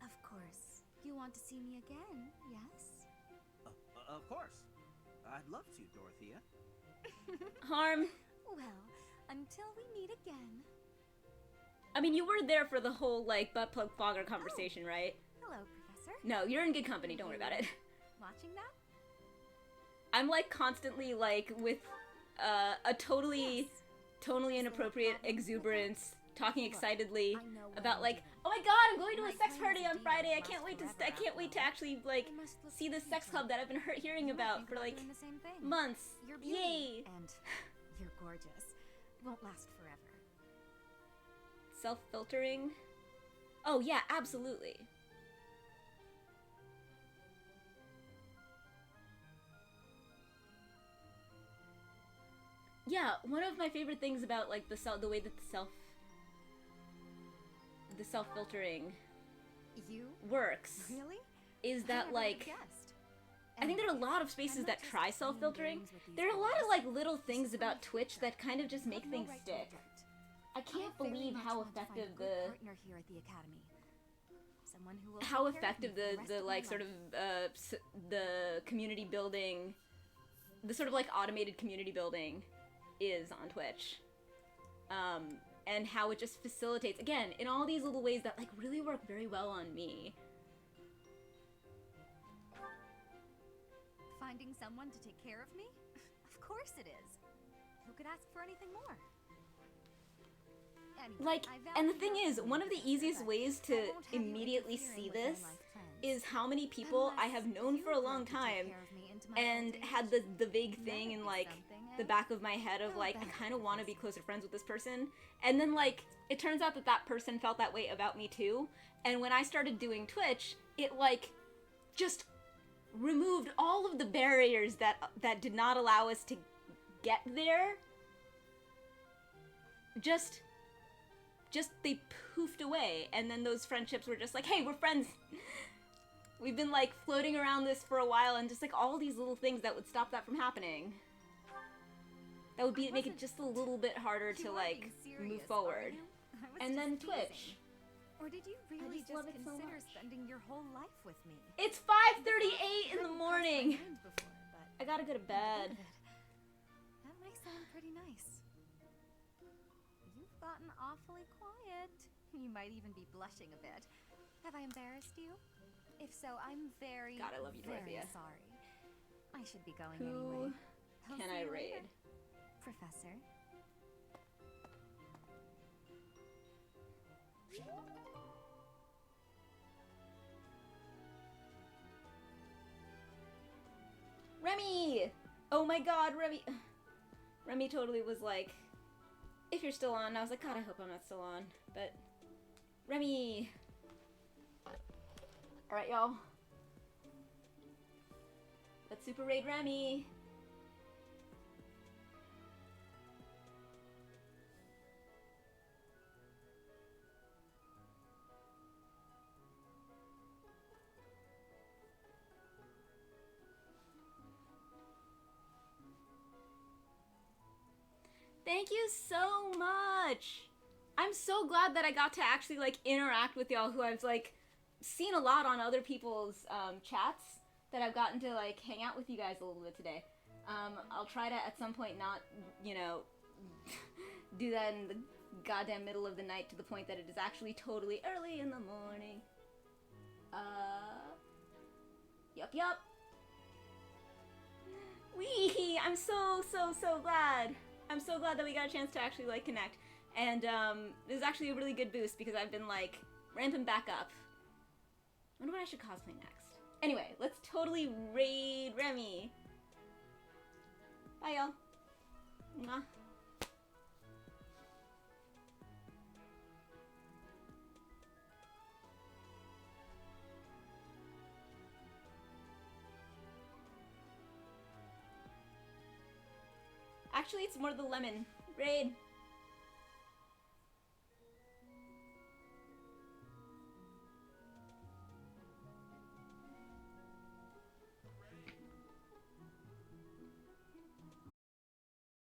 Of course, you want to see me again, yes? Of course. I'd love to, Dorothea. Harm. Well, until we meet again. I mean, you were there for the whole, like, butt plug fogger conversation, right? Hello, Professor. No, you're in good company, don't worry about it. Watching that? I'm, like, constantly, like, with a totally inappropriate exuberance, talking excitedly about, like, oh my god, I'm going to a sex party on Friday, I can't wait to actually, like, see this sex club that I've been hearing about for, like, months. You're Yay! And you're gorgeous. Won't last forever. self-filtering. Oh yeah, absolutely. Yeah, one of my favorite things about like the way that the self-filtering works Really? is that like I think there are a lot of spaces that try self-filtering. There are a lot of like little things about Twitch that kind of just make things stick. I can't believe how effective the like sort of the community building, the sort of like automated community building is on Twitch. And how it just facilitates, again, in all these little ways that like really work very well on me. Finding someone to take care of me? Of course it is. Who could ask for anything more? Anyway, Like, and the thing is, one of the easiest ways to immediately see this is how many people I have known for a long time and had the vague thing in like the back of my head of like, I kind of want to be closer friends with this person. And then like, it turns out that that person felt that way about me too. And when I started doing Twitch, it like just removed all of the barriers that did not allow us to get there. Just they poofed away, and then those friendships were just like, hey, we're friends. We've been like floating around this for a while, and just like all these little things that would stop that from happening. That would make it just a little bit harder to like move forward. And then Twitch. Or did you really just consider spending your whole life with me? It's 5:38 in the morning. I gotta go to bed. That might sound pretty nice. You've gotten awfully quiet. You might even be blushing a bit. Have I embarrassed you? If so, I'm very, God, I love you, very Dorothea. sorry. I should be going Who anyway. can I raid? Professor. Remy! Oh my god, Remy. Remy totally was like, if you're still on. I was like, God, I hope I'm not still on. But, Remy. Alright, y'all. Let's super raid Remy. Thank you so much! I'm so glad that I got to actually, like, interact with y'all who I've, like, seen a lot on other people's, chats, that I've gotten to, like, hang out with you guys a little bit today. I'll try to, at some point, not, you know, do that in the goddamn middle of the night to the point that it is actually totally early in the morning. Yup. Wee! I'm so glad. I'm so glad that we got a chance to actually, like, connect. And, it was actually a really good boost because I've been, like, ramping back up. I wonder what I should cosplay next. Anyway, let's totally raid Remy. Bye, y'all. Mwah. Actually, it's more the lemon. Raid.